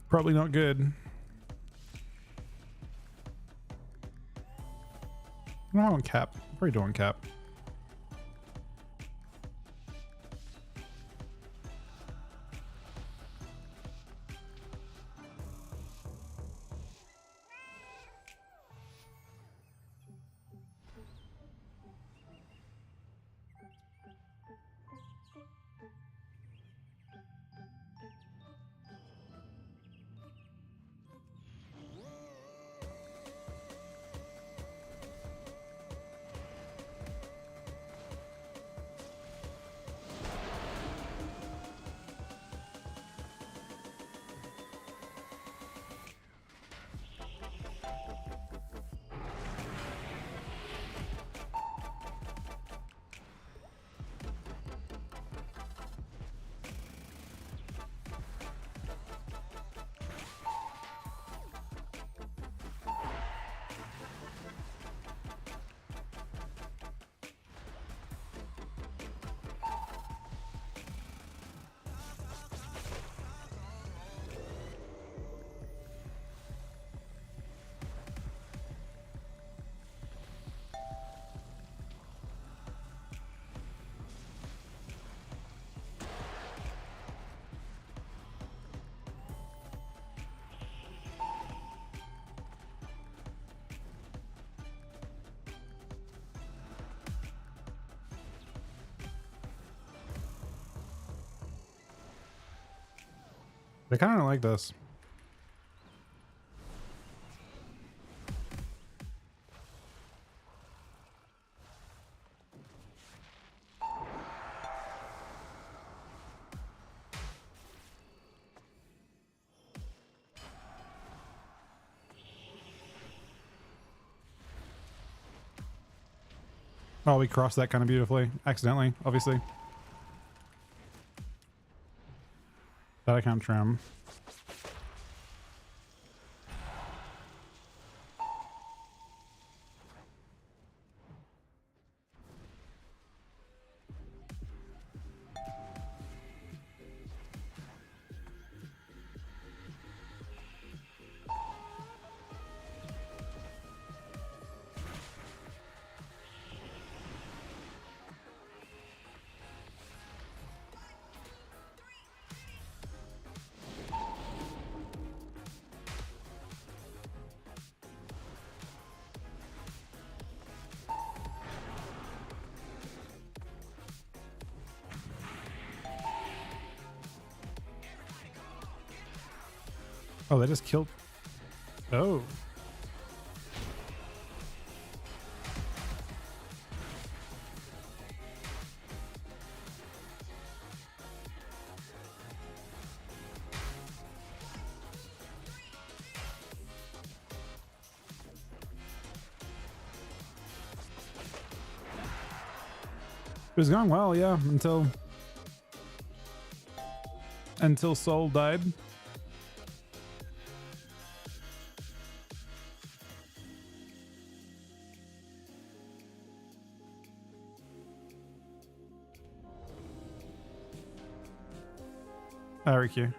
Probably not good. I'm on cap. Probably doing cap. I kind of like this. Oh, we crossed that kind of beautifully. Accidentally, obviously. That I can't trim. Oh, they just killed. Oh. It was going well, yeah, until Soul died. RQ.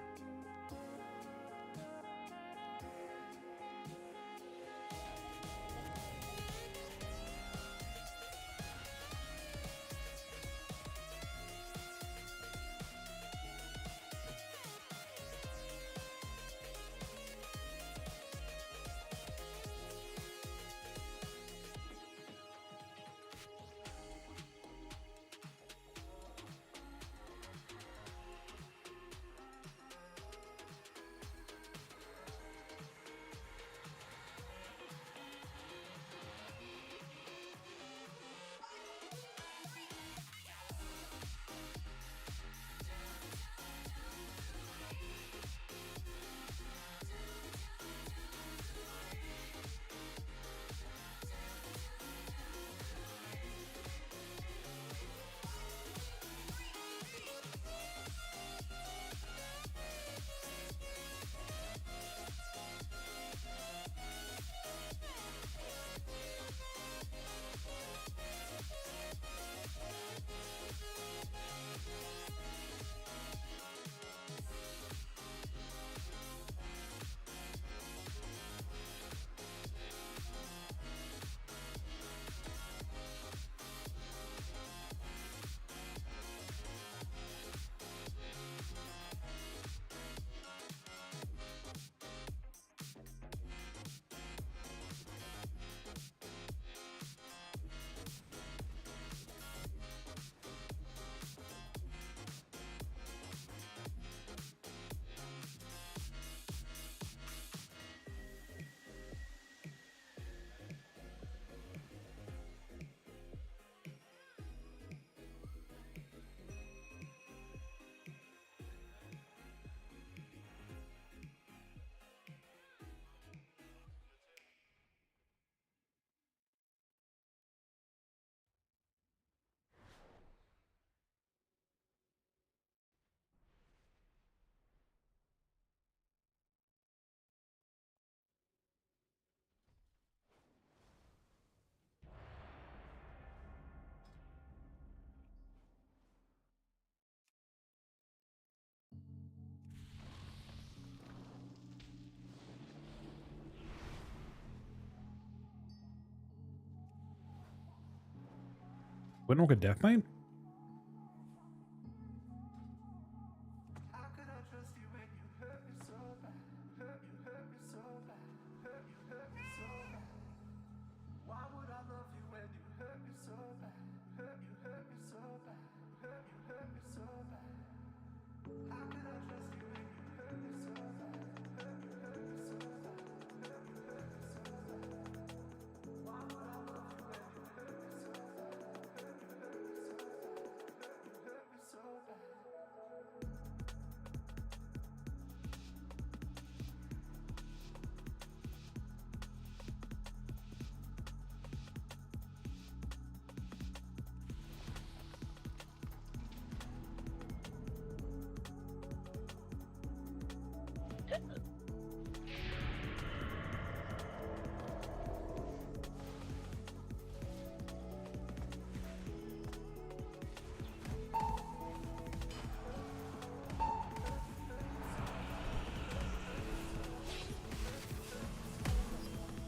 Windwalker Death Knight?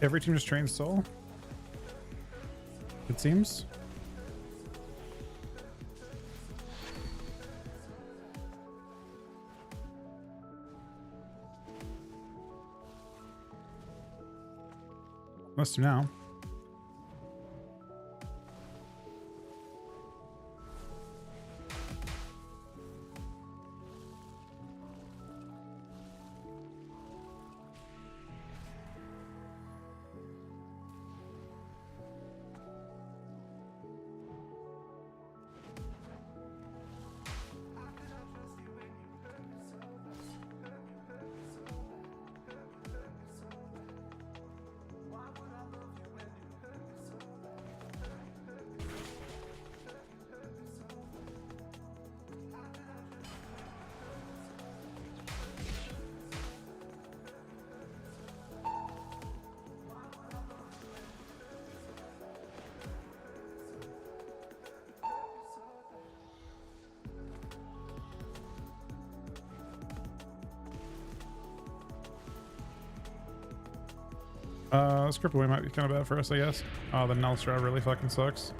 Every team just trains Soul? It seems. Must do now. Script away might be kind of bad for us, I guess. Oh, the Nullstra really fucking sucks.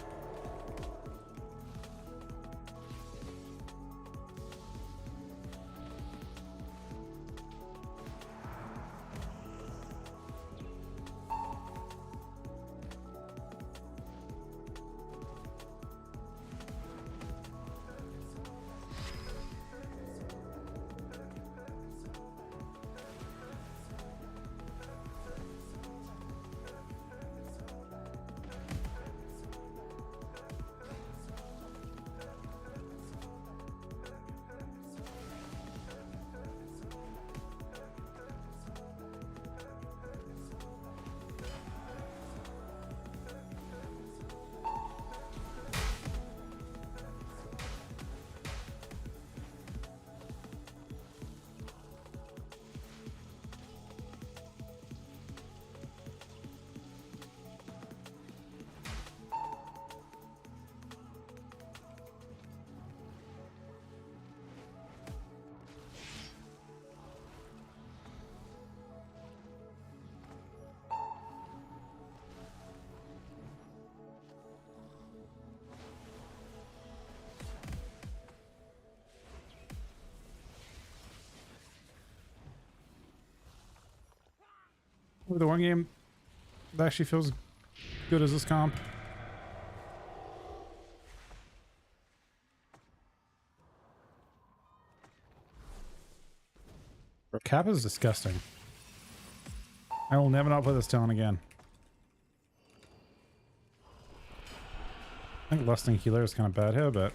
The one game that actually feels good as this comp. Cap is disgusting. I will never not play this talent again. I think Lusting Healer is kind of bad here, but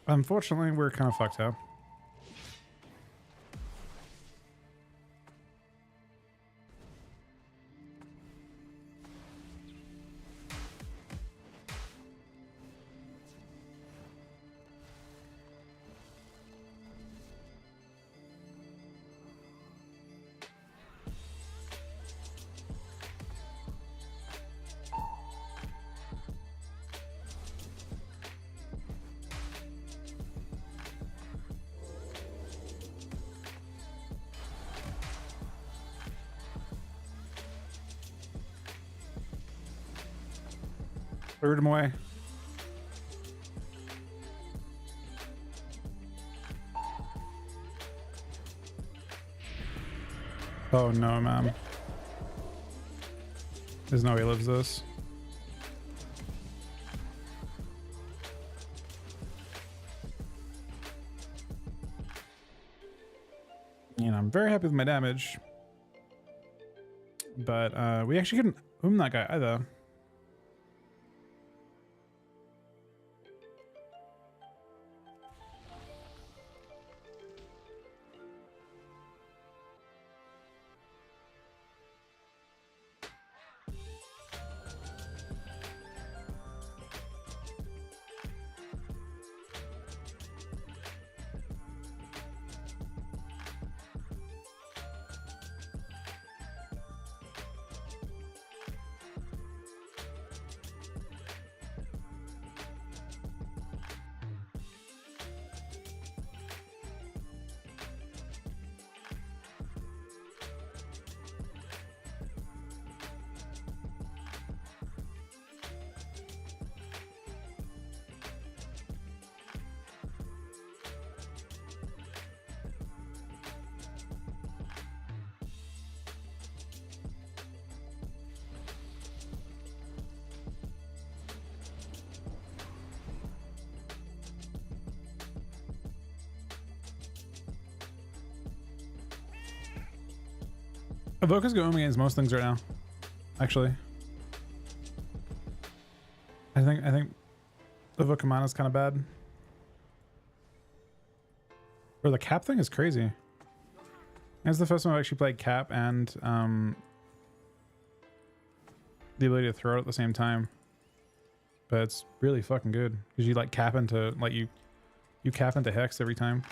unfortunately, we're kind of fucked up. Third him away. Oh no, man. There's no way he lives this. And I'm very happy with my damage. But we actually couldn't boom that guy either. Evoker's going against most things right now. Actually, I think Evoker mana is kind of bad. Or the cap thing is crazy. It's the first time I've actually played cap and the ability to throw it at the same time. But it's really fucking good because you like cap into like you cap into hex every time.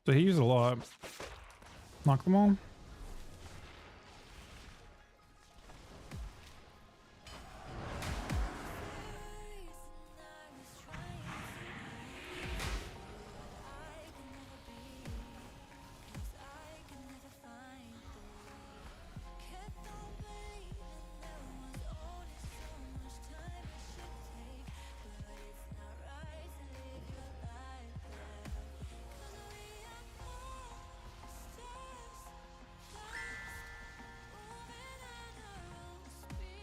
So he used a lot. Knock them all.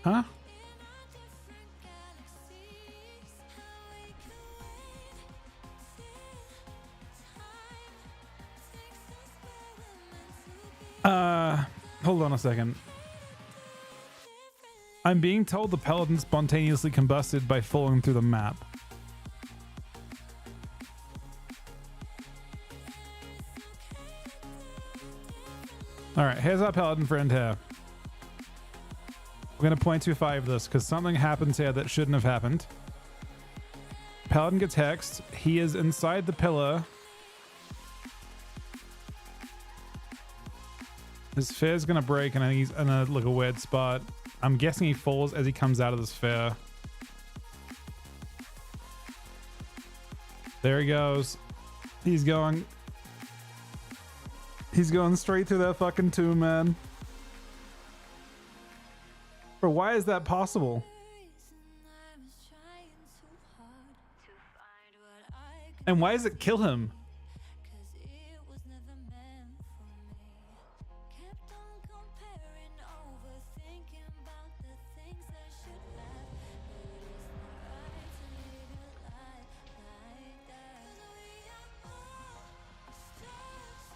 Huh? Hold on a second. I'm being told the paladin spontaneously combusted by falling through the map. Alright, here's our paladin friend here. We're going to 0.25 this because something happens here that shouldn't have happened. Paladin gets hexed. He is inside the pillar. His sphere's going to break and he's in a like a weird spot. I'm guessing he falls as he comes out of the sphere. There he goes. He's going straight through that fucking tomb, man. Bro, why is that possible? And why does it kill him? Cause it was never meant for me. Kept on comparing, overthinking about the things I should have. But it's not right to live your life like that. 'Cause we are all stars, just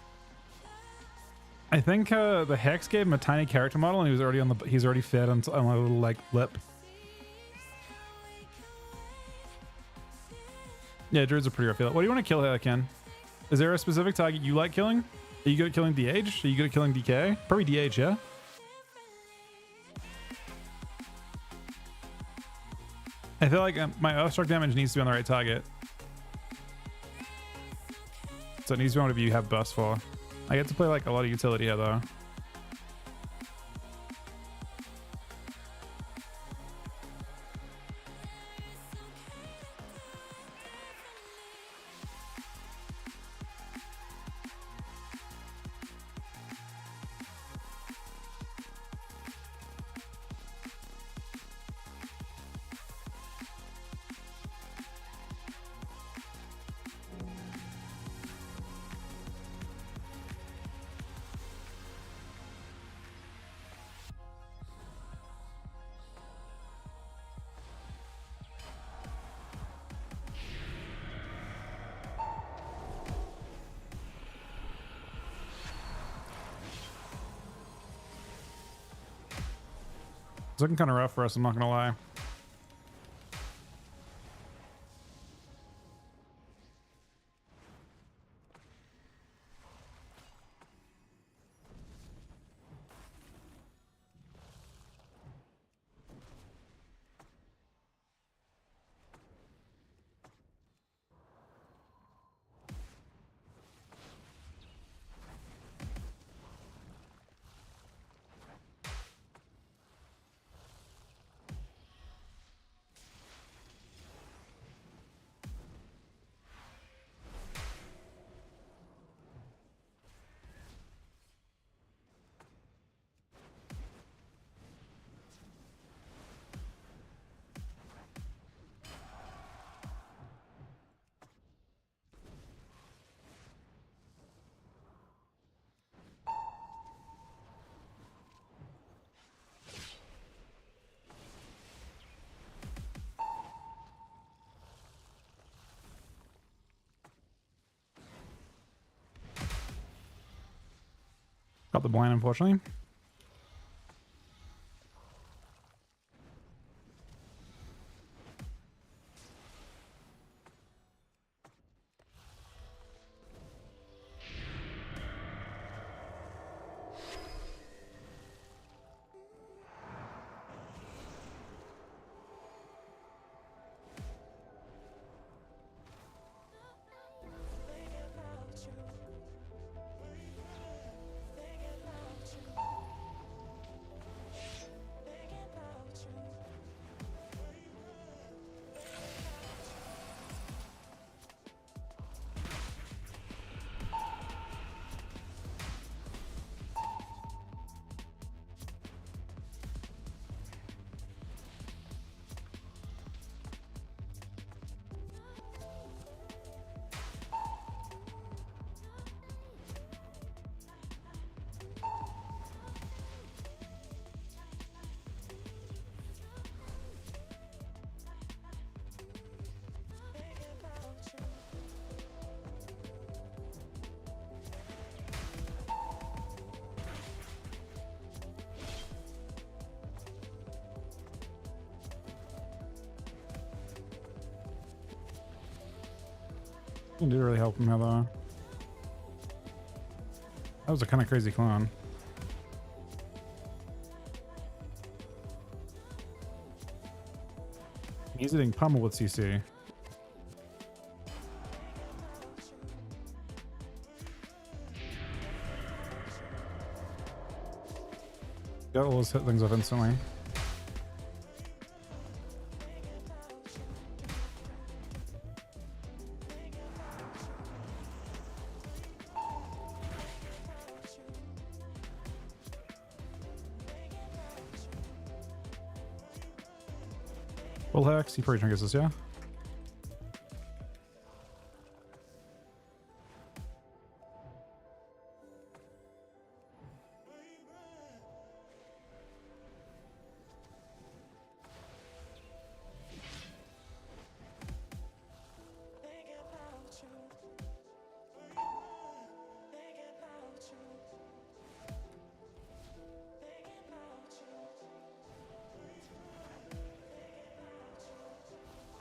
I think the Hex gave him a tiny character model, and he was already on the. He's already fed on a little like lip. Yeah, Druid's a pretty rough feel. What do you want to kill here, Ken? Is there a specific target you like killing? Are you good at killing DH? Are you good at killing DK? Probably DH, yeah? I feel like my Earthstruck damage needs to be on the right target. So it needs to be whatever you have burst for. I get to play like a lot of utility here though. It's looking kind of rough for us, I'm not gonna lie. Got the blind, unfortunately. It did really help him here though. That was a kind of crazy clone. He's hitting pummel with CC. Got all those hit things off instantly. Full hex, he probably triggers this, yeah?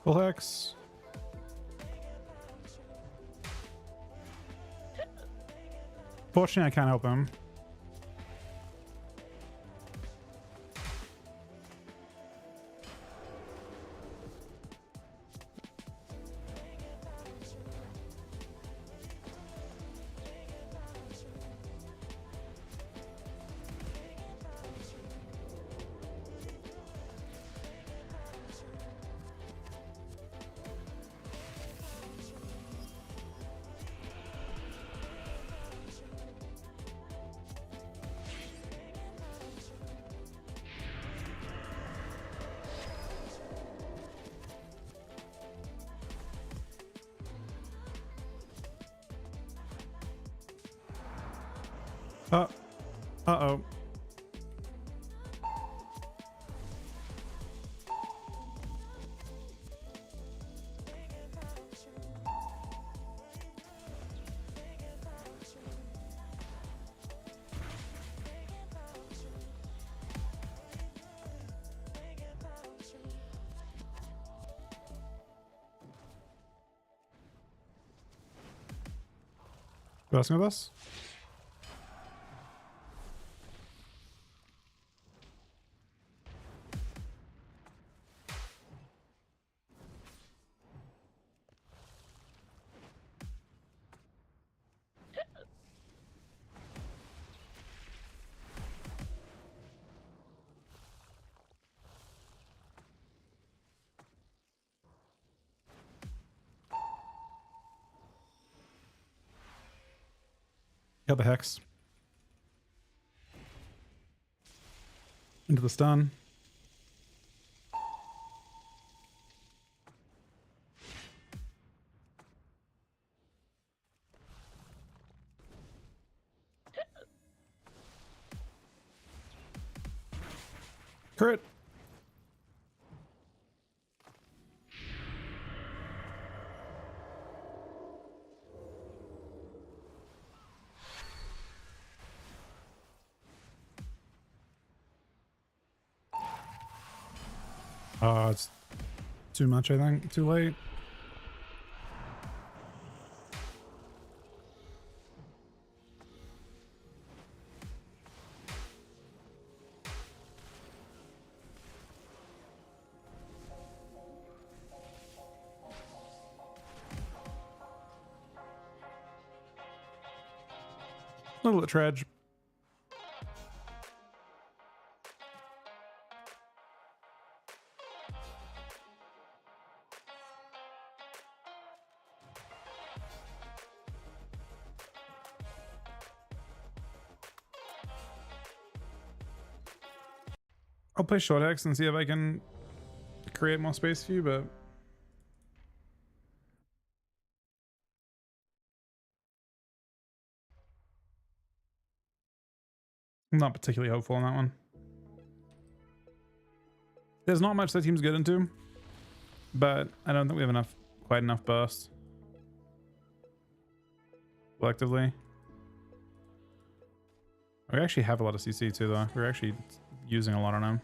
Full hex. Fortunately, I can't help him. Uh-oh. Passing with us? Got the hex. Into the stun. Crit. It's too much, I think. Too late. Little bit trage. I'll play short X and see if I can create more space for you, but I'm not particularly hopeful on that one. There's not much that team's good into, but I don't think we have quite enough burst collectively. We actually have a lot of CC too, though. We're actually using a lot on him.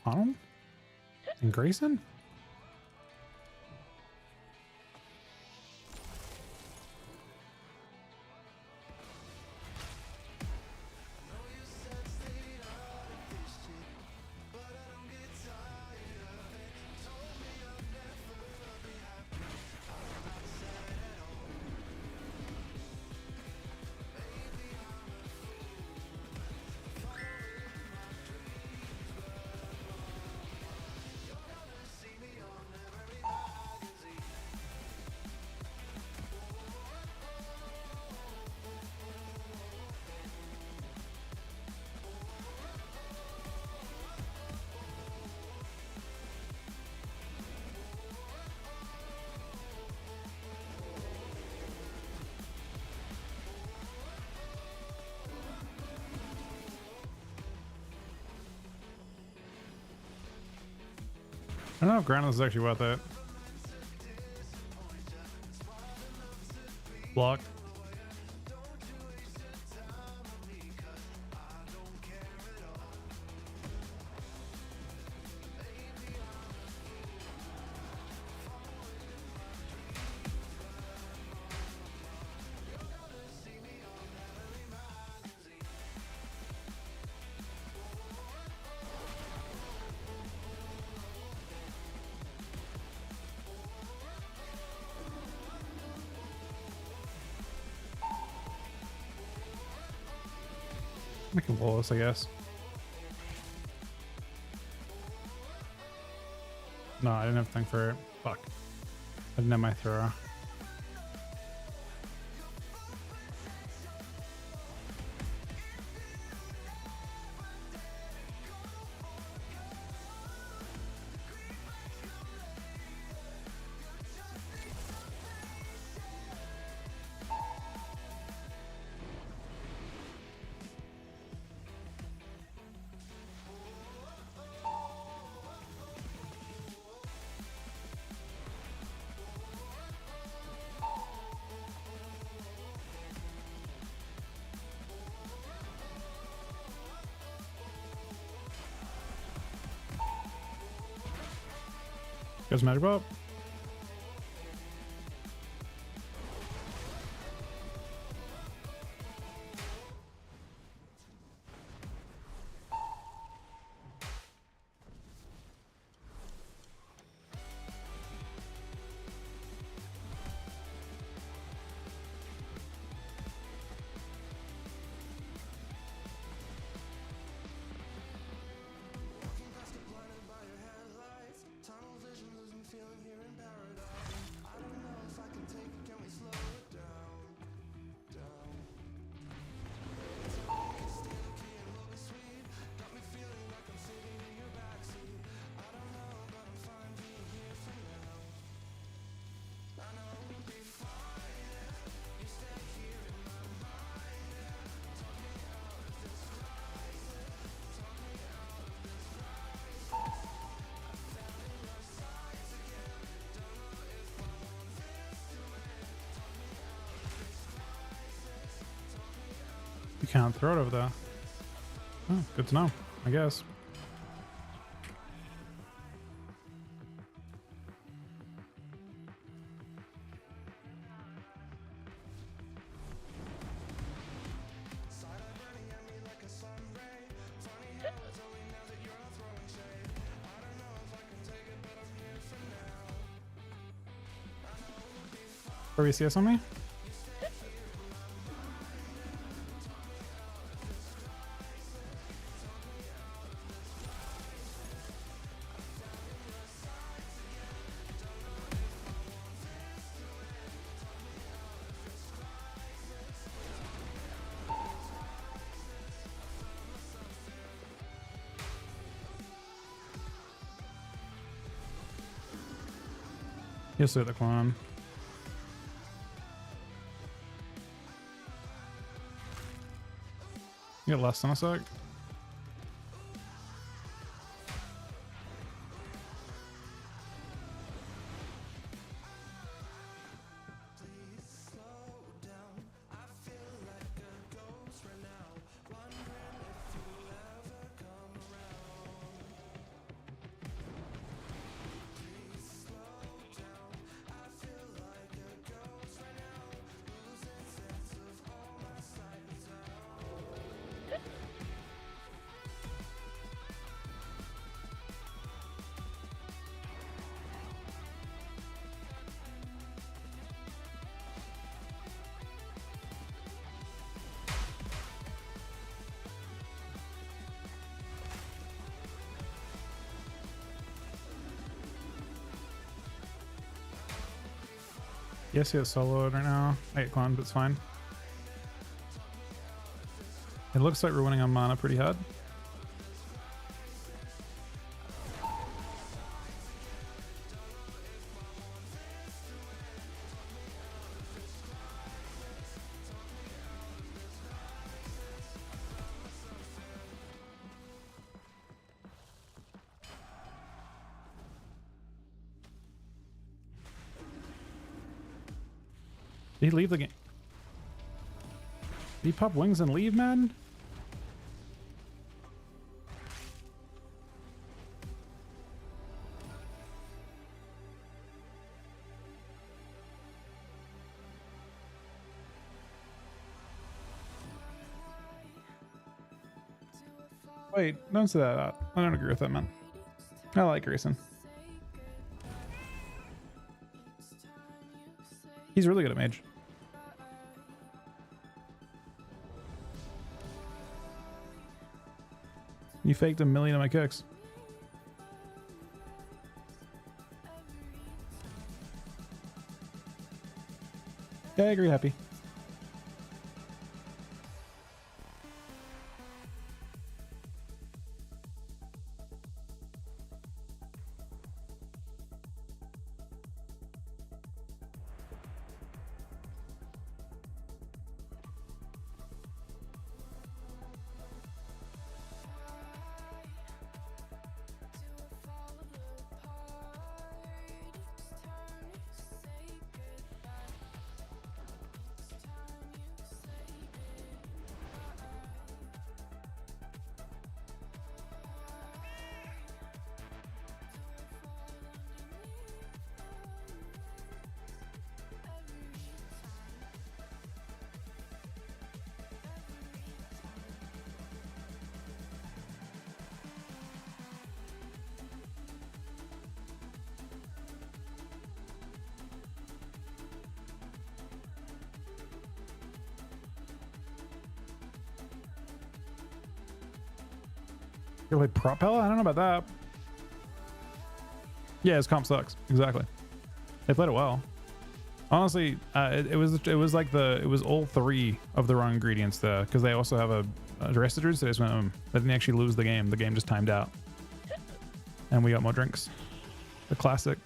Arnold? And Grayson? I don't know if Groundless is actually worth it. Blocked. I can pull this, I guess. No, I didn't have thing for it. Fuck. I didn't have my thrower. Guys, matter up. You can't throw it over there. Oh, good to know, I guess. RBCS on me? You'll see the clone. You get less than a sec. Yes, he has soloed right now. I get cloned, but it's fine. It looks like we're winning on mana pretty hard. Did he leave the game? Did he pop wings and leave, man? Wait, don't say that. I don't agree with that, man. I like Grayson. He's really good at mage. You faked 1,000,000 of my kicks. Yeah, I agree, happy. You're like Propella? I don't know about that. Yeah, his comp sucks. Exactly. They played it well. Honestly, it was all three of the wrong ingredients there, because they also have a Dressed Druid, so they just went, they didn't actually lose the game. The game just timed out. And we got more drinks. The classic.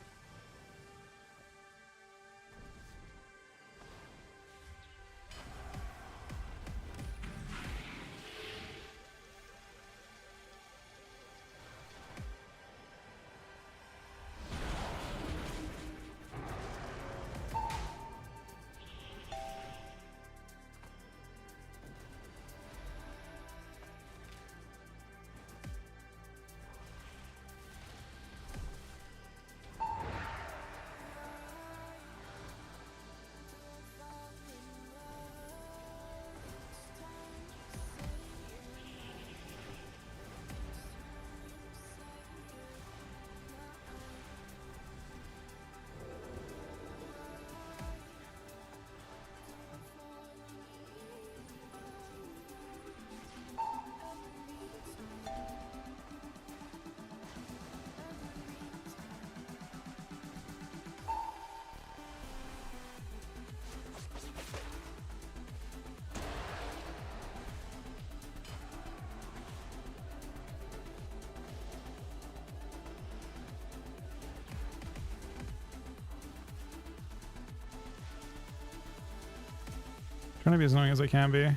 Trying to be as annoying as I can be.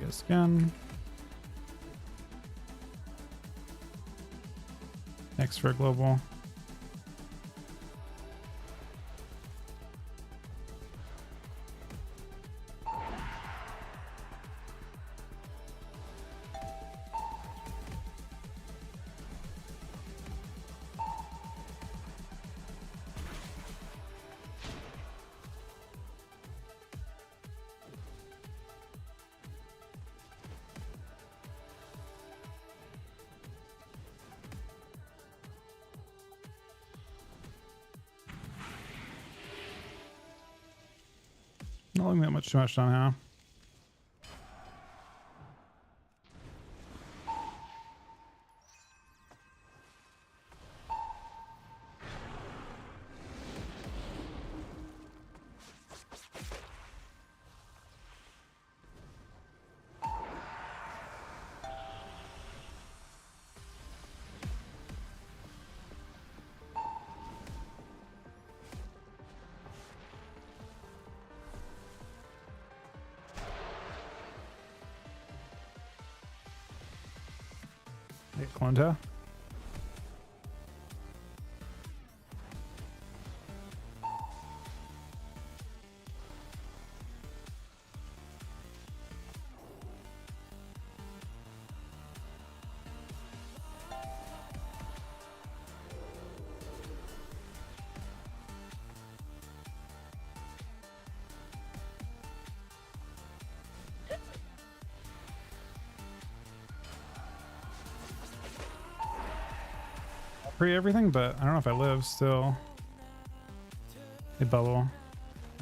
Guess again. Next for global. Not looking that much too much on now. get clone tower. Pre everything, but I don't know if I live still. They bubble.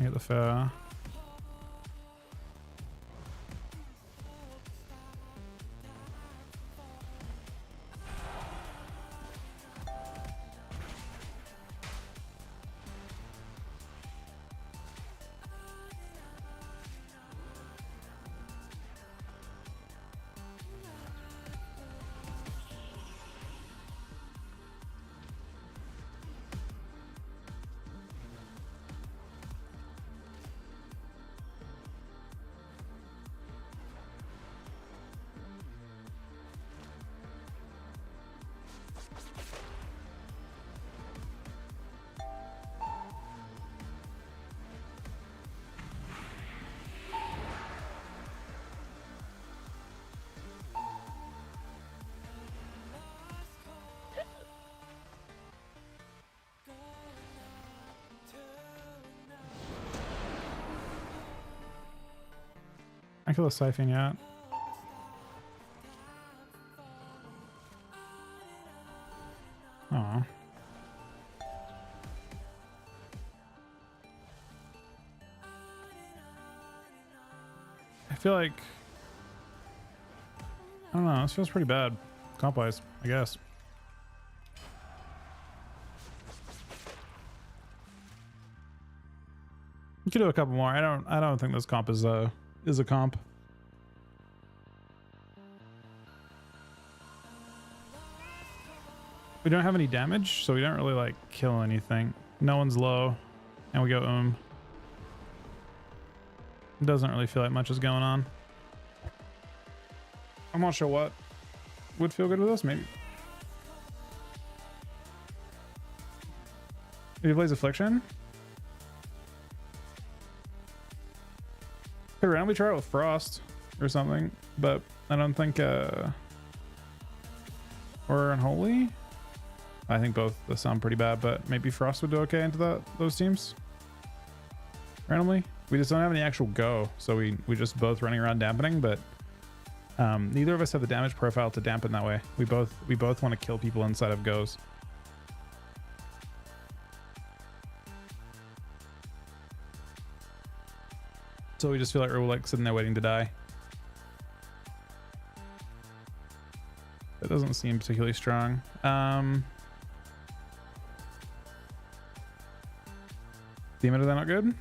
I get the fair. I kill a siphon yet. Aw. I feel like, I don't know, this feels pretty bad comp wise, I guess. You could do a couple more. I don't think this comp is a comp. We don't have any damage, so we don't really like kill anything. No one's low, and we go It doesn't really feel like much is going on. I'm not sure what would feel good with us. Maybe Blaze Affliction. Could randomly try it with Frost or something, but I don't think or Unholy. I think both sound pretty bad, but maybe Frost would do okay into those teams. Randomly. We just don't have any actual go, so we just both running around dampening, but neither of us have the damage profile to dampen that way. We both want to kill people inside of goes. So we just feel like we're like sitting there waiting to die. That doesn't seem particularly strong. Demon, is that not good?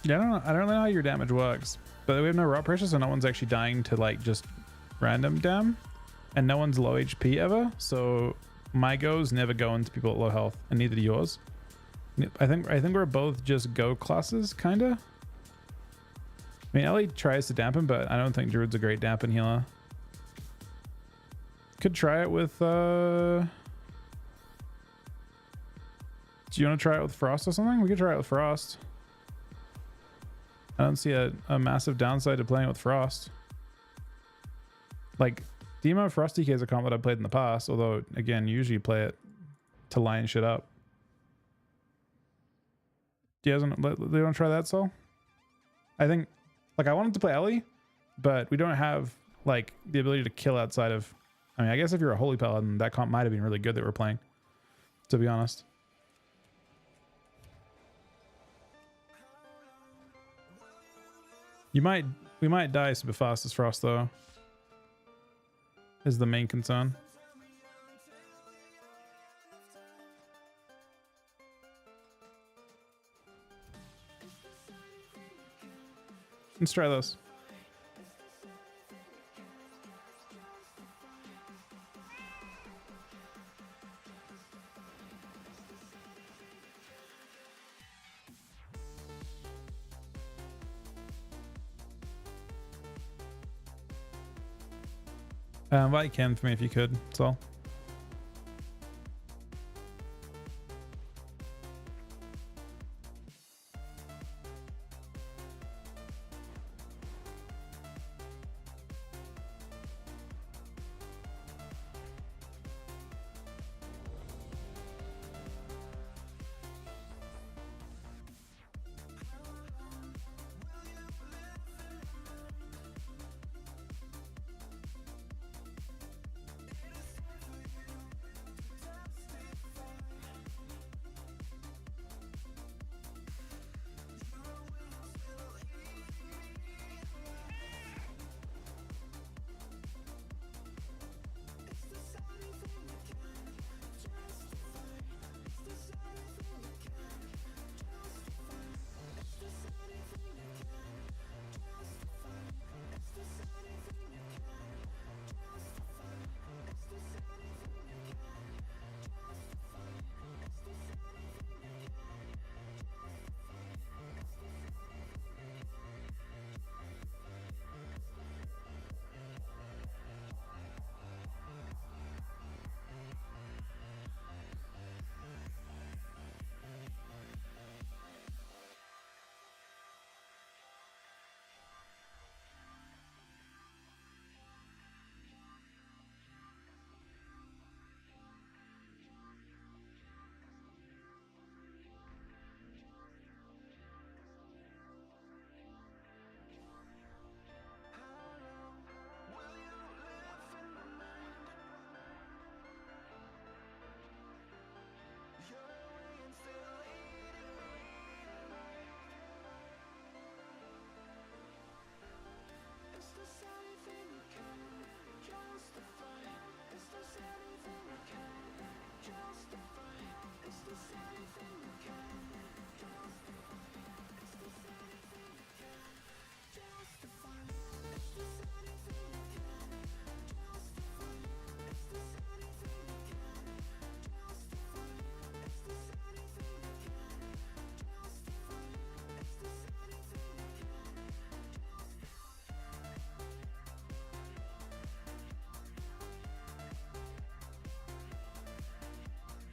Yeah, I don't know how your damage works, but we have no rot pressure, so no one's actually dying to like just random dam, and no one's low HP ever. So my goes never go into people at low health, and neither do yours. I think we're both just go classes, kinda. I mean, Ellie tries to dampen, but I don't think Druid's a great dampen healer. Could try it with. Do you want to try it with Frost or something? We could try it with Frost. I don't see a massive downside to playing with Frost. Like, Demo Frost DK is a comp that I've played in the past, although, again, you usually play it to line shit up. Do you want to try that, Sol? I think, like, I wanted to play Ellie, but we don't have, like, the ability to kill outside of... I mean, I guess if you're a Holy Paladin, that comp might have been really good that we're playing, to be honest. We might die super fast as Frost, though, is the main concern. Let's try this. Invite Ken for me if you could. That's all.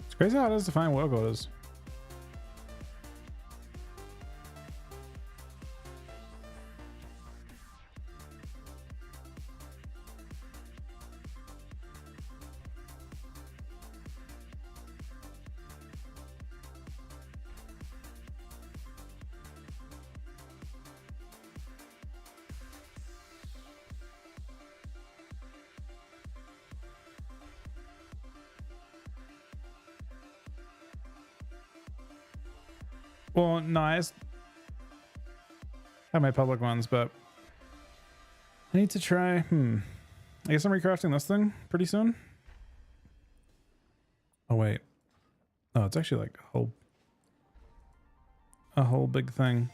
It's crazy how it is to find work orders. Well, no, I have my public ones, but I need to try. I guess I'm recrafting this thing pretty soon. Oh wait, oh, it's actually like a whole big thing.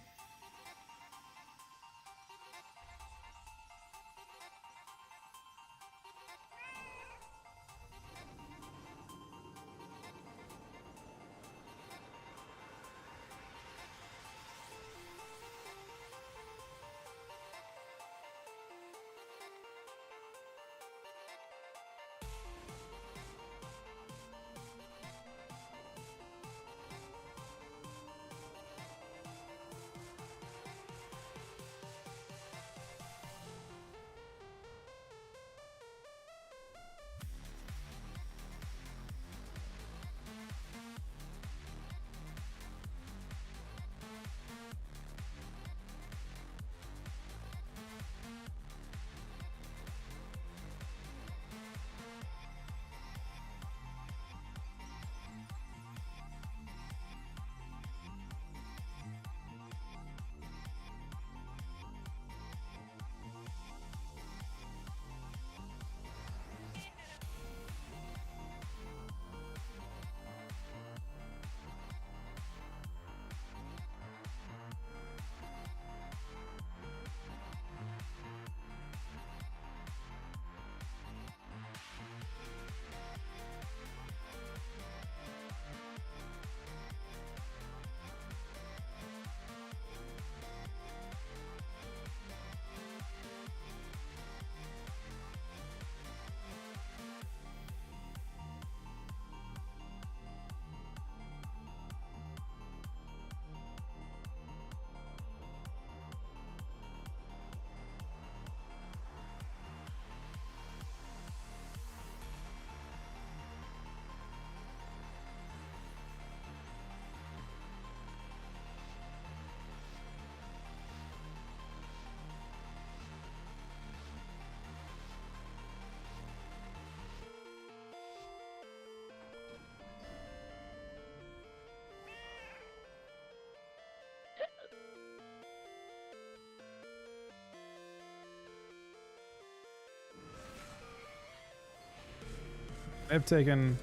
I've taken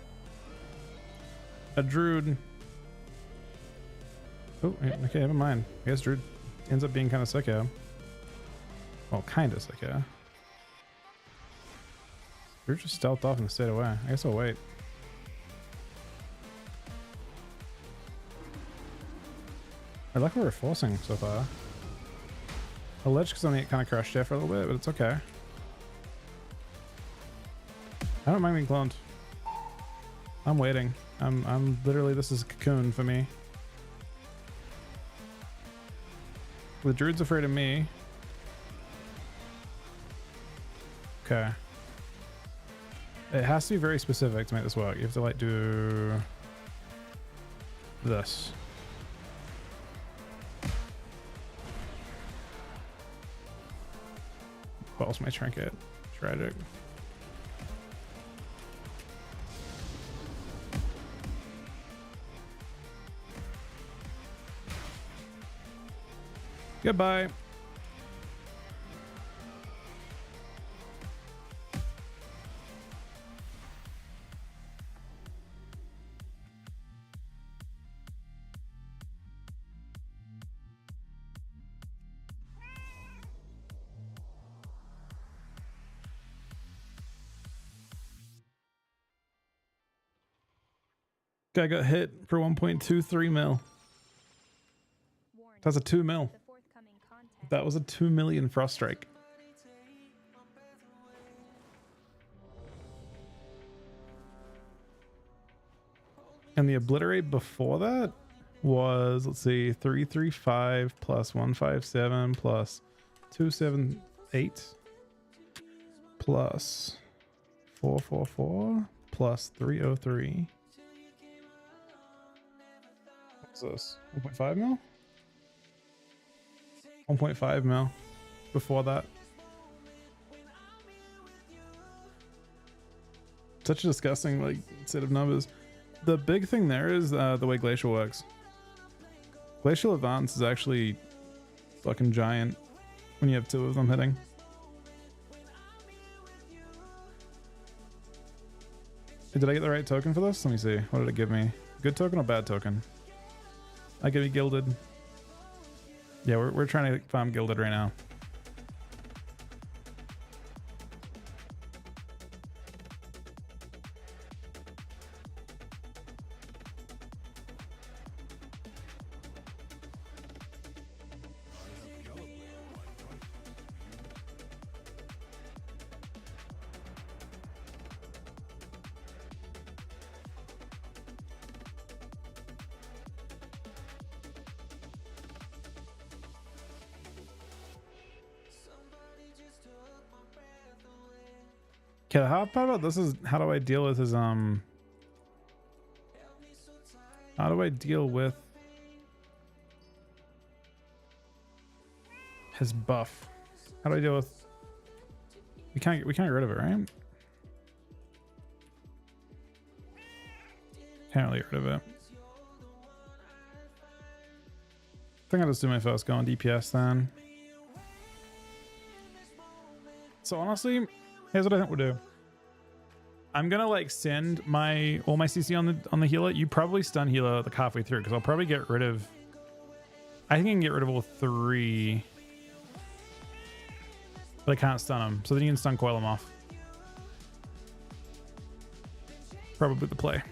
a Druid. Oh, okay, never mind. I guess Druid ends up being kind of sick, yeah. Well, kind of sick, yeah. Druid just stealthed off and stayed away. I guess I'll wait. I like what we're forcing so far. The ledge because only kind of crushed there for a little bit, but it's okay. I don't mind being cloned. I'm waiting. I'm literally, this is a cocoon for me. The Druid's afraid of me. Okay. It has to be very specific to make this work. You have to like do this. What else my trinket? Tragic. Goodbye. Guy got hit for 1.23 mil. That's a 2 mil. That was a 2 million frost strike. And the obliterate before that was, let's see, 335 plus 157 plus 278 plus 444 plus 303. What's this? 1.5 mil? 1.5 mil before that. Such a disgusting like set of numbers. The big thing there is the way Glacial works. Glacial Advance is actually fucking giant when you have two of them hitting. Did I get the right token for this? Let me see. What did it give me? Good token or bad token? I give me Gilded. Yeah, we're trying to farm Gilded right now. Okay, the hard part about this is how do I deal with his how do I deal with his buff? How do I deal with we can't get rid of it, right? Can't really get rid of it. I think I'll just do my first go on DPS then. So honestly, here's what I think we'll do. I'm gonna like send all my CC on the healer. You probably stun healer like halfway through because I'll probably get rid of. I think I can get rid of all three, but I can't stun them. So then you can stun coil them off. Probably the play.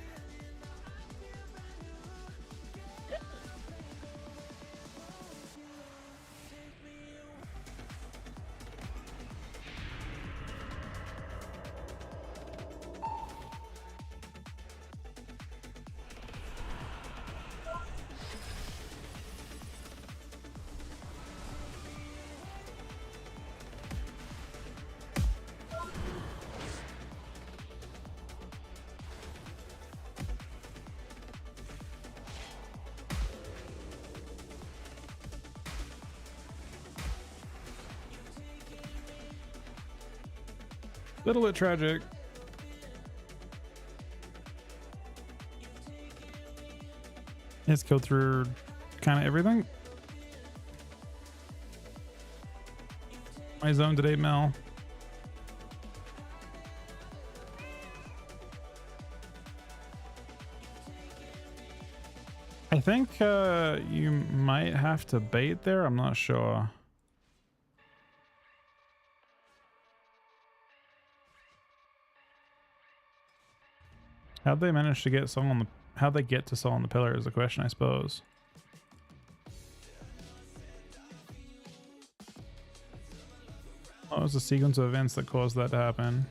Little bit tragic. Let's go through kind of everything. My zone did 8 mil. I think you might have to bait there. I'm not sure. How'd they manage to get Soul on the... How'd they get to Soul on the Pillar is the question, I suppose. What was the sequence of events that caused that to happen?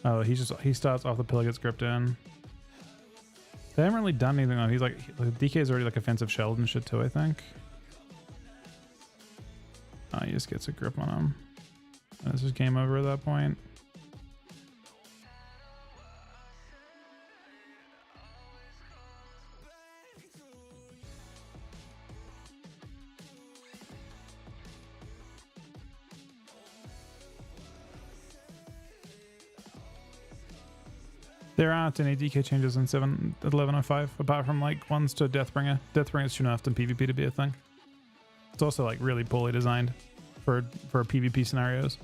Oh, he starts off the pillar, gets gripped in. They haven't really done anything though. He's like DK's already like offensive shelled and shit too, I think. Oh, he just gets a grip on him. And this is game over at that point. There aren't any DK changes in 1105 apart from like ones to Deathbringer. Deathbringer's too enough in PvP to be a thing. It's also like really poorly designed for PvP scenarios.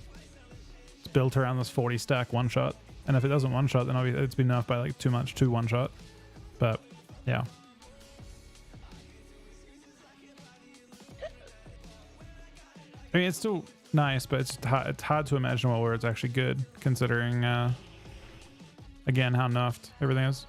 It's built around this 40 stack one shot, and if it doesn't one shot, then obviously it's been nerfed by like too much to one shot. But yeah. I mean, it's still nice, but it's hard to imagine a world where it's actually good, considering again how nerfed everything is.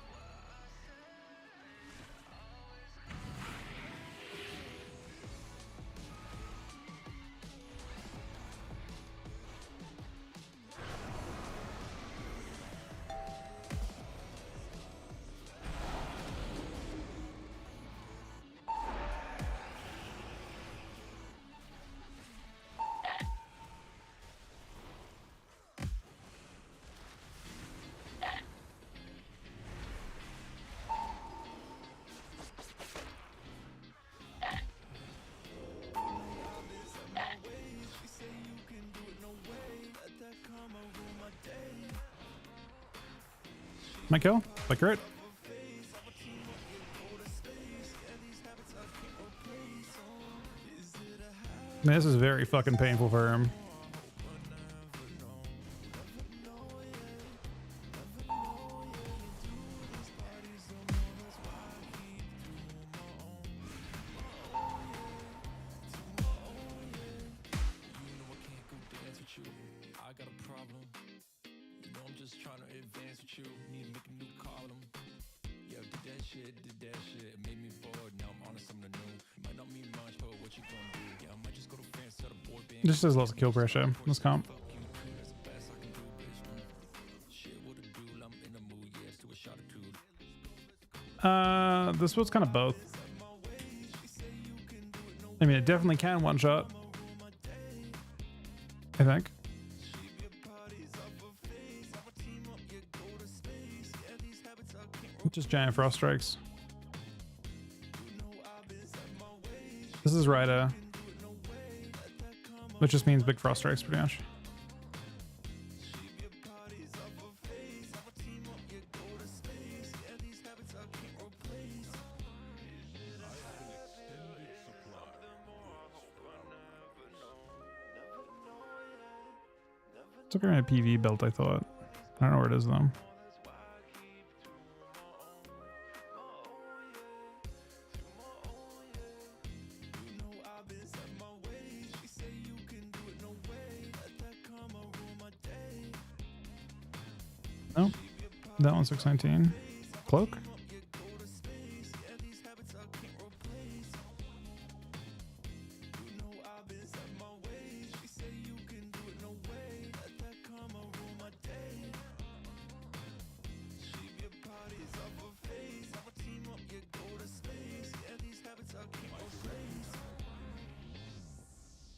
My kill? Flicker it. This is very fucking painful for him. Just has lots of kill pressure in this comp. This was kind of both. I mean, it definitely can one shot, I think. Just giant frost strikes. This is Ryder, which just means big frost strikes pretty much. Took her in a PV belt, I thought. I don't know where it is though. Nope. That one's 619. Cloak?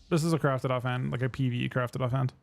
This is a crafted offhand, like a PvE crafted offhand.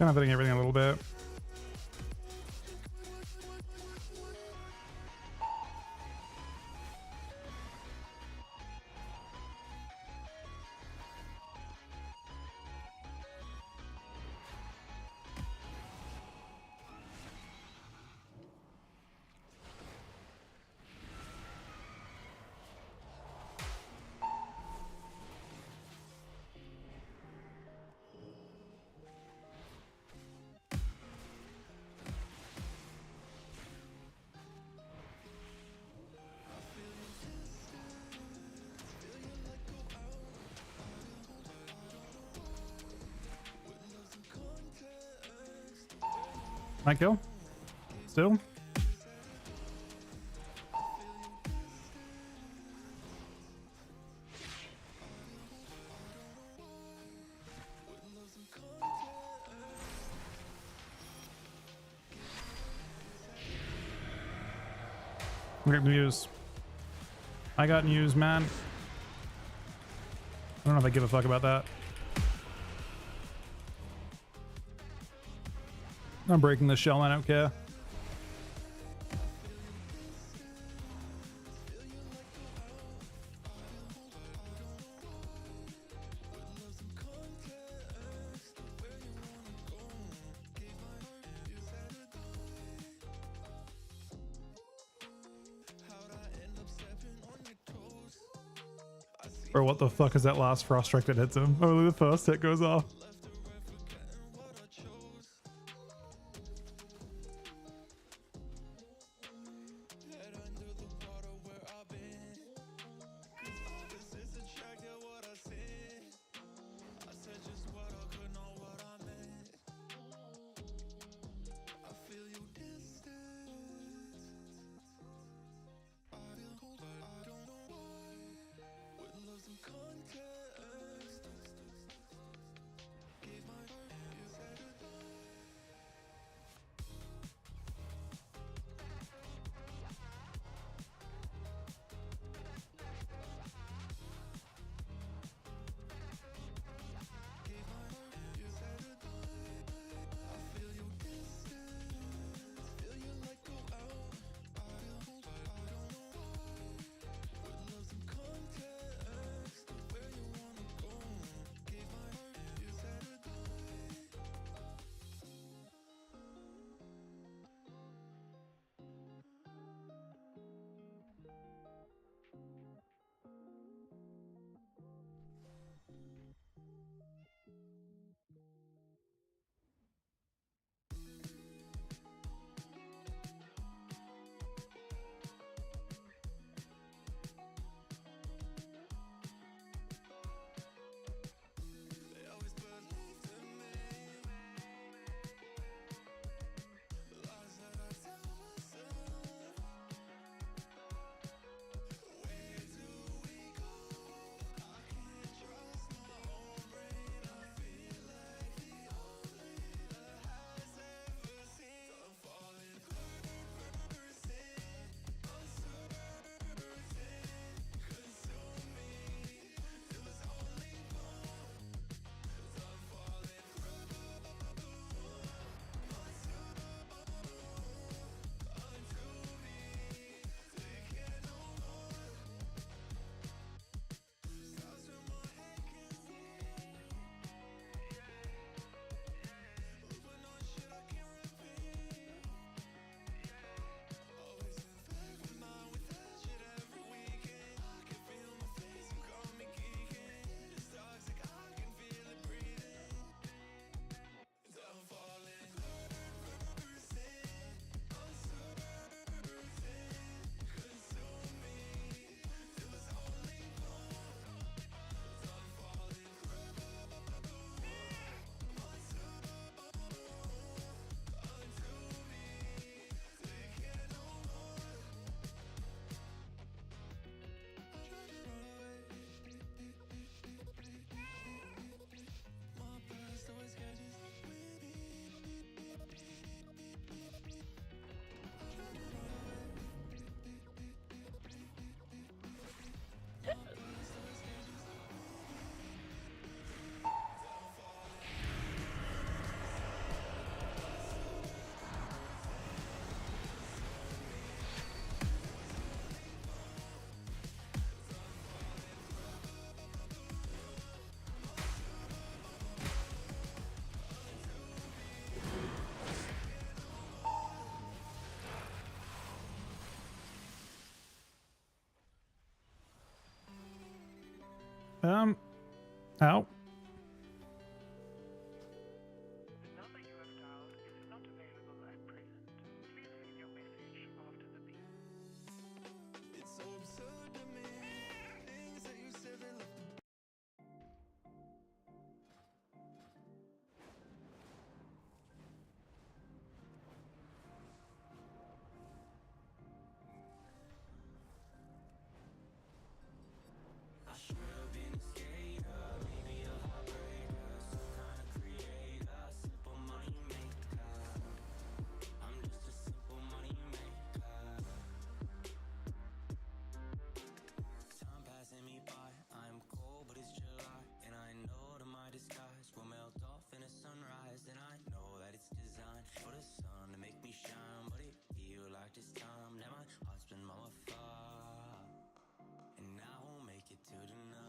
Kind of hitting everything a little bit. Might kill. Still. We're gonna use. I got news, man. I don't know if I give a fuck about that. I'm breaking the shell, I don't care. Bro, what the fuck is that last frost strike that hits him? Only the first hit goes off. Out. The number you have dialed is not available at present. Please leave your message after the beep. It's so absurd to me. Things that you said and left. I should have been a skater, maybe a heartbreaker, some kind of creator, simple money maker. I'm just a simple money maker. Time passing me by, I'm cold but it's July, and I know that my disguise will melt off in a sunrise, and I know that it's designed for the sun to make me shine, but it feel like this time that my heart's been mummified, and I won't make it to the night.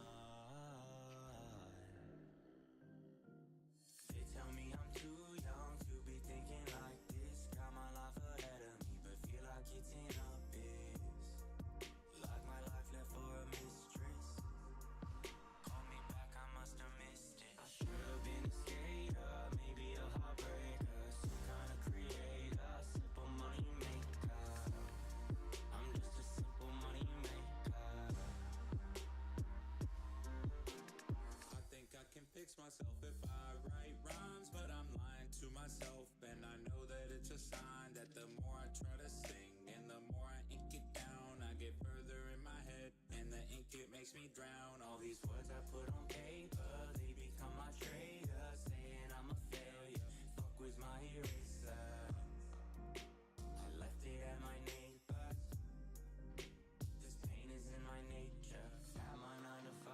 They tell me I'm too young to be thinking like this, got my life ahead of me but feel like it's in abyss, like my life left for a mistress. Call me back, I must have missed it. I should have been a skater, maybe a heartbreaker, some kind of creator, simple money maker. I'm just a simple money maker. I think I can fix myself if I write rhymes, but I'm lying to myself, and I know that it's a sign that the more I try to sing and the more I ink it down, I get further in my head, and the ink it makes me drown. All these words I put on paper, they become my traitor, saying I'm a failure. Fuck was my eraser. I left it at my neighbor's. This pain is in my nature. At my 9 to 5,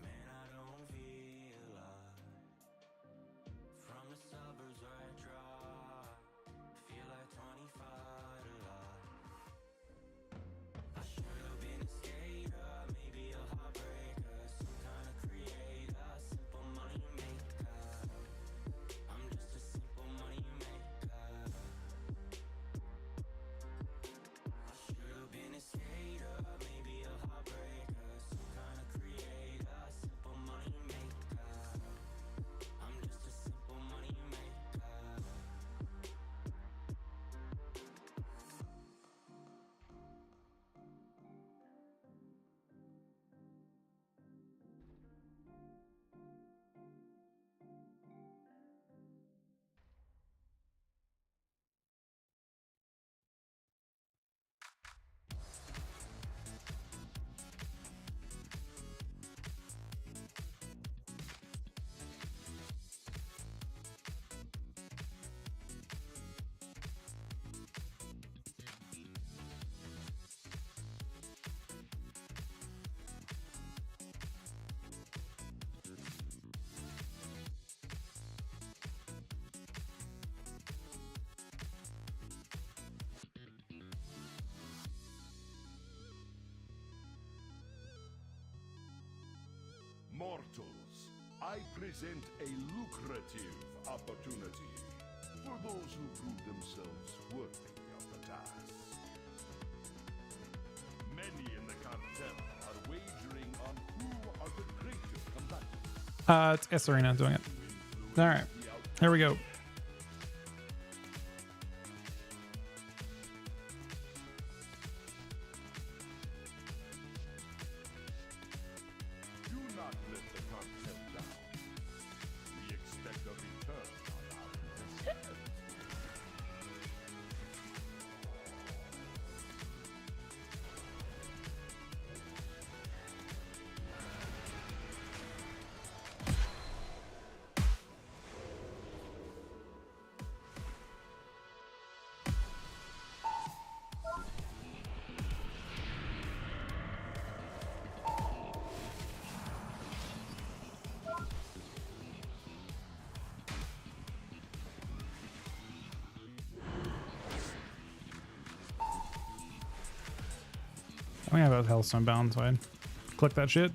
man, I don't feel alive. From the suburbs where I drive, feel like 25 alive. I should have been a skater, maybe a heartbreaker, some kind of creator, simple money maker. I'm just a simple money maker. I should have been a skater, maybe a heartbreaker, some kind of creator, simple money maker. I'm just a simple money maker. Mortals, I present a lucrative opportunity for those who prove themselves worthy of the task. Many in the cartel are wagering on who are the greater combatants. It's S Arena doing it. All right, here we go. Do not let the cartel down. We expect a return on our investment. I have a Hellstone bound, so I click that shit.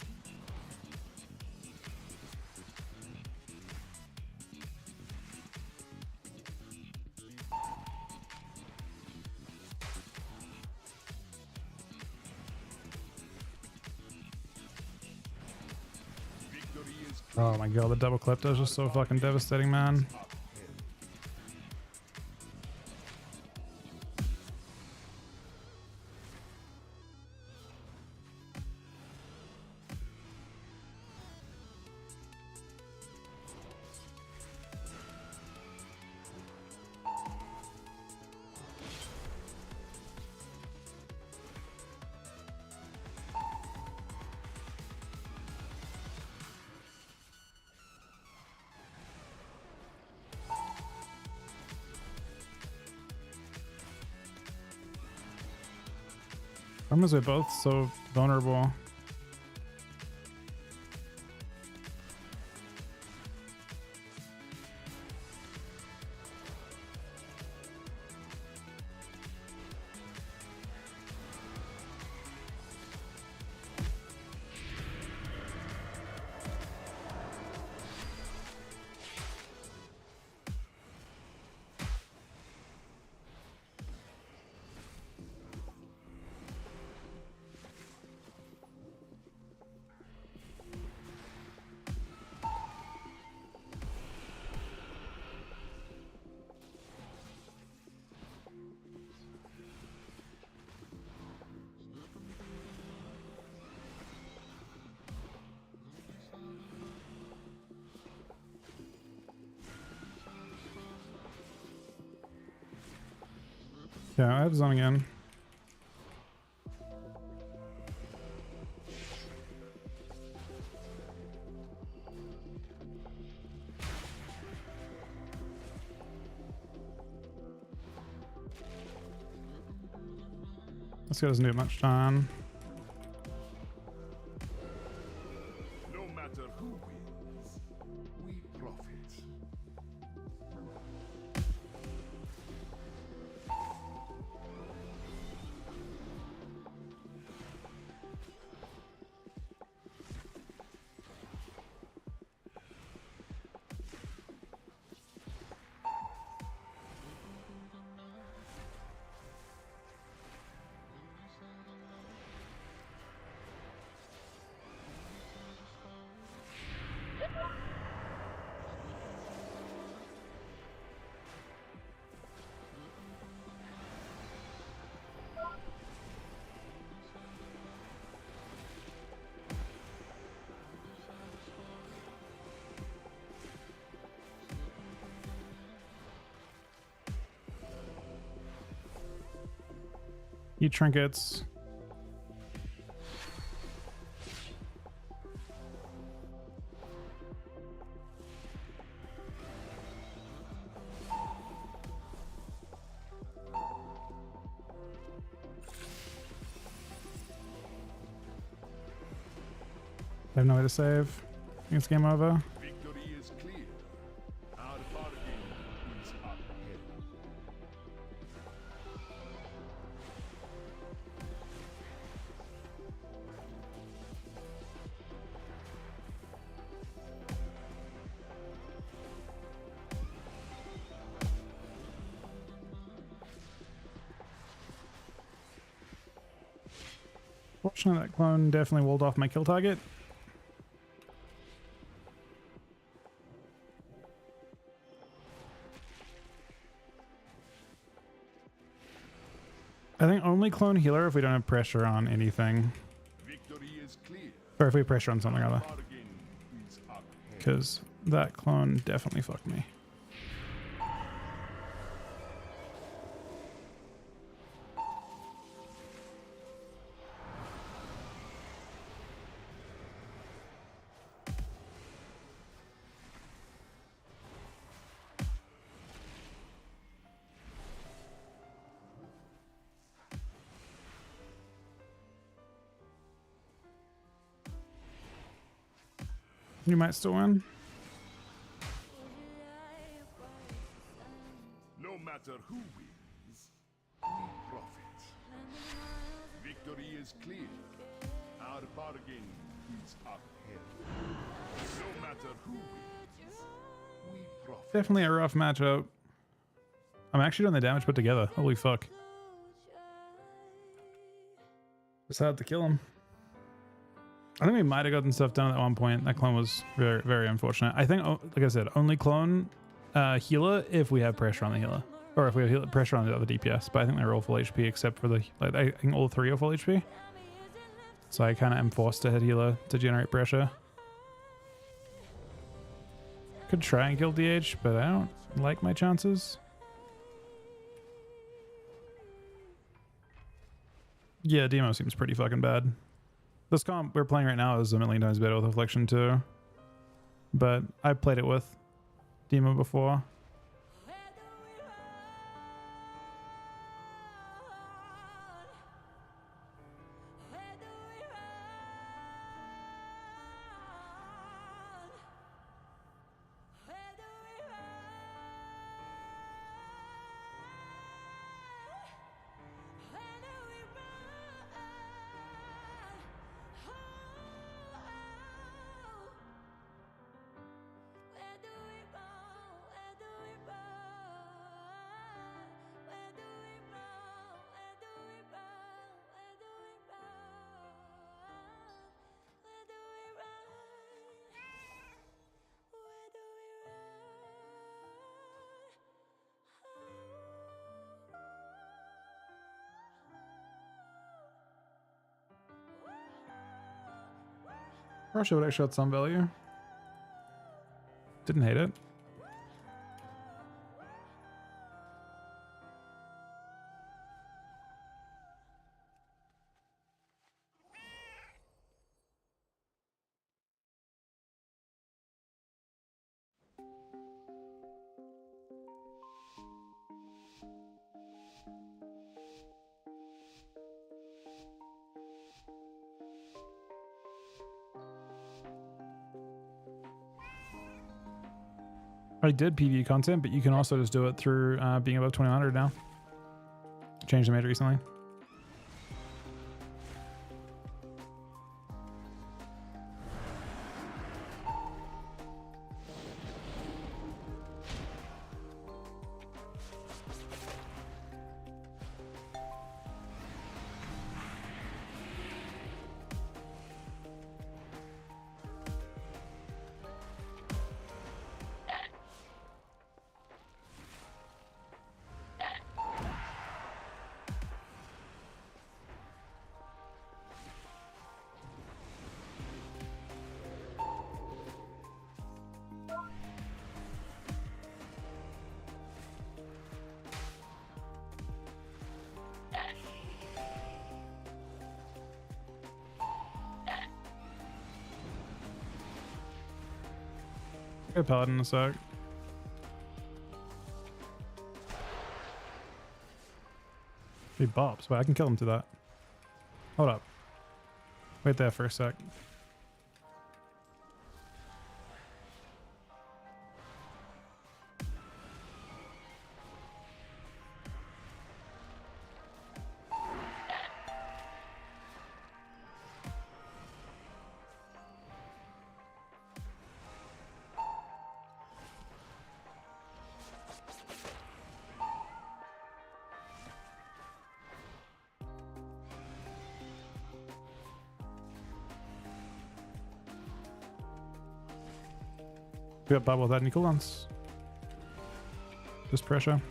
Oh my god, the double klepto is just so fucking devastating, man. Problem is we're both so vulnerable. Yeah, I have zone again. This guy doesn't do much time. No matter who wins, we profit. Eat trinkets. I have no way to save. I think it's game over. Victory is clear. Our bargain is up ahead. Fortunately, that clone definitely walled off my kill target. I think only clone healer if we don't have pressure on anything. Victory is clear. Or if we have pressure on something, rather. Bargain is up ahead. Because that clone definitely fucked me. You might still win. No matter who wins, we profit. Victory is clear. Our bargain is up ahead. No matter who wins, we profit. Definitely a rough matchup. I'm actually doing the damage put together. Holy fuck. It's hard to kill him. I think we might have gotten stuff done at one point. That clone was very, very unfortunate. I think, like I said, only clone healer if we have pressure on the healer. Or if we have pressure on the other DPS. But I think they're all full HP except for the... Like, I think all three are full HP. So I kind of am forced to hit healer to generate pressure. Could try and kill DH, but I don't like my chances. Yeah, Demo seems pretty fucking bad. This comp we're playing right now is a million times better with Affliction too. But I played it with Demo before. Russia would actually have some value. Didn't hate it. I did PvE content, but you can also just do it through being above 2100 now. Changed the made recently. Go Paladin in a sec. He bops. Wait, I can kill him to that. Hold up. Wait there for a sec. We got bubble without any cooldowns. Just pressure.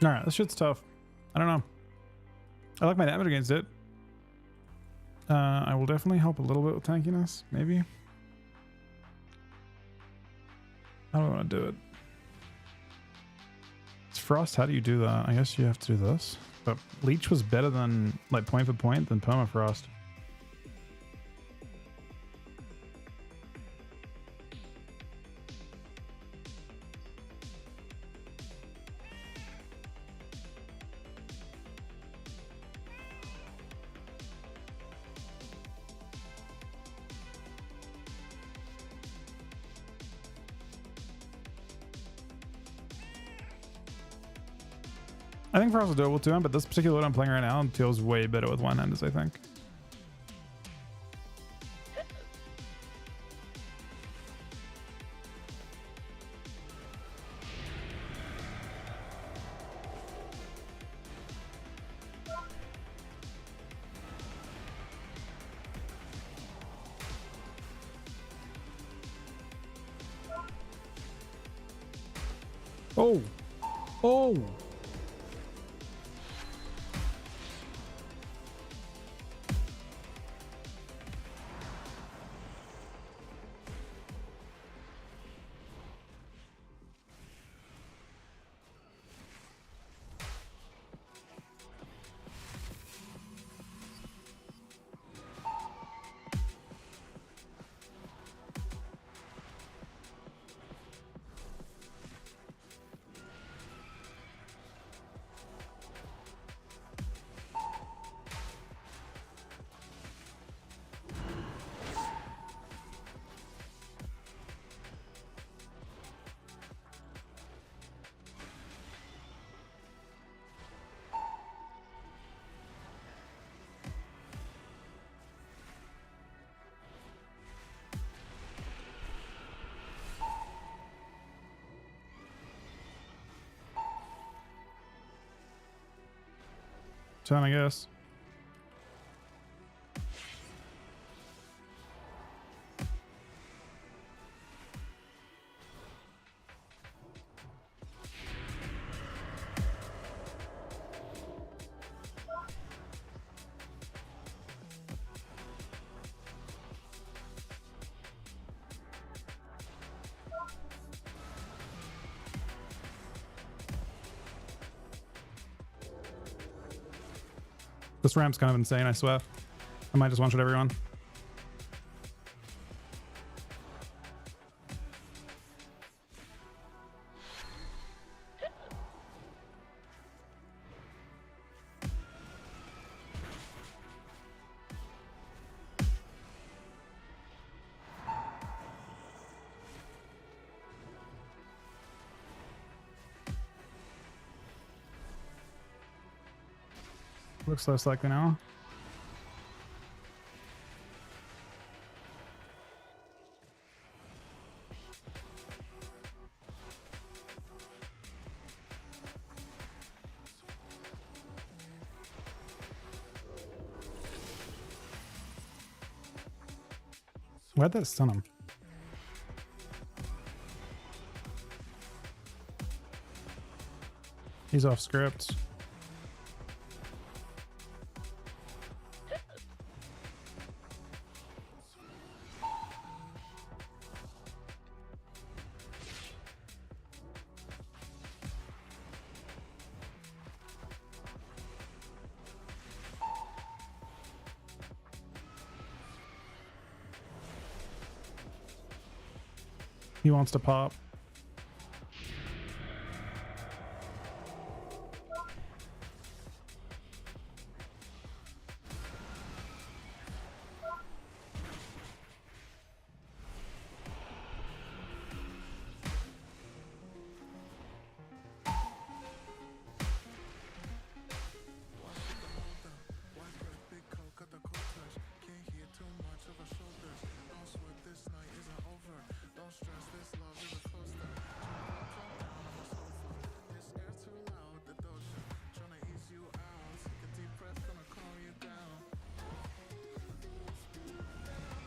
All right, this shit's tough. I don't know. I like my damage against it. I will definitely help a little bit with tankiness, maybe. How do I want to do it? It's Frost, how do you do that? I guess you have to do this. But Leech was better than, like, point for point than Permafrost. I think Frost is doable too, but this particular one I'm playing right now feels way better with one-handers, I think. Oh! Oh! Turn, I guess. This ramp's kind of insane, I swear. I might just one-shot everyone. Looks less likely now. Why'd that stun him? He's off script. He wants to pop.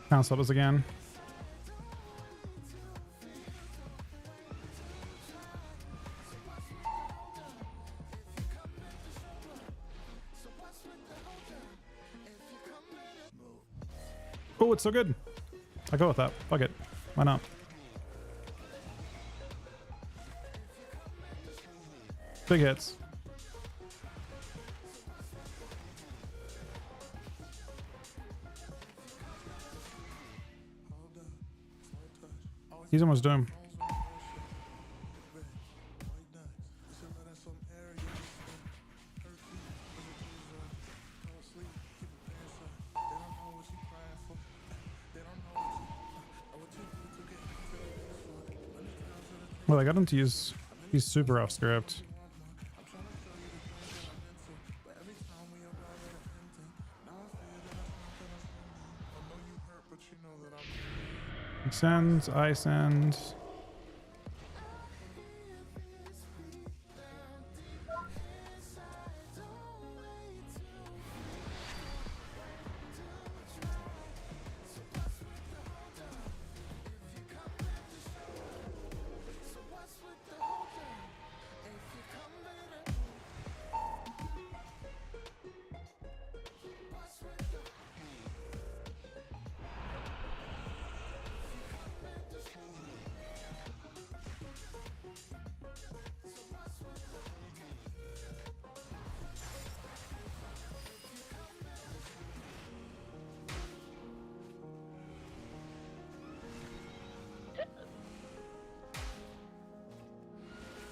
Cancel us again. looks so good. I'll go with that. Fuck it. Why not? Big hits. He's almost done. Well, I got him to use. He's super off script. He sends, I send.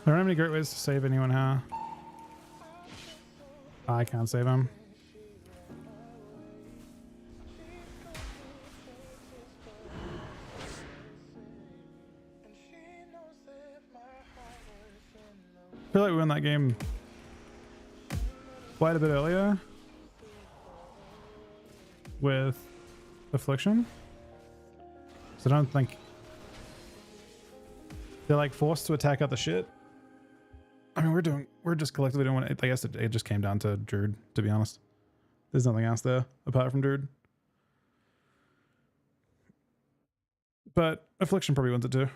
There aren't any great ways to save anyone, huh? I can't save him. I feel like we won that game quite a bit earlier with Affliction. So I don't think they're like forced to attack other shit. I mean, we're just collectively doing what I guess it just came down to Druid, to be honest. There's nothing else there apart from Druid. But Affliction probably wins it too.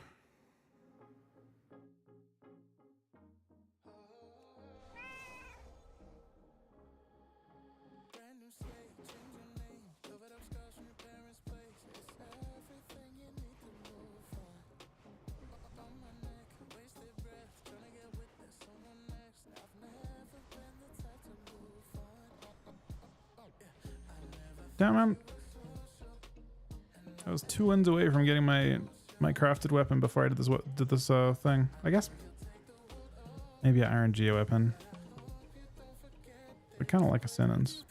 Damn, I was 2 wins away from getting my crafted weapon before I did this thing. I guess maybe an RNG weapon. But kind of like a sentence.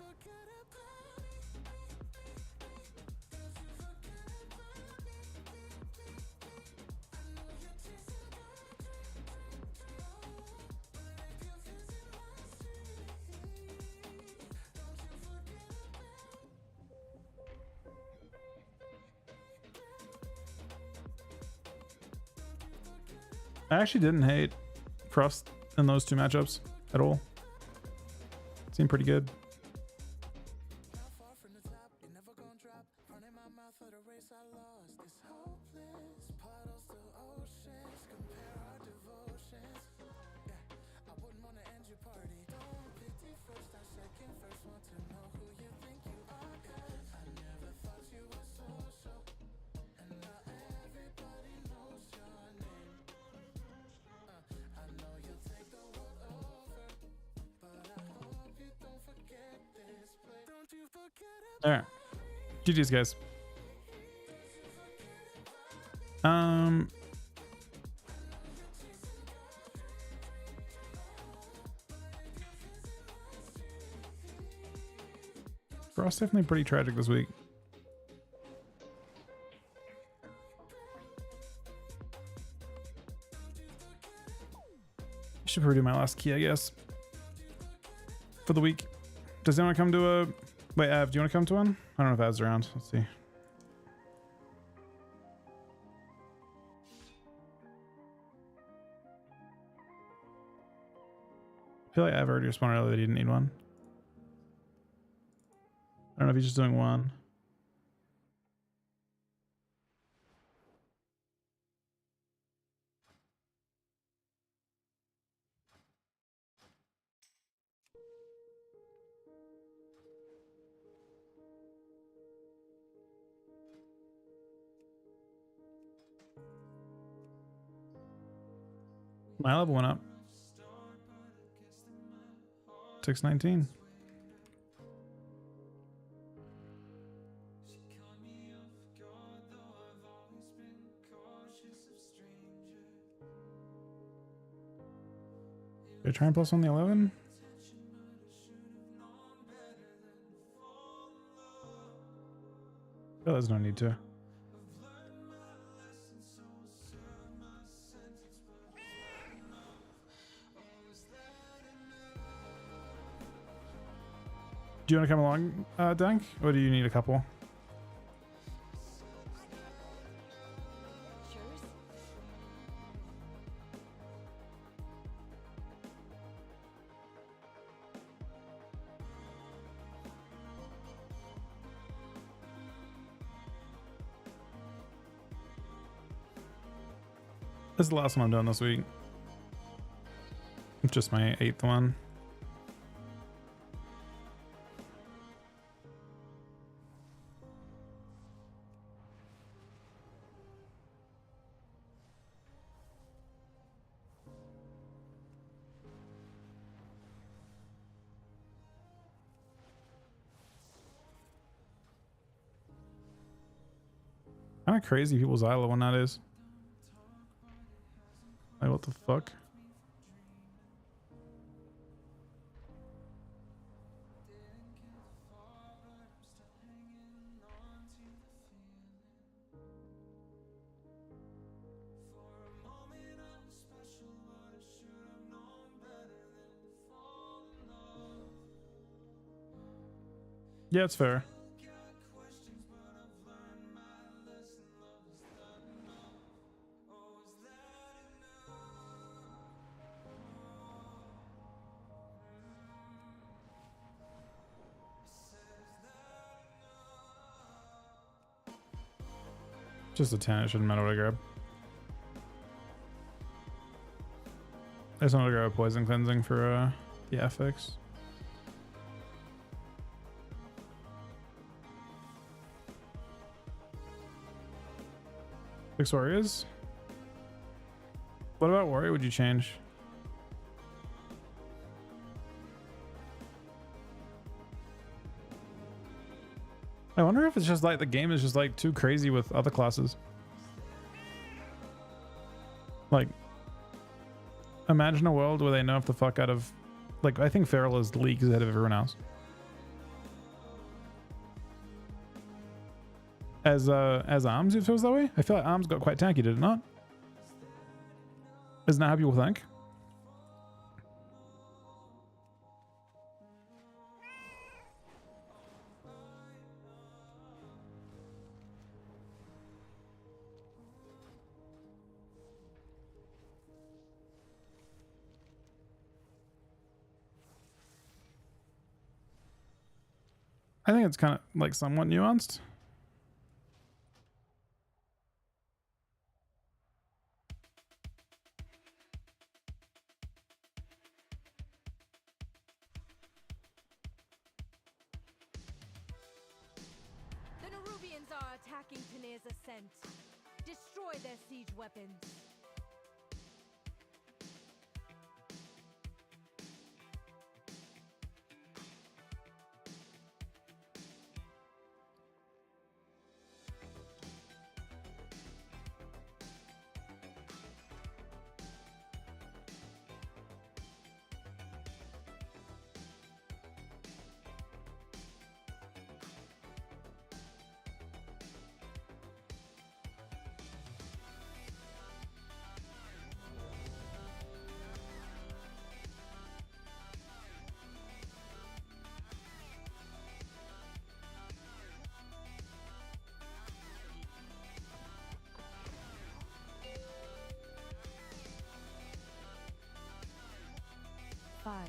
I actually didn't hate Frost in those 2 matchups at all. Seemed pretty good. Alright. GG's, guys. Frost's definitely pretty tragic this week. Should probably do my last key, I guess, for the week. Does anyone come to a... Wait, Av, do you want to come to one? I don't know if Av's around. Let's see. I feel like Av already responded earlier that he didn't need one. I don't know if he's just doing one. My level went up. 619. Should I try and plus on the 11? Oh, there's no need to. Do you want to come along, Dank? Or do you need a couple? This is the last one I'm doing this week. It's just my 8th one. Kind of crazy people's Isla when that is. Like, what the fuck? Yeah, it's fair. Just a 10, it shouldn't matter what I grab. I just want to grab a poison cleansing for the FX. Six warriors. What about warrior would you change? I wonder if it's just like the game is just like too crazy with other classes. Like, imagine a world where they nerf the fuck out of, like, I think Feral is leagues ahead of everyone else. As Arms, it feels that way. I feel like Arms got quite tanky, did it not? Isn't that how people think? I think it's kind of like somewhat nuanced. The Nerubians are attacking Tanir's ascent. Destroy their siege weapons. Five,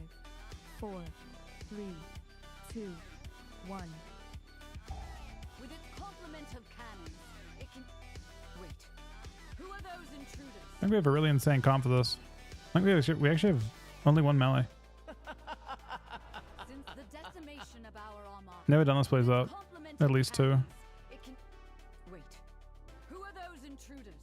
4, 3, 2, 1. With its complement of cannons, it can... Wait. Who are those intruders? I think we have a really insane comp for this. I think we actually have only one melee. Since the decimation of our armor, Never done this plays up. At least 2. it can... Wait. Who are those intruders?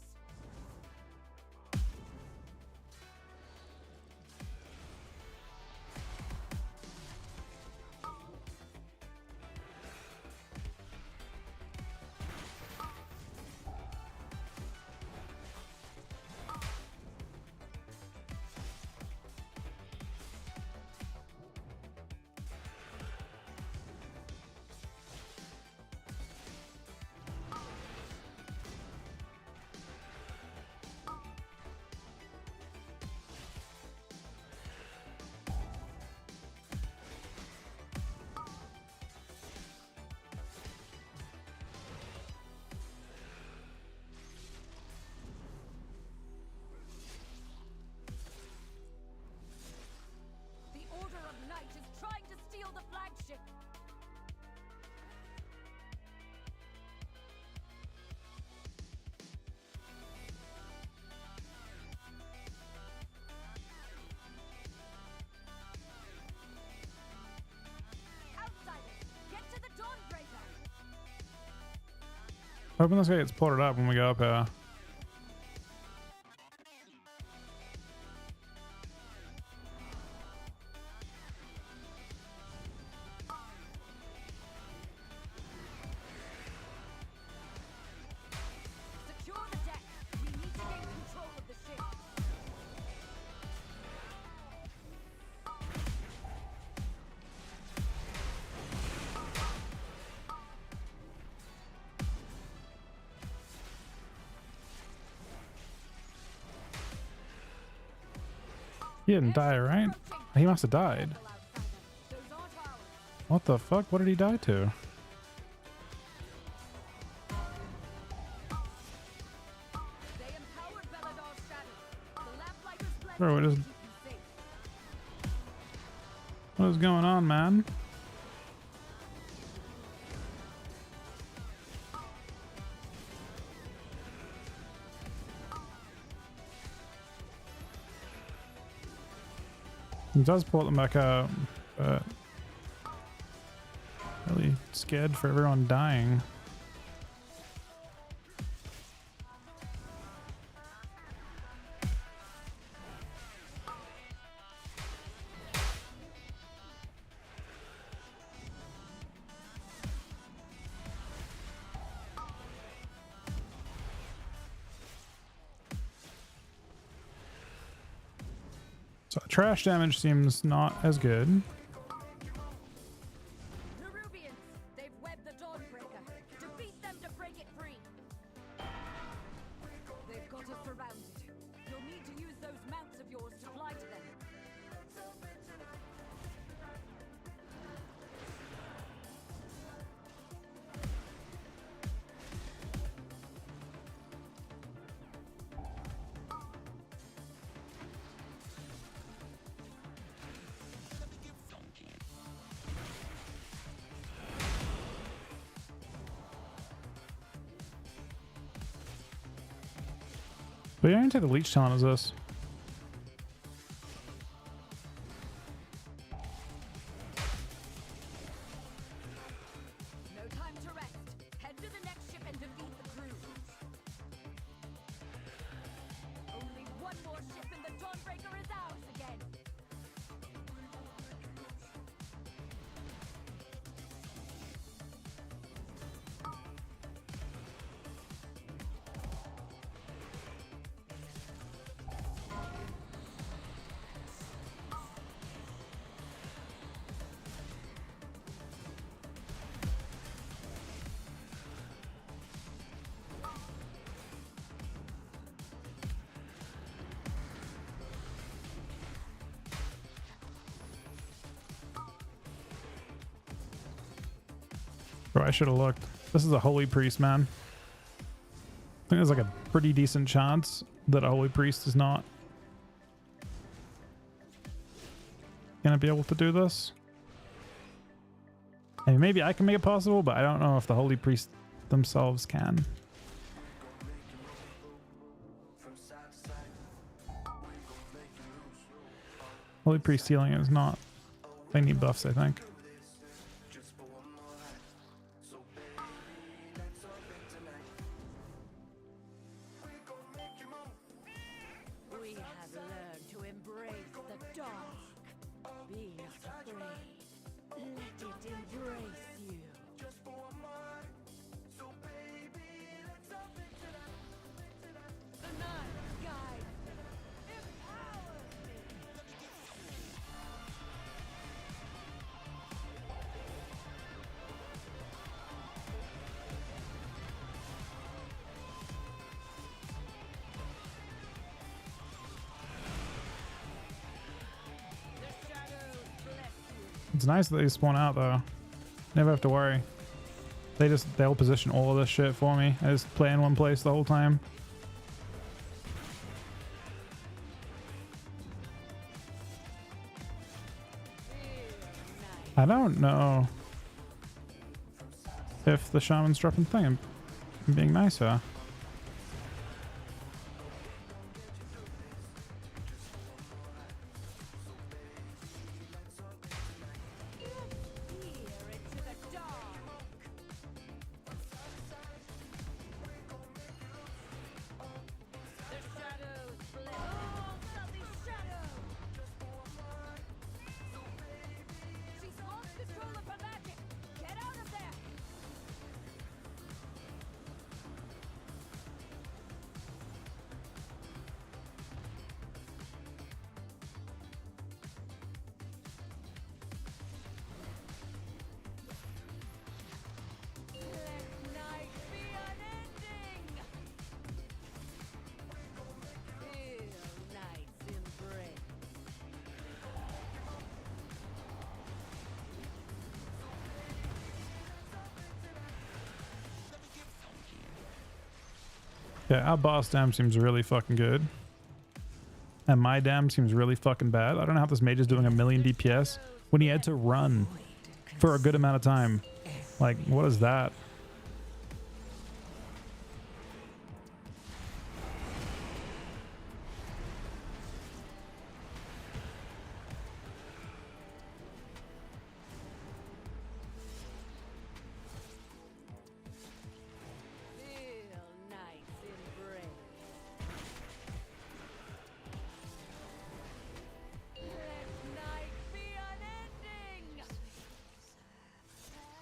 Hoping this guy gets ported up when we go up here. Secure the deck. We need to gain control of the ship. He didn't die, right? He must have died. Those aren't ours. What the fuck? What did he die to? They empowered Belador's shadow. The lamplighters blend Bro, what to is, keep you safe. what is going on, man? He does port them back up, but really scared for everyone dying. So trash damage seems not as good. Nerubians, they've webbed the Dawnbreaker. Defeat them to break it free. They've got us surrounded. You'll need to use those mounts of yours to fly to them. But yeah, I can take the leech talent as this. No time to rest. Head to the next ship and defeat the crew. Only one more ship and the Dawnbreaker is ours again. Bro, I should have looked. This is a holy priest, man. I think there's like a pretty decent chance that a holy priest is not gonna be able to do this. I mean, maybe I can make it possible, but I don't know if the holy priest themselves can. Holy priest healing is not. They need buffs, I think. We have learned to embrace the dark. Be not afraid. Let it embrace you. The night guide. Empower me. The shadows bless you. It's nice that they spawn out though. Never have to worry. They'll position all of this shit for me. I just play in one place the whole time. I don't know if the shaman's dropping thing. I'm being nice here. Peer into the dark. Yeah, our boss dam seems really fucking good. And my dam seems really fucking bad. I don't know how this mage is doing 1,000,000 DPS when he had to run for a good amount of time. Like, what is that? Feel nice and brave. Let night be unending.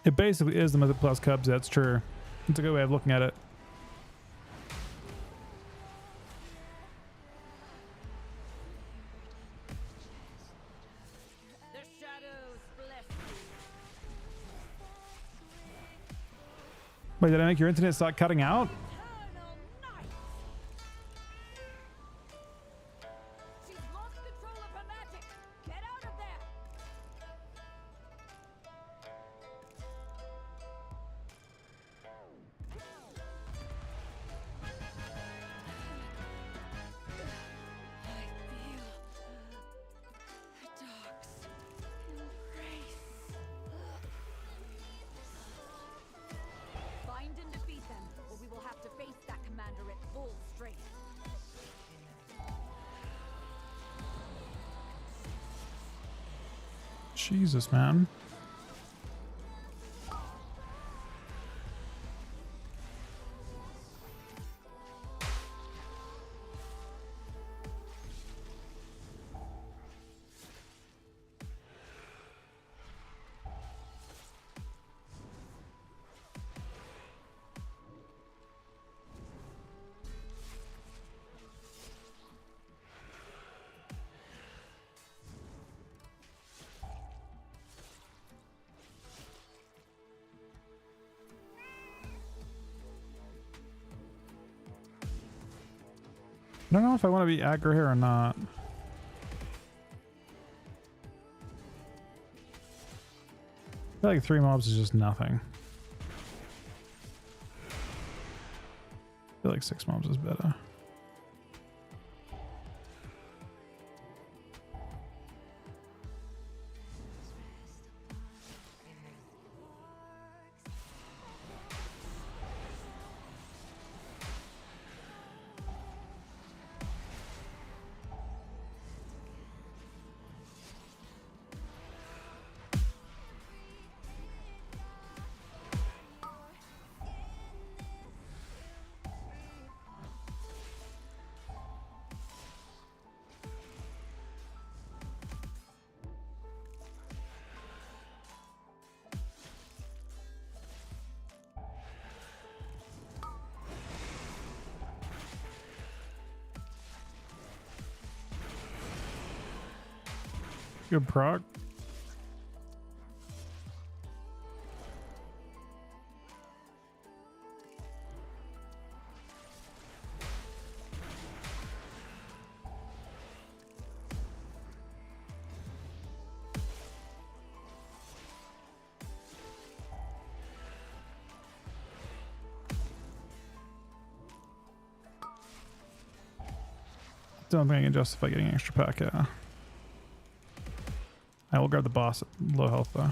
It basically is the Mythic Plus Cubs. That's true. It's a good way of looking at it. The shadows bless you. Wait, did I make your internet start cutting out? Eternal night. She's lost control of her magic. Get out of there. I feel the dark's embrace. Find and defeat them, or we will have to face that commander at full strength. Jesus, man. I don't know if I want to be aggro here or not. I feel like 3 mobs is just nothing. I feel like 6 mobs is better. Good proc. Don't think I can justify getting extra pack, yeah. I will grab the boss at low health though.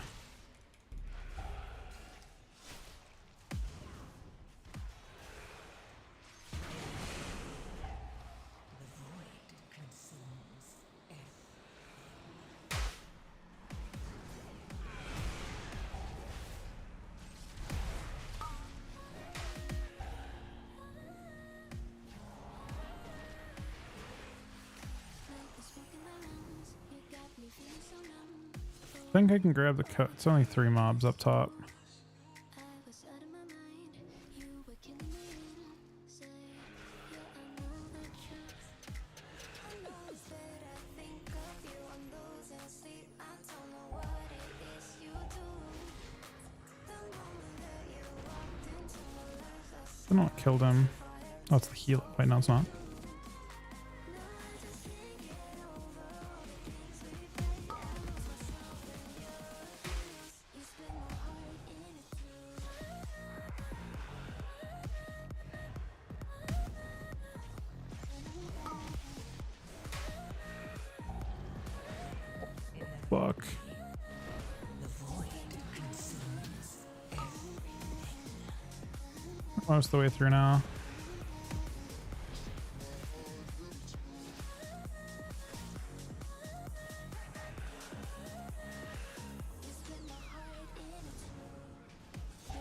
I think I can grab the cut. It's only 3 mobs up top. I don't know what killed him. Oh, it's the healer. Wait, no, it's not. fuck. Most of the way through now.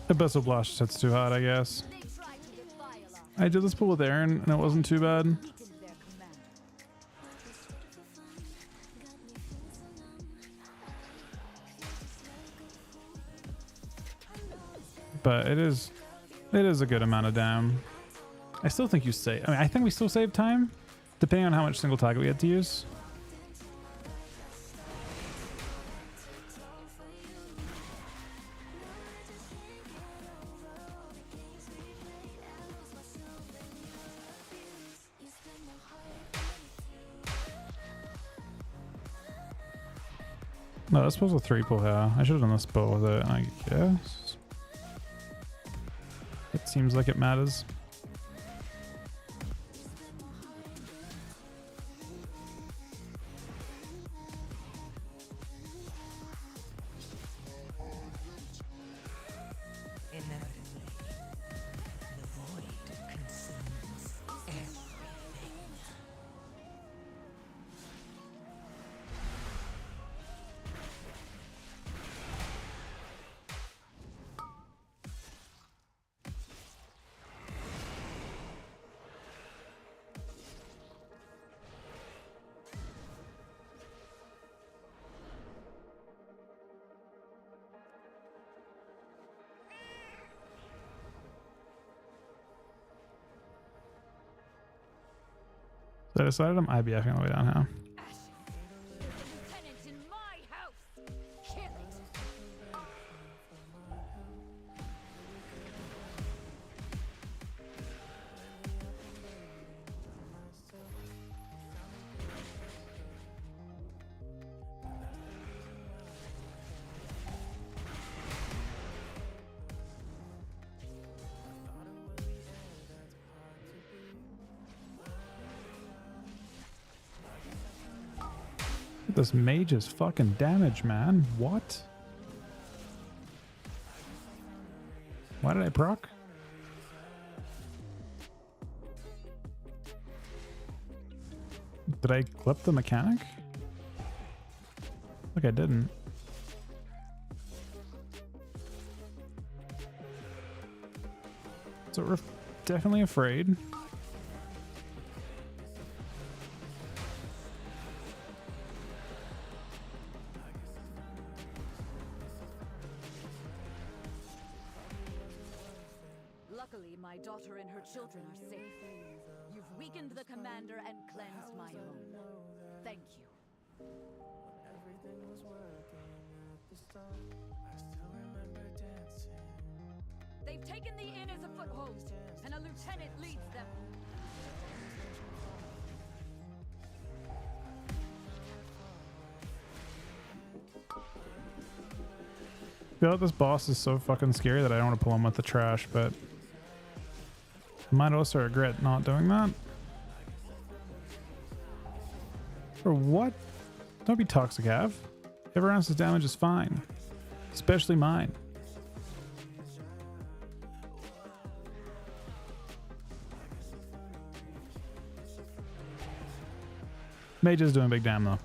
Abyssal Blast hits too hard, I guess. I did this pull with Aaron and it wasn't too bad. But it is a good amount of damn. I still think you save. I mean, I think we still save time, depending on how much single target we had to use. No, that's supposed to 3 pull here. I should have done this pull with it, I guess. It seems like it matters. So I decided I'm IBFing on the way down here. Lieutenant in my house. Kill it. This mage is fucking damage, man. What? Why did I proc? Did I clip the mechanic? Like I didn't. So we're definitely afraid. Luckily, my daughter and her children are safe. You've weakened the commander and cleansed my home. Thank you. They've taken the inn as a foothold, and a lieutenant leads them. I feel like this boss is so fucking scary that I don't want to pull him with the trash, but I might also regret not doing that. For what? Don't be toxic, Av. Everyone else's damage is fine. Especially mine. Mage is doing big damn though.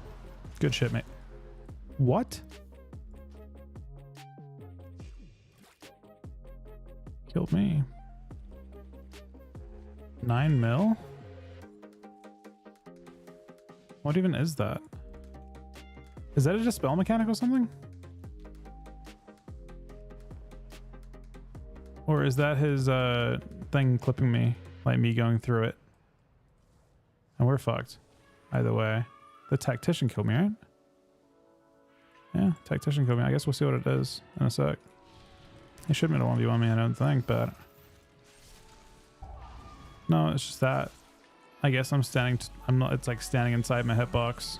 Good shit, mate. What? Killed me. 9 mil? What even is that? Is that a dispel mechanic or something? Or is that his thing clipping me? Like me going through it? And we're fucked. Either way. The tactician killed me, right? Yeah, tactician killed me. I guess we'll see what it is in a sec. It shouldn't have been a 1v1 me, I don't think, but... No, it's just that. I guess I'm standing... I'm not... It's like standing inside my hitbox.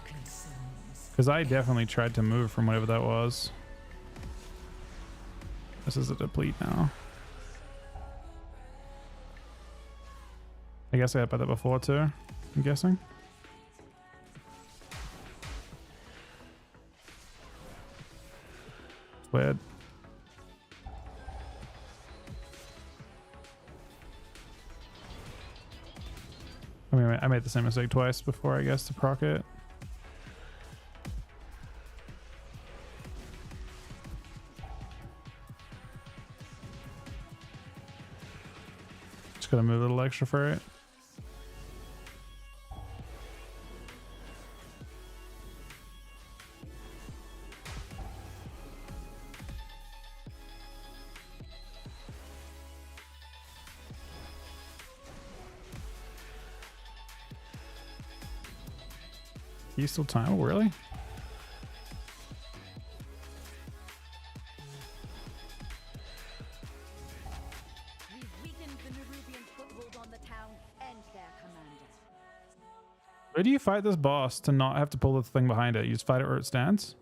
Because I definitely tried to move from whatever that was. This is a deplete now. I guess I had that before too, I'm guessing. Weird. I mean, I made the same mistake twice before, I guess, to proc it. Just gotta move a little extra for it. You still time? Really? We've weakened the Nerubian foothold on the town and their commander. Where do you fight this boss to not have to pull the thing behind it? You just fight it where it stands?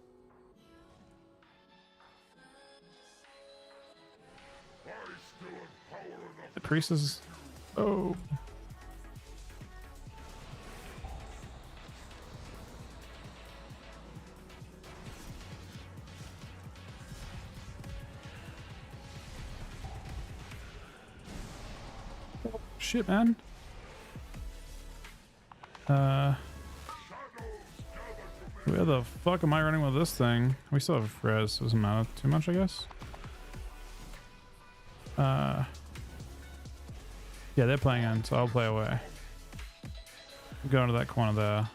The priest is... Oh. Shit, man. Where the fuck am I running with this thing? We still have res. Doesn't matter too much, I guess. Yeah, they're playing in, so I'll play away. Go into that corner there.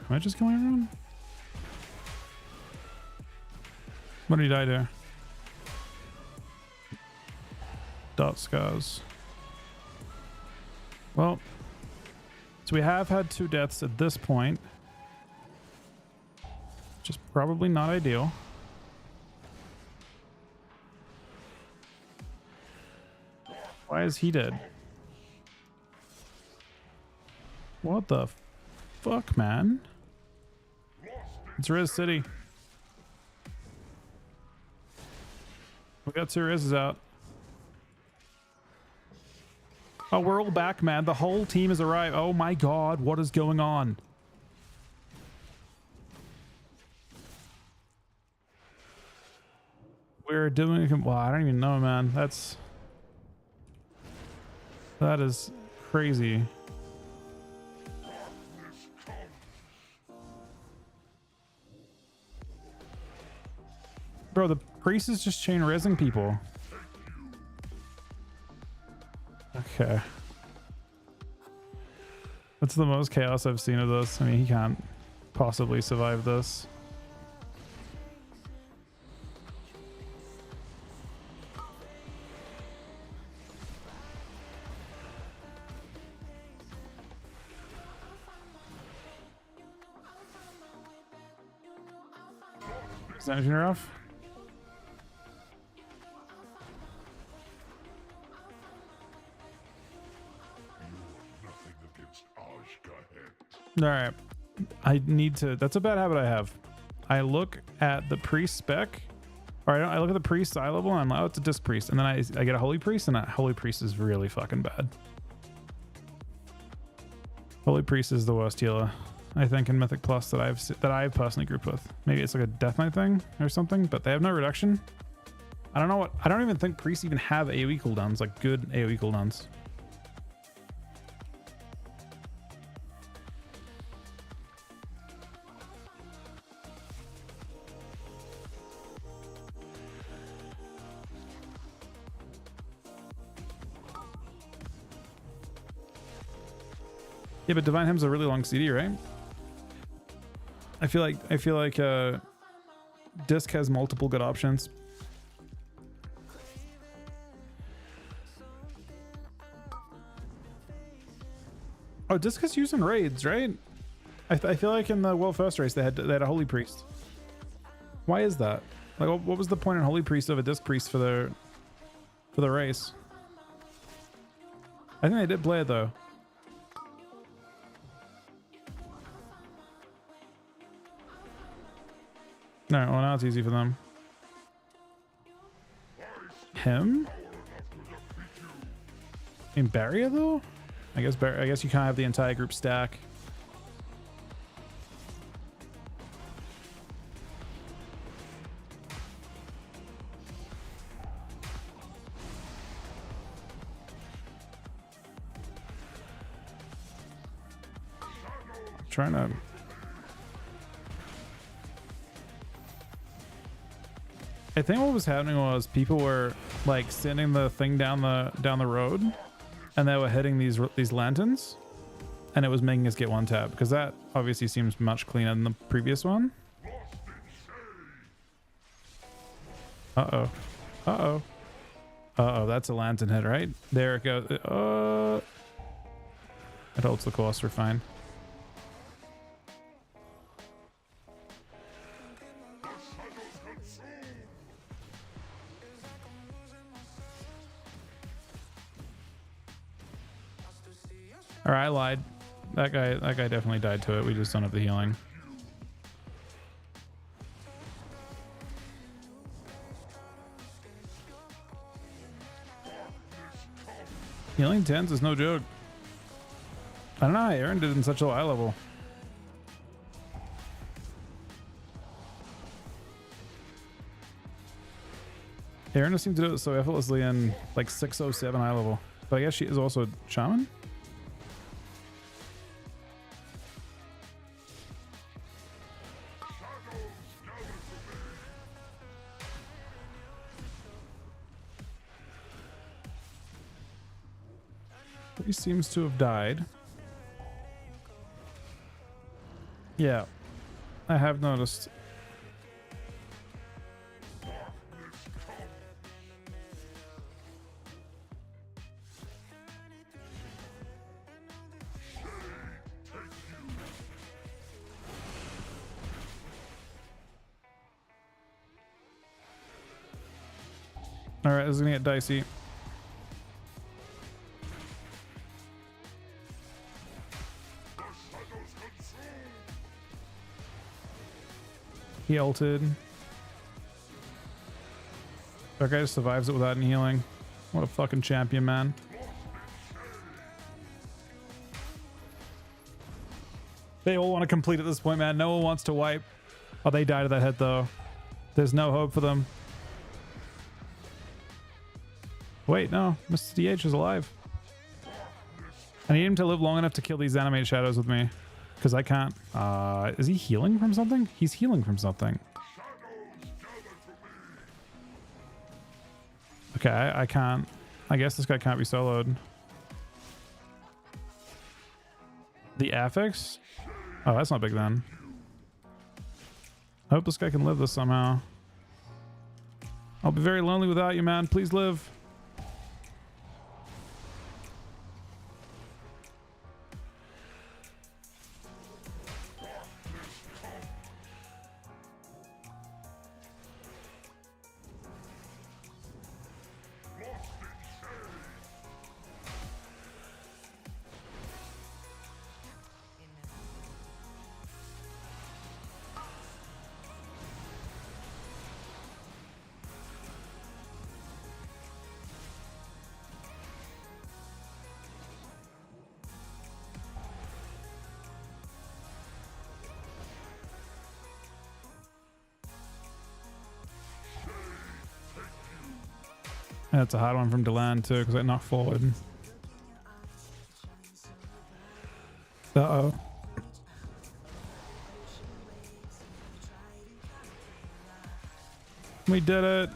Am I just killing everyone? What did he die to? Dot scars. Well, so we have had 2 deaths at this point. Which is probably not ideal. Why is he dead? What the fuck, man? It's Riz City. We got 2 Rizes out. Oh, we're all back, man. The whole team has arrived. Oh my god, what is going on? We're doing... Well, I don't even know, man. That is crazy. Bro, the priest is just chain rezzing people. Okay. That's the most chaos I've seen of this. I mean, he can't possibly survive this. Is that engineer off? All right, I need to... That's a bad habit I have. I look at the priest spec, or I look at the priest eye level, and I'm like, oh, it's a disc priest, and then I get a holy priest, and that holy priest is really fucking bad. Holy priest is the worst healer, I think, in Mythic Plus that I've personally grouped with. Maybe it's like a Death Knight thing or something, but they have no reduction. I don't know what... I don't even think priests even have AoE cooldowns, like good AoE cooldowns. Yeah, but Divine Hymn's a really long CD, right? I feel like Disc has multiple good options. Oh, Disc is used in raids, right? I feel like in the World First race they had a Holy Priest. Why is that? Like, what was the point in Holy Priest of a Disc Priest for the race? I think they did play it though. No, well now it's easy for them. Him? In barrier though? I guess you can't have the entire group stack. Trying to. I think what was happening was people were like sending the thing down the road, and they were hitting these lanterns, and it was making us get one tap because that obviously seems much cleaner than the previous one. Uh oh. That's a lantern hit, right? There it goes. It holds the course. We're fine. Alright, I lied. That guy definitely died to it. We just don't have the healing. Healing 10s is no joke. I don't know how Aaron did in such a high level. Aaron just seemed to do it so effortlessly in like 607 high level. But I guess she is also a shaman? He seems to have died. Yeah, I have noticed. All right, this is gonna get dicey. He ulted. That guy just survives it without any healing. What a fucking champion, man. They all want to complete at this point, man. No one wants to wipe. Oh, they died to that hit, though. There's no hope for them. Wait, no. Mr. DH is alive. I need him to live long enough to kill these animate shadows with me. Because I can't. Is he healing from something? He's healing from something. Okay, I can't. I guess this guy can't be soloed. The affix? Oh, that's not big then. I hope this guy can live this somehow. I'll be very lonely without you, man. Please live. That's a hard one from Deland too, because I knocked forward. Uh-oh. We did it.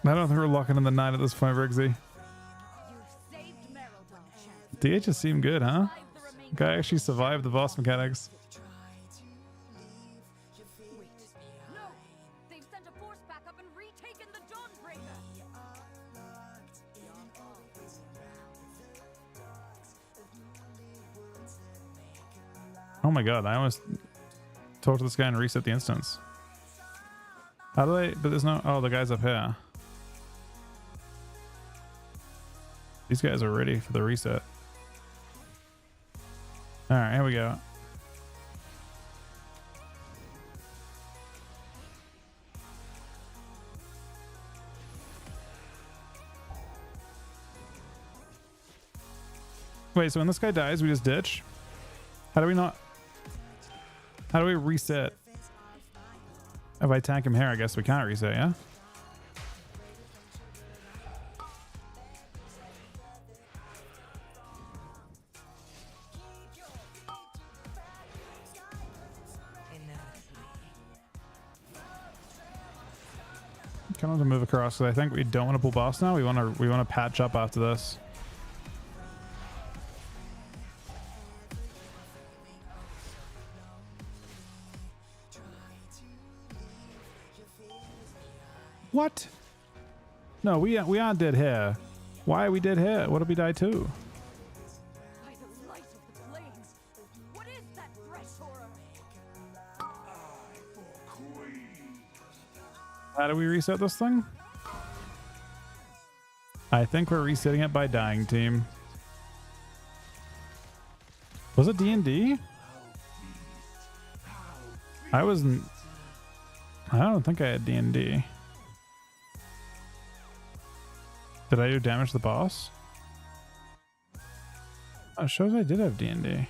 I don't think we're locking in the 9 at this point, Riggsy. DH just seemed good, huh? Guy actually survived the boss mechanics. No! They've sent a force back up and retaken the Dawnbreaker! Oh my god, I almost talked to this guy and reset the instance. How do they? But there's no. Oh, the guy's up here. These guys are ready for the reset. All right, here we go. Wait, so when this guy dies, we just ditch? How do we not... How do we reset? If I tank him here, I guess we can't reset, yeah? Kind of to move across because I think we don't want to pull boss now. We want to patch up after this. What? No, we aren't dead here. Why are we dead here? What did we die to? By the light of the flames, what is that fresh horror? How do we reset this thing? I think we're resetting it by dying, team. Was it D&D? I don't think I had D&D. Did I do damage to the boss? Oh, it shows I did have D&D.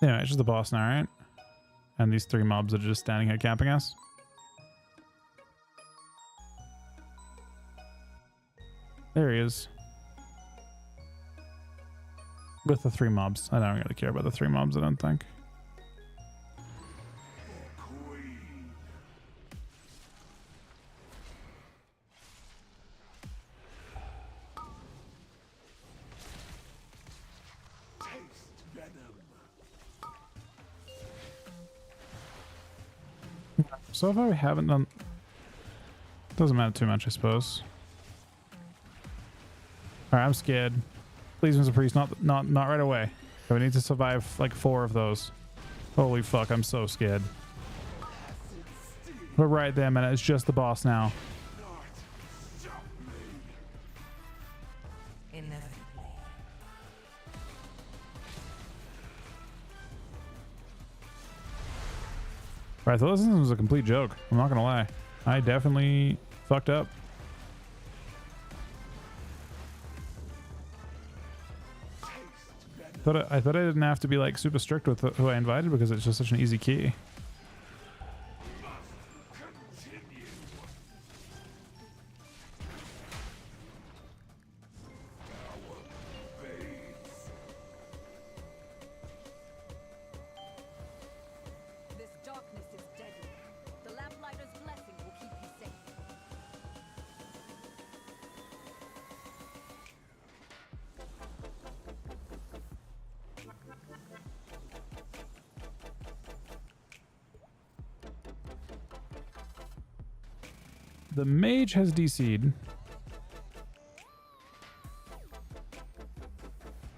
Yeah, it's just the boss now, right? And these 3 mobs are just standing here camping us. There he is. With the 3 mobs. I don't really care about the 3 mobs, I don't think. So far we haven't done... Doesn't matter too much, I suppose. Alright, I'm scared. Please, Mr. Priest, not right away. We need to survive like 4 of those. Holy fuck, I'm so scared. We're right there, man. It's just the boss now. Right, I thought this was a complete joke. I'm not gonna lie. I definitely fucked up. I thought I didn't have to be like super strict with who I invited because it's just such an easy key. This darkness is deadly. The lamplighter's blessing will keep you safe. The mage has DC'd.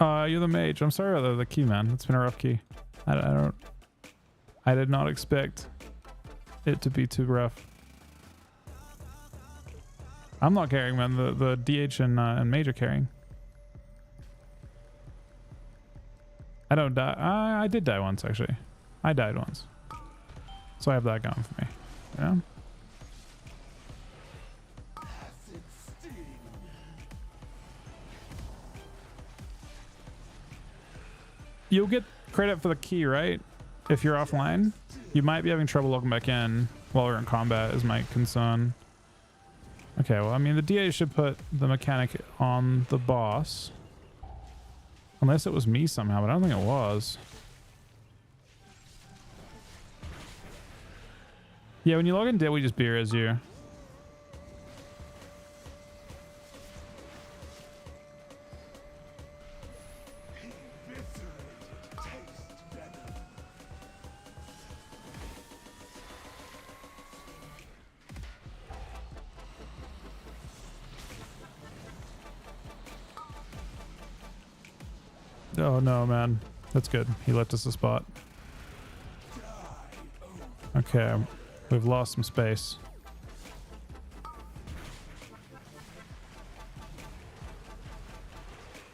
You're the mage. I'm sorry about the key, man. It's been a rough key. I did not expect it to be too rough. I'm not carrying, man. The DH and mage are carrying. I don't die. I did die once, actually. I died once. So I have that going for me. You know? You'll get credit for the key, right? If you're offline, you might be having trouble logging back in while we're in combat is my concern. Okay, well, I mean, the DA should put the mechanic on the boss. Unless it was me somehow, but I don't think it was. Yeah, when you log in, we just beer as you. Oh no, man. That's good. He left us a spot. Okay, we've lost some space.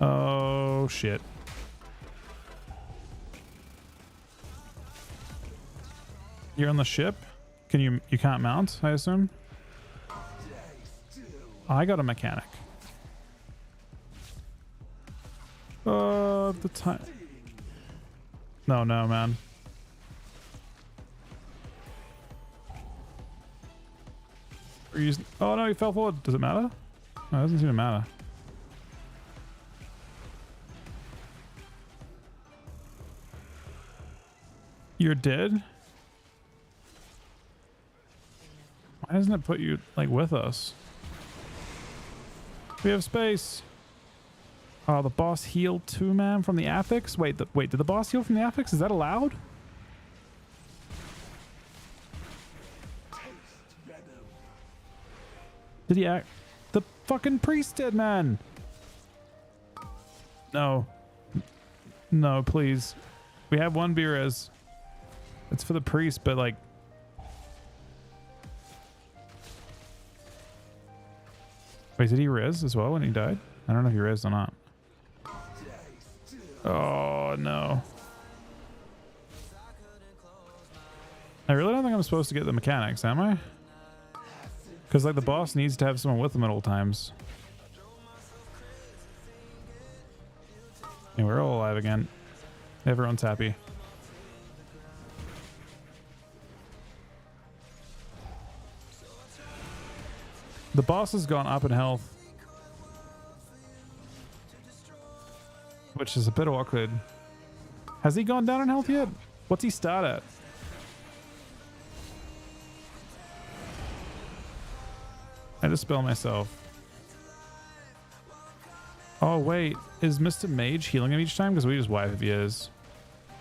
Oh shit. You're on the ship? You can't mount, I assume? I got a mechanic. The time. No, man. Oh no, he fell forward. Does it matter? No, it doesn't seem to matter. You're dead? Why doesn't it put you, like, with us? We have space. Oh, the boss healed too, man, from the affix? Wait, did the boss heal from the affix? Is that allowed? Did he act? The fucking priest did, man. No. No, please. We have one B-res. It's for the priest, but like... Wait, did he res as well when he died? I don't know if he res or not. Oh, no. I really don't think I'm supposed to get the mechanics, am I? Because, like, the boss needs to have someone with him at all times. And we're all alive again. Everyone's happy. The boss has gone up in health, which is a bit awkward. Has he gone down in health yet? What's he start at? I dispel myself. Oh wait, is Mr. Mage healing him each time? Because we just wipe if he is.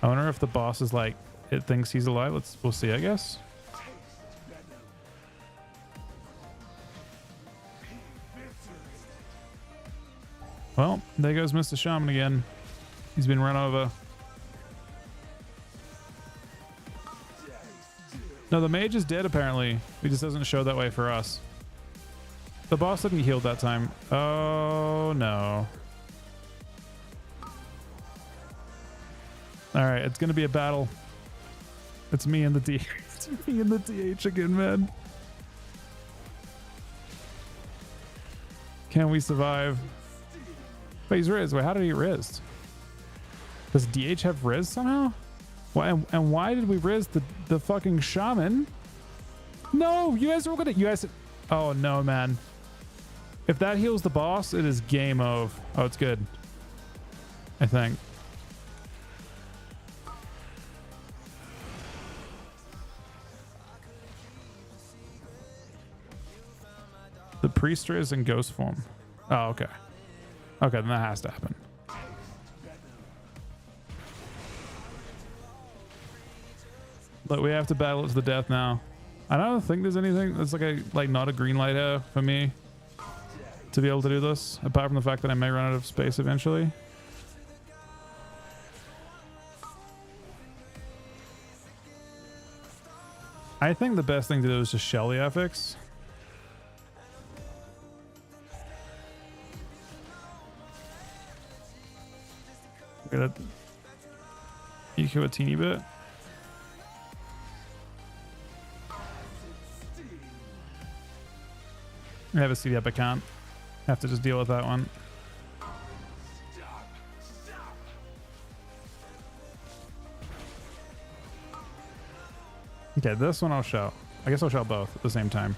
I wonder if the boss is like, it thinks he's alive. We'll see, I guess. Well, there goes Mr. Shaman again. He's been run over. No, the mage is dead apparently. He just doesn't show that way for us. The boss didn't get healed that time. Oh no. Alright, it's gonna be a battle. It's me and the D. It's me and the DH again, man. Can we survive? Wait, he's riz. Wait, how did he riz? Does DH have riz somehow? Why and why did we riz the fucking shaman? No, you guys are all gonna. You guys. Oh no, man. If that heals the boss, it is game over. Oh, it's good. I think. The priest is in ghost form. Oh, okay. Okay, then that has to happen. Look, we have to battle it to the death now. I don't think there's anything that's like not a green light here for me to be able to do this, apart from the fact that I may run out of space eventually. I think the best thing to do is just shell the affix. Gonna EQ a teeny bit. I have a CD up, I can't. Have to just deal with that one. Okay, this one I'll shell. I guess I'll shell both at the same time.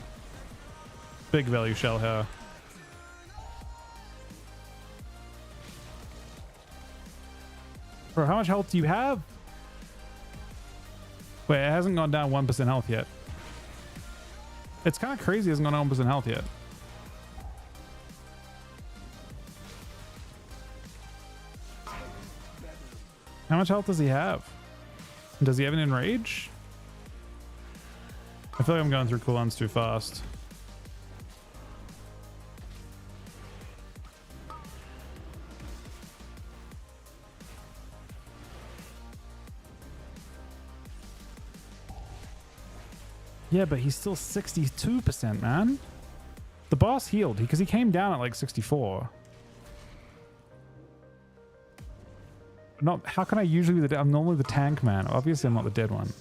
Big value shell here. Bro, how much health do you have? Wait, it hasn't gone down 1% health yet. It's kind of crazy it hasn't gone down 1% health yet. How much health does he have? Does he have an enrage? I feel like I'm going through cooldowns too fast. Yeah, but he's still 62%, man. The boss healed because he came down at like 64. Not, how can I usually be the... I'm normally the tank man. Obviously, I'm not the dead one.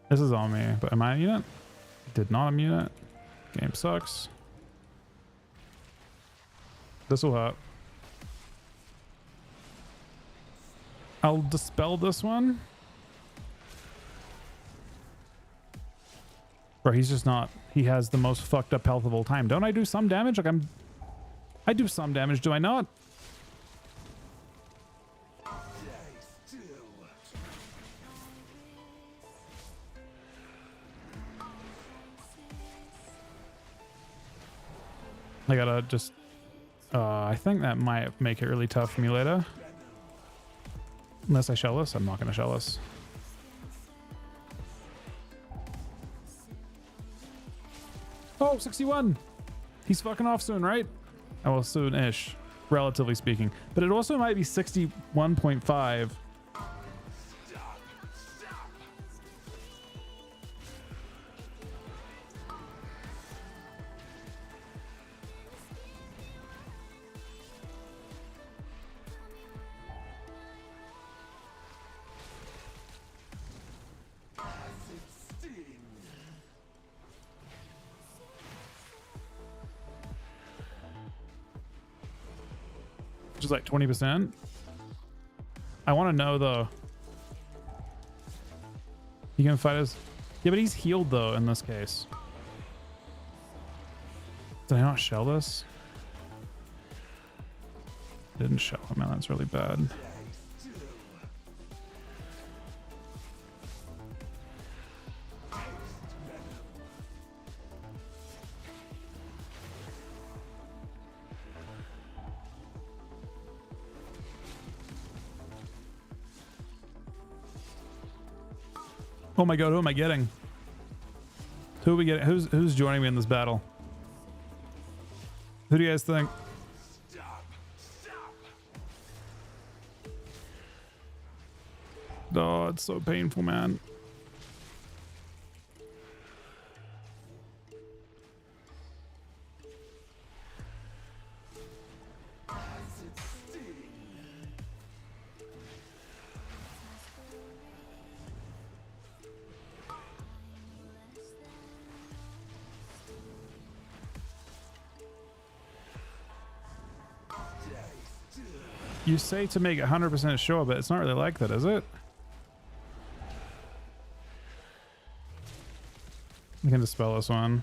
This is on me, but am I immune it? Did not immune it. Game sucks. This will hurt. I'll dispel this one. Bro, he's just not... He has the most fucked up health of all time. Don't I do some damage? Like I do some damage, do I not? I gotta just... I think that might make it really tough for me later. Unless I shell this. I'm not gonna shell this. Oh, 61. He's fucking off soon, right? Oh, well, soon-ish, relatively speaking. But it also might be 61.5. Which is like 20%. I want to know though. He can fight us. Yeah, but he's healed though in this case. Did I not shell this? Didn't shell him, man. That's really bad. Oh my god, who am I getting? Who are we getting? Who's joining me in this battle? Who do you guys think? Oh, it's so painful, man. You say to make 100% sure, but it's not really like that, is it? You can dispel this one.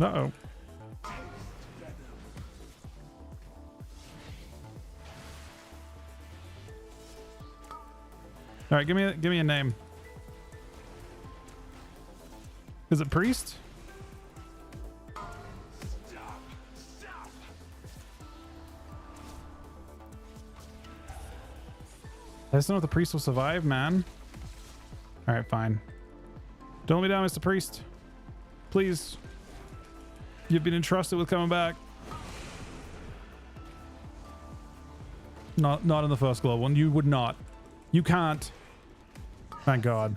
Uh-oh. All right, give me a name. Is it Priest? I just don't know if the Priest will survive, man. All right, fine. Don't let me down, Mr. Priest. Please. You've been entrusted with coming back. Not in the first global one. You would not. You can't. Thank God.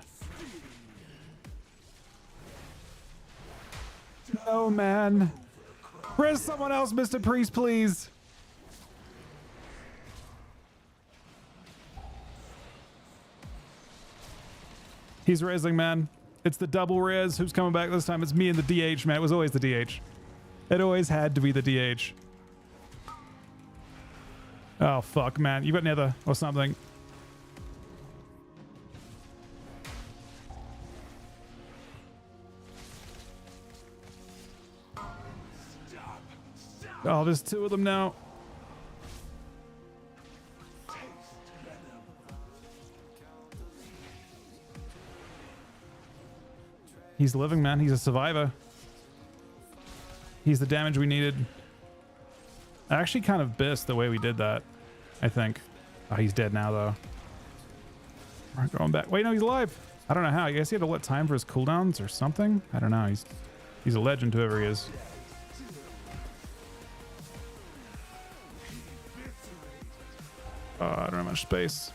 No, man. Where's someone else, Mr. Priest, please? He's raising, man. It's the double res. Who's coming back this time? It's me and the DH, man. It was always the DH. It always had to be the DH. Oh, fuck, man. You got nether or something. Oh, there's two of them now. He's living, man. He's a survivor. He's the damage we needed. I actually kind of pissed the way we did that, I think. Oh, he's dead now, though. We're going back. Wait, no, he's alive. I don't know how. I guess he had to let time for his cooldowns or something. I don't know. He's a legend, whoever he is. I don't have much space.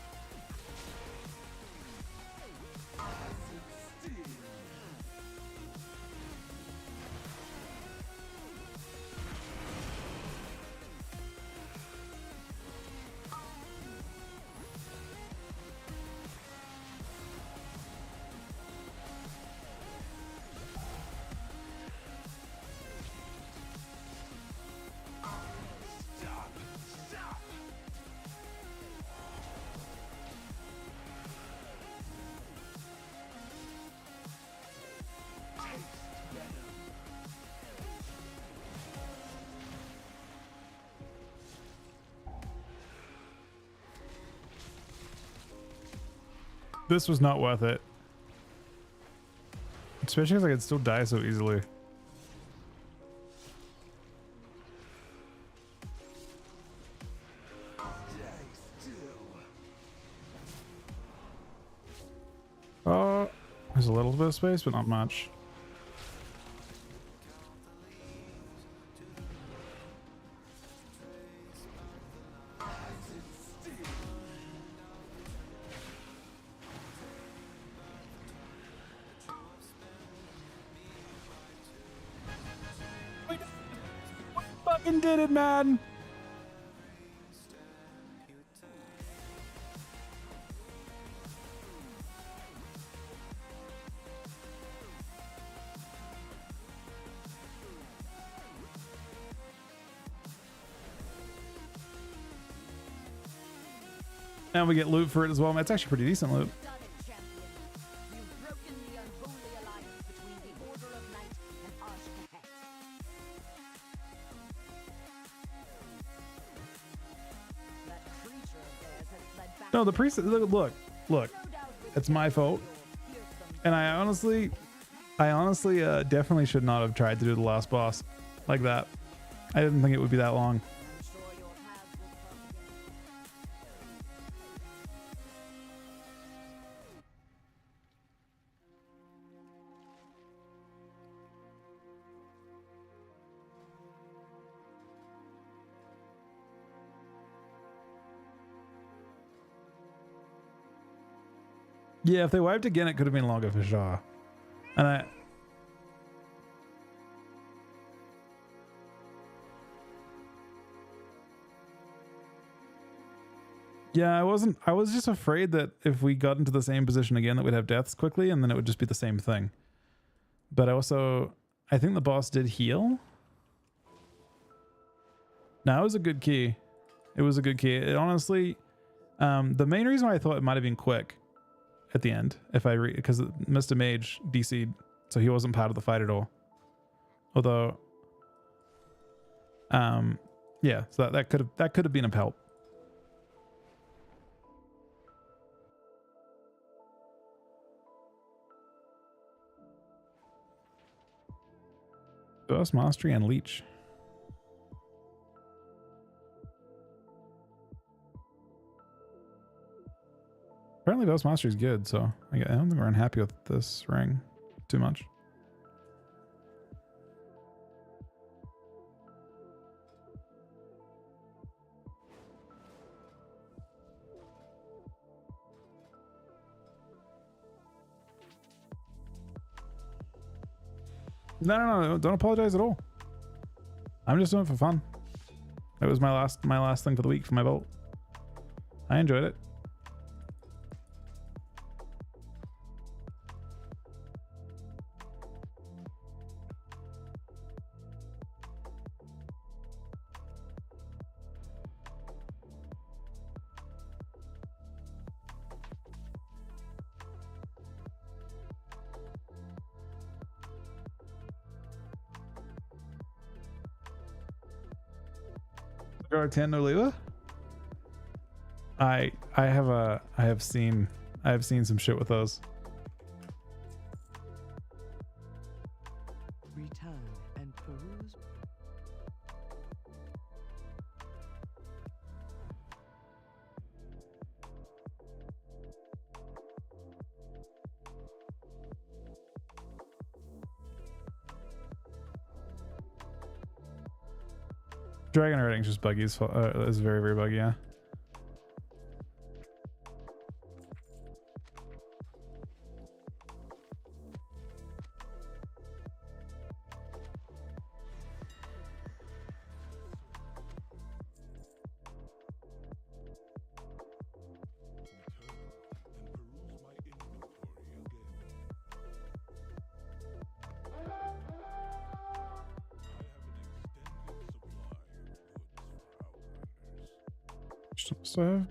This was not worth it. Especially because I could still die so easily. There's a little bit of space, but not much. Fucking did it, man. And we get loot for it as well. It's actually pretty decent loot. Done it, champion. You've broken the unholy alliance between the Order of Night and Arshkahet. That creature of theirs has led back. No, the priest. Look. No doubt It's my fault. And I honestly definitely should not have tried to do the last boss like that. I didn't think it would be that long. I'm sure your paths will cross again. Yeah, if they wiped again, it could have been longer for sure. And yeah, I was just afraid that if we got into the same position again that we'd have deaths quickly and then it would just be the same thing. But I think the boss did heal. No, it was a good key. It was a good key. It honestly, the main reason why I thought it might have been quick at the end, because Mr. Mage DC'd, so he wasn't part of the fight at all. Although, yeah, so that could have been a help. Burst Mastery and Leech. Apparently Burst Mastery is good, so I don't think we're unhappy with this ring too much. No, don't apologize at all. I'm just doing it for fun. It was my last thing for the week for my bolt. I enjoyed it. R10 no lever. I have seen some shit with those. Return and peruse. Dragon rating's just buggy. It's very, very buggy, yeah. So do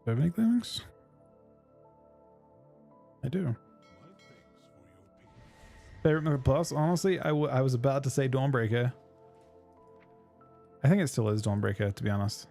I have any things? I do. Favorite move plus? Honestly, I was about to say Dawnbreaker. I think it still is Dawnbreaker, to be honest.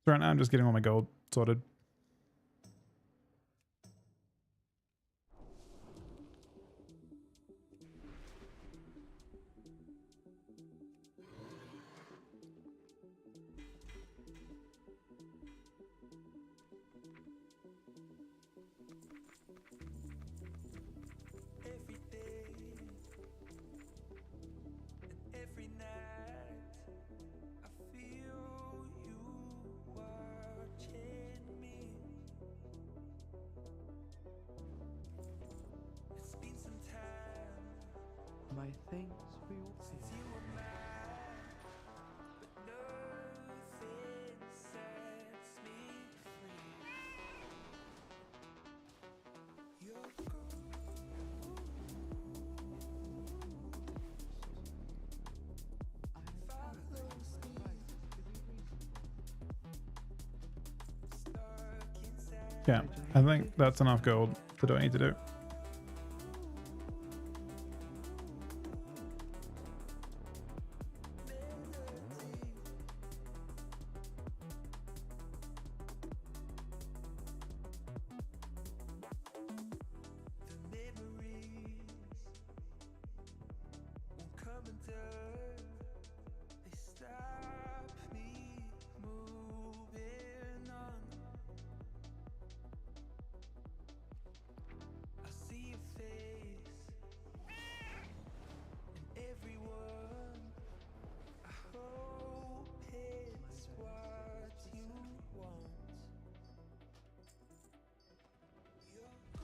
So right now I'm just getting all my gold sorted. My thanks for your patience. Yeah, I think that's enough gold to do what I need to do.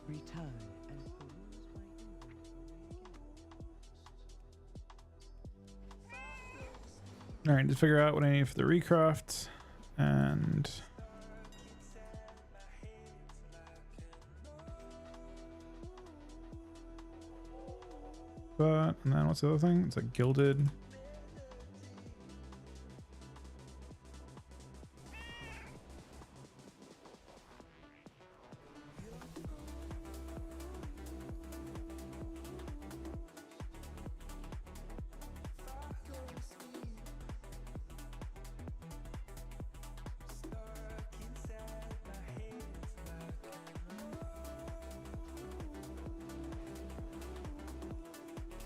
Return and peruse my inventory again. Alright, to figure out what I need for the recraft and that, and then what's the other thing? It's a gilded.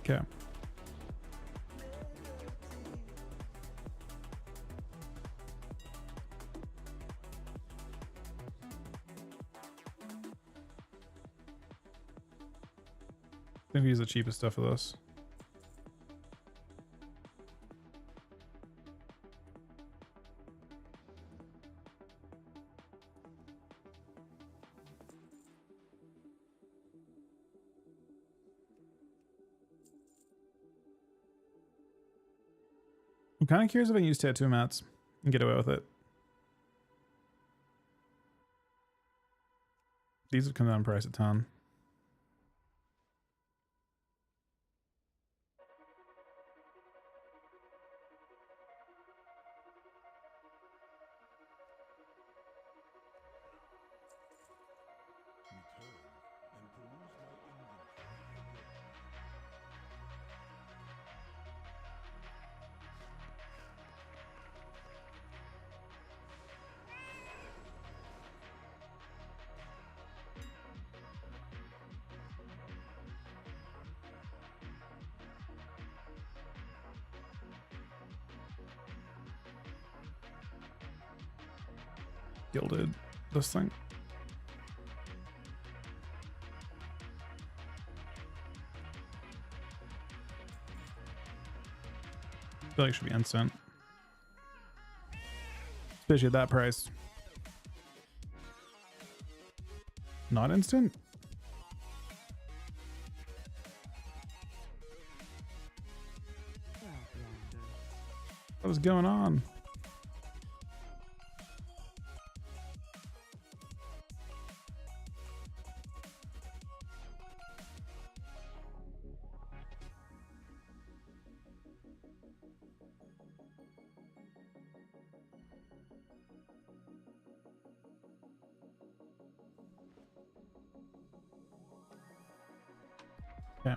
Okay. I think we use the cheapest stuff for this. I'm kind of curious if I can use tattoo mats and get away with it. These would come down in price a ton. Gilded this thing. I feel like it should be instant. Especially at that price. Not instant? What is going on? Yeah.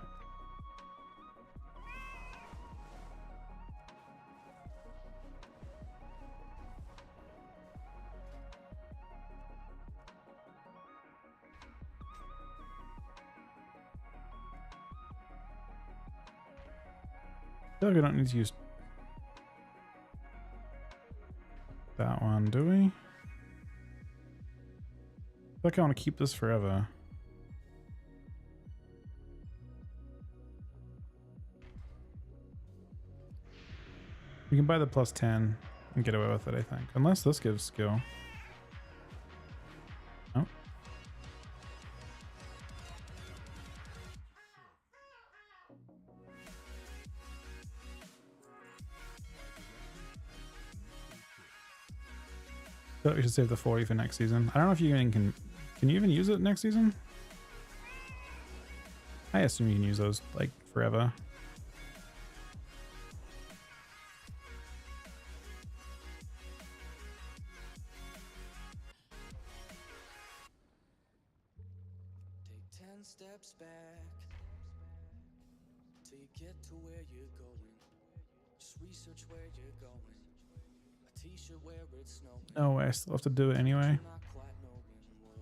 I feel like we don't need to use that one, do we? I feel like I want to keep this forever. We can buy the plus 10 and get away with it, I think. Unless this gives skill. No. I feel like we should save the 40 for next season. I don't know if you even can you even use it next season? I assume you can use those like forever. Steps back till you get to where you're going. Just research where you're going. A t-shirt where it's snowing. No way, I still have to do it anyway. Not quite knowing what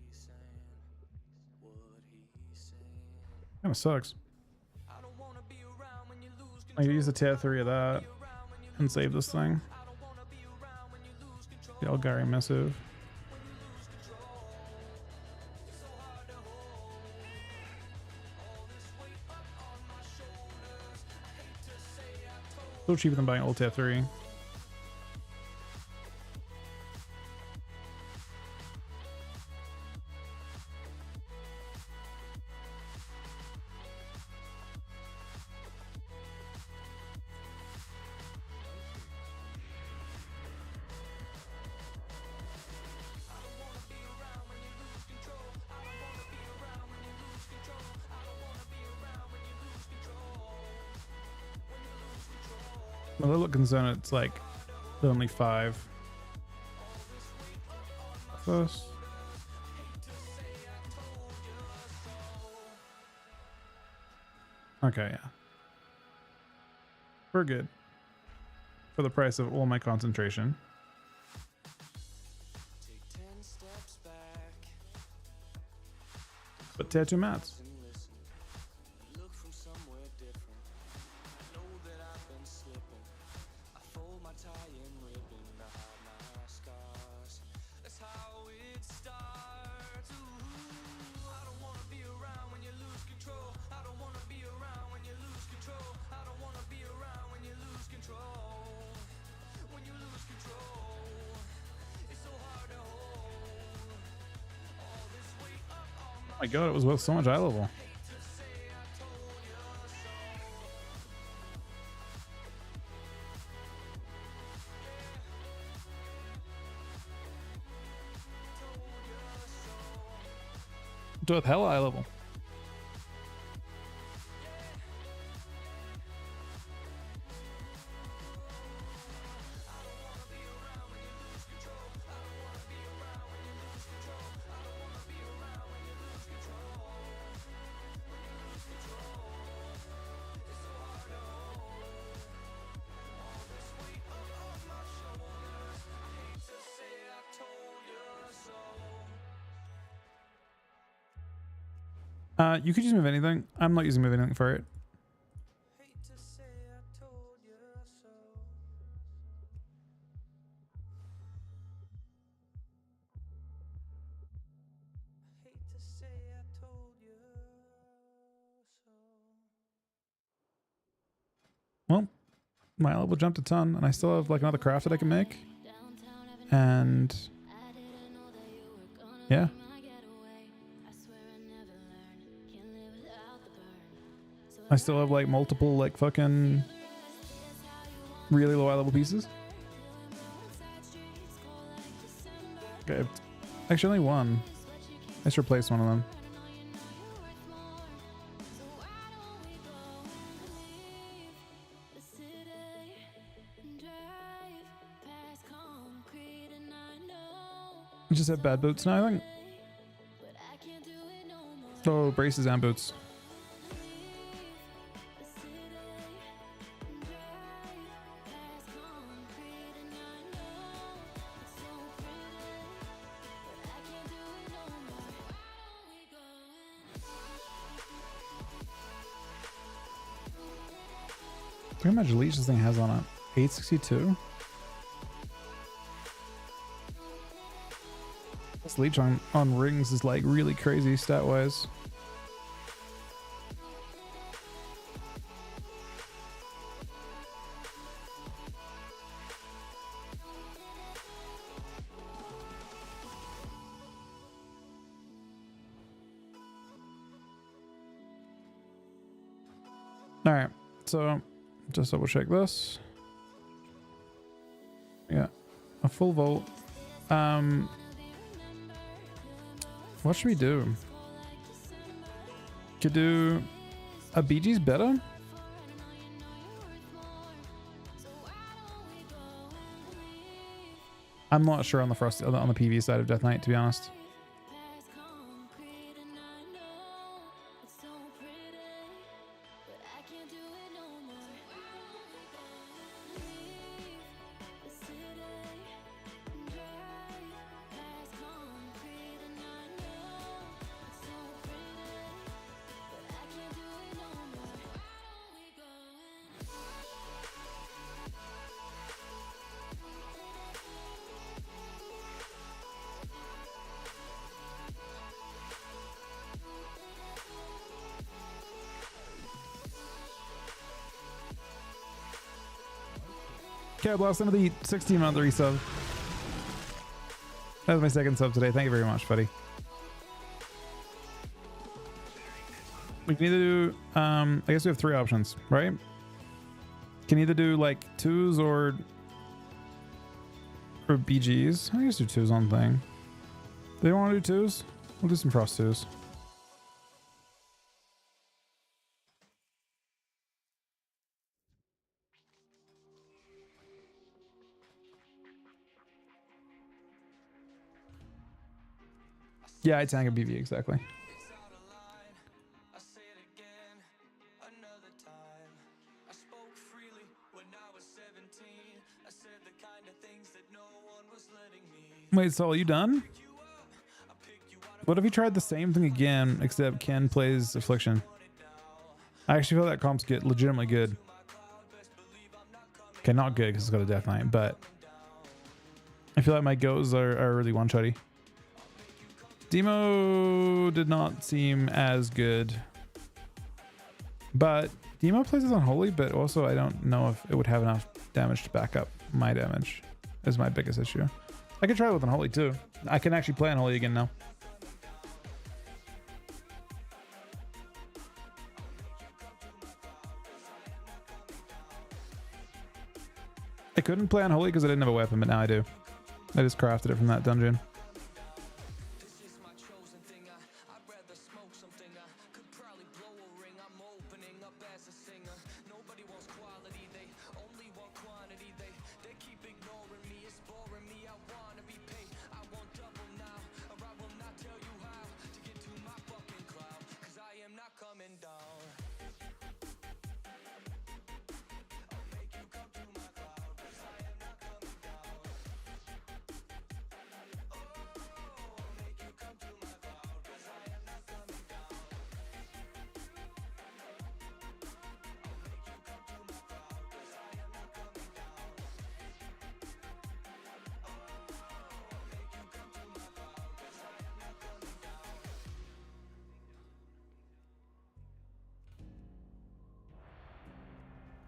he's saying. What he's saying. Kinda sucks. I don't wanna be around when you lose I could use the tier 3 of that and save this thing. The Elgari missive. Still cheaper than buying old tier 3. Well, a little concerned it's like only 5. First. Okay, yeah. We're good. For the price of all my concentration. But tattoo mats. Oh my god, it was worth so much eye level. Do it hella high level. You could just move anything. I'm not using move anything for it. Well, my level jumped a ton, and I still have like another craft that I can make. And yeah. I still have like multiple like fucking really low high level pieces. Okay, actually only one. Let's replace one of them. I just have bad boots now, I think. Oh, braces and boots. How much leech this thing has on it? 862? This leech on rings is like really crazy stat wise. Alright, so just double check this. Yeah, a full volt. What should we do? Could do a BG's better? I'm not sure on the Frost on the PV side of Death Knight, to be honest. Okay, blast into the 16-month resub. That was my second sub today. Thank you very much, buddy. We can either do, I guess we have 3 options, right? Can either do like 2s or BGs. I guess do 2s on thing. Do you want to do 2s? We'll do some Frost 2s. Yeah, I tank a BV, exactly. Wait, so are you done? What if he tried the same thing again, except Ken plays Affliction? I actually feel that comp's legitimately good. Okay, not good because it's got a Death Knight, but I feel like my goes are really one-shotty. Demo did not seem as good, but Demo plays this on Holy, but also I don't know if it would have enough damage to back up my damage is my biggest issue. I could try it with Unholy too. I can actually play Unholy again now. I couldn't play Unholy because I didn't have a weapon, but now I do. I just crafted it from that dungeon.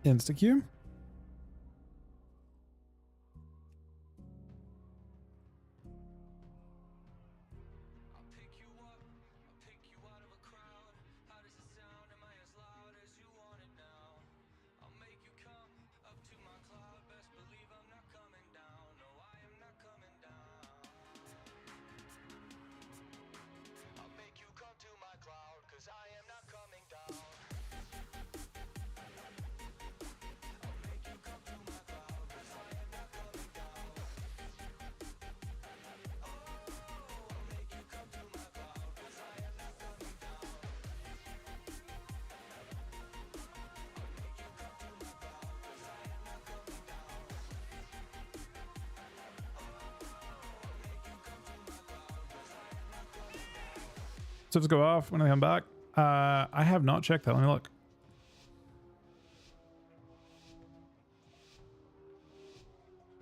Insta-Q. So just go off when I come back. I have not checked that. Let me look.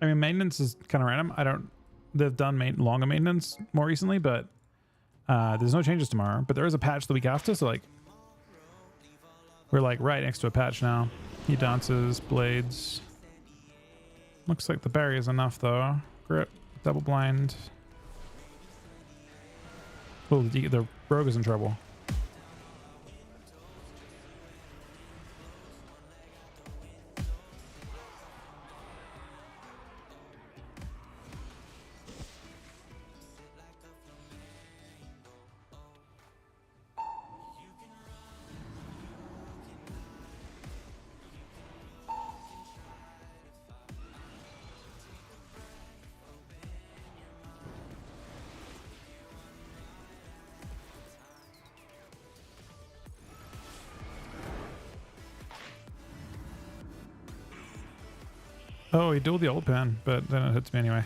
I mean, maintenance is kind of random. I don't. They've done longer maintenance more recently, but there's no changes tomorrow. But there is a patch the week after, so like we're like right next to a patch now. He dances, blades. Looks like the barrier is enough though. Grip, double blind. Oh, the rogue is in trouble. Oh, he dueled the old pen, but then it hits me anyway.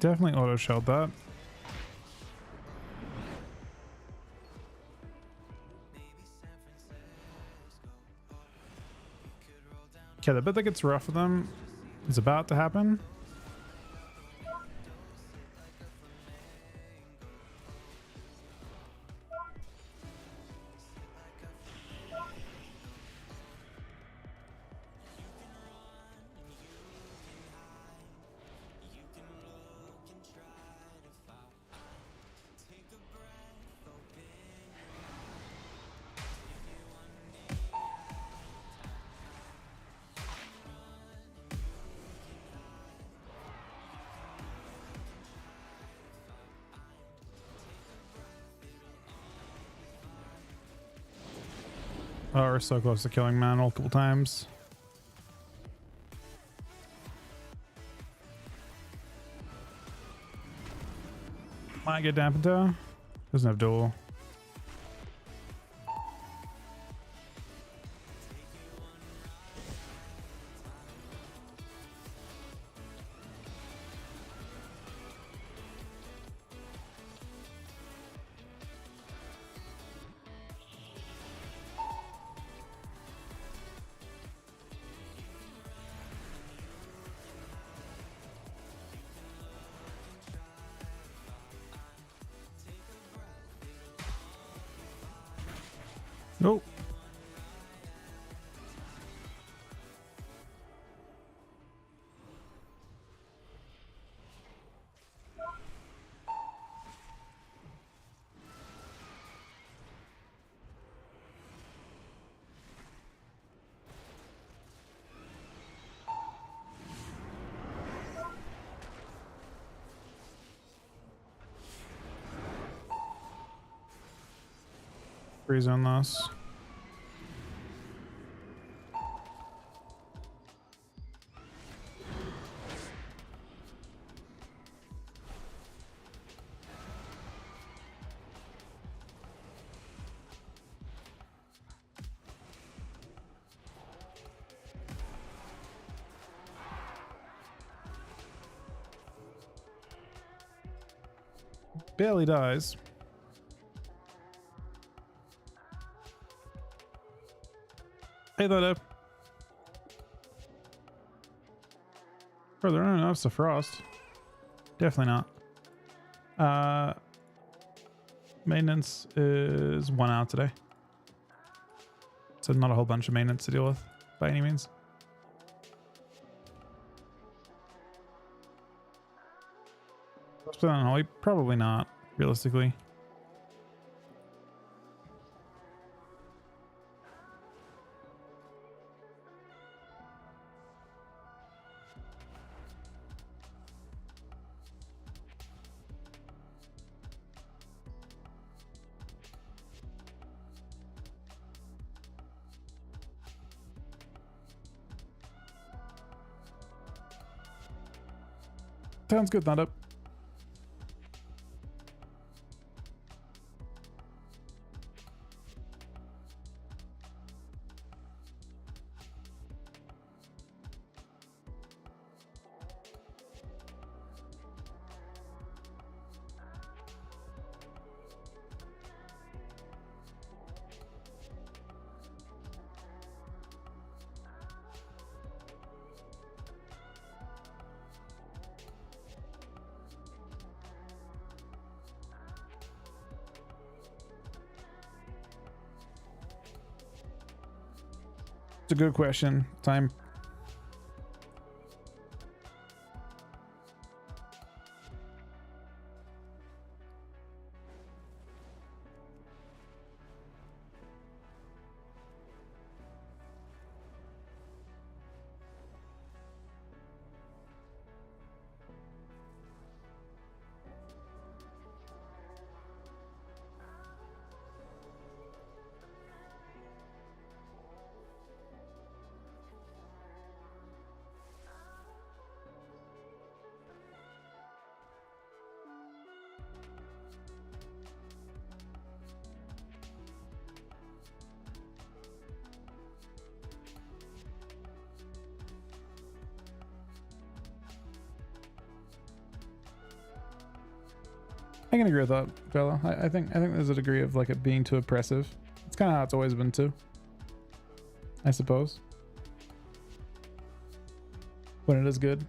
Definitely auto shelled that. Okay, the bit that gets rough with them is about to happen. Oh, we're so close to killing man multiple times. Might get dampened though. Doesn't have duel. Nope. Freeze on this. Barely dies. Hey, that up. Bro, there aren't enough to frost. Definitely not. Maintenance is 1 hour today. So not a whole bunch of maintenance to deal with by any means. Probably not, realistically. Sounds good, Thunder. It's a good question. Time. I can agree with that, fella. I think there's a degree of like it being too oppressive. It's kind of how it's always been too, I suppose. When it is good.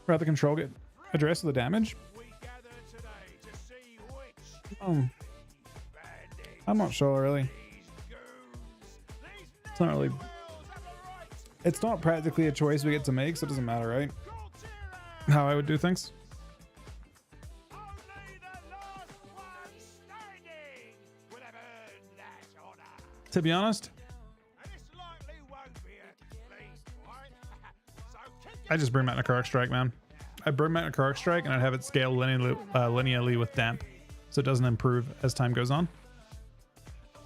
Rather the control get addressed with the damage? I'm not sure really. It's not really. It's not practically a choice we get to make, so it doesn't matter, right? How I would do things. Only the last one standing will have earned that To be honest, I just bring back Necrotic Strike, man. I bring back Necrotic Strike and I'd have it scale linearly with damp, so it doesn't improve as time goes on.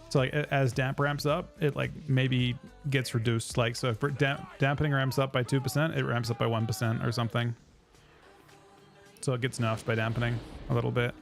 So like as damp ramps up, it like maybe gets reduced. Like so, if dampening ramps up by 2%, it ramps up by 1% or something. So it gets nerfed by dampening a little bit.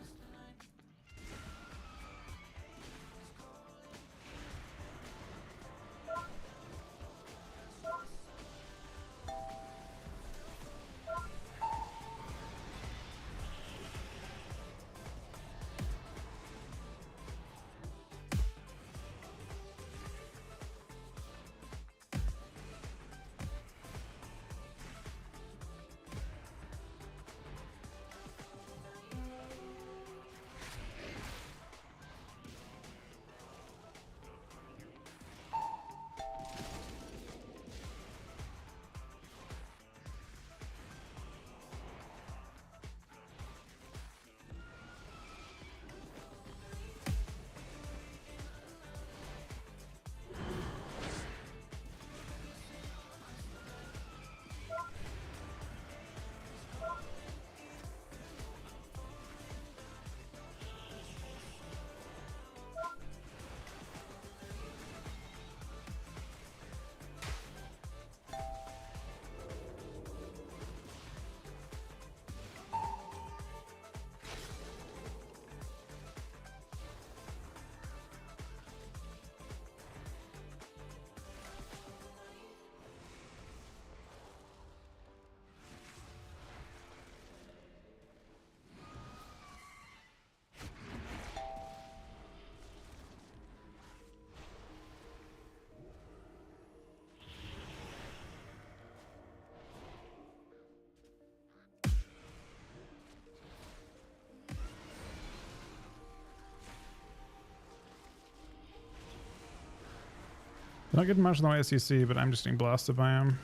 Not getting much in the way of CC, but I'm just getting blasted by him.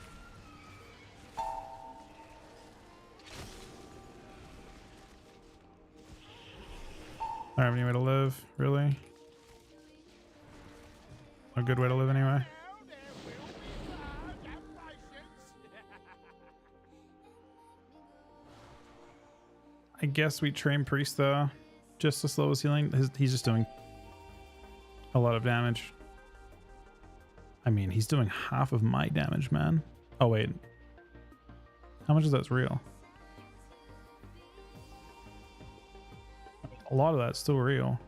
I don't have any way to live, really. A good way to live anyway. I guess we train Priest though, just to slow his healing. He's just doing a lot of damage. I mean, he's doing half of my damage, man. Oh, wait. How much of that's real? A lot of that's still real.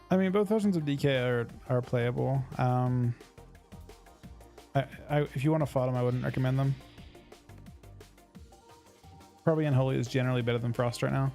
I mean, both versions of DK are playable. If you want to fight them, I wouldn't recommend them. Probably Unholy is generally better than Frost right now.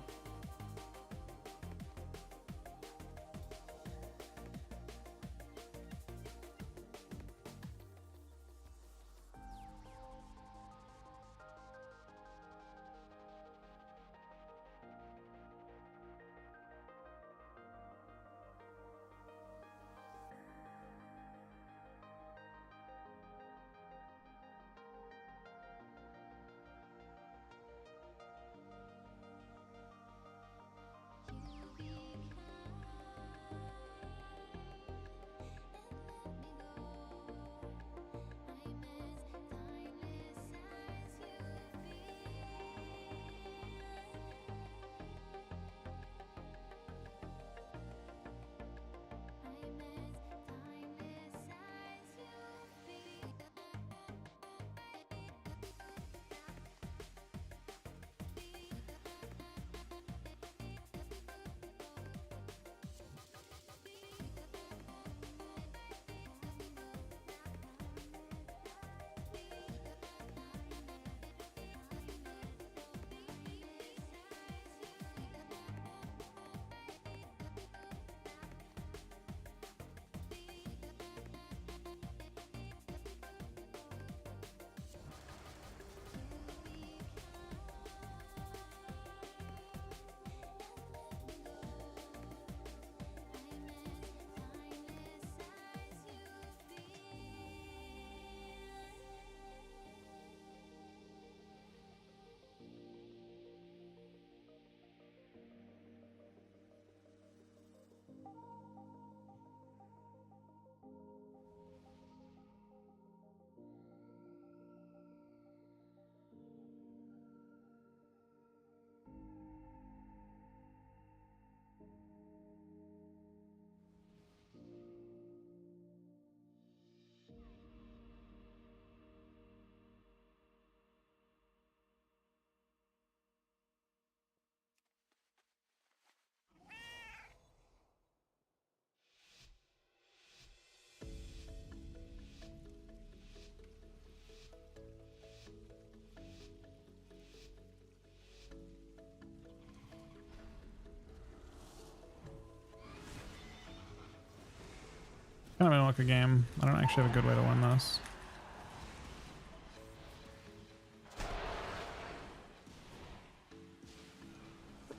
Kind of like a game. I don't actually have a good way to win this.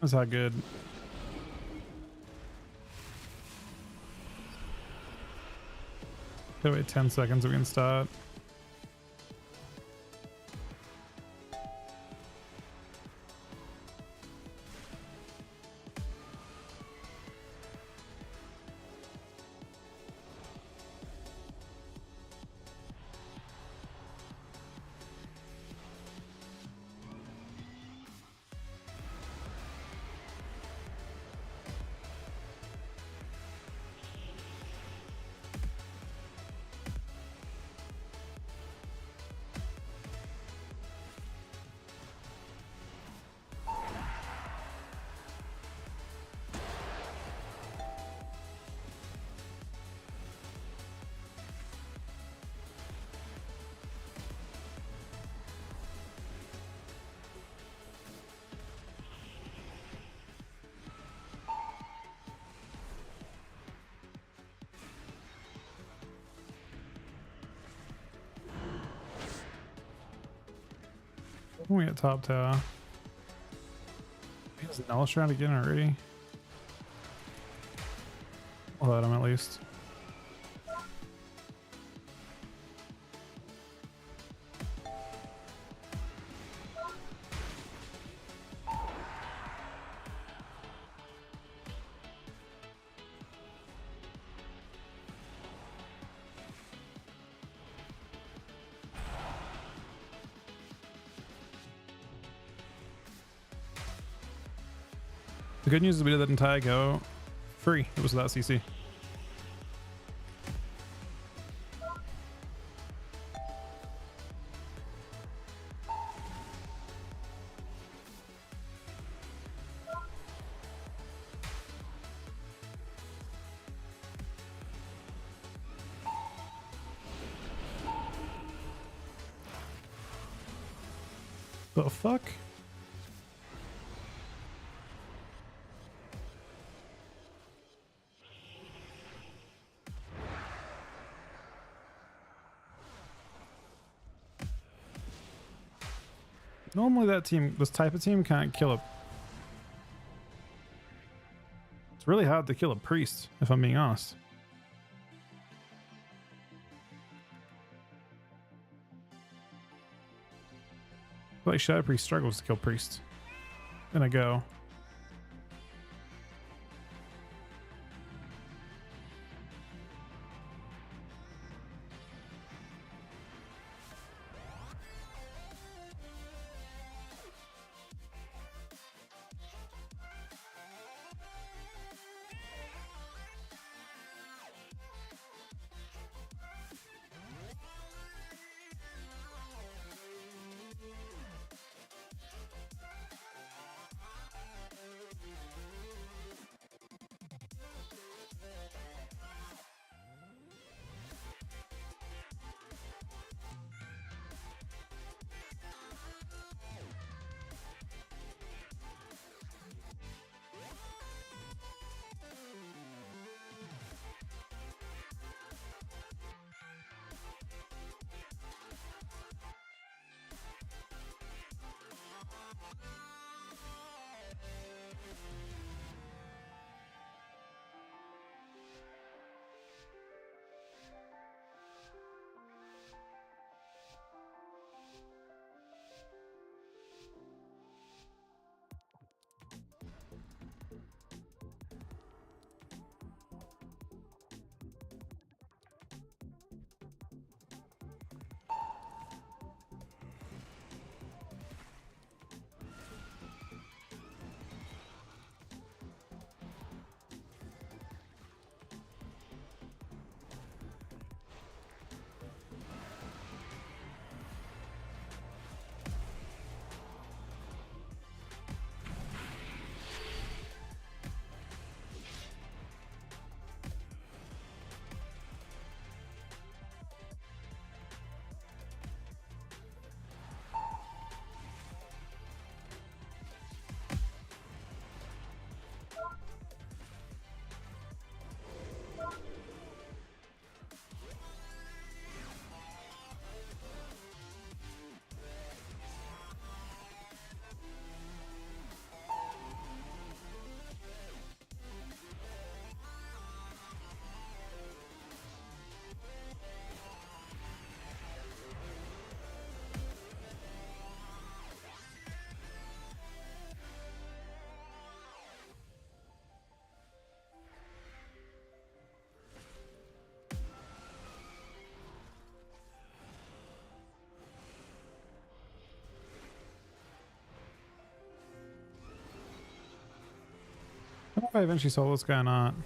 That's how good. Gotta wait 10 seconds so we can start. We at top tower. Is Null trying again already? I'll let him at least. The good news is we did that entire go free. It was without CC. The fuck? Normally that team, this type of team can't kill a... It's really hard to kill a priest, if I'm being honest. I feel like Shadow Priest struggles to kill priest in a go. I don't know if I eventually saw what's going on.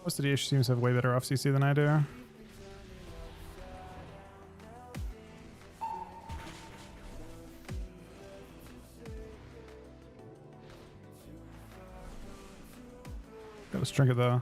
Most of the issue seems to have way better off-CC than I do. Gotta string it though.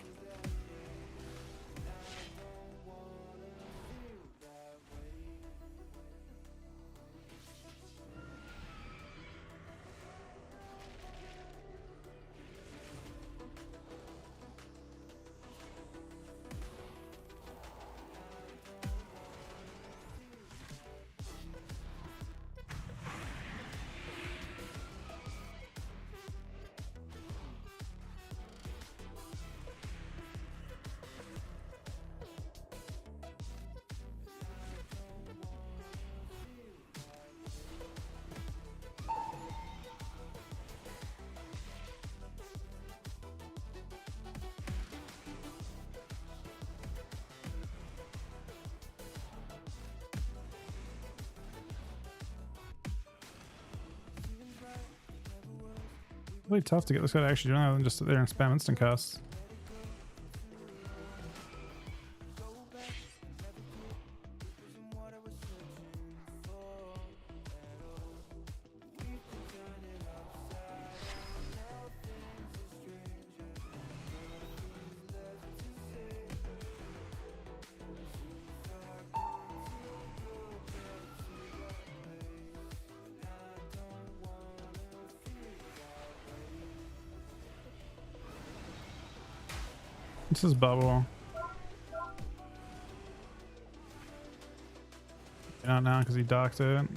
Really tough to get this guy to actually do anything than just sit there and spam instant casts. This is bubble. Not now because he docked it.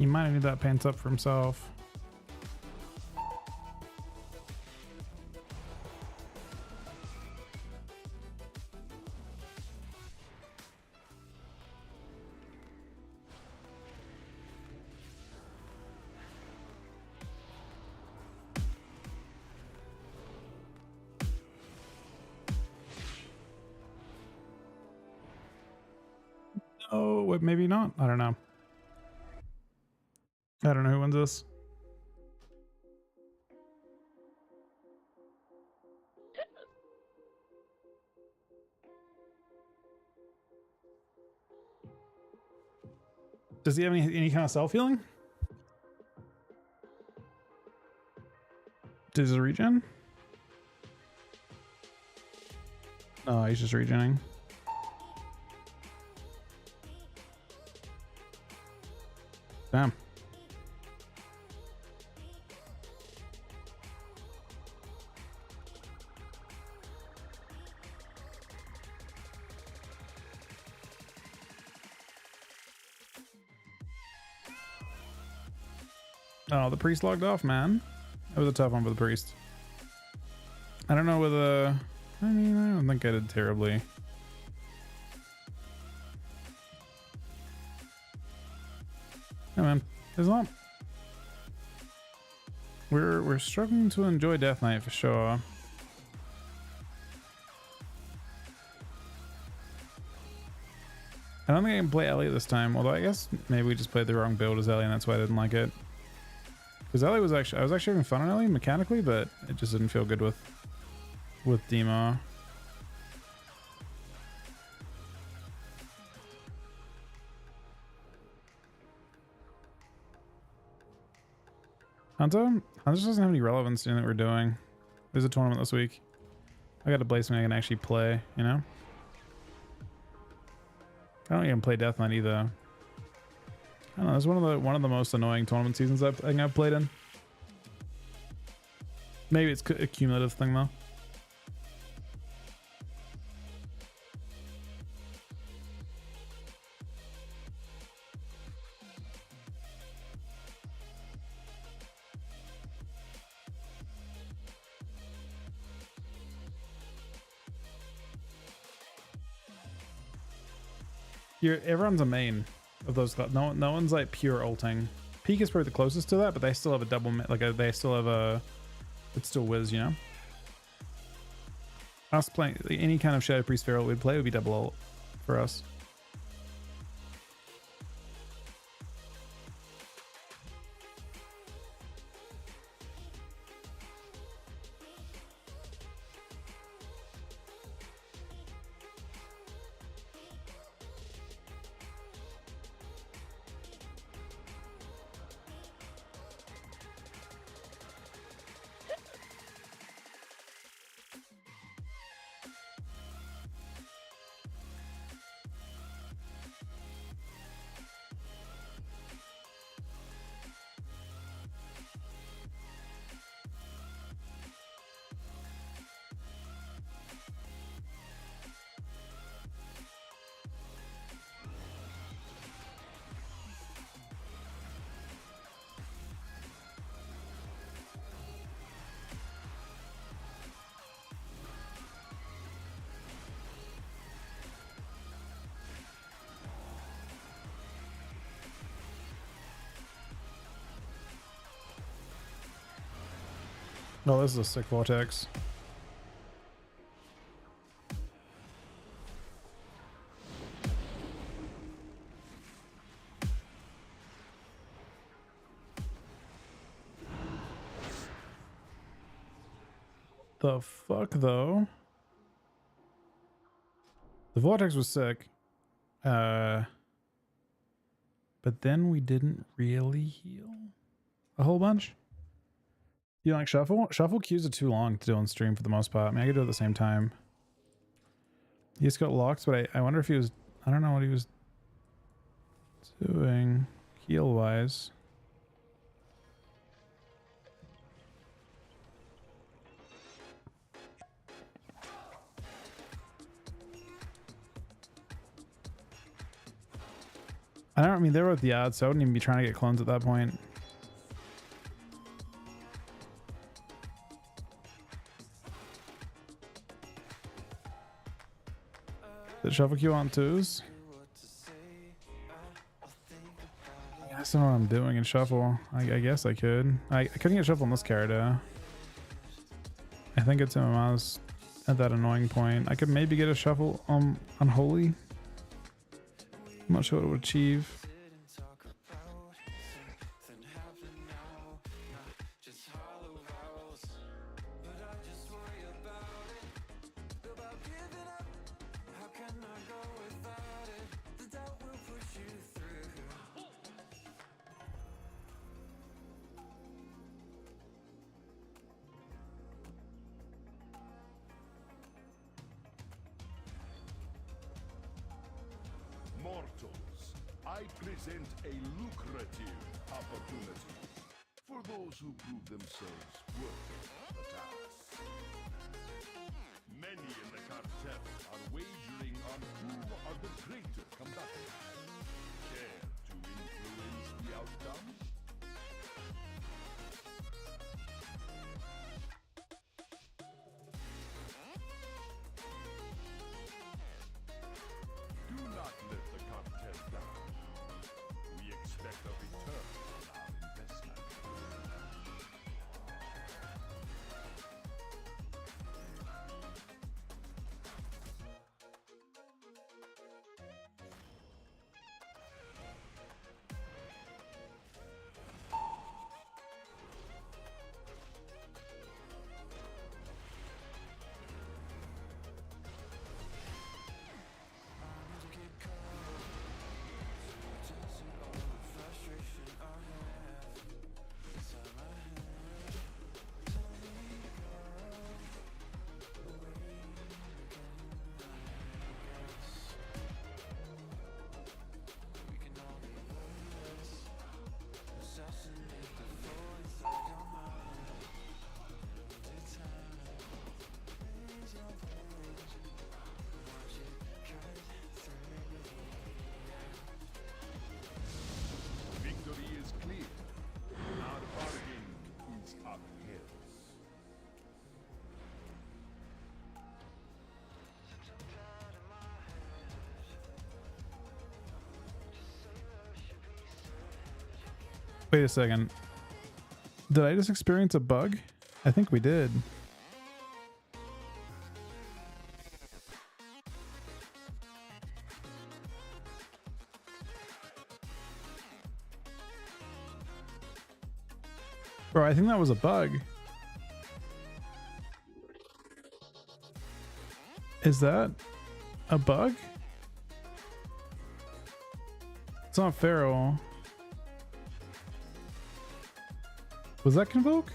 He might need that pants up for himself. Oh, maybe not. I don't know. I don't know who wins this. Does he have any kind of self healing? Does he regen? Oh, he's just regening. Damn. Oh, the priest logged off, man. That was a tough one for the priest. I don't know whether... I mean, I don't think I did terribly. Yeah, man. There's not... We're struggling to enjoy Death Knight for sure. I don't think I can play Ellie this time, although I guess maybe we just played the wrong build as Ellie and that's why I didn't like it. Because Ellie was actually, I was actually having fun on Ellie mechanically, but it just didn't feel good with Demo. Hunter just doesn't have any relevance to anything that we're doing. There's a tournament this week. I got to play something I can actually play, you know? I don't even play Death Knight either. I don't know. It's one of the most annoying tournament seasons I think I've played in. Maybe it's a cumulative thing though. Everyone's a main of those. No one's like pure ulting. Peak is probably the closest to that, but they still have a double. They still have a. It's still whiz, you know. Us playing any kind of Shadow Priest Feral we'd play would be double ult for us. Oh, this is a sick vortex. The fuck though? The vortex was sick. But then we didn't really heal a whole bunch. You like shuffle? Shuffle queues are too long to do on stream for the most part. I mean, I could do it at the same time. He just got locked, but I wonder if he was... I don't know what he was doing heal-wise. I mean, they were at the odds, so I wouldn't even be trying to get clones at that point. Did shuffle queue on twos? I don't know what I'm doing in shuffle. I guess I could. I couldn't get shuffle on this character. I think it's MMR's at that annoying point. I could maybe get a shuffle on Unholy. I'm not sure what it would achieve. Mortals, I present a lucrative opportunity for those who prove themselves worthy of the task. Many in the cartel are wagering on who are the greater combatants. Care to influence the outcome? Do not let the cartel down. We expect a return on our investment. Wait a second. Did I just experience a bug? I think we did. Bro, I think that was a bug. Is that a bug? It's not Pharaoh. Was that Convoke?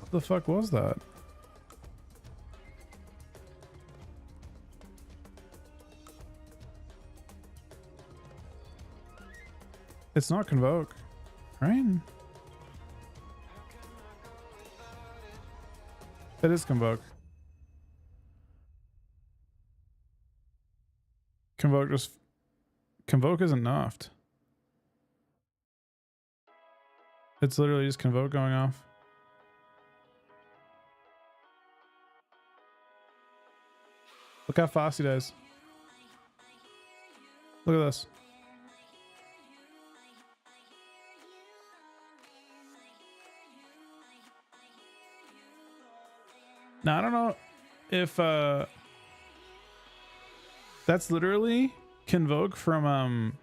What the fuck was that? It's not Convoke, right? It is Convoke. Convoke isn't nerfed. It's literally just Convoke going off. Look how fast he does. Look at this. Now I don't know if that's literally Convoke from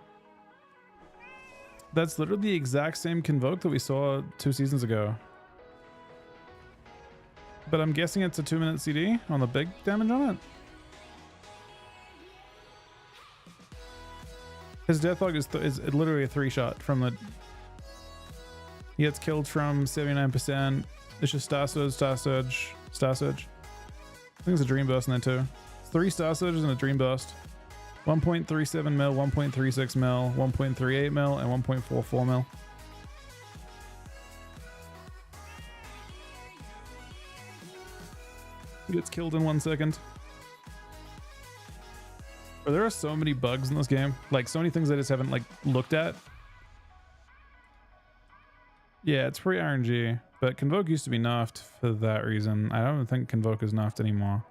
that's literally the exact same Convoke that we saw 2 seasons ago. But I'm guessing it's a 2-minute CD on the big damage on it. His Deathbringer is literally a 3-shot from the... He gets killed from 79%. It's just Star Surge, Star Surge, Star Surge. I think there's a Dream Burst in there too. It's 3 Star Surges and a Dream Burst. 1.37 mil, 1.36 mil, 1.38 mil, and 1.44 mil. He gets killed in 1 second. But there are so many bugs in this game. Like, so many things I just haven't, like, looked at. Yeah, it's pretty RNG. But Convoke used to be nerfed for that reason. I don't think Convoke is nerfed anymore.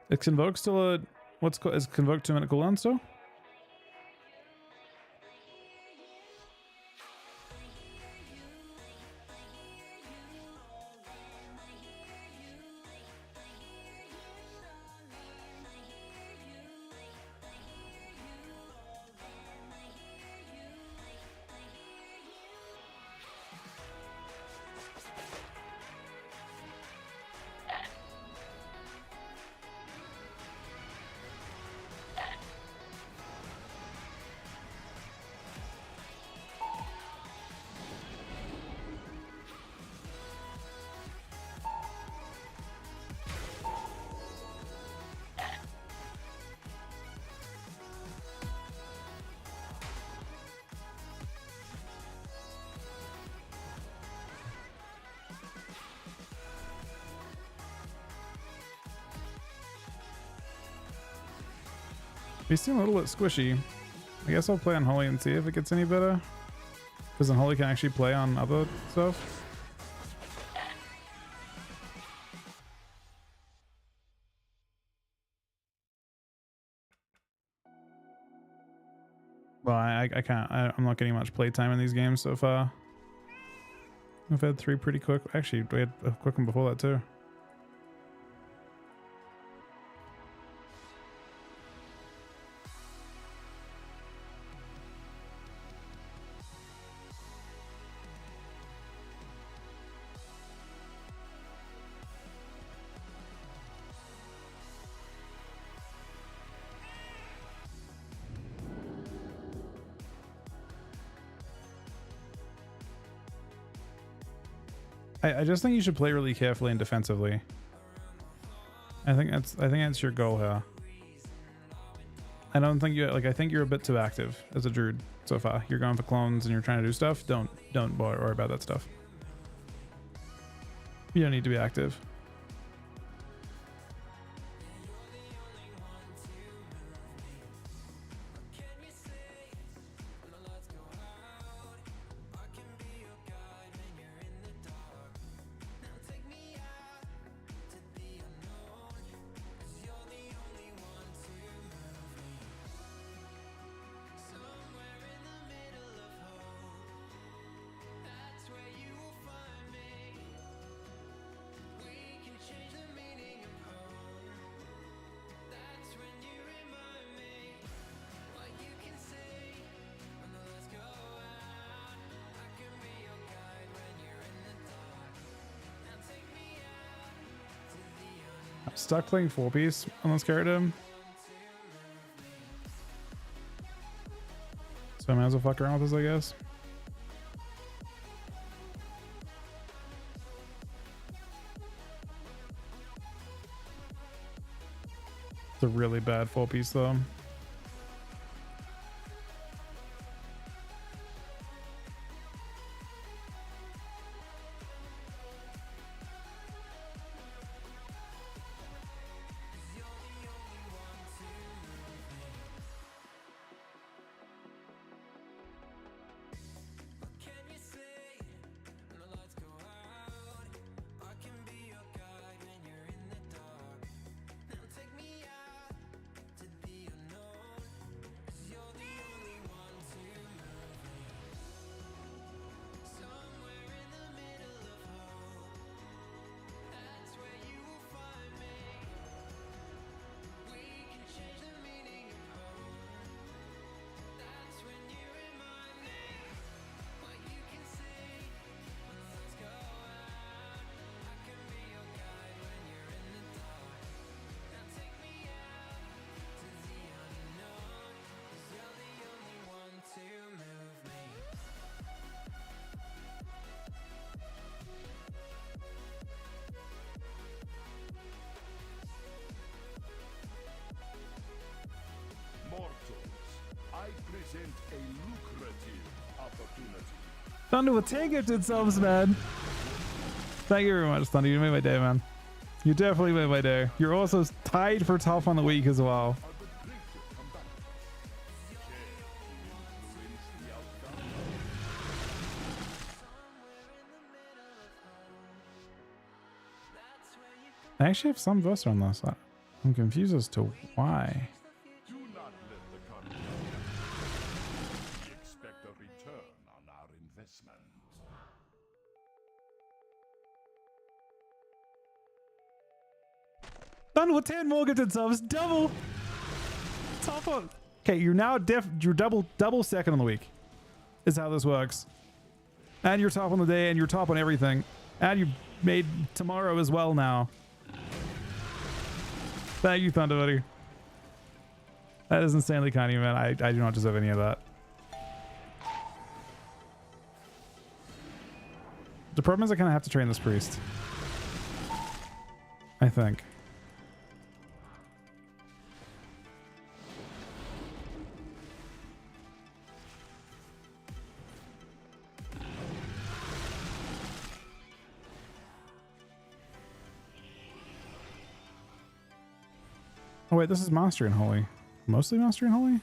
Is Convoke still a... What's called... Is Convoke 2-minute cooldown still? They seem a little bit squishy. I guess I'll play on Holy and see if it gets any better. Because then Holy can actually play on other stuff. Well, I can't. I'm not getting much playtime in these games so far. I've had 3 pretty quick. Actually, we had a quick one before that too. I just think you should play really carefully and defensively. I think that's your goal here. I don't think you like. I think you're a bit too active as a druid so far. You're going for clones and you're trying to do stuff. Don't worry about that stuff. You don't need to be active. Stuck playing 4-piece on this character. So I might as well fuck around with this, I guess. It's a really bad 4-piece though. I present a lucrative opportunity. Thunder will take it to subs, man. Thank you very much, Thunder. You made my day, man. You definitely made my day. You're also tied for top on the week as well. I actually have some Versa on this. I'm confused as to why. Do not let the contract. We expect a return on our investment. Done with 10 more gifted subs. Double. Top on. Okay, you're now you're double second on the week. Is how this works. And you're top on the day, and you're top on everything. And you made tomorrow as well now. Thank you, Thunder Buddy. That is insanely kind of you, man. I do not deserve any of that. The problem is I kind of have to train this priest. I think. Oh wait, this is Mastery and Holy. Mostly Mastery and Holy?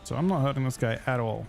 So I'm not hurting this guy at all.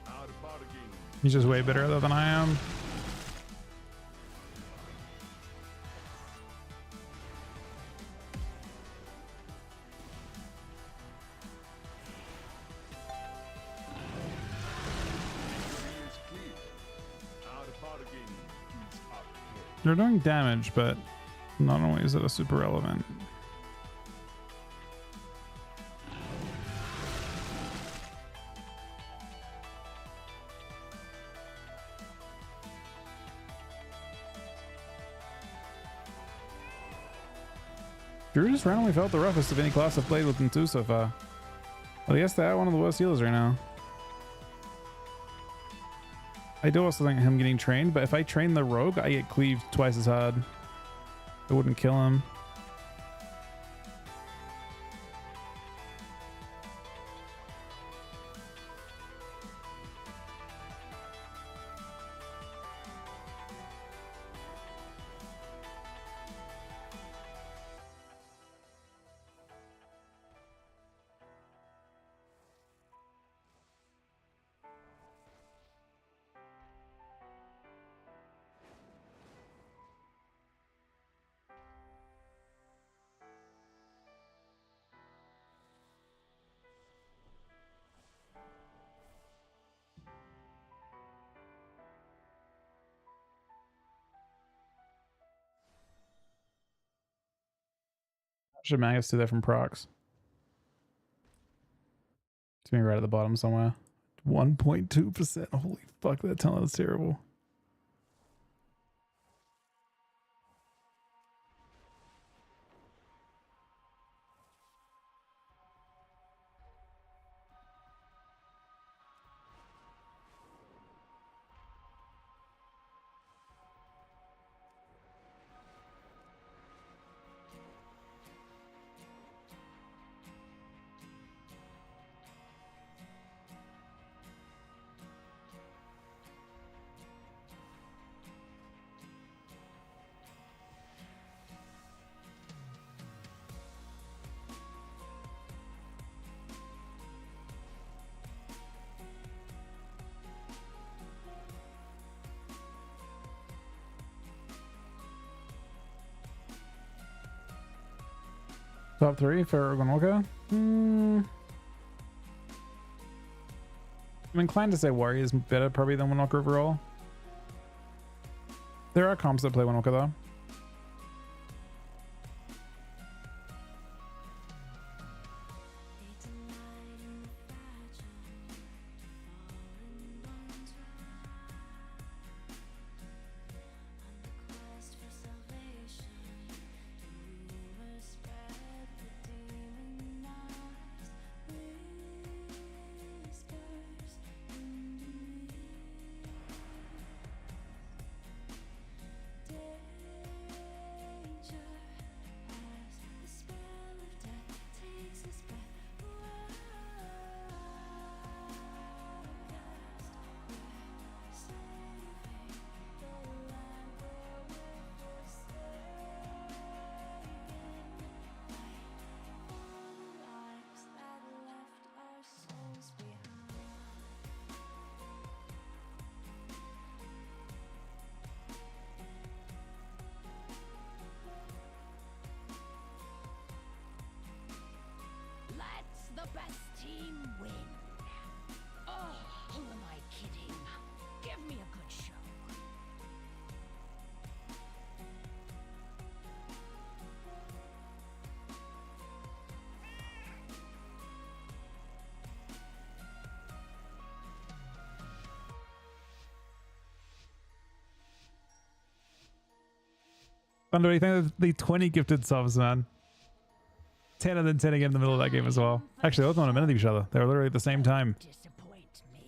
Our bargain. He's just way better than I am. They're doing damage, but not always that are super relevant. Drew just randomly felt the roughest of any class I've played with them too so far. Well, I guess they are one of the worst healers right now. I do also think him getting trained, but if I train the rogue, I get cleaved twice as hard. It wouldn't kill him. Should Magus do that from procs? It's me right at the bottom somewhere. 1.2%. Holy fuck, that talent is terrible. Top 3 for Gonwalker? I'm inclined to say Warrior is better probably than Windwalker overall. There are comps that play Windwalker though. The best team win. Oh, who am I kidding? Give me a good show. Thunder, what do you think of the 20 gifted subs, man? 10 and then 10 again in the middle of that game as well. Actually, both on a minute of each other. They were literally at the same time. Disappoint me.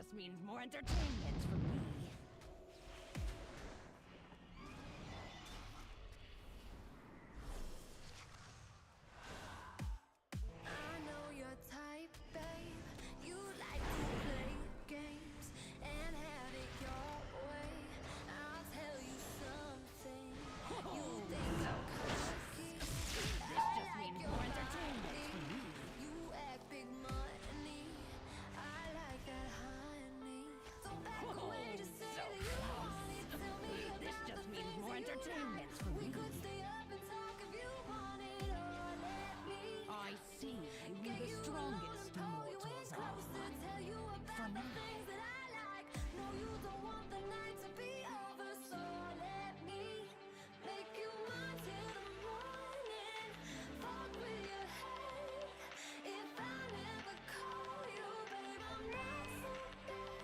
just means more entertainment for me. I know your type, babe. You like to play games and have it your way. I'll tell you something. You think I'm cocky. This just means more entertainment for me. You act big money. I like that honey. So back away to say So that you close. want it. Tell me This about just the means things more that you entertainment like. for We me. could stay up and talk if you want it, or let me. I see we Get the you strongest along, pull you in mortals are. closer, tell you For about the now. things that I like. No, you don't want the night to be over, so let me make you mine till the morning. Fuck with your head. If I never call you, babe, I'm not so bad.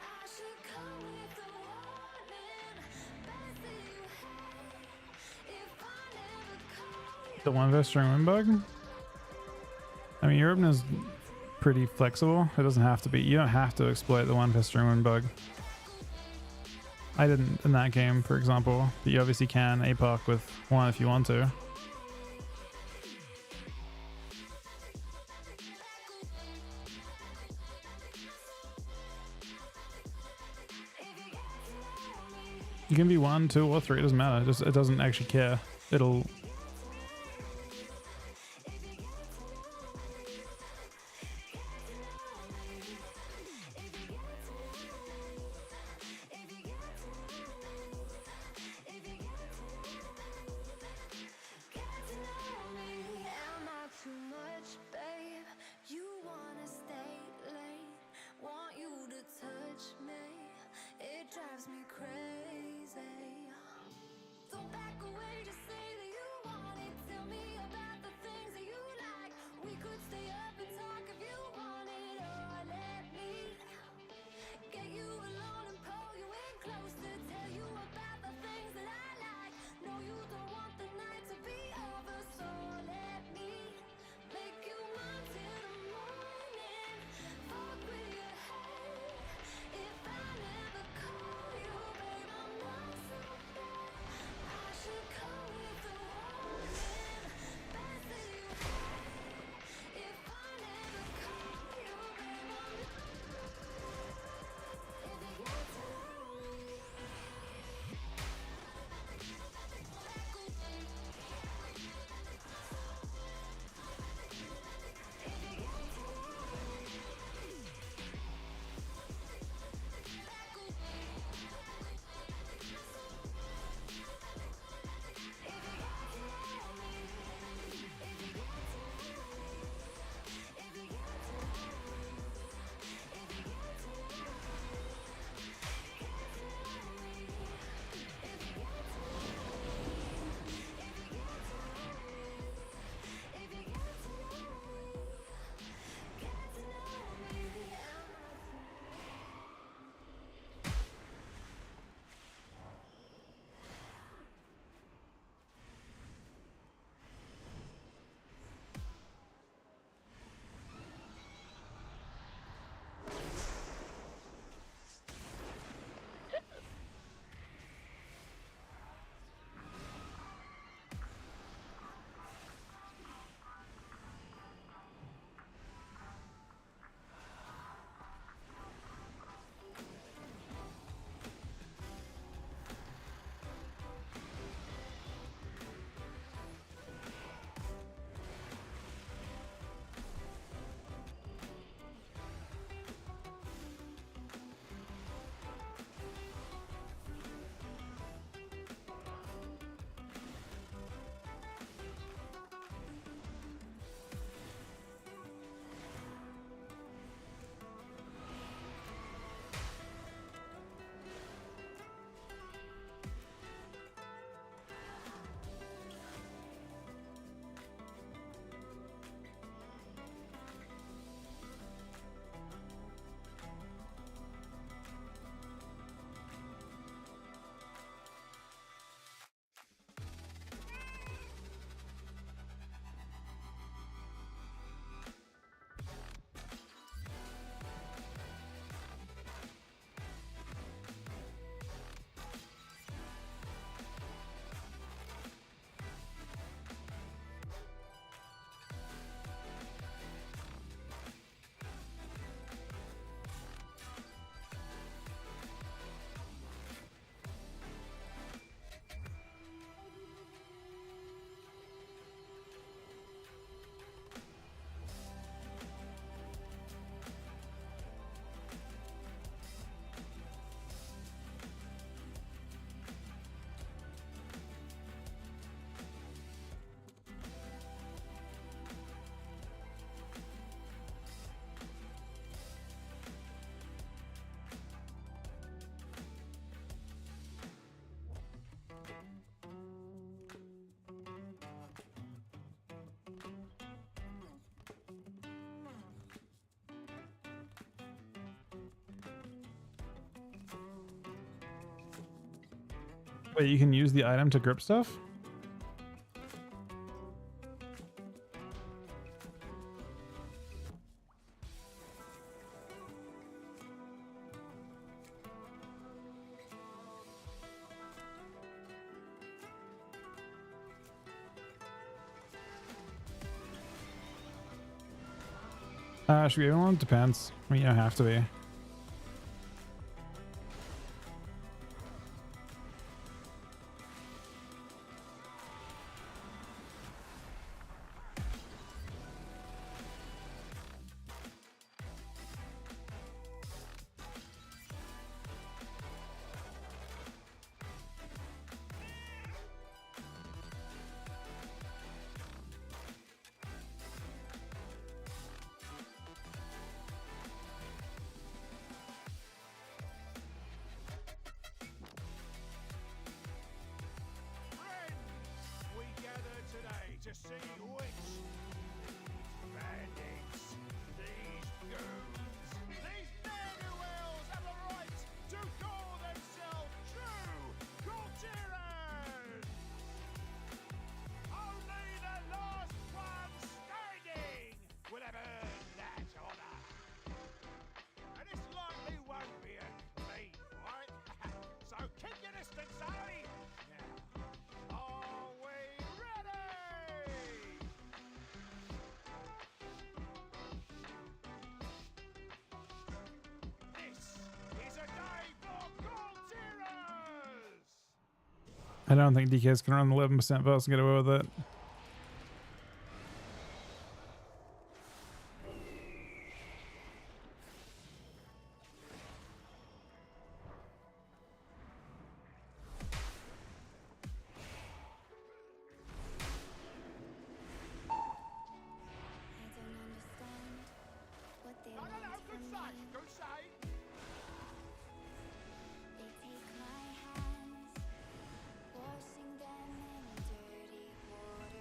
I should come with a warning. Best that you had. If I never call you. The one vest string win bug. I mean, your opener's pretty flexible. It doesn't have to be. You don't have to exploit the one vest string win bug. I didn't in that game, for example, but you obviously can APOC with one if you want to. You can be 1, 2, or 3. It doesn't matter. It doesn't actually care. It'll. Am I too much, babe? You wanna stay late, want you to touch me. It drives me crazy. So back away, just say that you Wait, you can use the item to grip stuff? Should we have one? Depends. I mean, you don't have to be. We gather today to see which bandits, these goons, these ne'er-do-wells have the right to call themselves true Courtiers! Only the last one standing will have earned that honor. And this likely won't be a clean fight, so keep your distance, eh? Now, are we ready? This is a day for Courtiers! I don't think DK's gonna run the 11% votes and get away with it. I don't understand what they No, want good from save, me. good save. They take my hands, washing them in dirty water.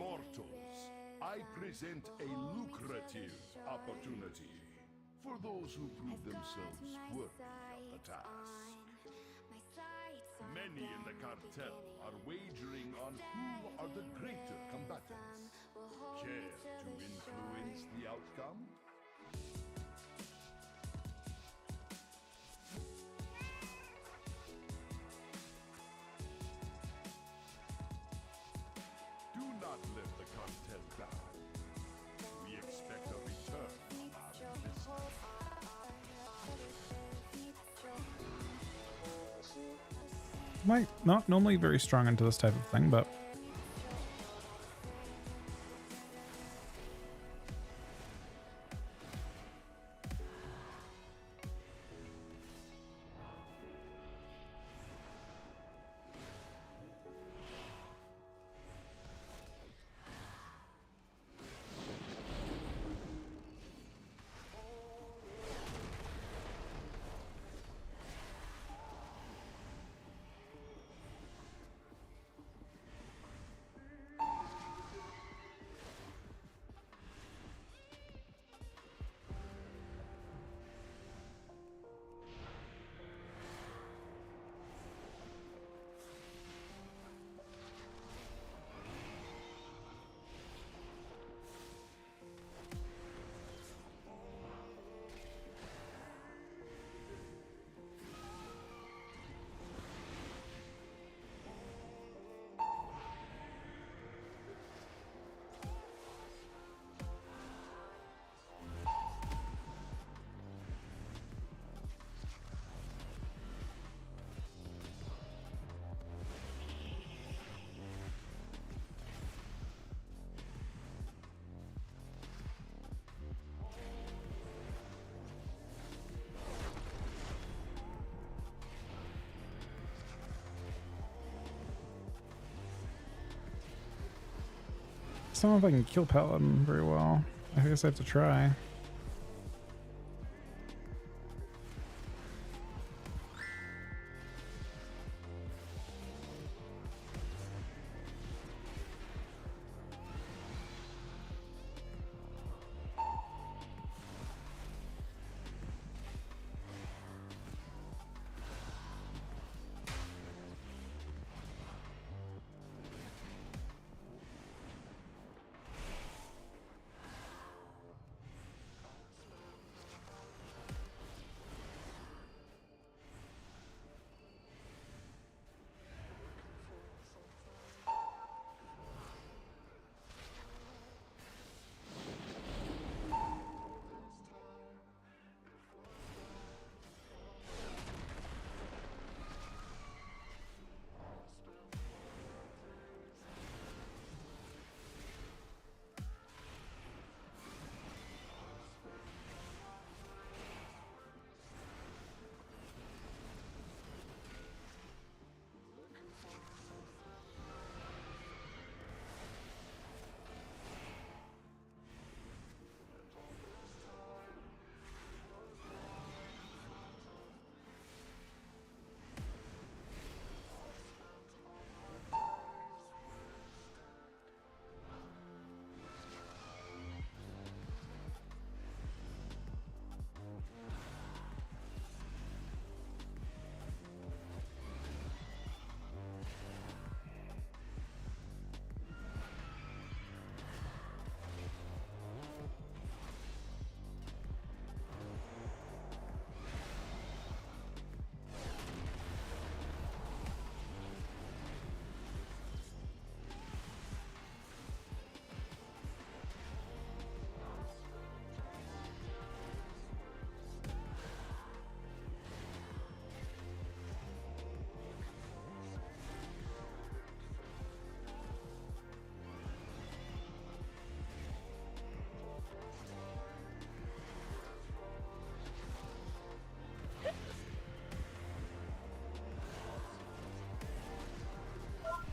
Mortals, I present a lucrative opportunity for those who prove themselves worthy of the task. Many in the cartel are wagering on who are the greater combatants. Care to influence the outcome? Do not let the cartel down. We expect a return on our investment. Might not normally very strong into this type of thing, but I don't know if I can kill Paladin very well. I guess I have to try.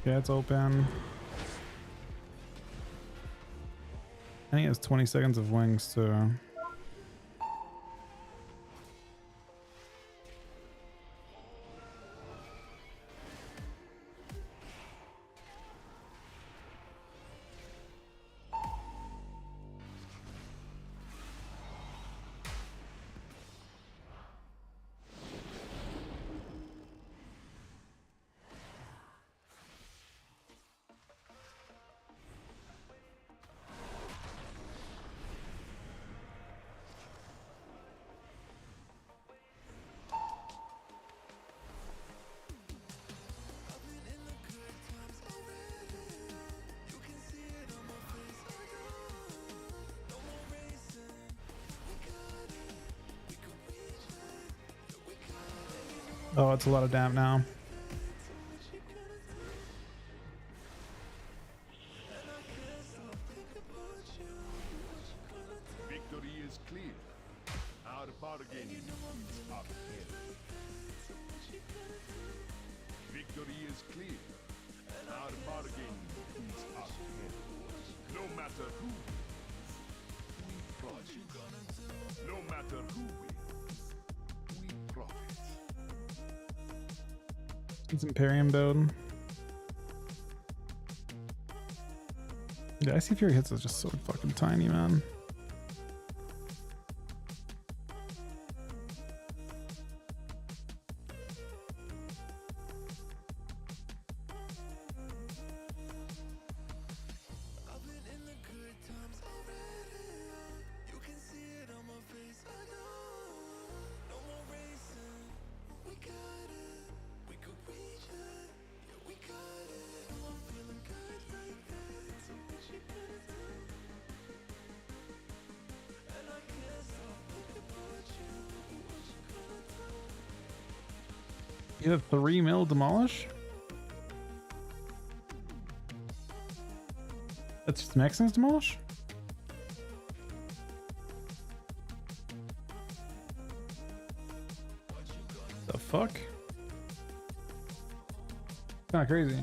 Yeah, it's open. I think it has 20 seconds of wings too. Oh, it's a lot of damp now. Victory is clear. Our bargain is upheld. Victory is clear. Our bargain is upheld. No matter who wins, we profit. No matter who wins, we profit. It's Imperium build. Yeah, I see Fury hits is just so fucking tiny, man. You have 3 mil demolish? That's just Maximus demolish? The fuck? Kinda crazy.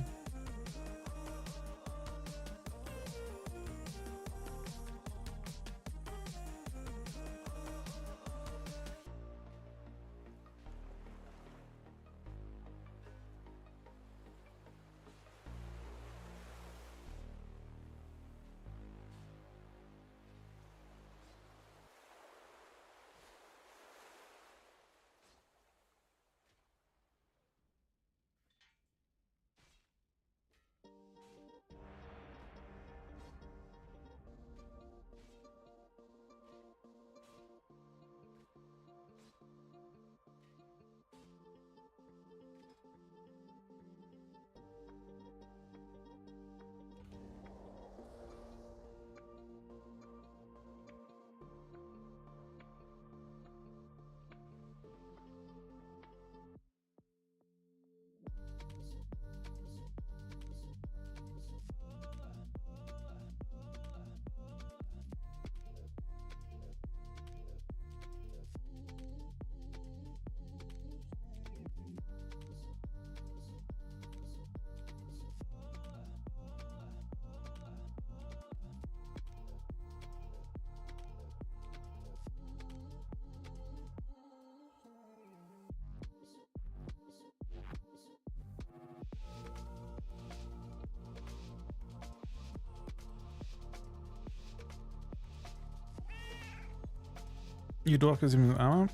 You dock is even ammo?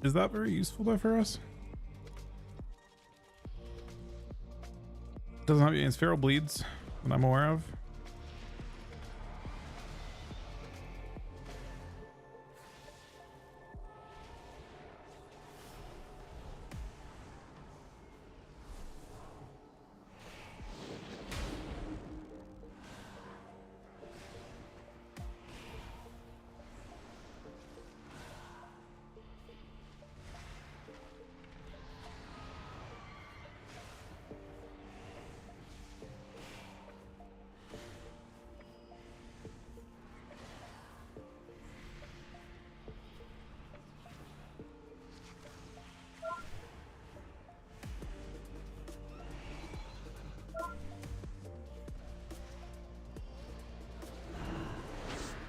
Is that very useful though for us? Doesn't have any feral bleeds that I'm aware of.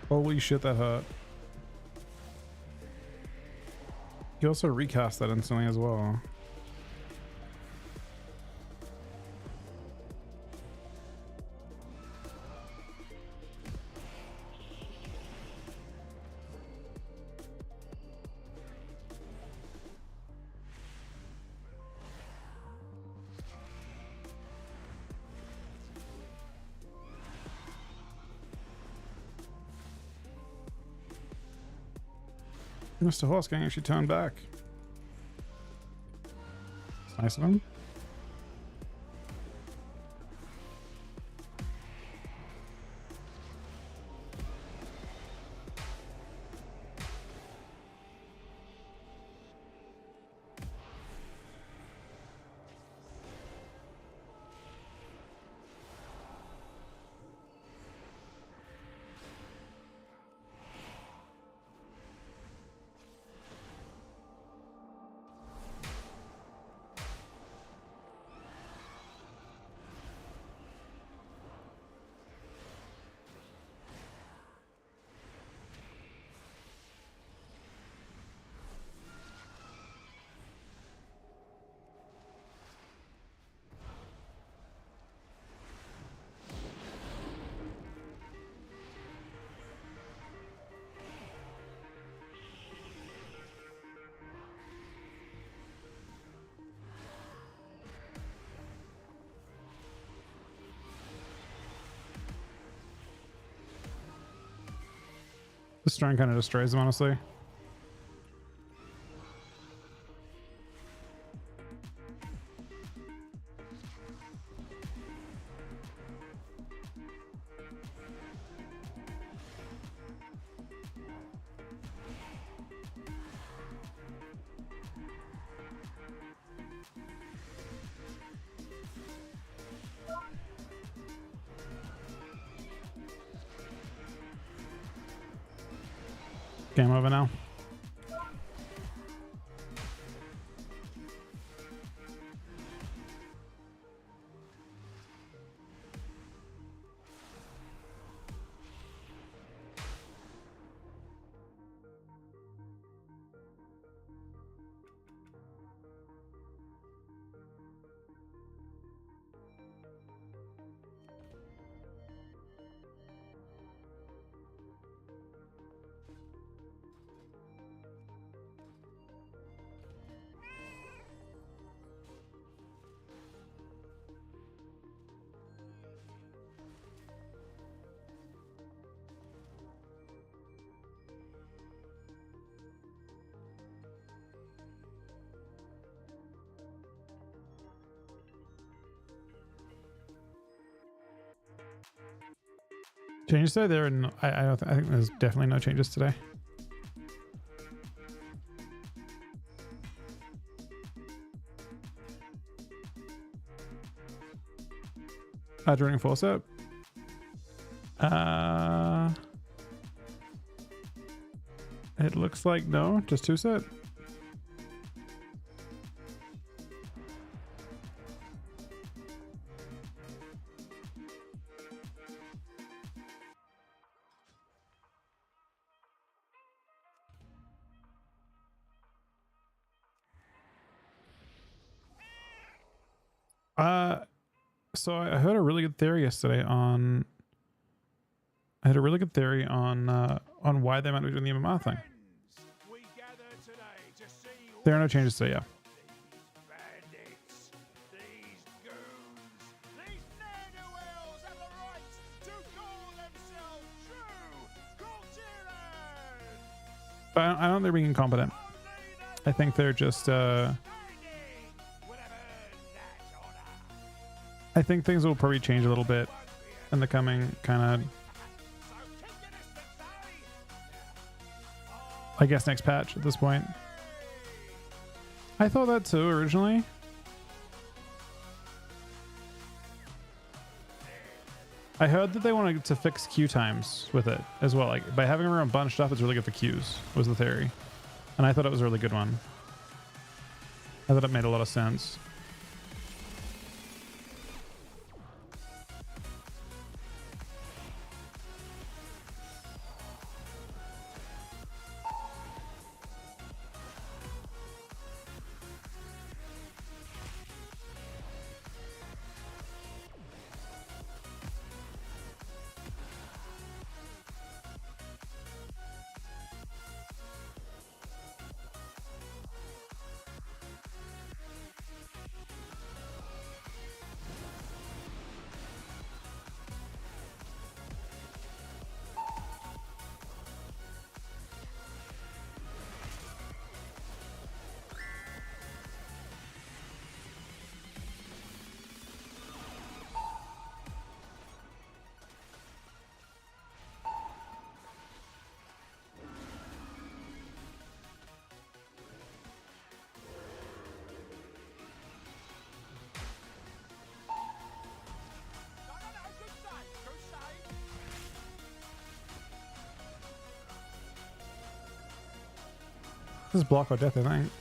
Holy shit, that hurt. You also recast that instantly as well. Mr. Horse can actually turn back. It's nice of him. This strong kind of destroys them, honestly. Game over now. Changes today? There are no, I don't. I think there's definitely no changes today. Joining force up. It looks like no, just 2 set. So I heard a really good theory yesterday on. I had a really good theory on why they might be doing the MMR thing. There are no changes today, yeah. But I don't think they're being incompetent. I think they're just. I think things will probably change a little bit in the coming kind of, I guess, next patch at this point. I thought that too originally. I heard that they wanted to fix queue times with it as well. Like by having everyone bunched up, it's really good for queues, was the theory. And I thought it was a really good one. I thought it made a lot of sense. This is block or death, I think.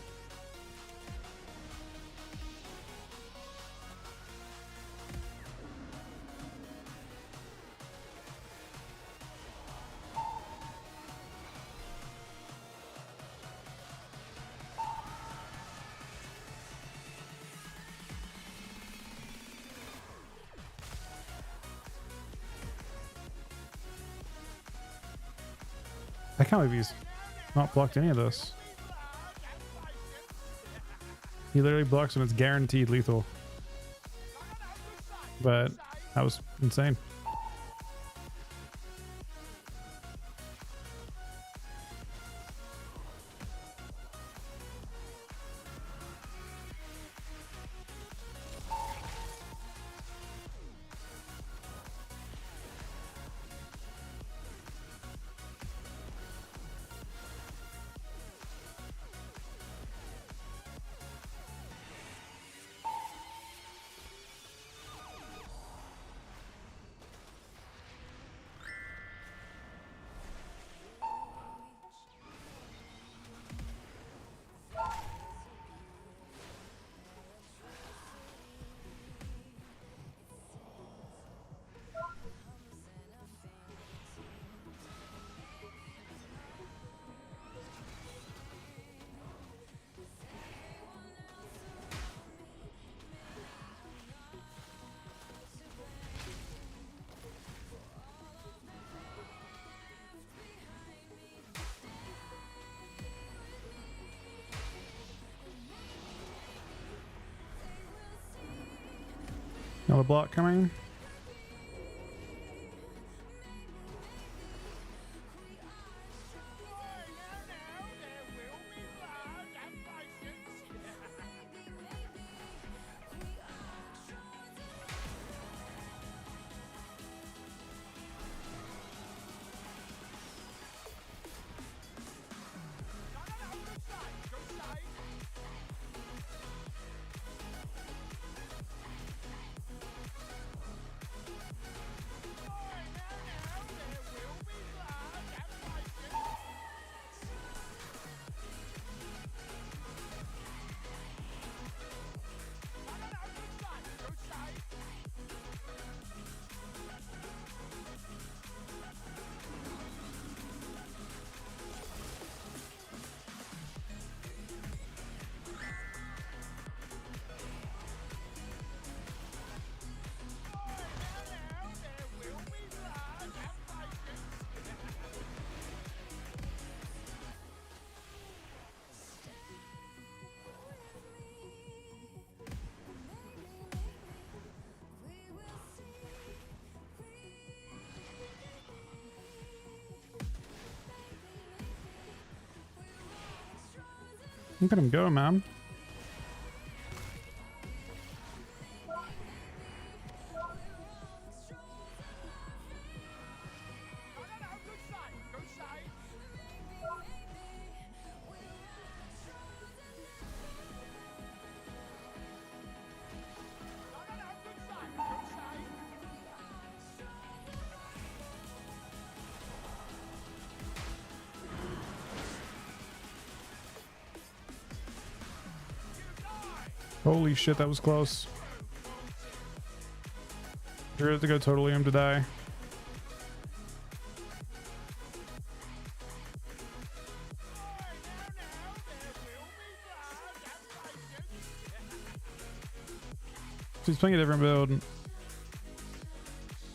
I can't believe he's not blocked any of this. He literally blocks when it's guaranteed lethal. But that was insane. Another block coming. Look at him go, man. Holy shit, that was close. You're have to go totally him to die. So he's playing a different build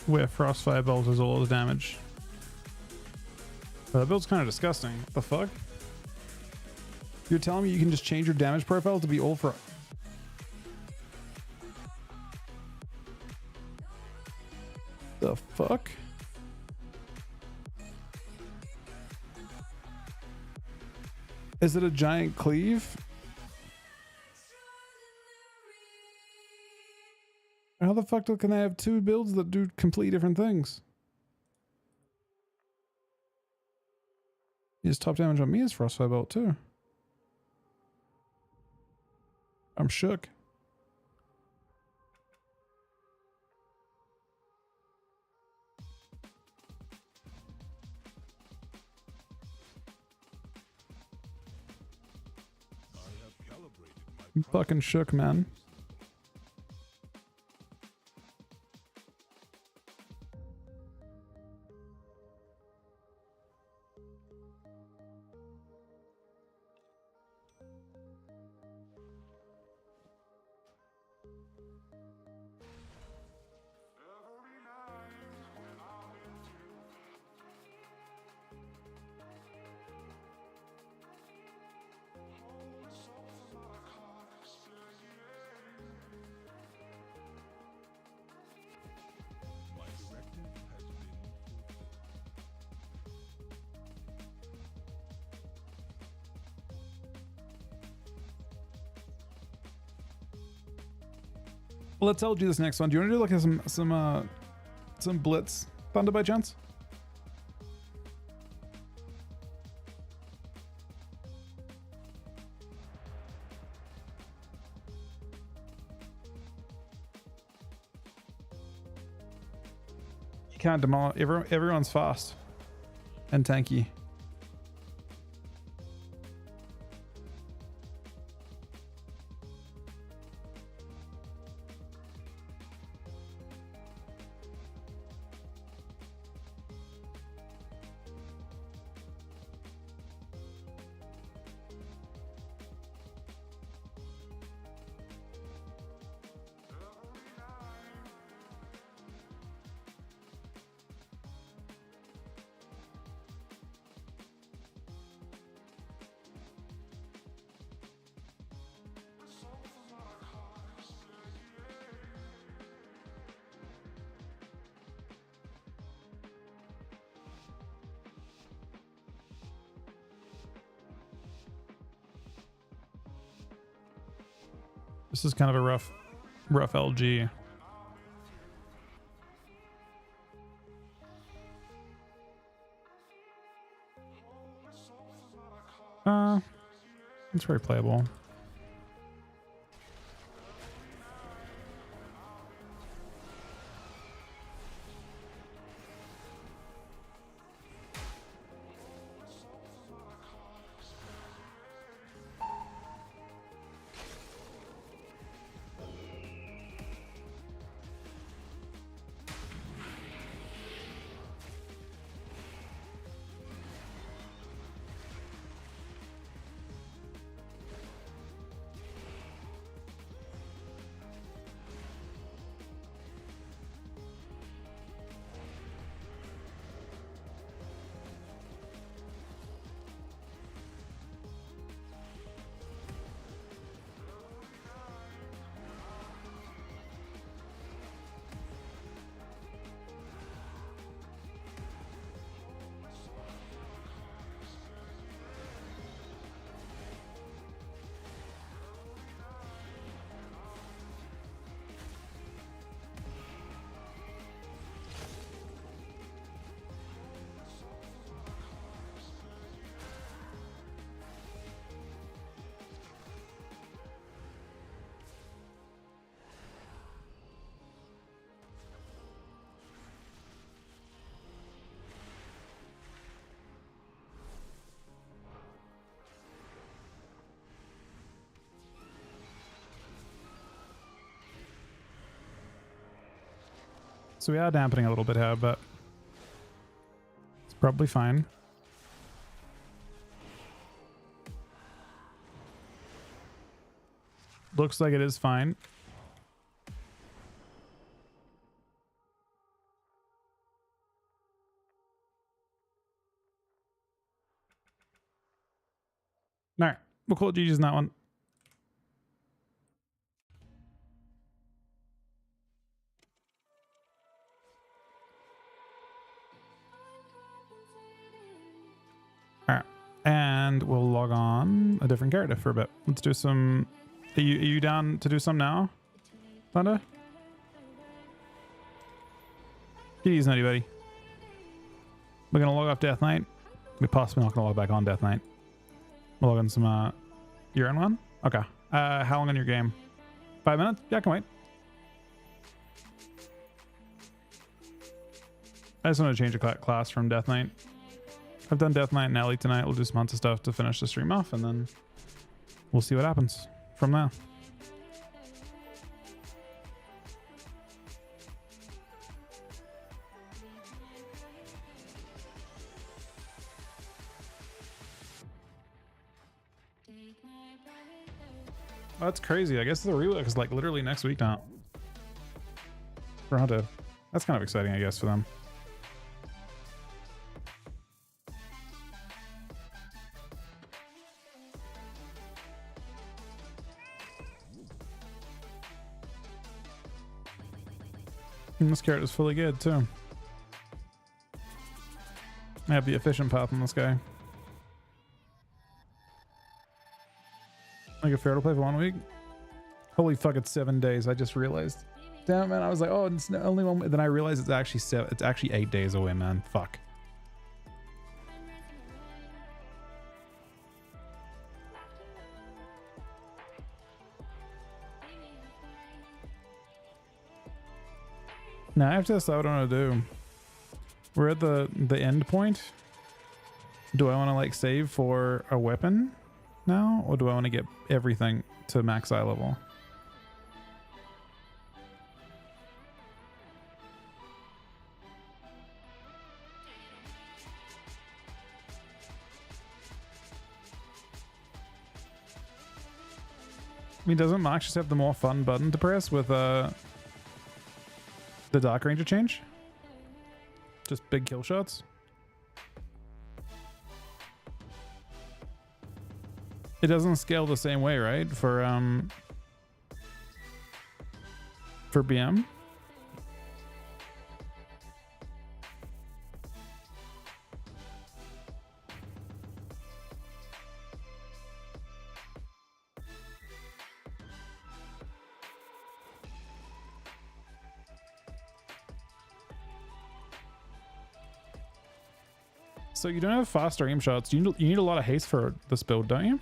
where Frostfire Bolt is all the damage. That build's kind of disgusting. What the fuck? You're telling me you can just change your damage profile to be all for... The fuck? Is it a giant cleave? How the fuck can they have two builds that do completely different things? His top damage on me is Frostfire Bolt too. I'm shook. I'm fucking shook, man. Well, let's LG this next one. Do you want to do like some blitz thunder by chance? You can't demolish. Everyone's fast and tanky. This is kind of a rough LG. It's very playable. So we are dampening a little bit here, but it's probably fine. Looks like it is fine. All right, we'll call it GG's on that one. All right, and we'll log on a different character for a bit. Let's do some. Are you down to do some now, Thunder? Get easy, nutty buddy. We're gonna log off Death Knight. We're possibly not gonna log back on Death Knight. We'll log in some. You're in one? Okay. How long on your game? 5 minutes? Yeah, I can wait. I just want to change a class from Death Knight. I've done Death Knight and Ellie tonight. We'll do some hunter stuff to finish the stream off, and then we'll see what happens from there. Oh, that's crazy. I guess the rework is like literally next week now. For Hunter. That's kind of exciting, I guess, for them. And this character's fully good too. I have the efficient path on this guy. Like a fair to play for 1 week? Holy fuck, it's 7 days. I just realized. Damn it, man. I was like, oh, it's only 1 week. Then I realized it's actually 8 days away, man. Fuck. Now I have to decide what I want to do. We're at the end point. Do I want to like save for a weapon now, or do I want to get everything to max eye level? I mean, doesn't Mark just have the more fun button to press with the Dark Ranger change? Just big kill shots? It doesn't scale the same way, right? For BM? So you don't have faster aim shots. You need a lot of haste for this build, don't you?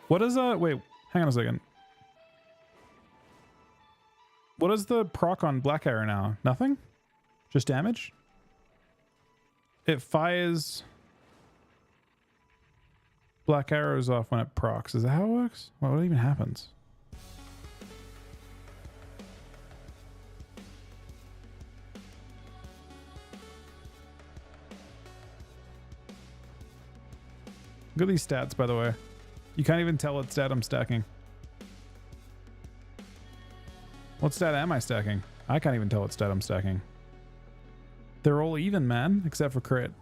What is wait, hang on a second. What is the proc on Black Arrow now? Nothing? Just damage? It fires Black Arrows off when it procs. Is that how it works? What even happens? Look at these stats, by the way. You can't even tell what stat I'm stacking. What stat am I stacking? I can't even tell what stat I'm stacking. They're all even, man, except for crit.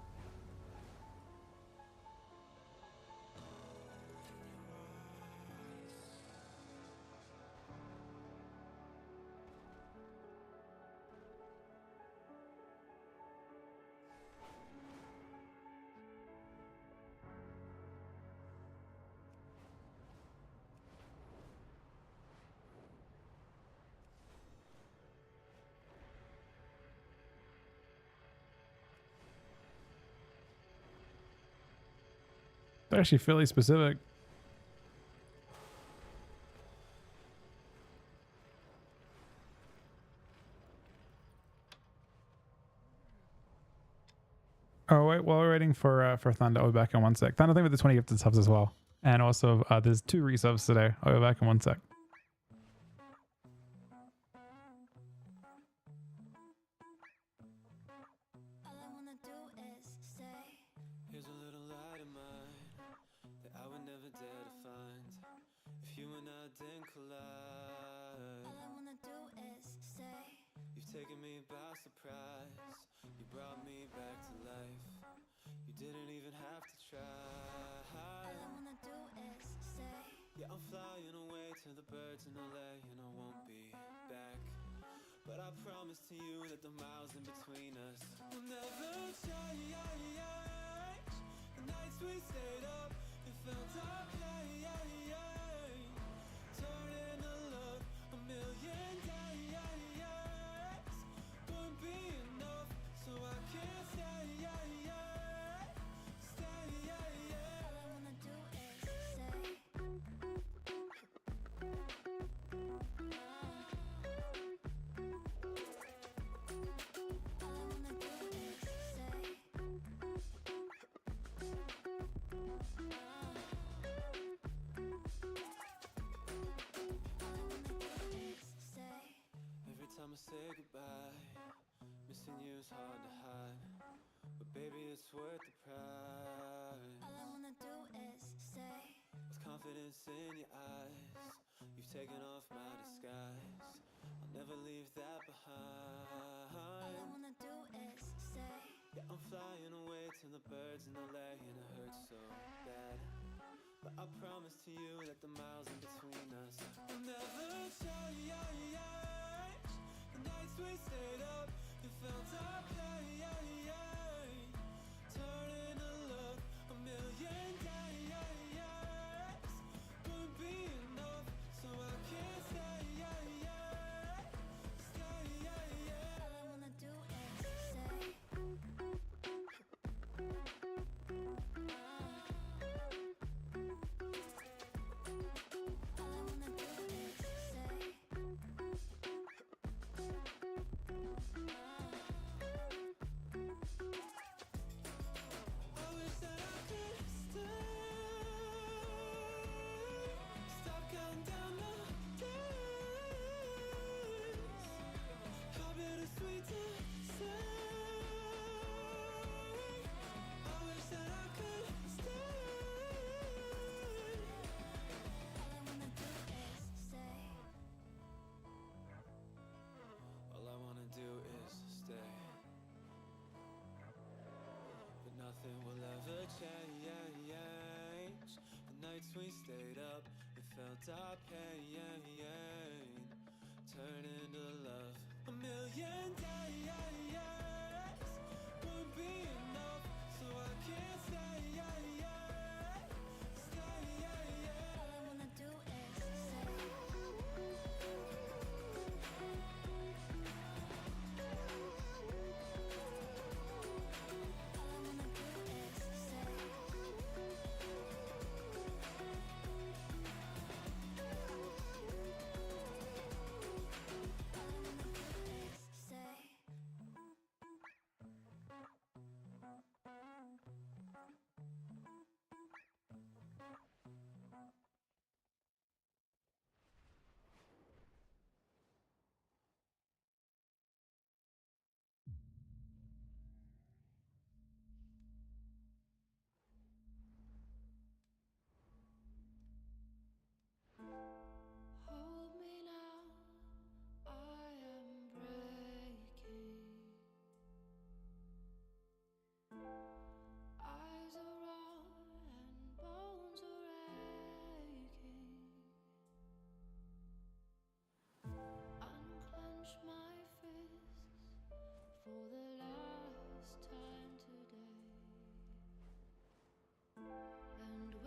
They're actually fairly specific. Oh wait, while we're waiting for Thunder, I'll be back in 1 sec. Thunder, thank you for the 20 gifted subs as well. And also, there's 2 resubs today. I'll be back in 1 sec. All I wanna do is say, Here's a little light of mine that I would never dare to find if you and I didn't collide. all I wanna do is say, You've taken me by surprise. You brought me back to life. You didn't even have to try. all I wanna do is say, Yeah, I'm flying away to the birds in LA and I won't be back. But I promise to you that the miles in between us will never change. The nights we stayed up, it felt okay. Turning to love a million days wouldn't be enough, so I can't stay. all I wanna do is say, all I wanna do is say, say, Every time I say goodbye, missing you is hard to hide. But baby, it's worth the pride. all I wanna do is say, With confidence in your eyes, you've taken off my disguise. I'll never leave that behind. all I wanna do is say, Yeah, I'm flying away to the birds in LA and it hurts so bad. But I promise to you that the miles in between us will never change. The nights we stayed up, it felt okay. Turning to love a million days wouldn't be enough, so I can't stay. all I wanna do is say, all I wanna do is say, I wish that I could stay. Stop counting down the days. How bittersweet to say. I wish that I could stay. all I wanna do is say, All I wanna do is stay. But nothing will ever change. The nights we stayed up, it felt okay. Turning to love a million days wouldn't be enough, so I can't stay. all I wanna do is say,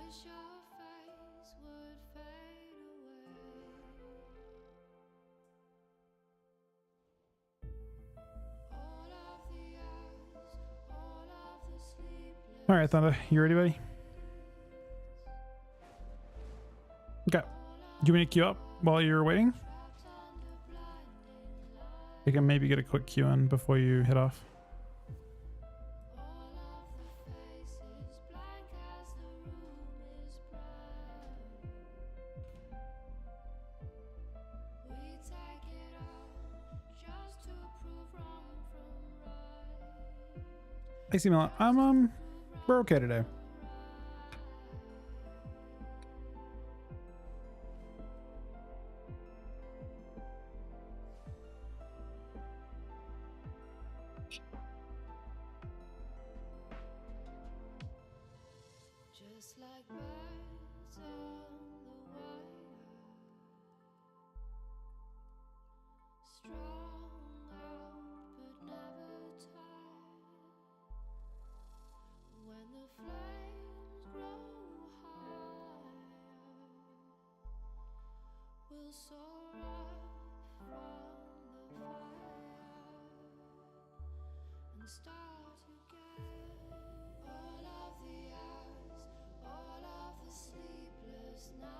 wish your face would fade away. All of the hours, all of the sleepless. All right, Thunder, you ready, buddy? Okay. Do you want me to queue up while you're waiting? You can maybe get a quick queue in before you head off. Hey, Simila, we're okay today. Just like birds on the wire, strong out but never tired. When the flames grow higher, we'll soar up from the fire and start again. All of the hours, all of the sleepless nights.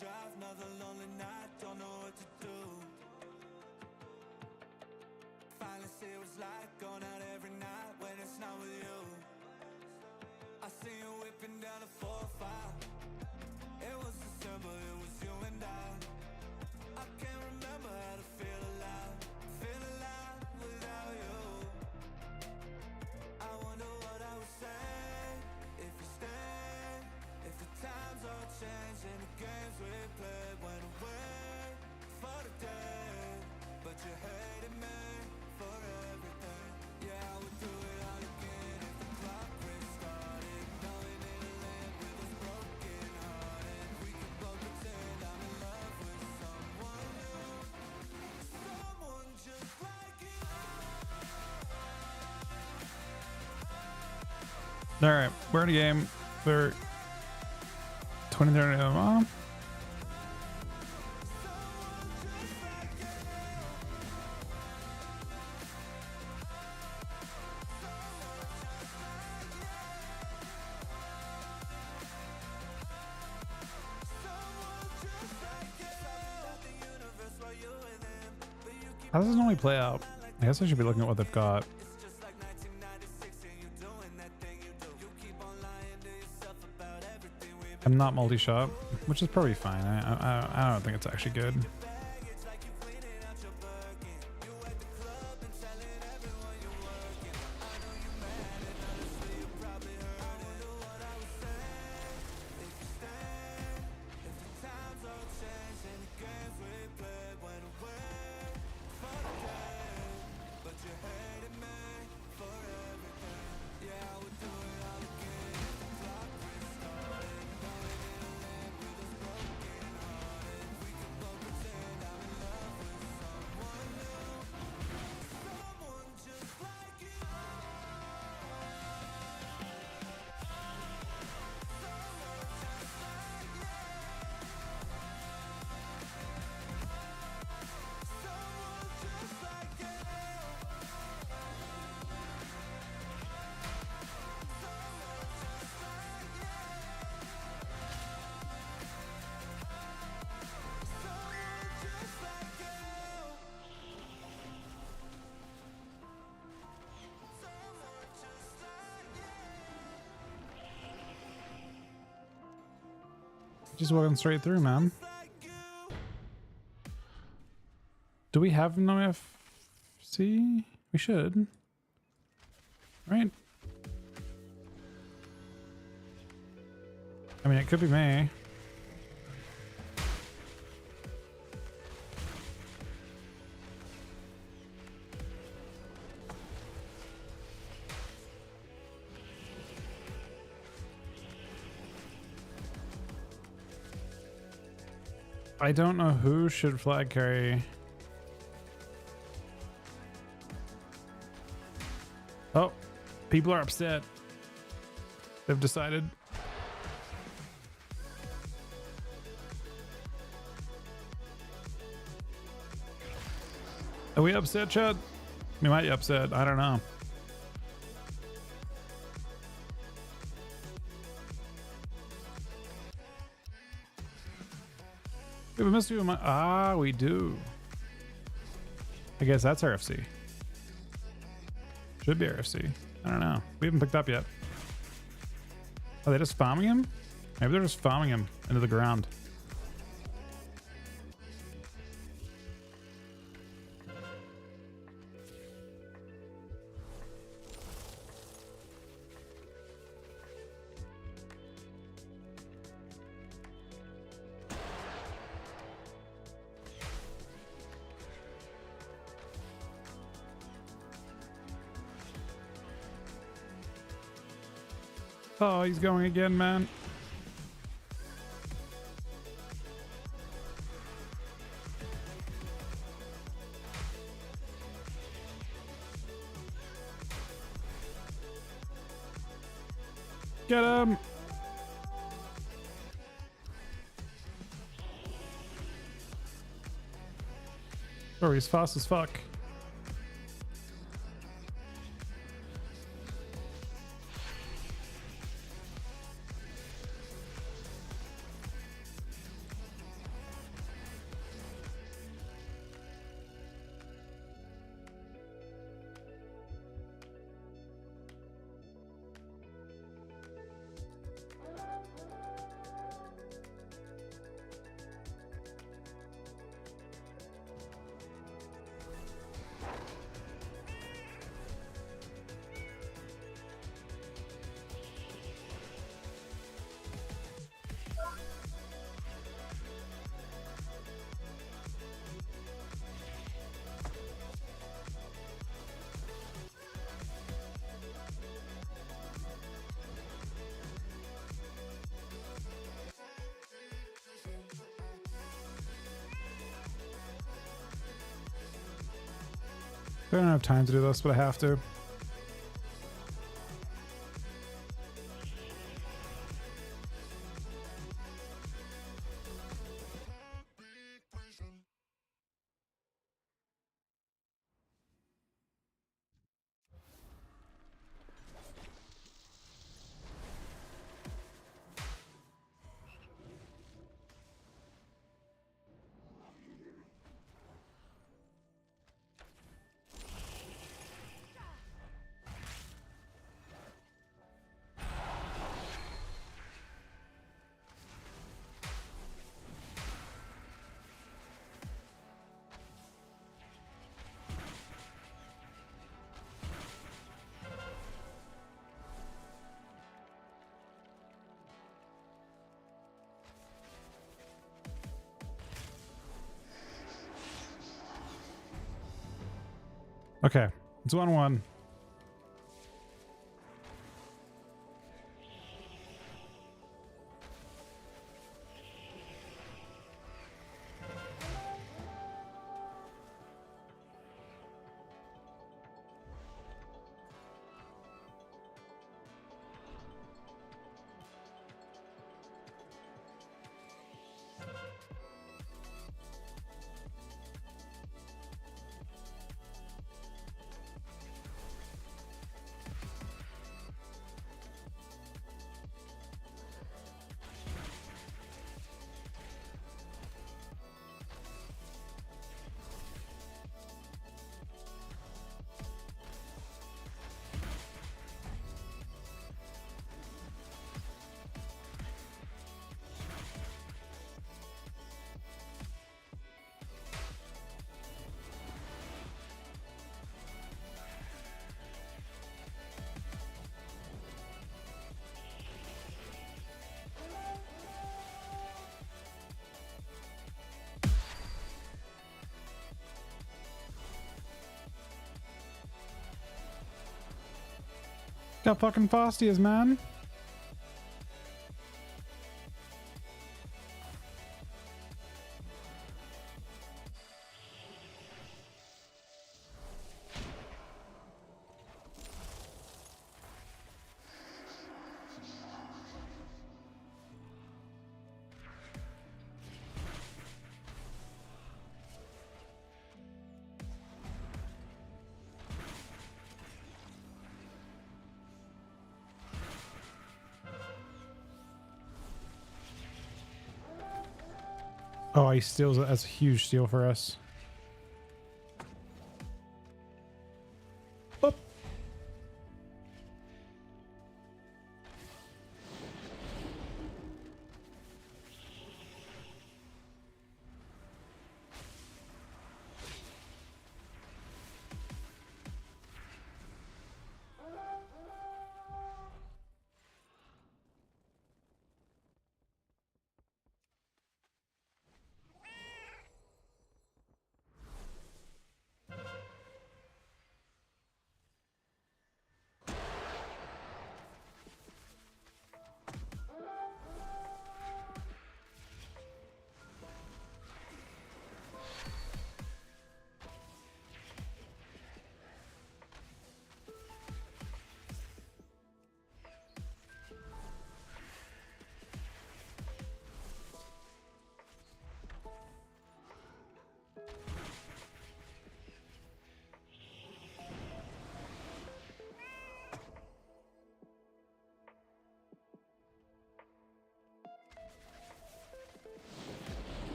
drive, another lonely night, don't know what to do. Finally see what it's like going out every night when it's not with you. I see you whipping down a 4-5. It was December, it was you and I can't remember how to feel alive without you. I wonder what I would say if you stay, if the times all change and the games we played went away for the day, but you hated me for everything. Yeah, I would do it all again if the clock restarted, knowing it'll end with us broken hearted. We could both pretend I'm in love with someone new, someone just like you. All right, we're in a game for 2030 mom. How does this normally play out? I guess I should be looking at what they've got. I'm not multi-shot, which is probably fine. I don't think it's actually good. Just walking straight through, man. Do we have no FC? We should. Right? I mean, it could be me. I don't know who should flag carry. Oh, people are upset. They've decided. Are we upset, Chad? We might be upset. I don't know. We missed you. Ah, we do. I guess that's RFC. Should be RFC. I don't know. We haven't picked up yet. Are they just farming him? Maybe they're just farming him into the ground. Oh, he's going again, man. Get him. Oh, he's fast as fuck. I don't have time to do this, but I have to. Okay, it's 1-1. Got fucking Fastias, man. Oh, he steals it. That's a huge steal for us. Oop.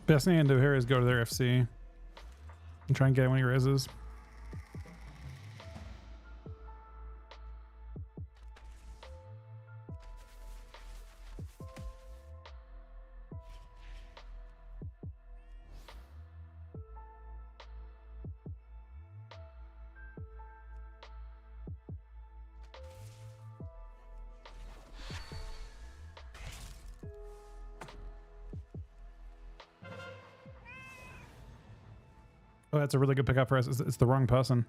Best thing I can do here is go to their FC and try and get him when he rises. Oh, that's a really good pickup for us. It's the wrong person.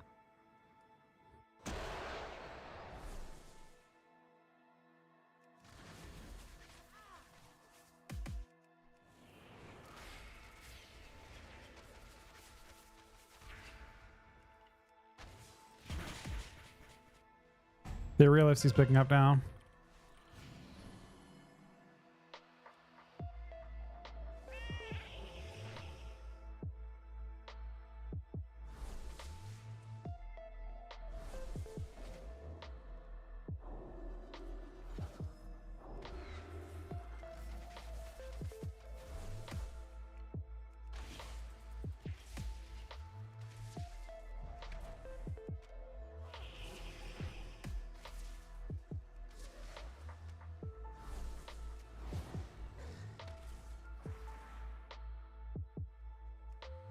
The real FC's picking up now.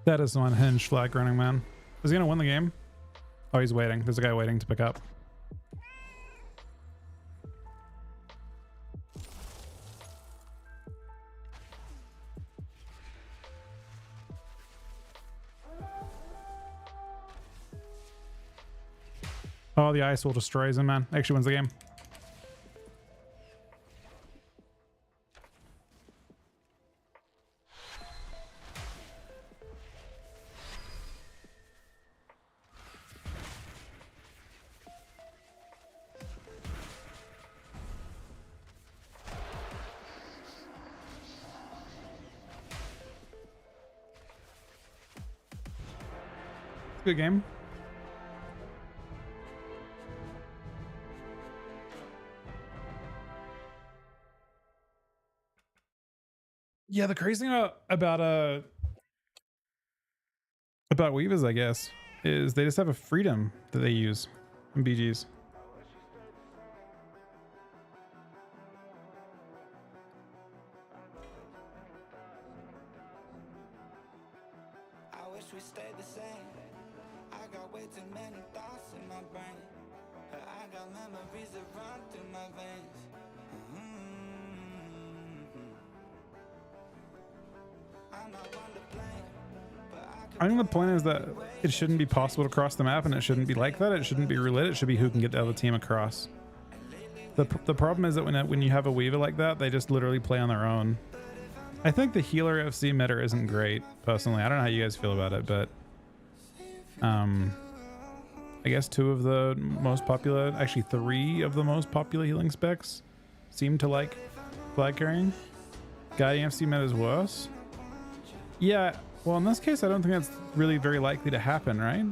That is one hinge flag running man. Is he gonna win the game? Oh, he's waiting. There's a guy waiting to pick up. Oh, the ice will destroys him, man. Actually wins the game. Good game. Yeah, the crazy thing about Weavers, I guess, is they just have a freedom that they use in BGs. I wish we stayed the same. I got way too many thoughts in my brain. I got memories that run through my veins. I'm not one to blame, but I think the point is that it shouldn't be possible to cross the map, and it shouldn't be like that. It shouldn't be roulette. It should be who can get the other team across. The problem is that when you have a Weaver like that, they just literally play on their own. I think the healer FC meta isn't great, personally. I don't know how you guys feel about it, but I guess two of the most popular, actually three of the most popular healing specs seem to like flag carrying. Guardian FC meta is worse. Yeah, well in this case I don't think that's really very likely to happen, right?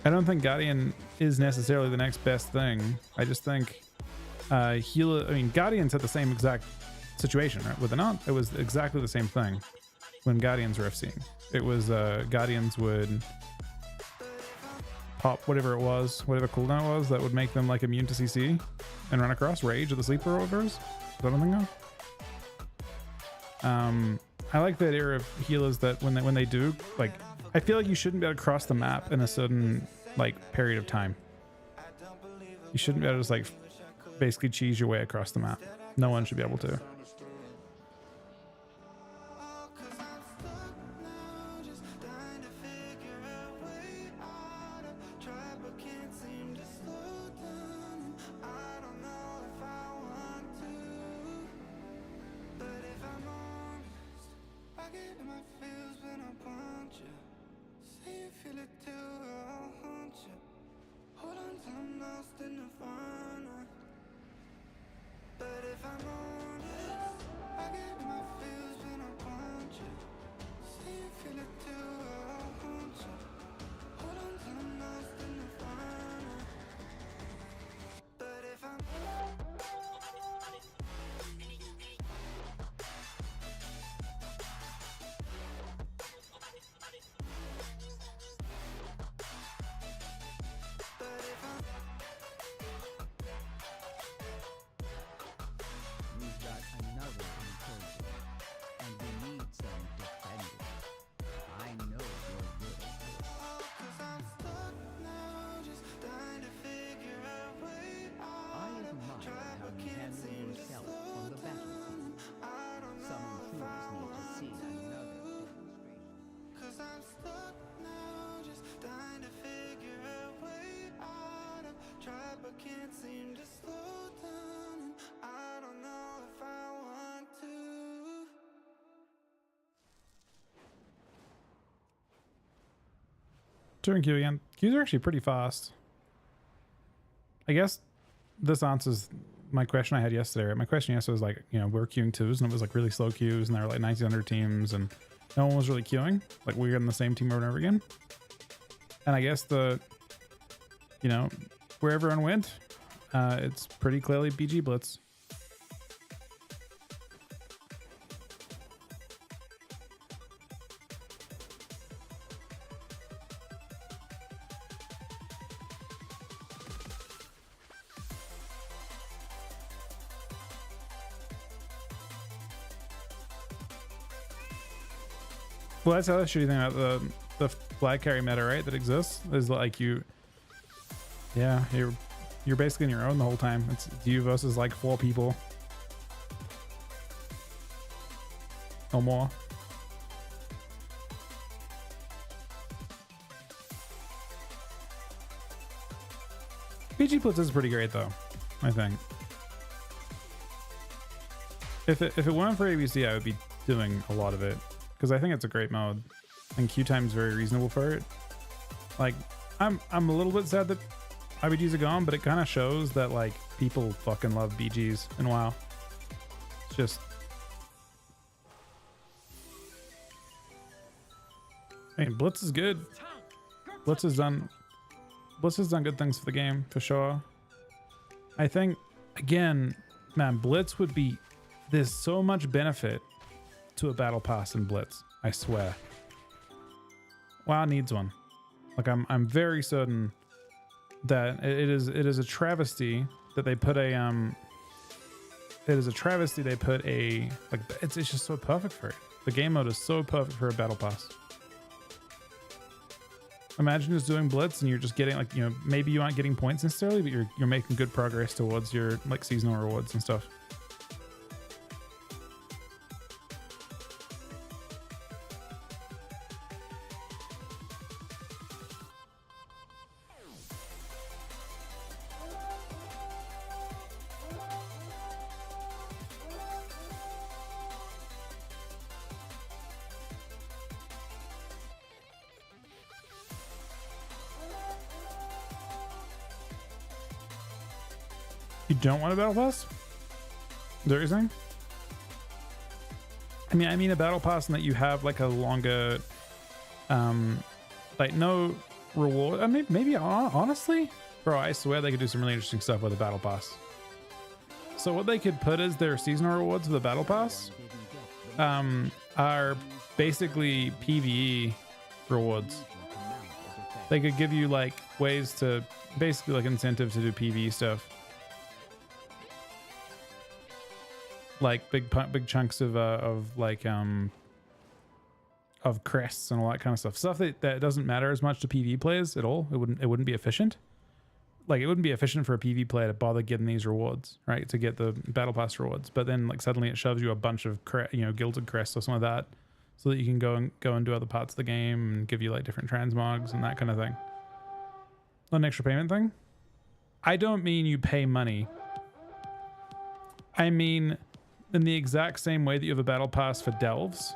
I don't think Guardian is necessarily the next best thing. I just think healer, I mean Guardians had the same exact situation, right? Were they not? It was exactly the same thing when Guardians were FCing. It was Guardians would pop whatever it was, whatever cooldown it was that would make them like immune to CC and run across Rage or the Sleeper Rovers. Is that what I'm thinking of? I like that era of healers that when they do, like, I feel like you shouldn't be able to cross the map in a certain like period of time. You shouldn't be able to just like basically cheese your way across the map. No one should be able to. Doing queue again. Queues are actually pretty fast. I guess this answers my question I had yesterday. Right? My question yesterday was like, we're queuing twos, and it was like really slow queues, and there were like 1900 teams, and no one was really queuing. Like we were in the same team over and over again. And I guess where everyone went, it's pretty clearly BG Blitz. Well, that's the other shitty thing about the flag carry meta, right? That exists is like you're basically on your own the whole time. It's you versus like 4 people or more. BG Blitz is pretty great though, I think. If it weren't for AWC, I would be doing a lot of it. Because I think it's a great mode, and queue time is very reasonable for it. Like, I'm a little bit sad that IBGs are gone, but it kind of shows that like people fucking love BGs in WoW. It's just, I mean, Blitz is good. Blitz has done good things for the game for sure. I think again, man, Blitz would be. There's so much benefit to a battle pass in Blitz, I swear. WoW needs one. Like I'm very certain that it is a travesty that they put a like it's just so perfect for it. The game mode is so perfect for a battle pass. Imagine just doing Blitz and you're just getting like, maybe you aren't getting points necessarily, but you're making good progress towards your like seasonal rewards and stuff. You don't want a battle pass? Is that what you're saying? I mean a battle pass in that you have like a longer, like no reward. I mean, maybe honestly, bro, I swear they could do some really interesting stuff with a battle pass. So what they could put as their seasonal rewards with a battle pass, are basically PvE rewards. They could give you like ways to basically like incentive to do PvE stuff. Like big chunks of crests and all that kind of stuff that doesn't matter as much to PvE players at all. It wouldn't be efficient. Like it wouldn't be efficient for a PvE player to bother getting these rewards, right? To get the battle pass rewards, but then like suddenly it shoves you a bunch of gilded crests or something like that, so that you can go and do other parts of the game and give you like different transmogs and that kind of thing. An extra payment thing. I don't mean you pay money. I mean, in the exact same way that you have a battle pass for delves,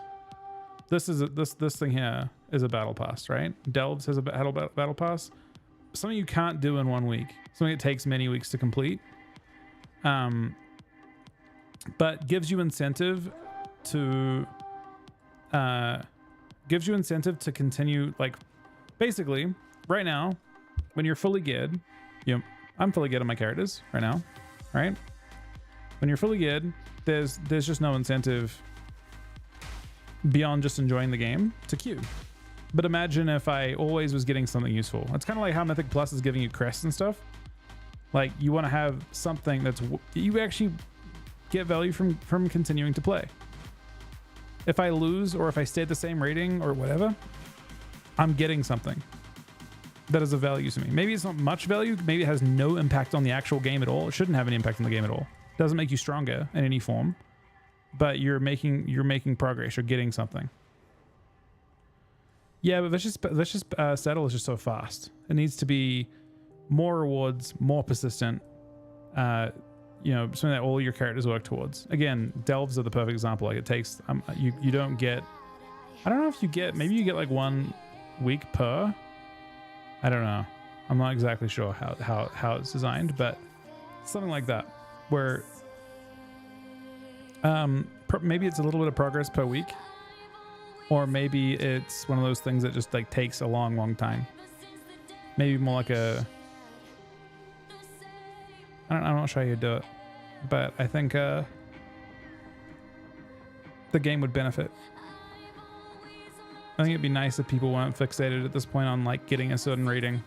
this thing here is a battle pass, right? Delves has a battle pass. Something you can't do in 1 week. Something it takes many weeks to complete. But gives you incentive to continue. Like basically, right now, when you're fully geared, I'm fully geared on my characters right now, right? When you're fully geared, there's just no incentive beyond just enjoying the game to queue. But imagine if I always was getting something useful. It's kind of like how Mythic Plus is giving you crests and stuff. Like you want to have something that you actually get value from continuing to play. If I lose or if I stay at the same rating or whatever, I'm getting something that is of value to me. Maybe it's not much value. Maybe it has no impact on the actual game at all. It shouldn't have any impact on the game at all. It doesn't make you stronger in any form, but you're making progress. You're getting something. Yeah, but let's just settle is just so fast. It needs to be more rewards, more persistent. Something that all your characters work towards. Again, delves are the perfect example. Like it takes you don't get. I don't know if you get. Maybe you get like 1 week per I don't know. I'm not exactly sure how it's designed, but something like that, where maybe it's a little bit of progress per week, or maybe it's one of those things that just like takes a long time. Maybe more like a, I'm not sure how you do it, but I think the game would benefit. I think it'd be nice if people weren't fixated at this point on like getting a certain rating.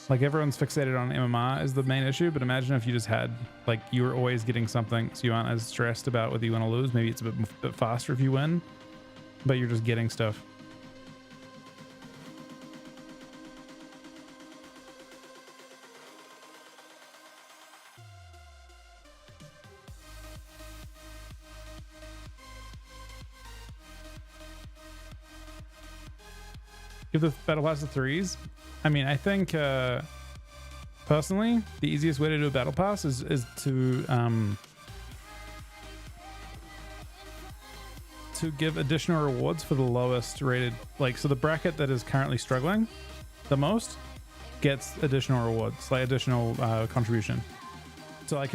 Like everyone's fixated on MMR is the main issue, but imagine if you just had like you were always getting something, so you aren't as stressed about whether you win or lose. Maybe it's a bit faster if you win, but you're just getting stuff. Give the battle pass to threes. I mean, I think personally, the easiest way to do a battle pass is to give additional rewards for the lowest rated. Like, so the bracket that is currently struggling the most gets additional rewards, like additional contribution. So like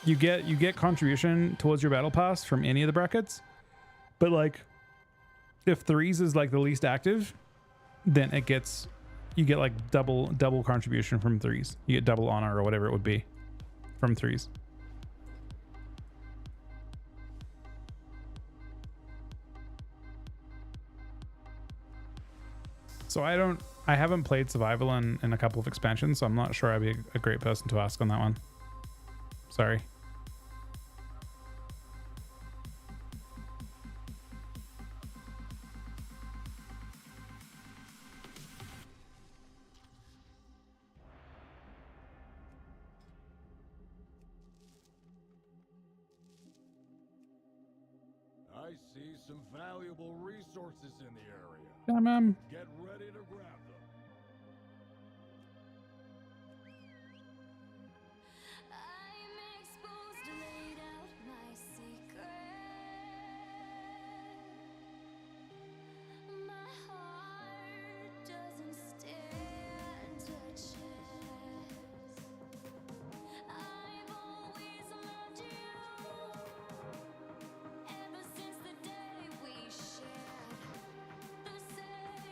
you get contribution towards your battle pass from any of the brackets, but like if threes is like the least active, then you get like double contribution from threes. You get double honor or whatever it would be from threes. So I haven't played survival in a couple of expansions, so I'm not sure I'd be a great person to ask on that one. Sorry. I see some valuable resources in the area. Yeah, man. Get ready to grab them. I'm exposed, laid out my secret. My heart doesn't stand a chance. I've always loved you. Ever since the day we shared the same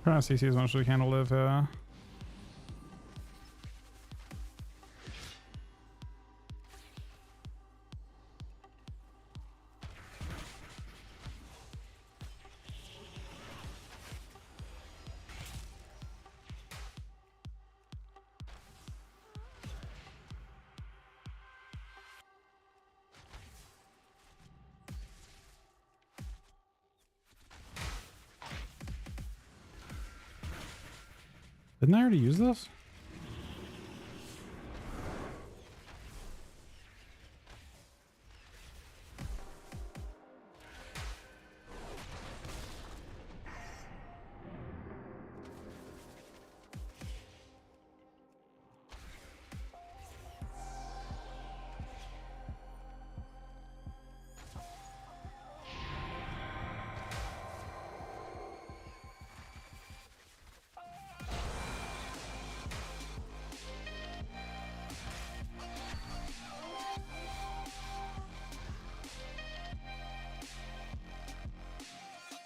Trying to CC as much as we can to live here. Didn't I already use this?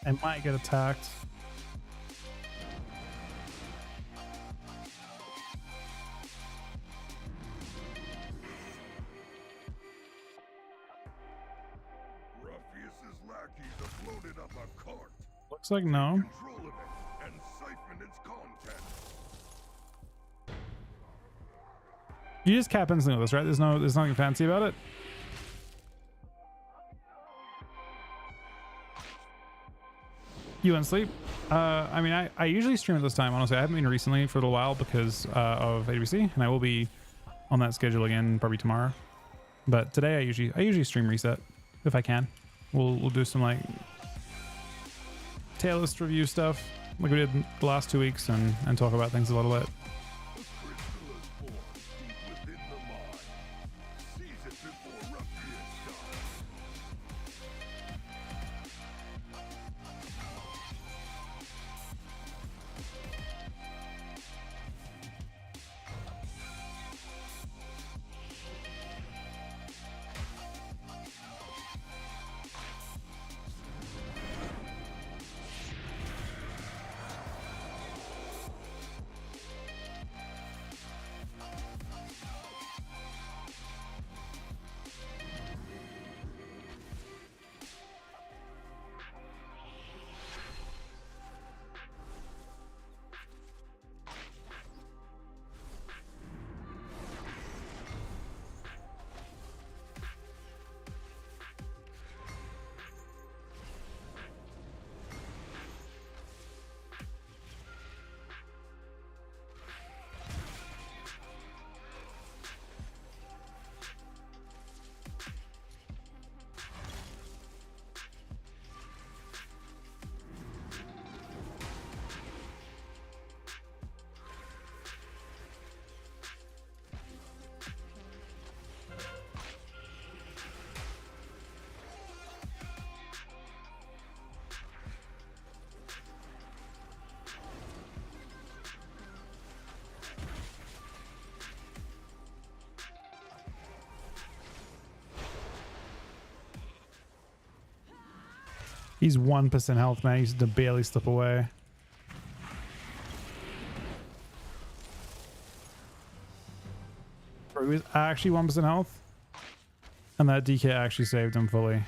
I might get attacked. Ruffius's lackeys have loaded up a cart. Looks like no. Control of it and siphon its content. You just cap instantly with this, right? There's nothing fancy about it. You went sleep? I mean, I usually stream at this time, honestly. I haven't been recently for a little while because of AWC, and I will be on that schedule again probably tomorrow. But today I usually stream reset if I can. We'll do some like tail list review stuff like we did the last 2 weeks and talk about things a little bit. He's 1% health, man. He's to barely slip away. Bro, he was actually 1% health. And that DK actually saved him fully.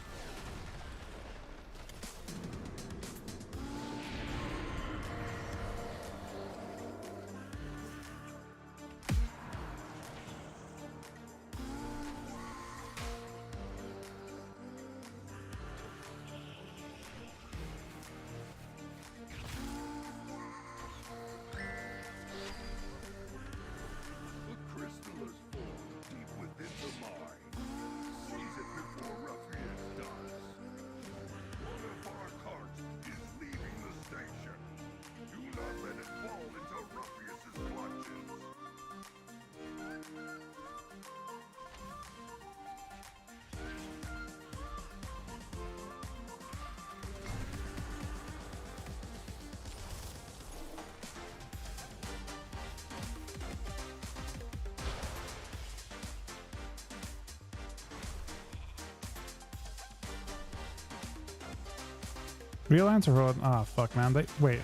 Real answer fraud. Ah, fuck, man. Wait.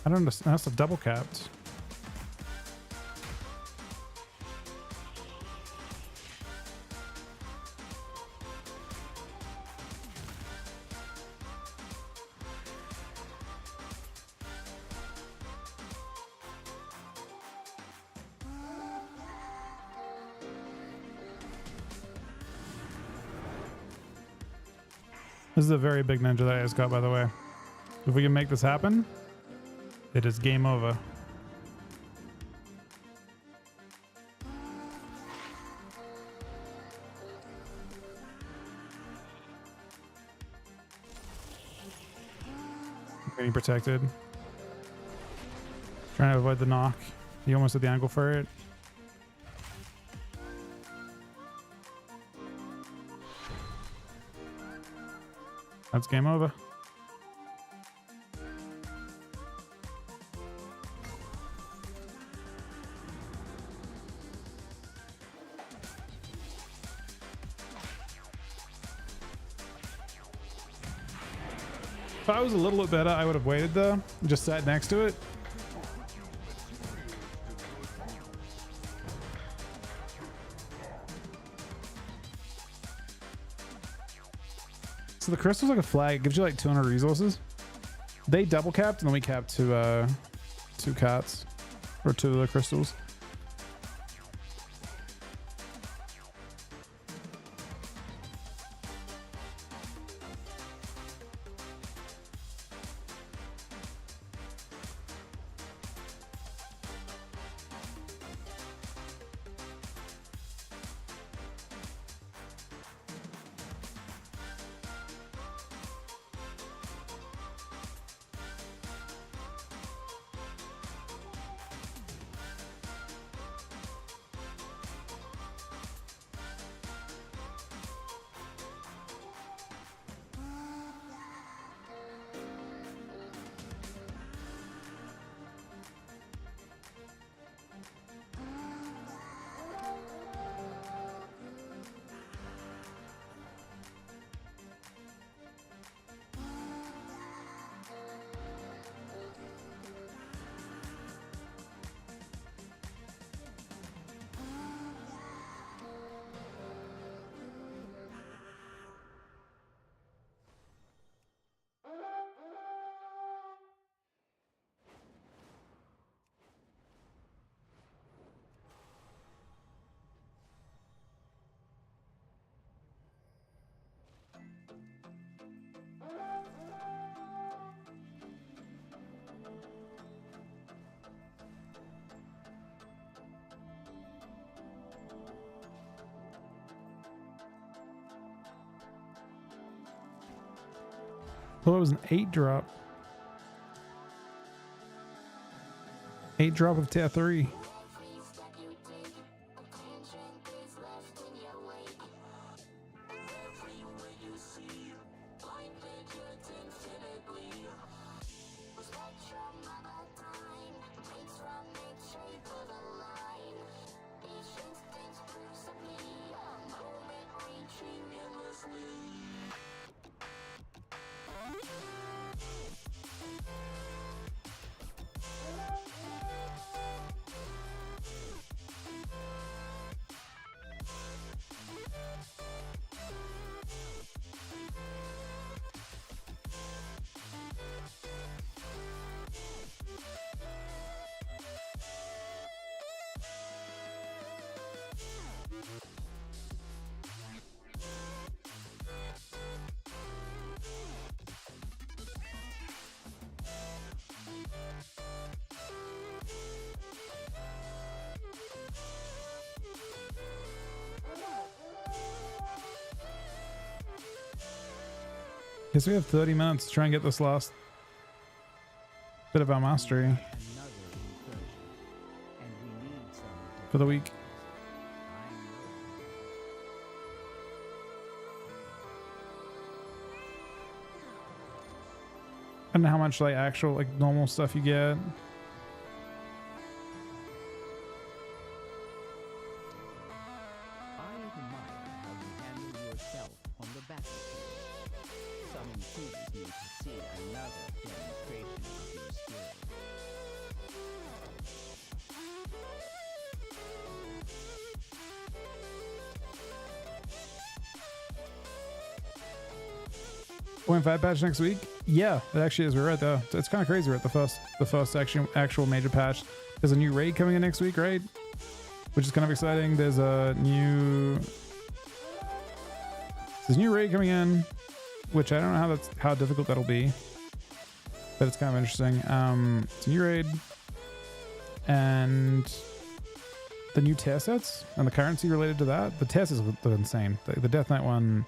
I don't understand. That's a double capped. This is a very big ninja that I just got, by the way. If we can make this happen, it is game over. Getting protected. Trying to avoid the knock. He almost had the angle for it. That's game over. If I was a little bit better, I would have waited though. And just sat next to it. So the crystal's like a flag. It gives you like 200 resources. They double capped and then we capped two cats. Or 2 of the crystals. Oh, it was an 8 drop. 8 drop of tier 3. Guess we have 30 minutes to try and get this last bit of our mastery for the week. I don't know how much like actual like normal stuff you get. 0.5 patch next week. Yeah, it actually is. We're right there. It's kind of crazy. We're at the first actual major patch. There's a new raid coming in next week, right? Which is kind of exciting. There's a new raid coming in, which I don't know how difficult that'll be, but it's kind of interesting. It's a new raid, and the new tier sets and the currency related to that. The tier sets look insane. The Death Knight one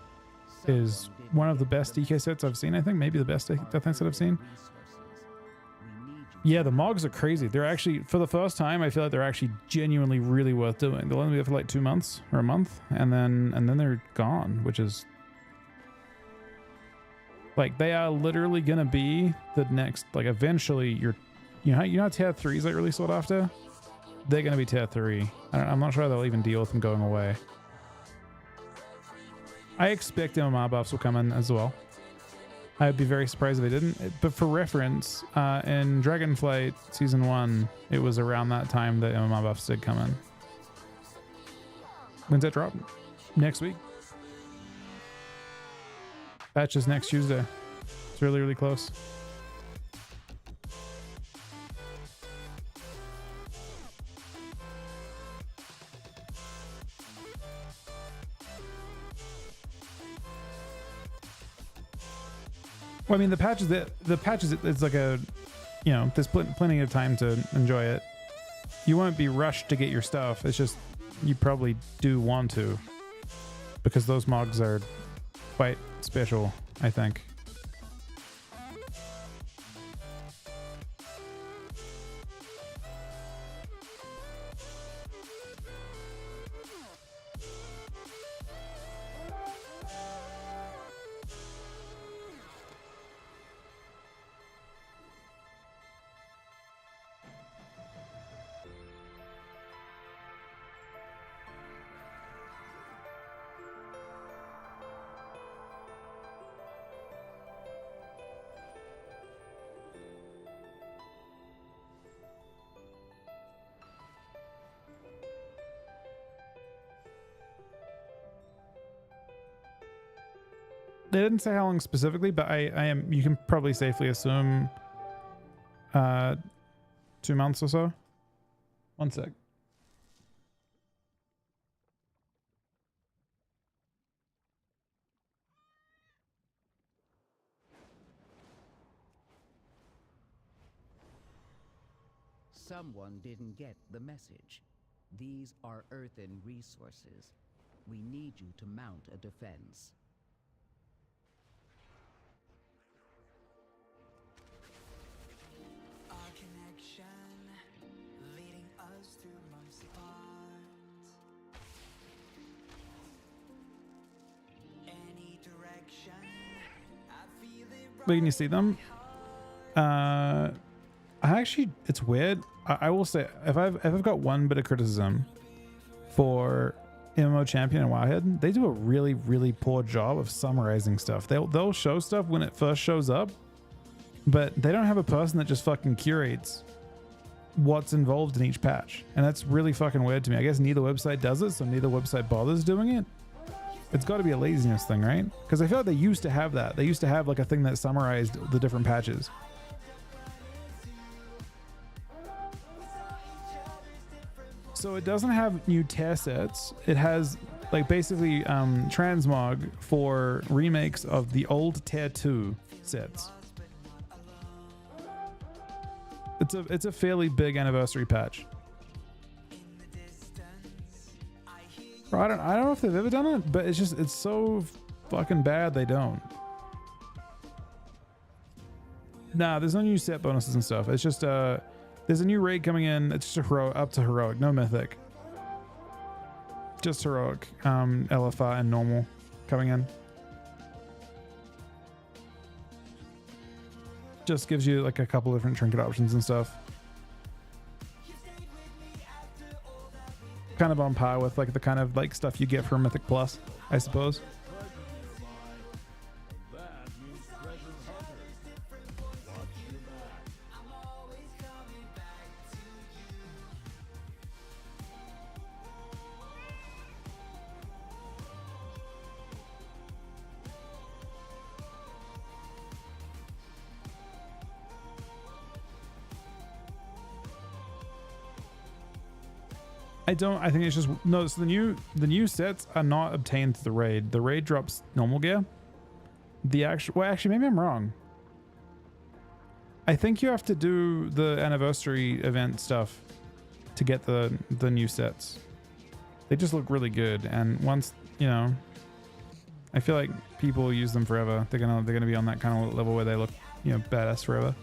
is one of the best DK sets I've seen. I think maybe the best Death Knight set I've seen. Yeah, the Mogs are crazy. They're actually, for the first time, I feel like they're actually genuinely really worth doing. They'll only be there for like 2 months or a month, and then they're gone, which is like, they are literally gonna be the next, like, eventually you know how tier 3 is like really sought after? They're gonna be tier 3. I'm not sure they'll even deal with them going away. I expect MMR buffs will come in as well. I'd be very surprised if they didn't. But for reference, in Dragonflight Season 1, it was around that time that MMR buffs did come in. When's that drop? Next week. Patch is next Tuesday. It's really, really close. Well, I mean, the patches, it's like a, you know, there's plenty of time to enjoy it. You won't be rushed to get your stuff. It's just, you probably do want to, because those mogs are quite special, I think. They didn't say how long specifically, but I am, you can probably safely assume 2 months or so. One sec. Someone didn't get the message. These are earthen resources. We need you to mount a defense. Our connection leading us through months apart. Any direction, I feel it. But can you see them? I actually, it's weird. I will say, if I've got one bit of criticism for MMO Champion and Wowhead, they do a really, really poor job of summarizing stuff. They'll show stuff when it first shows up, but they don't have a person that just fucking curates what's involved in each patch. And that's really fucking weird to me. I guess neither website does it, so neither website bothers doing it. It's got to be a laziness thing, right? Because I feel like they used to have that. They used to have like a thing that summarized the different patches. So it doesn't have new tier sets. It has like basically transmog for remakes of the old tier 2 sets. It's a fairly big anniversary patch. Bro, I don't know if they've ever done it, but it's so fucking bad they don't. Nah, there's no new set bonuses and stuff. It's just there's a new raid coming in. It's just up to heroic, no mythic. Just heroic, LFR and normal coming in. Just gives you like a couple different trinket options and stuff. Kind of on par with like the kind of like stuff you get for Mythic Plus, I suppose. I don't. I think it's just no. So the new sets are not obtained through the raid. The raid drops normal gear. The actual. Well, actually, maybe I'm wrong. I think you have to do the anniversary event stuff to get the new sets. They just look really good, and once I feel like people use them forever. They're gonna be on that kind of level where they look badass forever.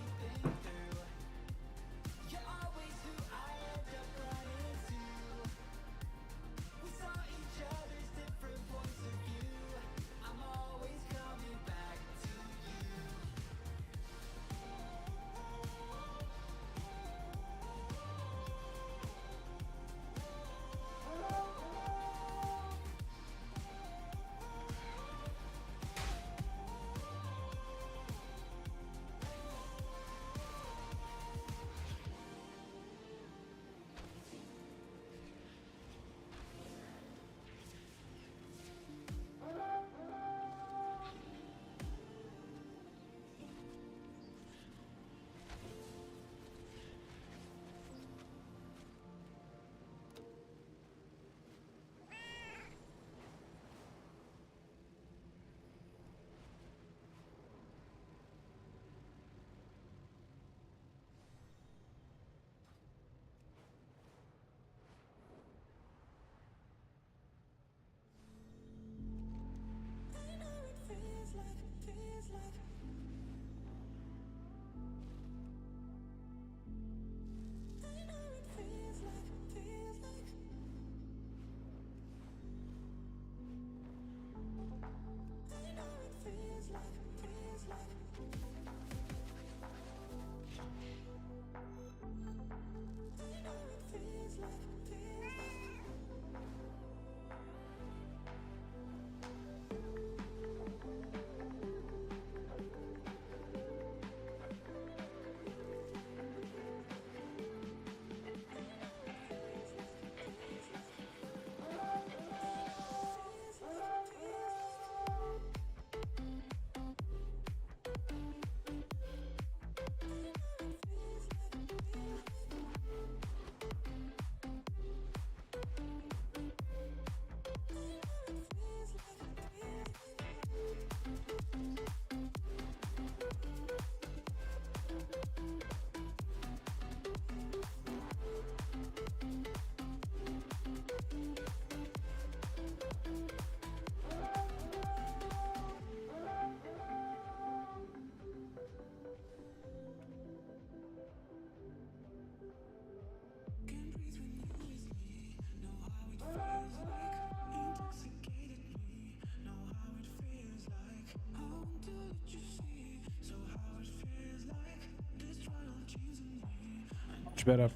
Much better.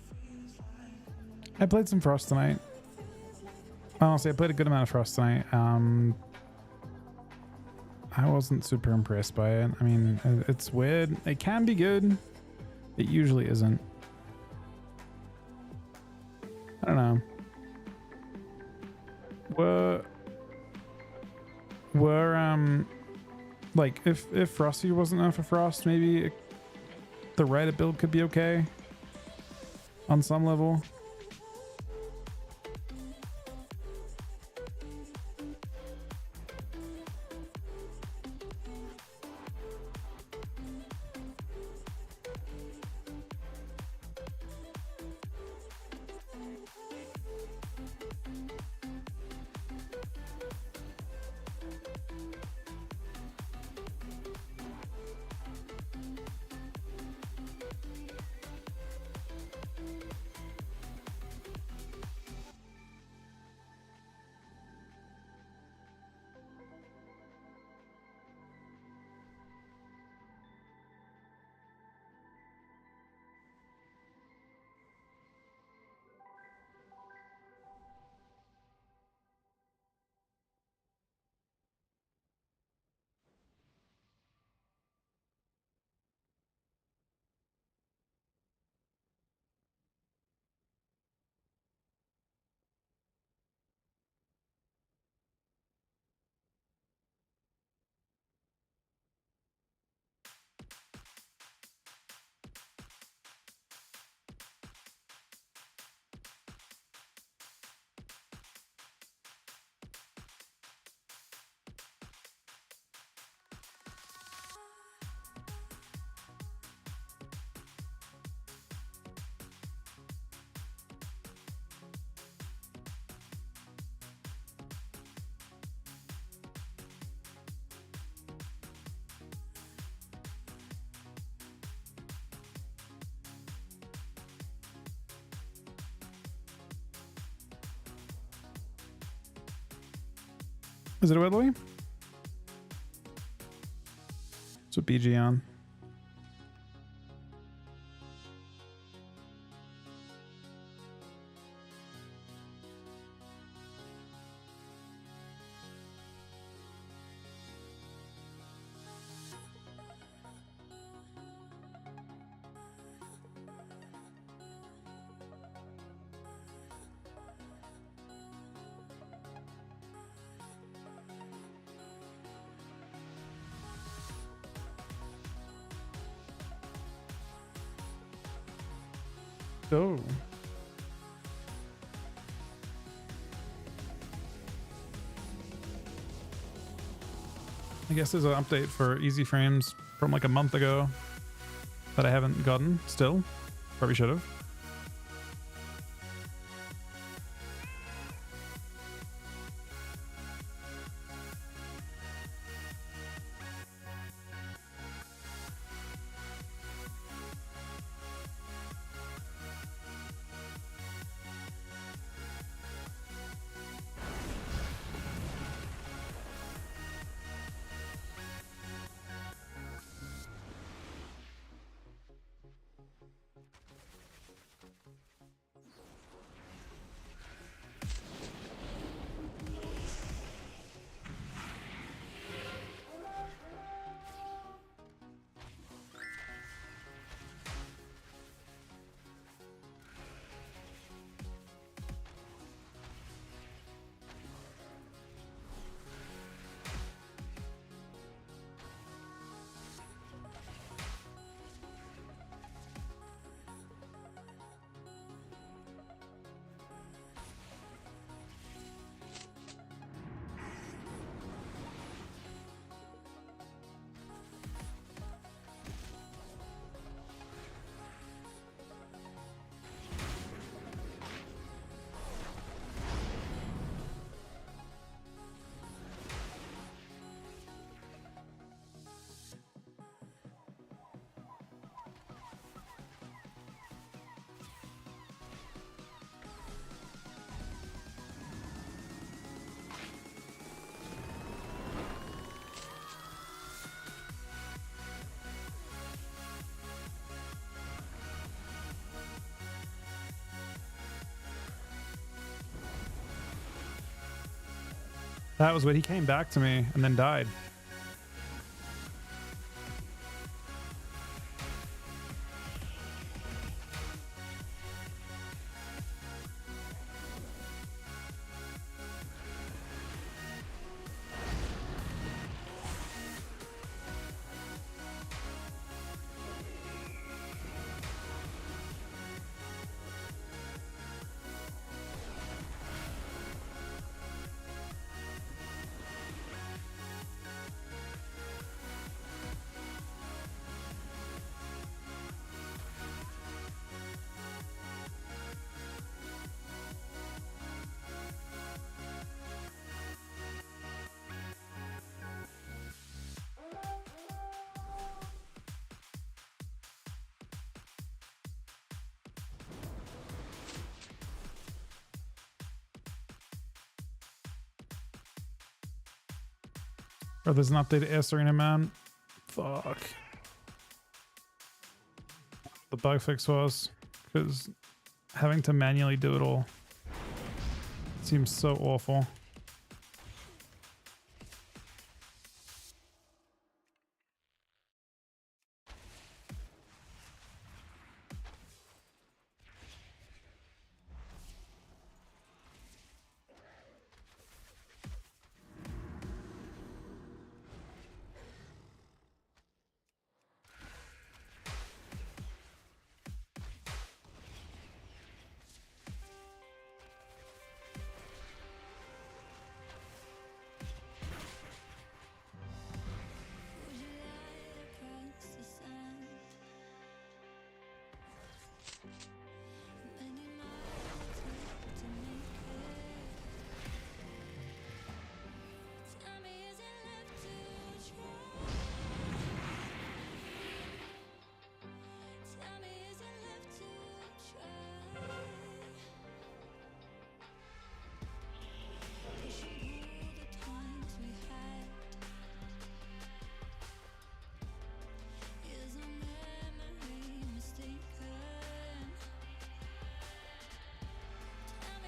I played some Frost tonight. Honestly, I played a good amount of Frost tonight. I wasn't super impressed by it. I mean, it's weird. It can be good. It usually isn't. I don't know. Like if Frosty wasn't enough for Frost, maybe the Reddit build could be okay on some level. Is it a Louis? It's with BG on. Oh. I guess there's an update for easy frames from like a month ago that I haven't gotten still. Probably should have. That was when he came back to me and then died. Oh, there's an update to S Arena, man. Fuck. The bug fix was because having to manually do it all seems so awful.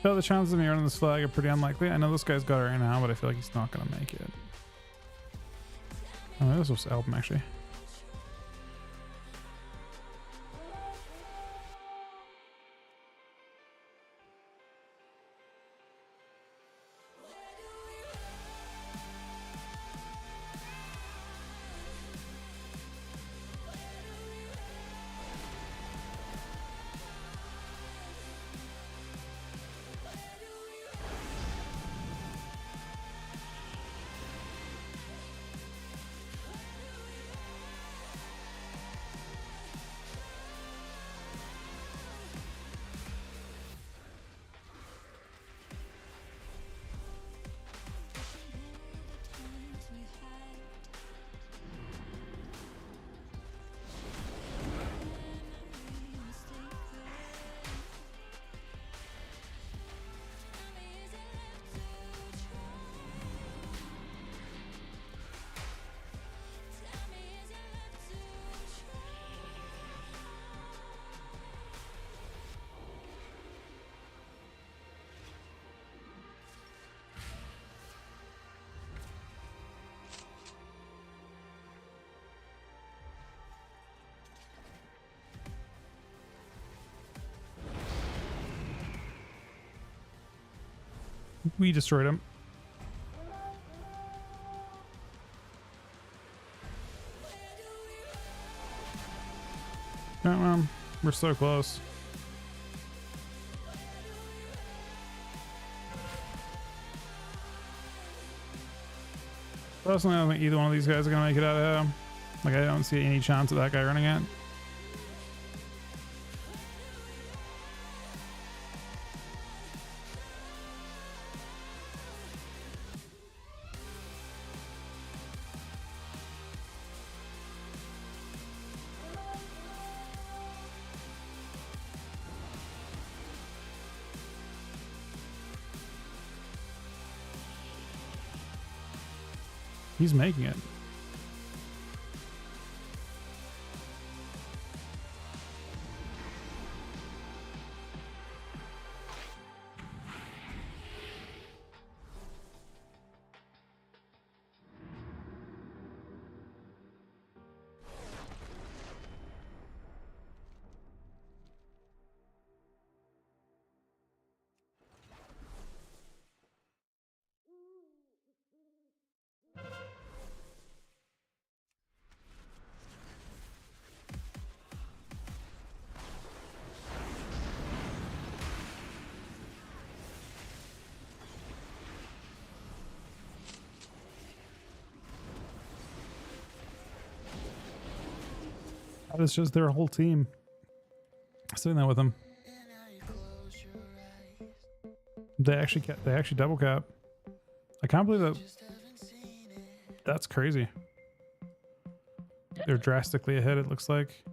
So the chances of me running this flag are pretty unlikely. I know this guy's got it right now, but I feel like he's not gonna make it. Oh, this was album actually. We destroyed him. Oh, we're so close. Personally, I don't think either one of these guys are gonna make it out of here. Like, I don't see any chance of that guy running it. He's making it. That is just their whole team sitting there with them. They actually double cap. I can't believe that. That's crazy. They're drastically ahead, it looks like.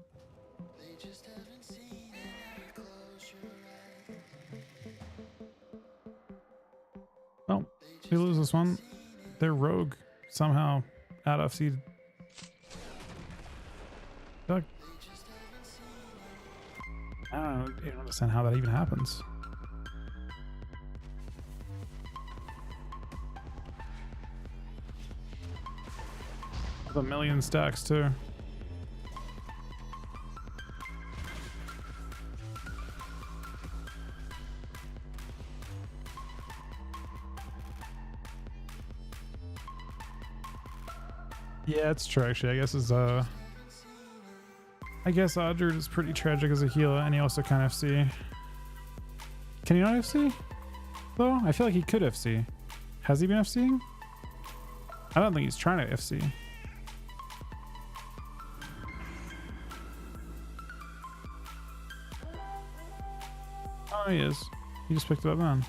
Oh, we lose this one. They're rogue somehow out of seed. I don't understand how that even happens. With a million stacks too. Yeah, it's true actually. I guess Audrey is pretty tragic as a healer, and he also can FC. Can he not FC? Though? I feel like he could FC. Has he been FCing? I don't think he's trying to FC. Oh, he is. He just picked it up then.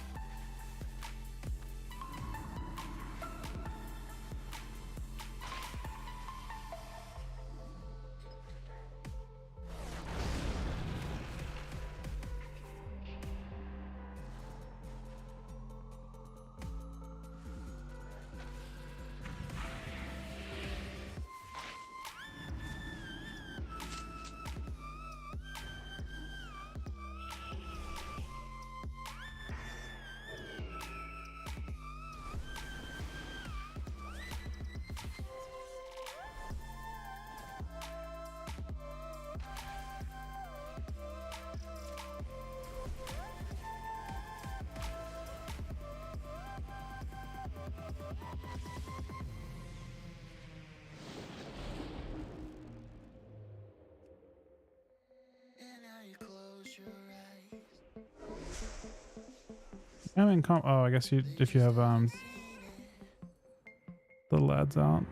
I mean, oh, I guess you if you have the lads out.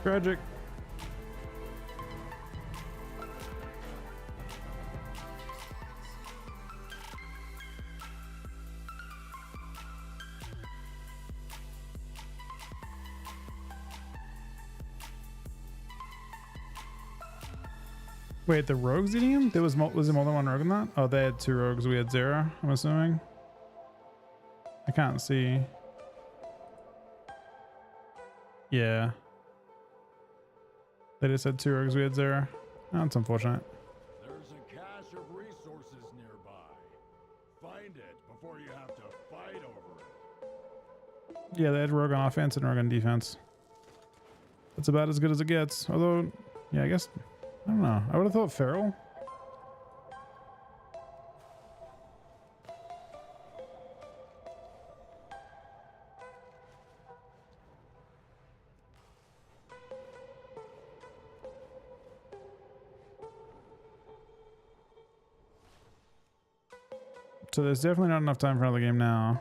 Tragic. Wait, the rogues eating him? Was there more than one rogue in that? Oh, they had 2 rogues. We had 0, I'm assuming. I can't see. Yeah. They just had 2 rogues. We had 0. That's unfortunate. There's a cache of resources nearby. Find it before you have to fight over it. Yeah, they had rogue on offense and rogue on defense. That's about as good as it gets. Although, yeah, I guess, I don't know. I would have thought feral. So there's definitely not enough time for another game now.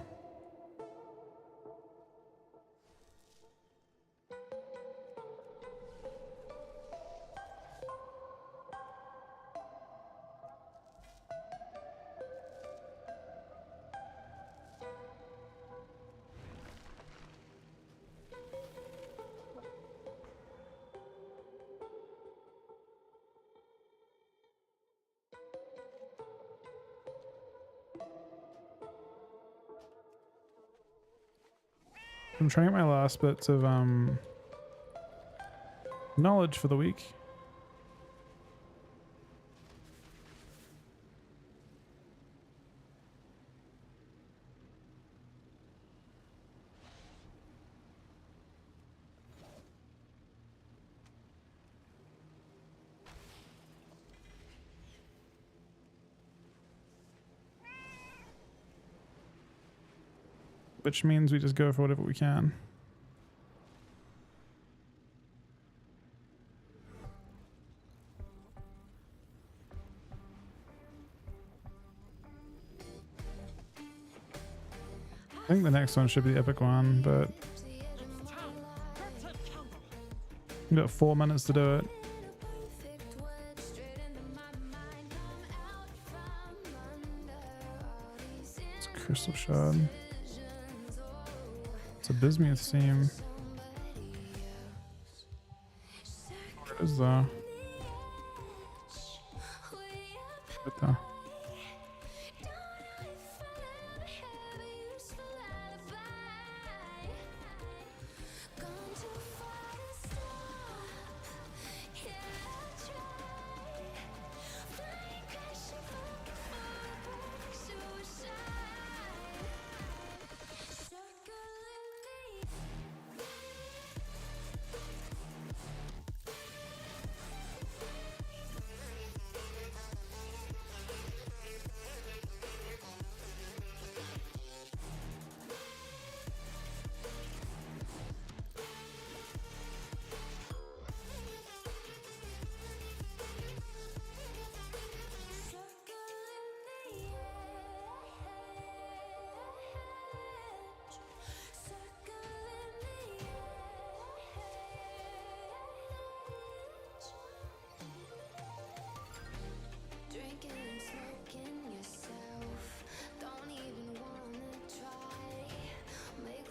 I'm trying to get my last bits of knowledge for the week. Which means we just go for whatever we can. I think the next one should be the epic one, but we've got 4 minutes to do it. It's a crystal shard. It's a bismuth seam. Where is the? What the?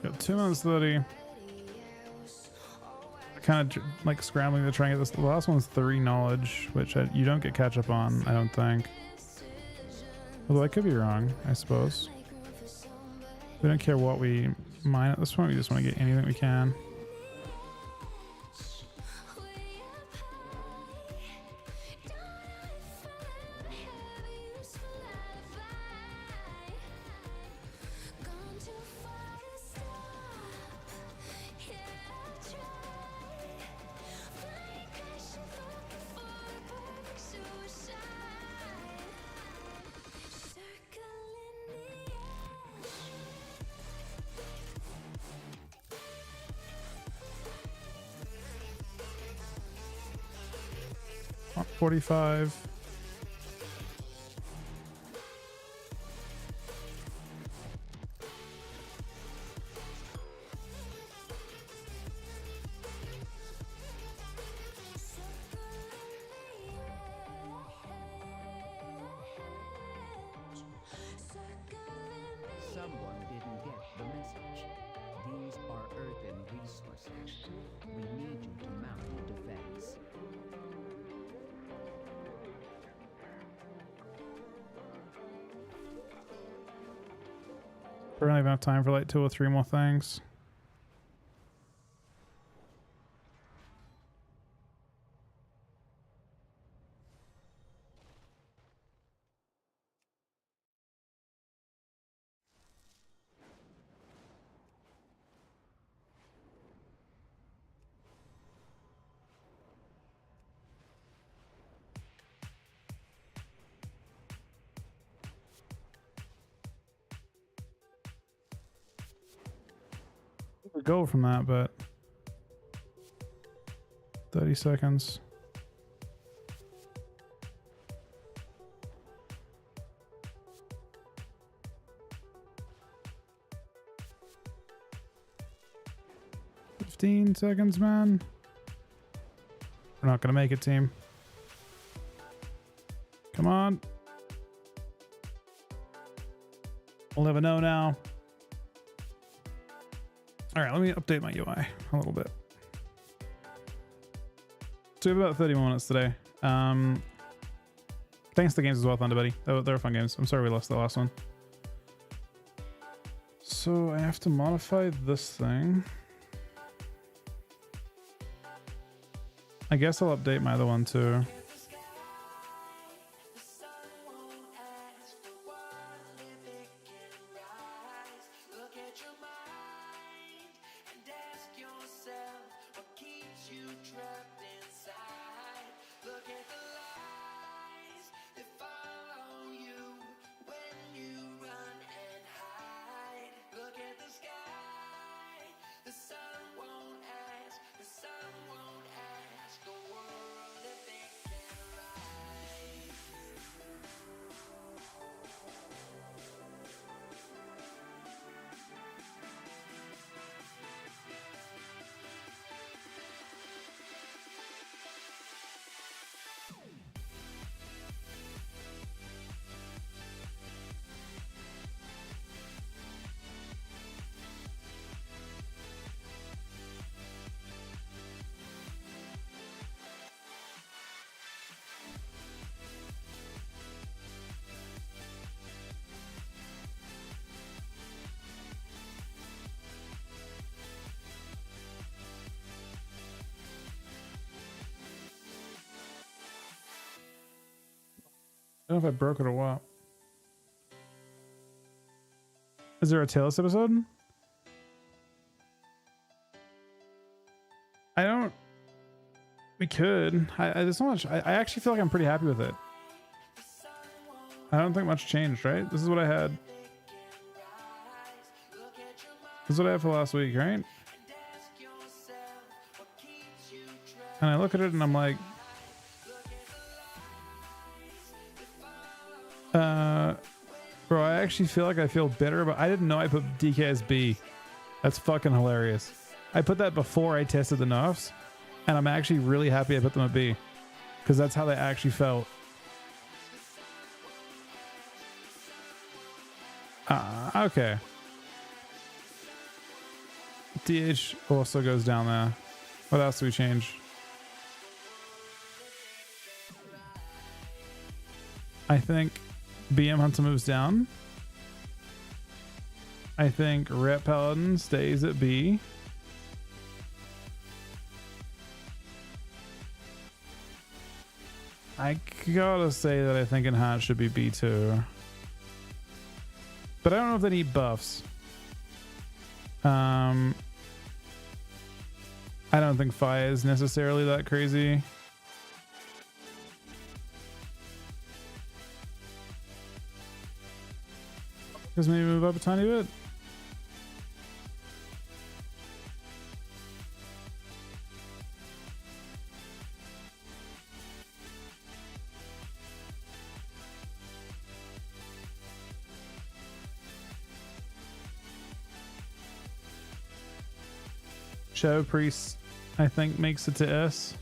Got 2 minutes 30. kind of like scrambling to try and get this. The last one's 3 knowledge, which you don't get catch up on, I don't think. Although I could be wrong, I suppose. We don't care what we mine at this point. We just want to get anything we can. Not 45. Someone didn't get the message. These are earthen resources. We need you to mount a defense. We're gonna have enough time for like 2 or 3 more things. We go from that, but 30 seconds. $15 seconds, man. We're not gonna make it, team. Come on. We'll never know now. All right, let me update my UI a little bit. So we have about 30 more minutes today. Thanks to the games as well, Thunderbuddy. They were fun games. I'm sorry we lost the last one. So I have to modify this thing. I guess I'll update my other one too. I don't know if I broke it or what. Is there a Taylor's episode? I don't. We could. There's so much. I actually feel like I'm pretty happy with it. I don't think much changed, right? This is what I had. This is what I had for last week, right? And I look at it and I'm like, bro, I actually feel like I feel better, but I didn't know I put DK as B. That's fucking hilarious. I put that before I tested the nerfs, and I'm actually really happy I put them at B, because that's how they actually felt. Okay. DH also goes down there. What else do we change? I think BM Hunter moves down. I think Rep Paladin stays at B. I gotta say that I think Enhanced should be B2. But I don't know if they need buffs. I don't think Fire is necessarily that crazy. Just maybe move up a tiny bit. Shadow Priest, I think, makes it to S.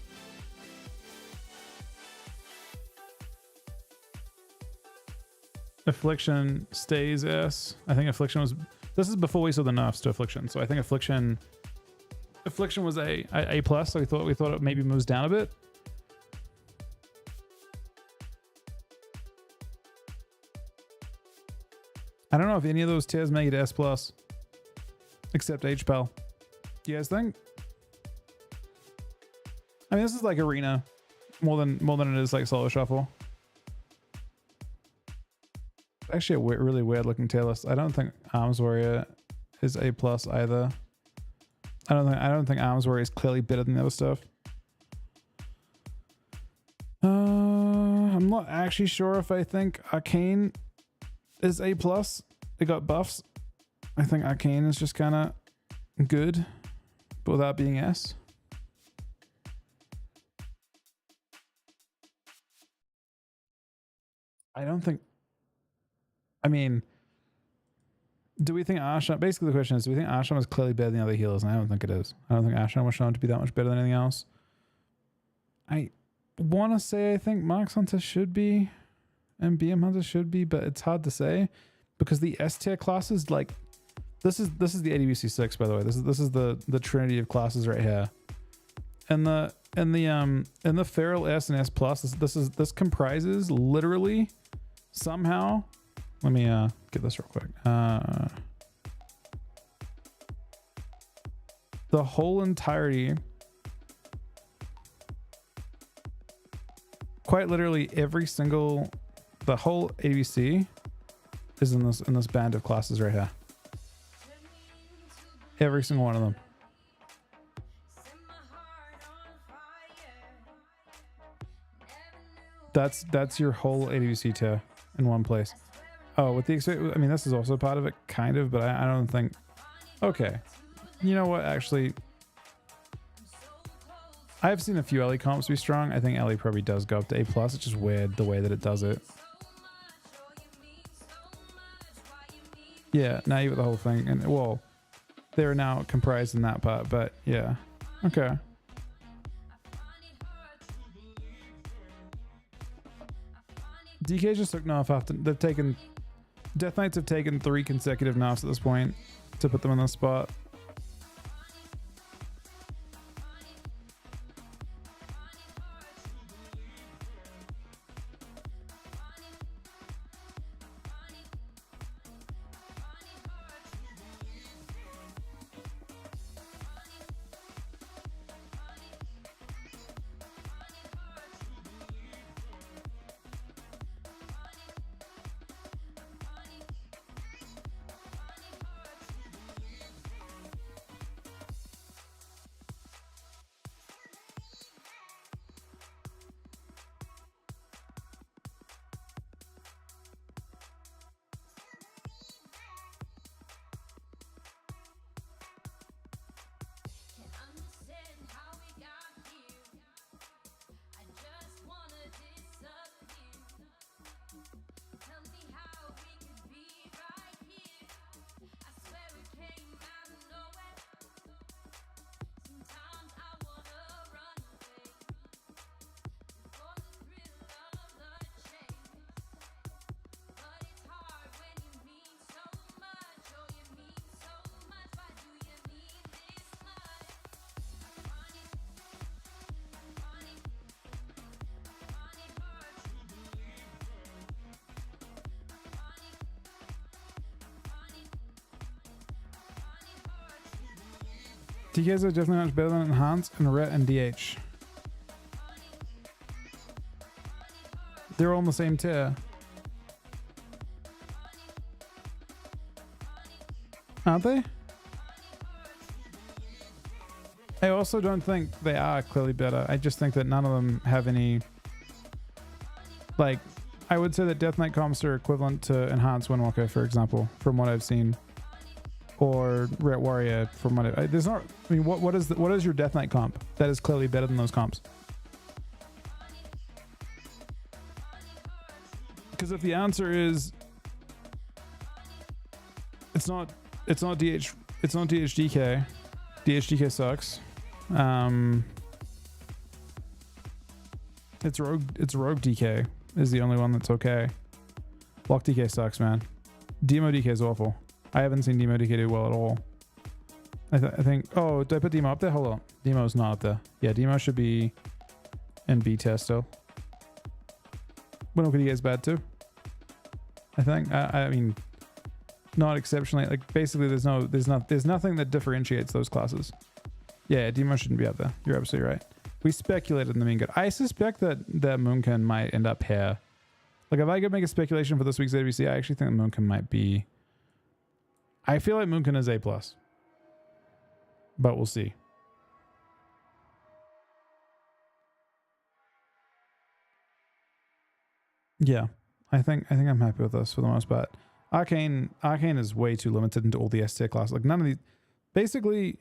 Affliction stays S. I think Affliction was... This is before we saw the nerfs to Affliction, so I think Affliction was A plus. So we thought it maybe moves down a bit. I don't know if any of those tiers make it S plus, except HPEL. Do you guys think? I mean, this is like Arena more than it is like Solo Shuffle. Actually, a really weird looking tier list. I don't think Arms Warrior is A plus either. I don't think Arms Warrior is clearly better than the other stuff. I'm not actually sure if I think Arcane is A plus. It got buffs. I think Arcane is just kind of good, but without being S. I don't think... I mean, do we think Ashram... Basically, the question is, do we think Ashram is clearly better than the other healers? And I don't think it is. I don't think Ashram was shown to be that much better than anything else. I want to say I think Marks Hunter should be and BM Hunter should be, but it's hard to say because the S tier classes, like... This is the AWC 6, by the way. This is the trinity of classes right here. And the Feral S and S plus, this comprises literally somehow... Let me get this real quick. The whole entirety, quite literally every single, the whole AWC is in this band of classes right here. Every single one of them. That's your whole AWC tier in one place. Oh, with the I mean, this is also part of it, kind of, but I don't think... Okay. You know what, actually... I've seen a few Ellie comps be strong. I think Ellie probably does go up to A+. It's just weird the way that it does it. Yeah, now you got the whole thing. And, well, they're now comprised in that part, but yeah. Okay. DK just took nerf after... They've taken... Death Knights have taken 3 consecutive nerfs at this point to put them in this spot. TKs are definitely much better than Enhance and Ret and DH. They're all on the same tier. Aren't they? I also don't think they are clearly better. I just think that none of them have any... Like, I would say that Death Knight comps are equivalent to Enhanced Windwalker, for example, from what I've seen. Or Ret Warrior, from what there's not... I mean, what is your Death Knight comp that is clearly better than those comps? Because if the answer is... It's not DHDK. DHDK sucks. It's Rogue DK is the only one that's okay. Block DK sucks, man. Demo DK is awful. I haven't seen Demo DK do well at all. I think... Oh, did I put Demo up there? Hold on. Demo's not up there. Yeah, Demo should be in B test still. Windwalker DK is bad too. I think. I mean... Not exceptionally, like basically there's nothing that differentiates those classes. Yeah, Demo shouldn't be up there. You're absolutely right. We speculated in the mean good. I suspect that Moonkin might end up here. Like if I could make a speculation for this week's AWC, I actually think that Moonkin might be... I feel like Moonkin is A+. But we'll see. Yeah. I think I'm happy with this for the most part. Arcane is way too limited into all the S tier classes. Like none of these, basically,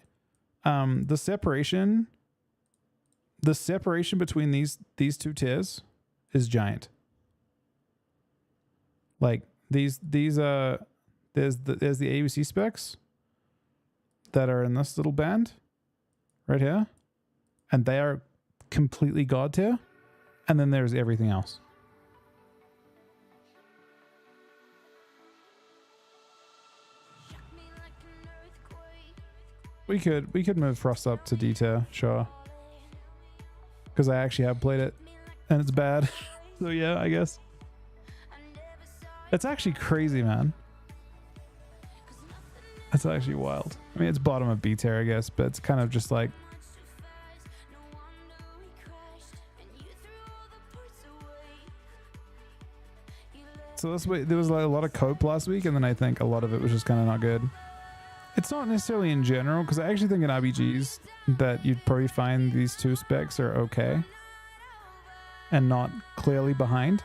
the separation between these two tiers is giant. Like there's the AWC specs that are in this little band right here, and they are completely god tier, and then there's everything else. We could move Frost up to D tier, sure. Because I actually have played it and it's bad. So yeah, I guess. It's actually crazy, man. That's actually wild. I mean, it's bottom of B tier, I guess, but it's kind of just like... So this way, there was like a lot of cope last week, and then I think a lot of it was just kind of not good. It's not necessarily in general, because I actually think in RBGs that you'd probably find these two specs are okay and not clearly behind.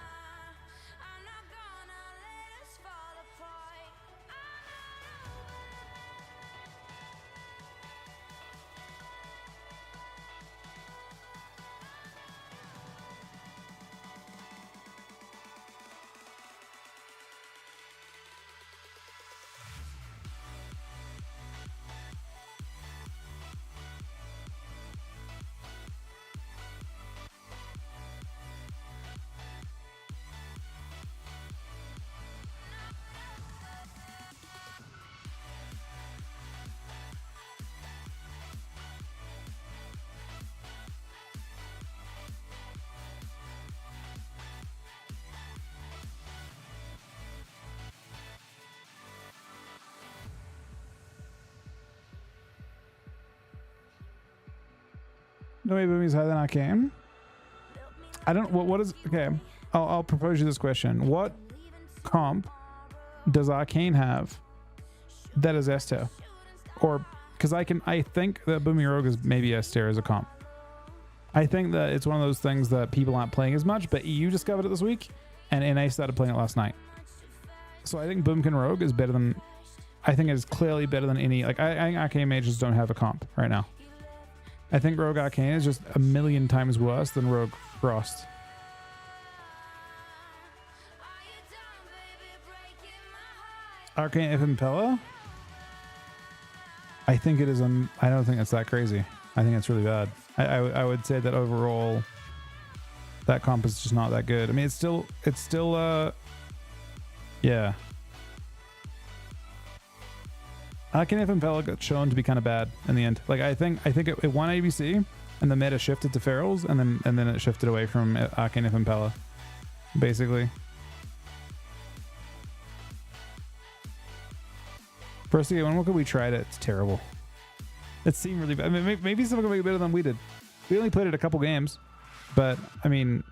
No way Boomy's higher than Arcane. I don't... What is... Okay. I'll propose you this question. What comp does Arcane have that is S tier? Or... Because I think that Boomy Rogue is maybe S tier as a comp. I think that it's one of those things that people aren't playing as much, but EU discovered it this week, and NA started playing it last night. So I think Boomkin Rogue is better than... I think it's clearly better than any... Like, I think Arcane Mages don't have a comp right now. I think Rogue Arcane is just a million times worse than Rogue Frost. Arcane If Impeller? I think it is I don't think it's that crazy. I think it's really bad. I would say that overall that comp is just not that good. I mean, it's still yeah. Arcane If Impeller got shown to be kind of bad in the end. Like I think it won ABC and the meta shifted to Ferals and then it shifted away from Arcane If Impeller, basically. First again, when we tried it, it's terrible. It seemed really bad. I mean, maybe someone can make it better than we did. We only played it a couple games, but I mean,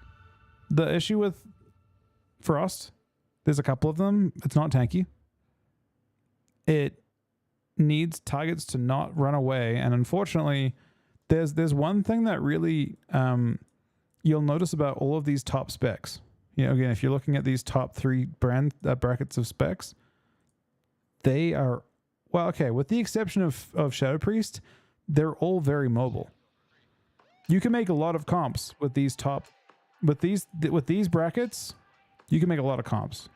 the issue with Frost, there's a couple of them. It's not tanky. It needs targets to not run away, and unfortunately, there's one thing that really you'll notice about all of these top specs. You know, again, if you're looking at these top 3 brand brackets of specs, they are, well, okay, with the exception of Shadow Priest, they're all very mobile. You can make a lot of comps with these brackets. You can make a lot of comps,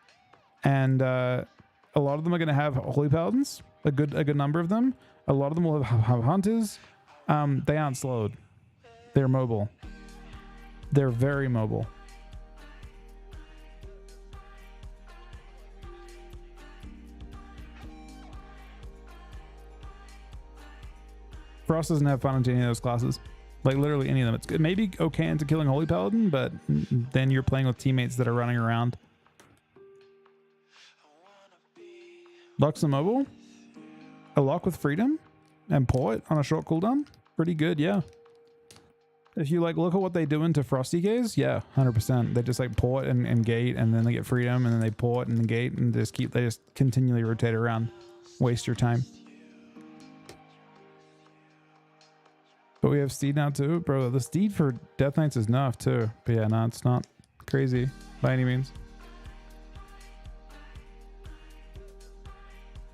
and a lot of them are going to have Holy Paladins. A good number of them. A lot of them will have hunters. They aren't slowed. They're mobile. They're very mobile. Frost doesn't have fun into any of those classes. Like literally any of them. It may be okay into killing Holy Paladin, but then you're playing with teammates that are running around. Locks and mobile. A lock with freedom and pour it on a short cooldown. Pretty good, yeah. If you like look at what they do into Frosty Gaze, yeah, 100%. They just like pour it and gate, and then they get freedom, and then they pour it and gate, and they just continually rotate around. Waste your time. But we have Steed now too. Bro, the Steed for Death Knights is enough too. But yeah, no, it's not crazy by any means.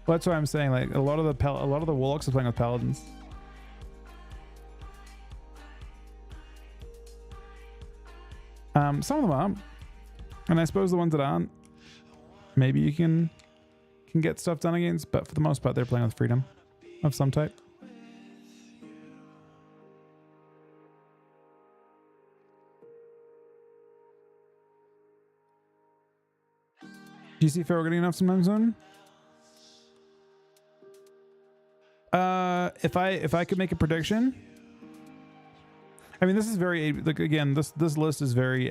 Well, that's what I'm saying. Like a lot of the Warlocks are playing with Paladins. Some of them aren't, and I suppose the ones that aren't, maybe you can get stuff done against. But for the most part, they're playing with freedom of some type. Do you see Pharaoh getting enough sometime soon? If I could make a prediction, I mean, this is very, like, again, this list is very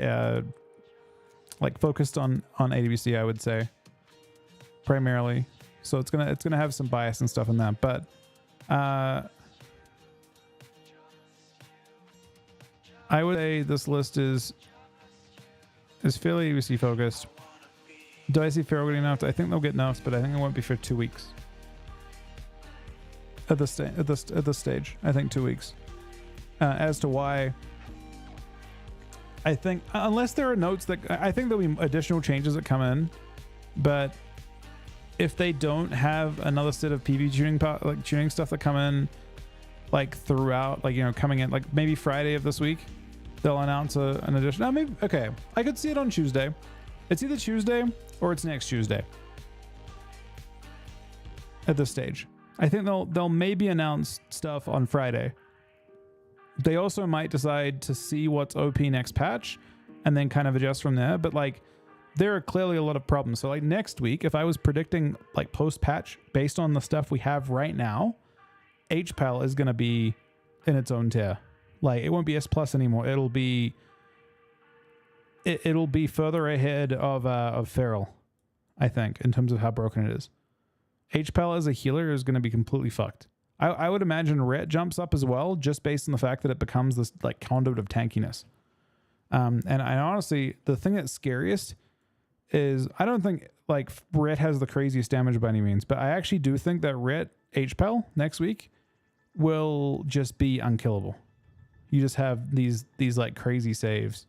like focused on AWC, I would say, primarily. So it's gonna have some bias and stuff in that, but I would say this list is fairly AWC focused. Do I see Pharaoh getting enough? I think they'll get enough, but I think it won't be for 2 weeks. At this stage, I think 2 weeks. As to why, I think unless there are notes that I think there'll be additional changes that come in, but if they don't have another set of PV tuning stuff that come in like throughout, like, you know, coming in like maybe Friday of this week, they'll announce an addition. No, maybe okay. I could see it on Tuesday. It's either Tuesday or it's next Tuesday. At this stage, I think they'll maybe announce stuff on Friday. They also might decide to see what's OP next patch and then kind of adjust from there. But like, there are clearly a lot of problems. So like next week, if I was predicting like post patch based on the stuff we have right now, HPAL is going to be in its own tier. Like it won't be S+ anymore. It'll be further ahead of Feral, I think, in terms of how broken it is. HPAL as a healer is going to be completely fucked. I would imagine Ret jumps up as well, just based on the fact that it becomes this like conduit of tankiness. And I honestly, the thing that's scariest is I don't think like Ret has the craziest damage by any means, but I actually do think that Ret HPAL next week will just be unkillable. You just have these like crazy saves.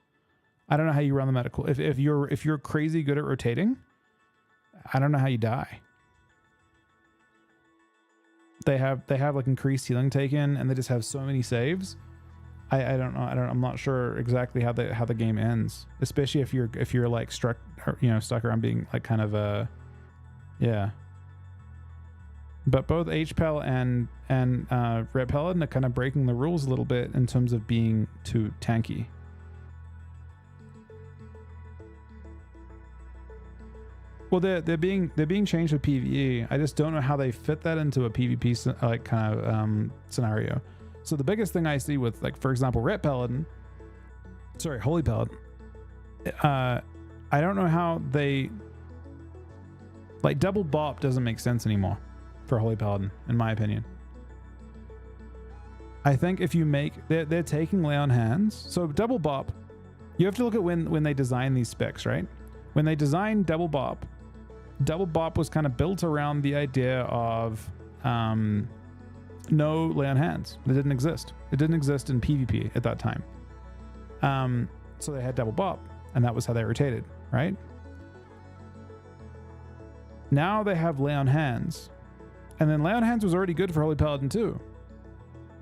I don't know how you run them at a cool. If you're crazy good at rotating, I don't know how you die. They have like increased healing taken, and they just have so many saves. I don't know. I'm not sure exactly how the game ends, especially if you're like stuck around being like kind of yeah. But both HPAL and Red Paladin are kind of breaking the rules a little bit in terms of being too tanky. Well, they're being changed with PvE. I just don't know how they fit that into a PvP like kind of scenario. So the biggest thing I see with, like, for example, Holy Paladin. I don't know how they like double bop doesn't make sense anymore for Holy Paladin, in my opinion. I think if you make, they're taking lay on hands. So double bop, you have to look at when they design these specs, right? When they designed double bop was kind of built around the idea of no lay on hands. It didn't exist. It didn't exist in PvP at that time. So they had double bop, and that was how they rotated, right? Now they have lay on hands, and then lay on hands was already good for Holy Paladin too,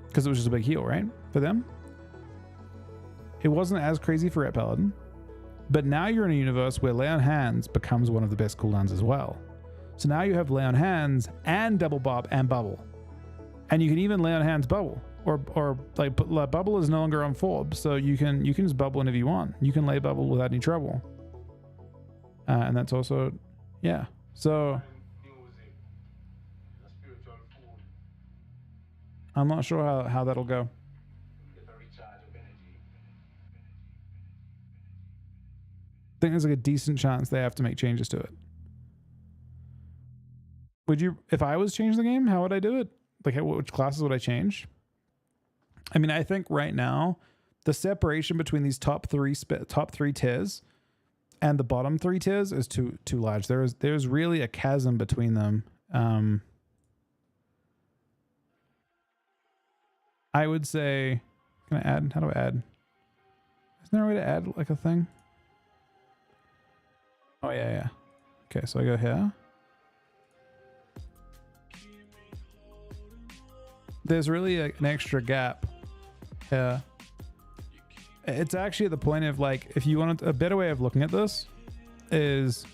because it was just a big heal, right? For them, it wasn't as crazy for Ret Paladin, but now you're in a universe where lay on hands becomes one of the best cooldowns as well. So now you have lay on hands and double bop and bubble, and you can even lay on hands bubble, or like bubble is no longer on Forbes, so you can just bubble whenever you want. You can lay bubble without any trouble, and that's also, yeah. So I'm not sure how that'll go. I think there's like a decent chance they have to make changes to it. Would you, if I was changing the game, how would I do it? Like, which classes would I change? I mean, I think right now the separation between these top three tiers and the bottom 3 tiers is too large. There's really a chasm between them. I would say, can I add? How do I add? Isn't there a way to add like a thing? Oh yeah. Okay, so I go here. There's really an extra gap here. It's actually at the point of like, if you want a better way of looking at this is,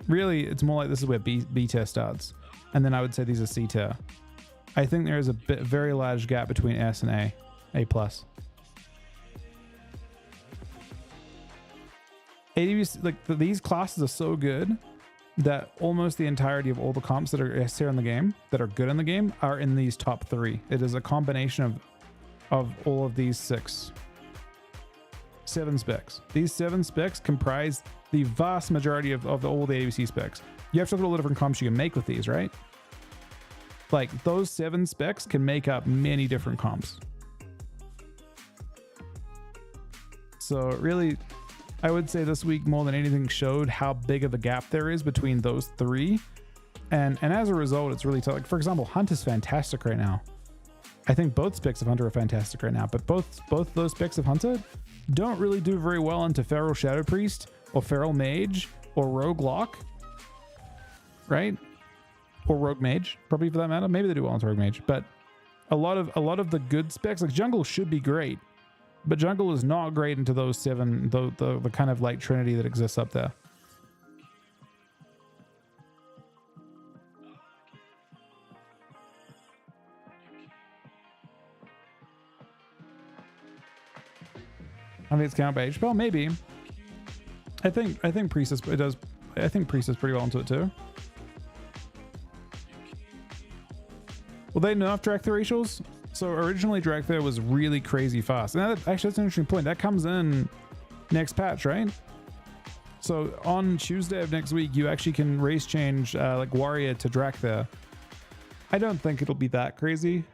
really it's more like this is where B tier starts, and then I would say these are C tier. I think there is a very large gap between S and A plus. AWC, like these classes are so good that almost the entirety of all the comps that are S tier in the game, that are good in the game, are in these top 3. It is a combination of all of these 7 specs. These 7 specs comprise the vast majority of all the AWC specs. You have to look at all the different comps you can make with these, right? Like those 7 specs can make up many different comps. So really, I would say this week more than anything showed how big of a gap there is between those 3. And as a result, it's really tough. Like for example, Hunt is fantastic right now. I think both specs of Hunter are fantastic right now, but both those specs of Hunter don't really do very well into Feral Shadow Priest or Feral Mage or Rogue Lock, right? Or Rogue Mage, probably for that matter. Maybe they do well into Rogue Mage, but a lot of the good specs, like Jungle should be great, but Jungle is not great into those 7, the kind of like trinity that exists up there. I mean, it's counted by HP. Maybe. I think Priestess it does. I think Priestess pretty well into it too. Well, they nerfed Dracthyr racials. So originally Dracthyr was really crazy fast. And actually, that's an interesting point. That comes in next patch, right? So on Tuesday of next week, you actually can race change like Warrior to Dracthyr. I don't think it'll be that crazy.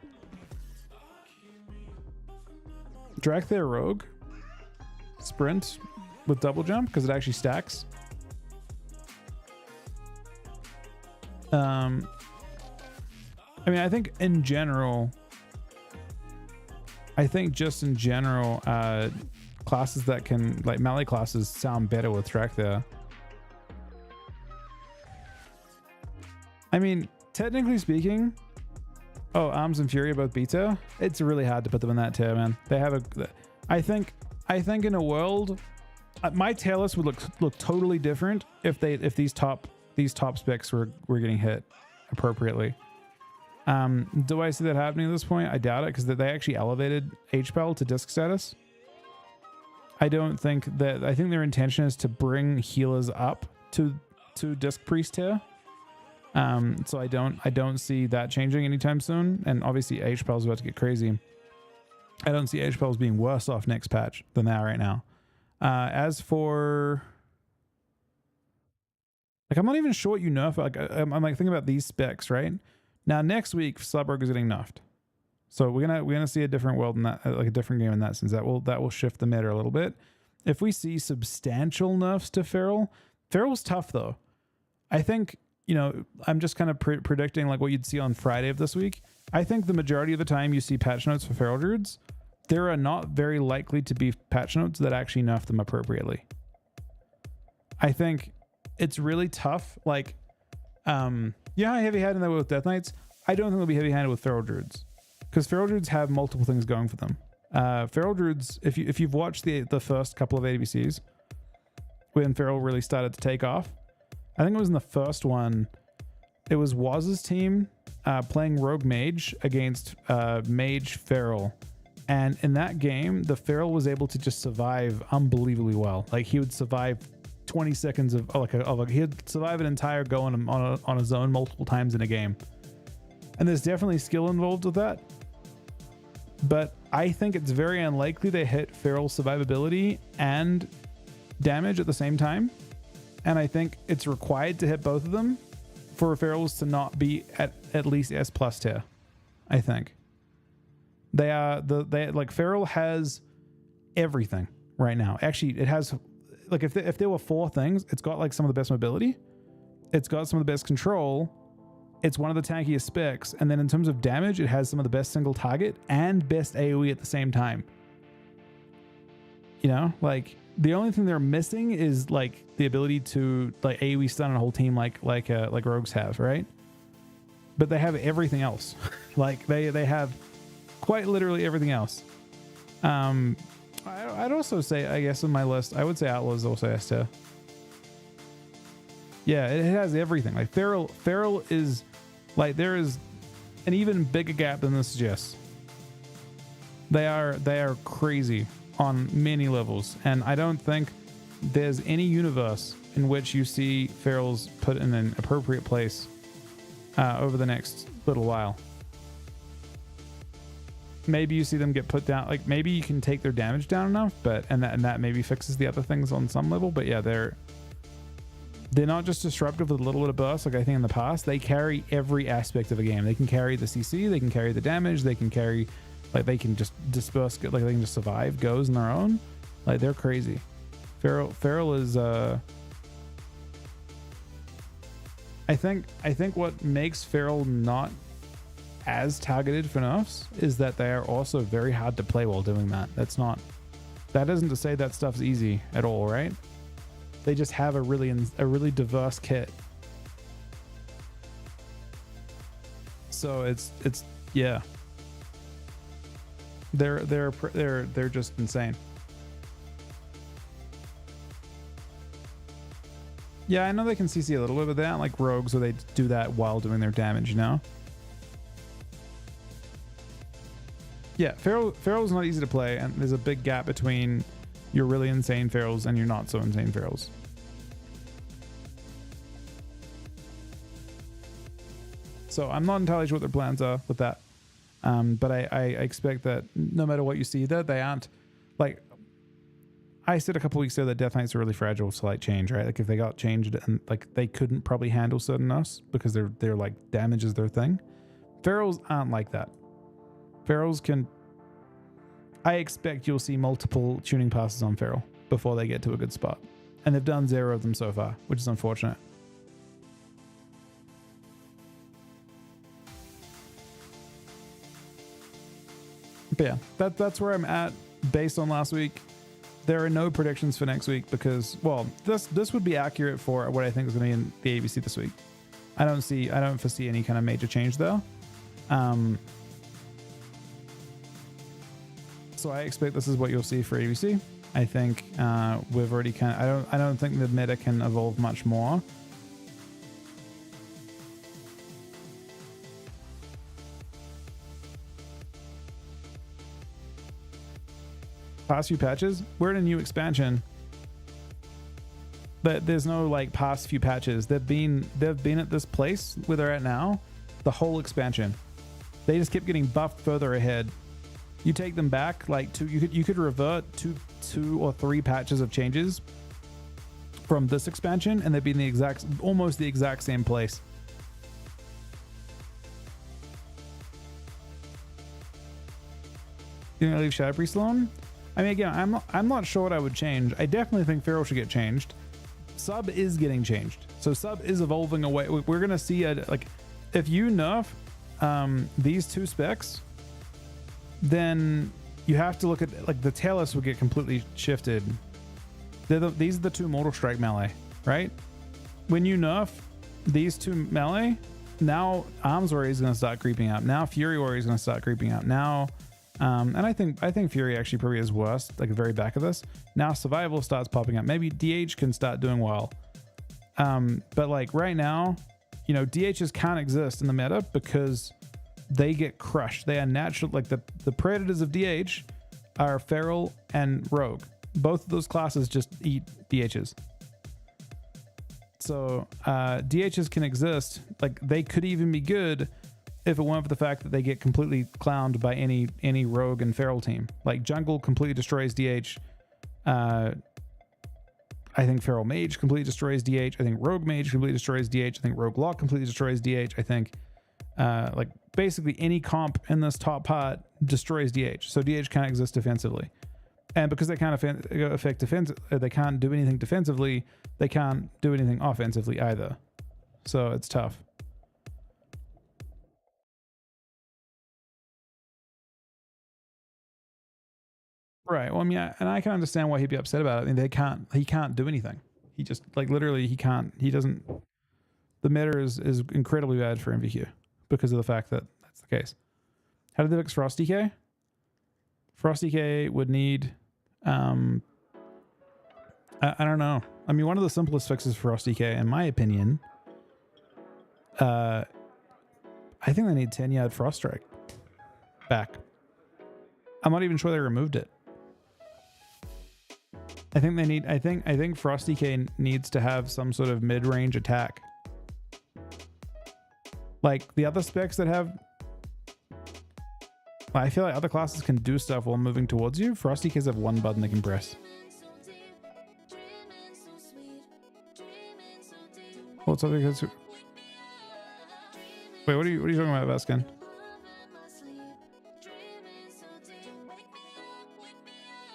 Dracthyr Rogue. Sprint with double jump because it actually stacks. I mean, I think in general, just in general, classes that can, like melee classes, sound better with Dracthyr. I mean, technically speaking, Arms and Fury are both beta. It's really hard to put them in that tier, man. They have I think in a world, my tier list would look totally different if these top specs were getting hit appropriately. Do I see that happening at this point? I doubt it, because they actually elevated HPL to disc status. I think their intention is to bring healers up to disc priest tier. So I don't see that changing anytime soon. And obviously HPL is about to get crazy. I don't see HPLs being worse off next patch than they are right now. As for, like, I'm not even sure what you nerf. Like, I'm like thinking about these specs, right? Now next week, Slabrogue is getting nerfed. So we're gonna see a different world in that, like a different game in that sense. That will shift the meta a little bit. If we see substantial nerfs to Feral, Feral's tough though. I think, you know, I'm just kind of predicting like what you'd see on Friday of this week. I think the majority of the time you see patch notes for Feral Druids, there are not very likely to be patch notes that actually nerf them appropriately. I think it's really tough. Like, yeah, heavy-handed with Death Knights. I don't think they'll be heavy-handed with Feral Druids, because Feral Druids have multiple things going for them. Feral Druids, if you've watched the first couple of AWCs when Feral really started to take off, I think it was in the first one. It was Waz's team playing Rogue Mage against Mage Feral. And in that game, the Feral was able to just survive unbelievably well. Like, he would survive 20 seconds of he'd survive an entire go on a zone multiple times in a game. And there's definitely skill involved with that. But I think it's very unlikely they hit Feral survivability and damage at the same time. And I think it's required to hit both of them for Ferals to not be at least S+ tier. I think. They like Feral has everything right now. Actually, it has, like, if there were 4 things, it's got like some of the best mobility, it's got some of the best control, it's one of the tankiest specs, and then in terms of damage, it has some of the best single target and best AoE at the same time. You know, like, the only thing they're missing is like the ability to like AoE stun a whole team like rogues have, right? But they have everything else. Like they have quite literally everything else. I'd also say, I guess on my list, I would say Outlaws also S tier. Yeah, it has everything. Like Feral is like, there is an even bigger gap than this suggests. They are crazy on many levels, and I don't think there's any universe in which you see Ferals put in an appropriate place over the next little while. Maybe you see them get put down, like maybe you can take their damage down enough, but and that maybe fixes the other things on some level. But yeah, they're not just disruptive with a little bit of burst like I think in the past. They carry every aspect of a game. They can carry the CC, they can carry the damage, they can carry, like, they can just disperse, like they can just survive goes on their own. Like, they're crazy. Feral is I think what makes Feral not as targeted for nerfs is that they are also very hard to play while doing that. That isn't to say that stuff's easy at all, right? They just have a really diverse kit. So it's yeah. They're just insane. Yeah, I know they can CC a little bit, but they aren't like rogues where they do that while doing their damage, you know? Yeah, Feral's not easy to play, and there's a big gap between your really insane Ferals and your not so insane Ferals. So I'm not entirely sure what their plans are with that. But I expect that no matter what you see, that they aren't, like, I said a couple weeks ago that Death Knights are really fragile to like change, right? Like if they got changed and like they couldn't probably handle certain nerfs because they're like damage is their thing. Ferals aren't like that. Ferals can, I expect you'll see multiple tuning passes on Feral before they get to a good spot. And they've done 0 of them so far, which is unfortunate. But yeah, that's where I'm at based on last week. There are no predictions for next week because, well, this would be accurate for what I think is going to be in the AWC this week. I don't foresee any kind of major change though. So I expect this is what you'll see for AWC. I think we've already I don't think the meta can evolve much more. Past few patches, we're in a new expansion, but there's no like past few patches. They've been at this place where they're at now the whole expansion. They just kept getting buffed further ahead. You take them back like you could revert to 2 or 3 patches of changes from this expansion and they'd be in almost the exact same place. You're gonna leave Shadow Priest alone? I mean, again, I'm not sure what I would change. I definitely think Feral should get changed. Sub is getting changed, so Sub is evolving away. We're gonna see like, if you nerf these two specs, then you have to look at like the Talus would get completely shifted. These are the two Mortal Strike melee, right? When you nerf these two melee, now Arms Warrior is going to start creeping up. Now Fury Warrior is going to start creeping up. Now, and I think Fury actually probably is worse, like the very back of this. Now Survival starts popping up. Maybe DH can start doing well. But like right now, you know, DHs can't exist in the meta because they get crushed. They are natural. Like the predators of DH are Feral and Rogue. Both of those classes just eat DHs. So DHs can exist. Like they could even be good if it weren't for the fact that they get completely clowned by any Rogue and Feral team. Like Jungle completely destroys DH. I think Feral Mage completely destroys DH. I think Rogue Mage completely destroys DH. I think Rogue Lock completely destroys DH. I think like basically any comp in this top part destroys DH. So DH can't exist defensively. And because they can't affect defense, they can't do anything defensively, they can't do anything offensively either. So it's tough. Right. Well, I mean, and I can understand why he'd be upset about it. I mean, he can't do anything. He just like literally he doesn't. The meta is incredibly bad for MVQ because of the fact that that's the case. How did they fix Frost DK? Frost DK would need I don't know. I mean, one of the simplest fixes for Frost DK, in my opinion, I think they need 10-yard Frost Strike back. I'm not even sure they removed it. I think Frost DK needs to have some sort of mid-range attack. Like the other specs that have, I feel like other classes can do stuff while moving towards you. Frost DKs have one button they can press. What's up? Because wait, what are you talking about, Vaskin?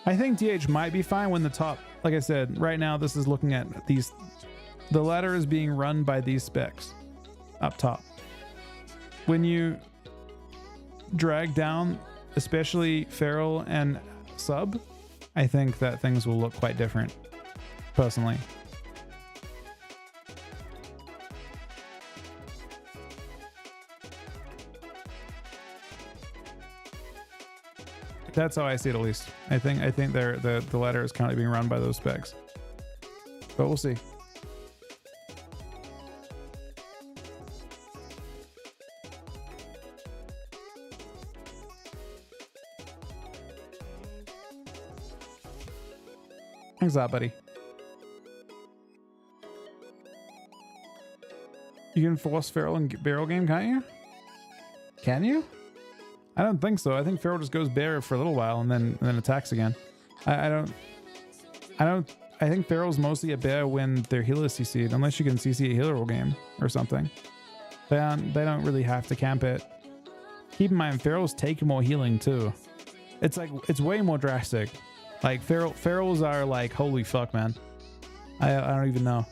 I think DH might be fine when the top, like I said, right now this is looking at these, the ladder is being run by these specs up top. When you drag down, especially Feral and Sub, I think that things will look quite different, personally. That's how I see it, at least. I think the ladder is currently being run by those specs, but we'll see. Thanks a lot, buddy. You can force Feral in barrel game, can't you? Can you? I don't think so. I think Feral just goes bare for a little while and then attacks again. I think Feral's mostly a bear when their healer is CC'd, unless you can CC a healer all game or something. They don't really have to camp it. Keep in mind, Ferals take more healing too. It's way more drastic. Like Ferals are like, holy fuck, man. I don't even know.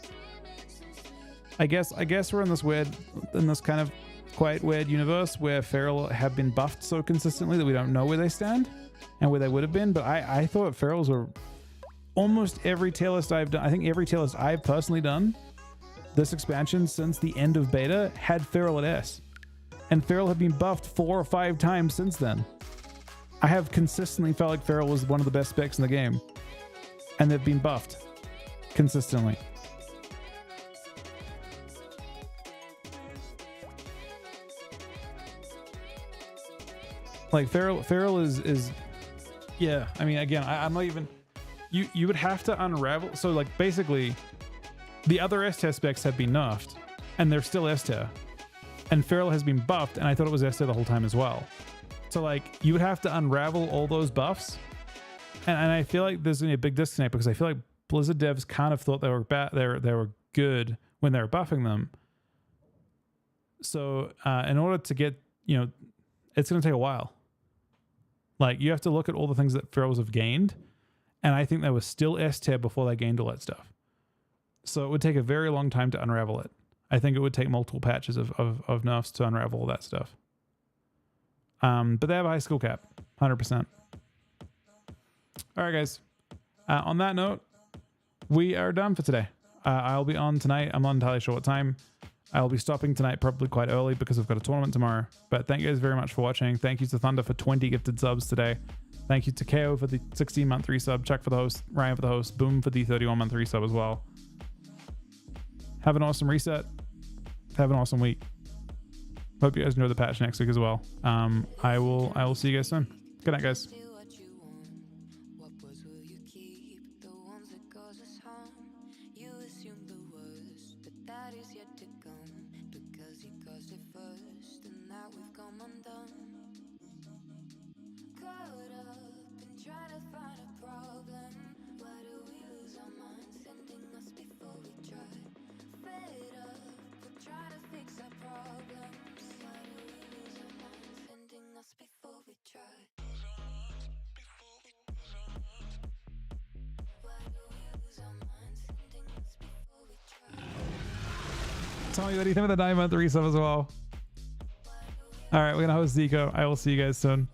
I guess we're in this kind of quite weird universe where Feral have been buffed so consistently that we don't know where they stand and where they would have been. But I thought Ferals were almost every tail list I've done. I think every tail list I've personally done this expansion since the end of beta had Feral at S, and Feral have been buffed 4 or 5 times since then. I have consistently felt like Feral was one of the best specs in the game, and they've been buffed consistently. Like Feral is yeah. I mean, again, I'm not even. You would have to unravel. So like basically, the other S tier specs have been nerfed, and they're still S tier, and Feral has been buffed, and I thought it was S tier the whole time as well. So like you would have to unravel all those buffs, and I feel like there's gonna be a big disconnect because I feel like Blizzard devs kind of thought they were bad, they were good when they were buffing them. So in order to get, it's gonna take a while. Like, you have to look at all the things that ferals have gained, and I think they were still S tier before they gained all that stuff. So it would take a very long time to unravel it. I think it would take multiple patches of nerfs to unravel all that stuff. But they have a high skill cap, 100%. All right, guys. On that note, we are done for today. I'll be on tonight. I'm not entirely sure what time. I'll be stopping tonight probably quite early because I've got a tournament tomorrow. But thank you guys very much for watching. Thank you to Thunder for 20 gifted subs today. Thank you to KO for the 16-month resub, Chuck for the host, Ryan for the host, Boom for the 31-month resub as well. Have an awesome reset. Have an awesome week. Hope you guys enjoy the patch next week as well. I will see you guys soon. Good night, guys. Tell me what do you think of the 9-month resub as well. All right, we're gonna host Zico. I will see you guys soon.